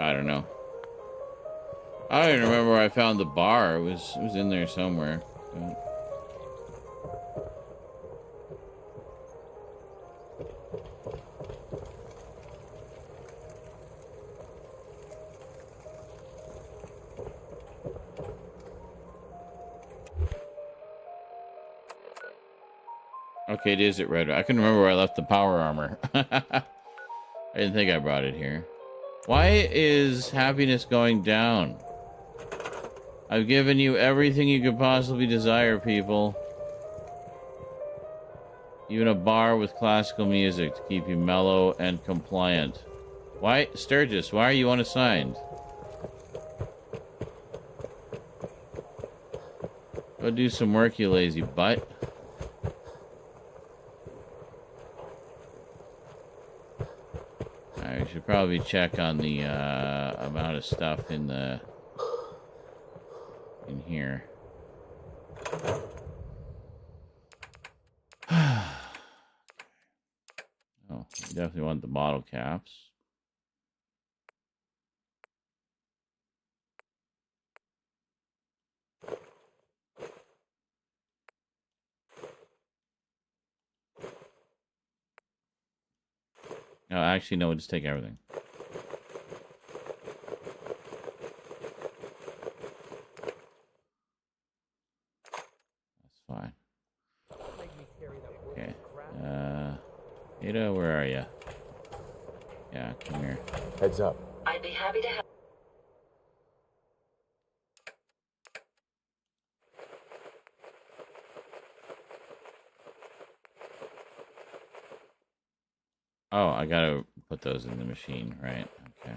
I don't know. I don't even remember where I found the bar. It was in there somewhere. But... Okay, it is at Red. I couldn't remember where I left the power armor. I didn't think I brought it here. Why is happiness going down? I've given you everything you could possibly desire, people. Even a bar with classical music to keep you mellow and compliant. Why, Sturgis, why are you unassigned? Go do some work, you lazy butt. I should probably check on the amount of stuff in here. Oh, you definitely want the bottle caps. No, actually, no, just take everything. That's fine. Okay. Ada, where are you? Yeah, come here. Heads up. I'd be happy to help. Oh, I gotta put those in the machine, right? Okay.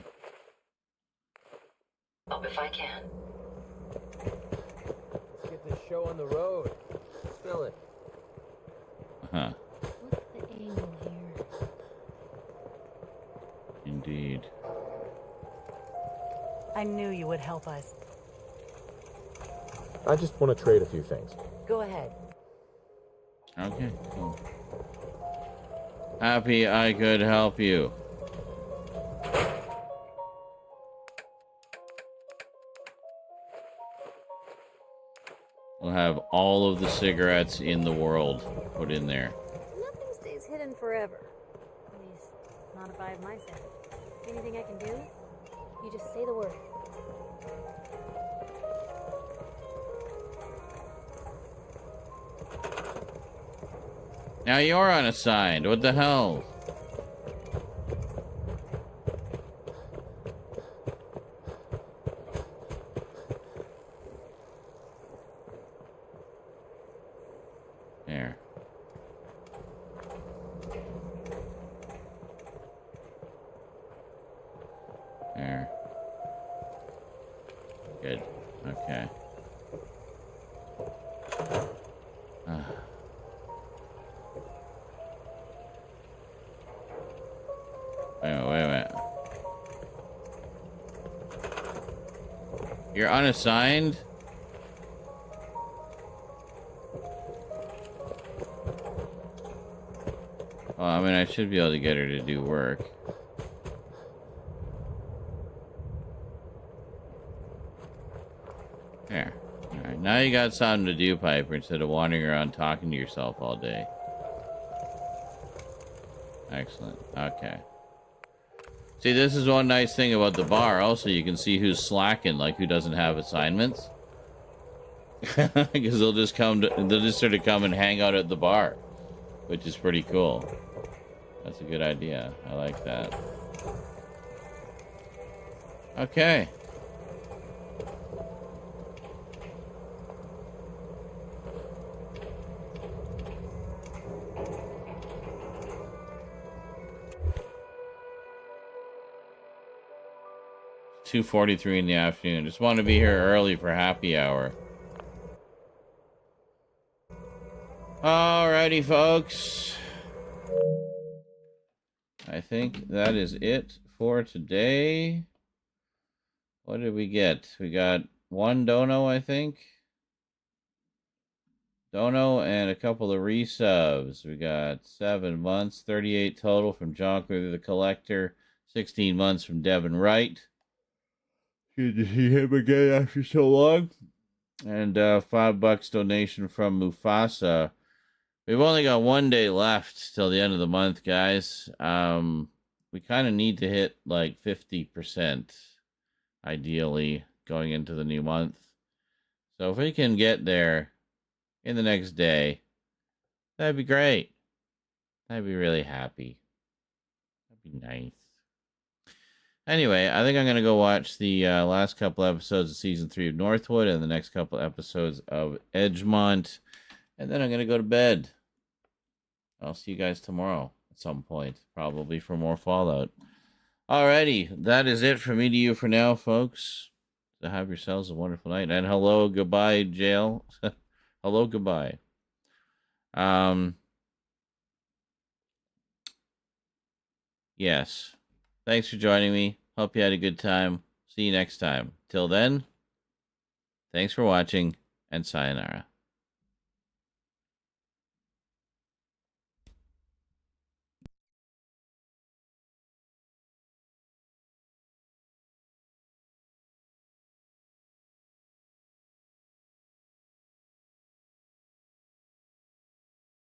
Oh, if I can. Let's get this show on the road. Spill it. Huh. What's the angle here? Indeed. I knew you would help us. I just want to trade a few things. Go ahead. Okay, cool. Happy I could help you. We'll have all of the cigarettes in the world put in there. Nothing stays hidden forever. At least, not if I have my say. Anything I can do? You just say the word. Now you're unassigned. What the hell? There. There. Good. Okay. Wait a minute. You're unassigned? Well, I mean, I should be able to get her to do work. There. Alright, now you got something to do, Piper, instead of wandering around talking to yourself all day. Excellent. Okay. See, this is one nice thing about the bar. Also, you can see who's slacking, like who doesn't have assignments. Because they'll just sort of come and hang out at the bar, which is pretty cool. That's a good idea. I like that. Okay. It's 2:43 in the afternoon. Just want to be here early for happy hour. Alrighty, folks. I think that is it for today. What did we get? We got one dono, I think. Dono and a couple of resubs. We got 7 months, 38 total from John Clear the Collector, 16 months from Devin Wright. Good to see him again after so long. And $5 donation from Mufasa. We've only got 1 day left till the end of the month, guys. We kind of need to hit like 50%, ideally, going into the new month. So if we can get there in the next day, that'd be great. I'd be really happy. That'd be nice. Anyway, I think I'm going to go watch the last couple episodes of Season 3 of Northwood and the next couple episodes of Edgemont. And then I'm going to go to bed. I'll see you guys tomorrow at some point, probably for more Fallout. Alrighty, that is it from me to you for now, folks. So have yourselves a wonderful night. And hello, goodbye, jail. Hello, goodbye. Yes. Thanks for joining me. Hope you had a good time. See you next time. Till then, thanks for watching, and sayonara.